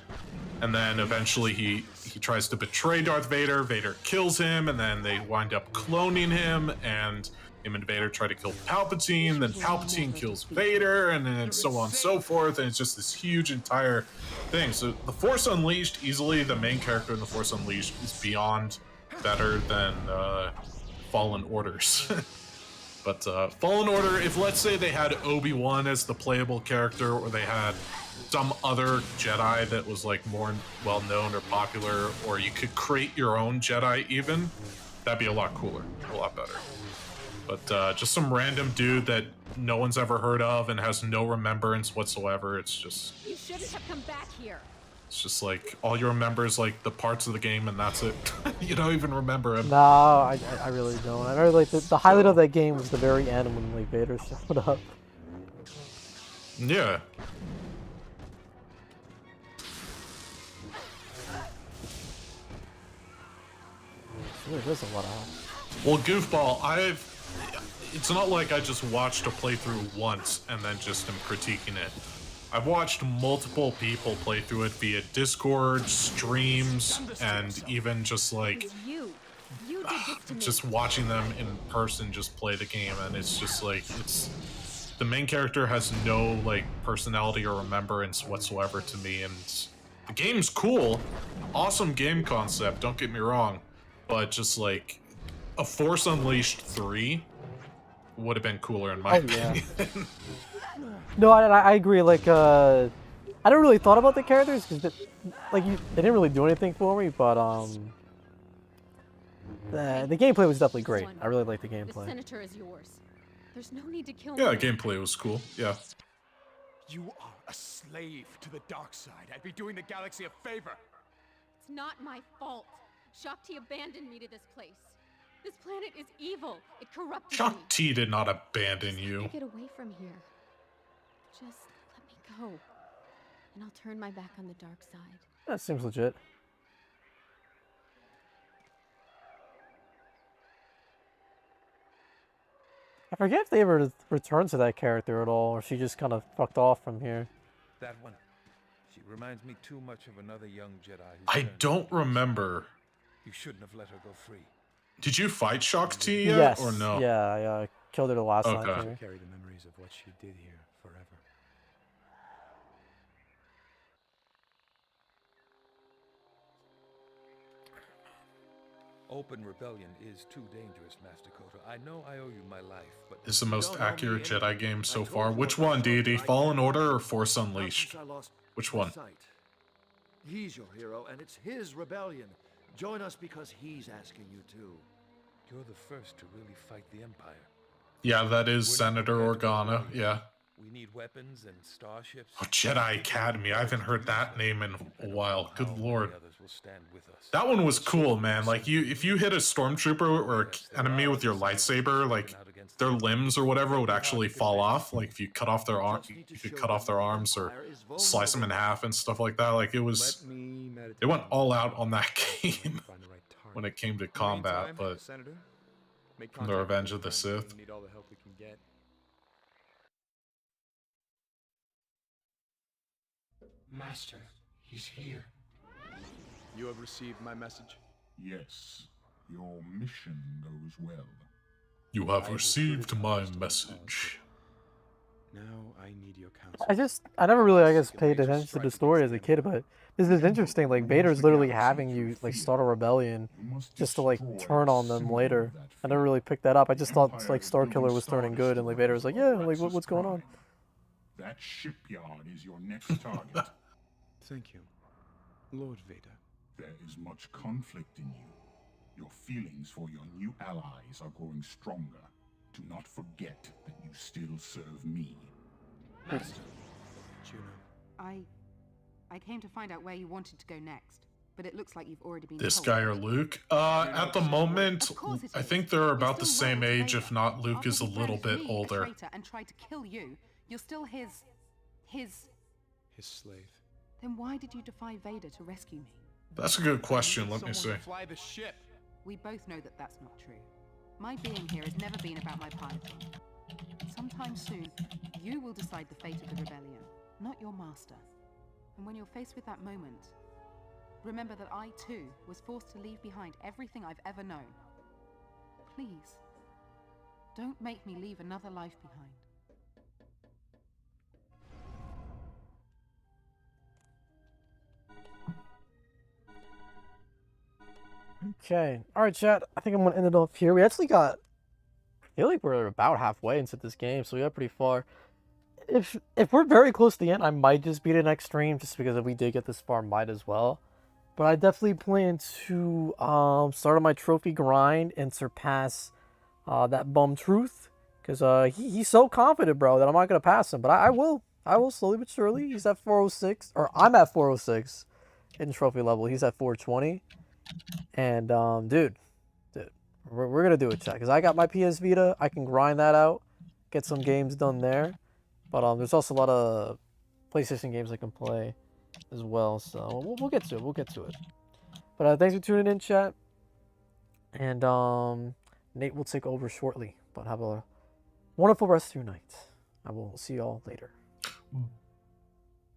S6: And then eventually he tries to betray Darth Vader. Vader kills him, and then they wind up cloning him, and him and Vader try to kill Palpatine. Then Palpatine kills Vader, and then so on and so forth. And it's just this huge entire thing. So the Force Unleashed, easily the main character in the Force Unleashed, is beyond better than Fallen Orders. But Fallen Order, if let's say they had Obi-Wan as the playable character, or they had some other Jedi that was like more well-known or popular, or you could create your own Jedi even, that'd be a lot cooler, a lot better. But just some random dude that no one's ever heard of and has no remembrance whatsoever, it's just...
S9: You shouldn't have come back here.
S6: It's just like, all you remember is like the parts of the game and that's it. You don't even remember him.
S3: No, I really don't. I remember like the highlight of that game was the very end when like Vader showed up.
S6: Yeah.
S3: There's a lot of...
S6: Well, Goofball, it's not like I just watched a playthrough once and then just am critiquing it. I've watched multiple people play through it via Discord, streams, and even just like just watching them in person just play the game, and it's just like the main character has no like personality or remembrance whatsoever to me, and the game's cool, awesome game concept, don't get me wrong, but just like a Force Unleashed 3 would have been cooler in my opinion.
S3: No, I agree. Like, I never really thought about the characters because, they didn't really do anything for me. But the gameplay was definitely great. I really liked the gameplay.
S9: The senator is yours. There's no need to kill
S6: Yeah,
S9: me.
S6: gameplay was cool. Yeah.
S5: You are a slave to the dark side. I'd be doing the galaxy a favor.
S9: It's not my fault. Shakti abandoned me to this place. This planet is evil. It corrupted me.
S6: Shakti did not abandon you.
S9: Get away from here. Just let me go, and I'll turn my back on the dark side.
S3: That seems legit. I forget if they ever returned to that character at all, or she just kind of fucked off from here.
S7: That one. She reminds me too much of another young Jedi.
S6: I don't remember.
S7: You shouldn't have let her go free.
S6: Did you fight Shakti yet,
S3: Yes.
S6: or no?
S3: Yeah, I killed her the last time.
S6: Okay.
S16: Carry the memories of what she did here forever.
S7: Open rebellion is too dangerous, Master Kota. I know I owe you my life, but...
S6: It's the most accurate Jedi game so far. Which one, Deity? Fallen Order or Force Unleashed? Which one?
S5: He's your hero, and it's his rebellion. Join us because he's asking you to.
S7: You're the first to really fight the Empire.
S6: Yeah, that is Senator Organa, yeah.
S7: We need weapons and starships.
S6: Oh, Jedi Academy. I haven't heard that name in a while. Good lord. That one was cool, man. Like, if you hit a stormtrooper or enemy with your lightsaber, like, their limbs or whatever would actually fall off. Like, if you cut off their arm, you could cut off their arms or slice them in half and stuff like that. Like, it was... They went all out on that game when it came to combat, but... From the Revenge of the Sith.
S12: Master, he's here.
S13: You have received my message?
S17: Yes, your mission goes well.
S6: You have received my message.
S16: Now I need your counsel.
S3: I never really, I guess, paid attention to the story as a kid, but this is interesting. Like, Vader's literally having you, like, start a rebellion just to, like, turn on them later. I never really picked that up. I just thought, like, Starkiller was turning good, and, like, Vader was like, yeah, like, what's going on?
S17: That shipyard is your next target.
S16: Thank you, Lord Vader.
S17: There is much conflict in you. Your feelings for your new allies are growing stronger. Do not forget that you still serve me.
S12: Master.
S16: Juno.
S18: I came to find out where you wanted to go next, but it looks like you've already been
S6: This
S18: told.
S6: guy or Luke? At the moment, I think they're about the same age, if not Luke
S18: After
S6: is a
S18: he
S6: little
S18: branded
S6: bit
S18: me a
S6: older.
S18: traitor and tried to kill you, you're still his
S16: slave.
S18: Then why did you defy Vader to rescue me?
S6: That's a good question, let me see.
S13: Fly the ship.
S18: We both know that that's not true. My being here has never been about my piloting. Sometime soon, you will decide the fate of the rebellion, not your master. And when you're faced with that moment, remember that I too was forced to leave behind everything I've ever known. Please, don't make me leave another life behind.
S3: Okay. All right, chat. I think I'm gonna end it off here. We actually got. I feel like we're about halfway into this game, so we got pretty far. If we're very close to the end, I might just beat the next stream, just because if we did get this far, might as well. But I definitely plan to start on my trophy grind and surpass that bum Truth, because he's so confident, bro, that I'm not gonna pass him. But I will slowly but surely. He's at 406, or I'm at 406 in trophy level. He's at 420. And dude, we're gonna do it, chat, because I got my PS Vita. I can grind that out, get some games done there. But there's also a lot of PlayStation games I can play as well. So we'll get to it. We'll get to it. But thanks for tuning in, chat. And Nate will take over shortly. But have a wonderful rest of your night. I will see y'all later.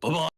S6: Bye-bye.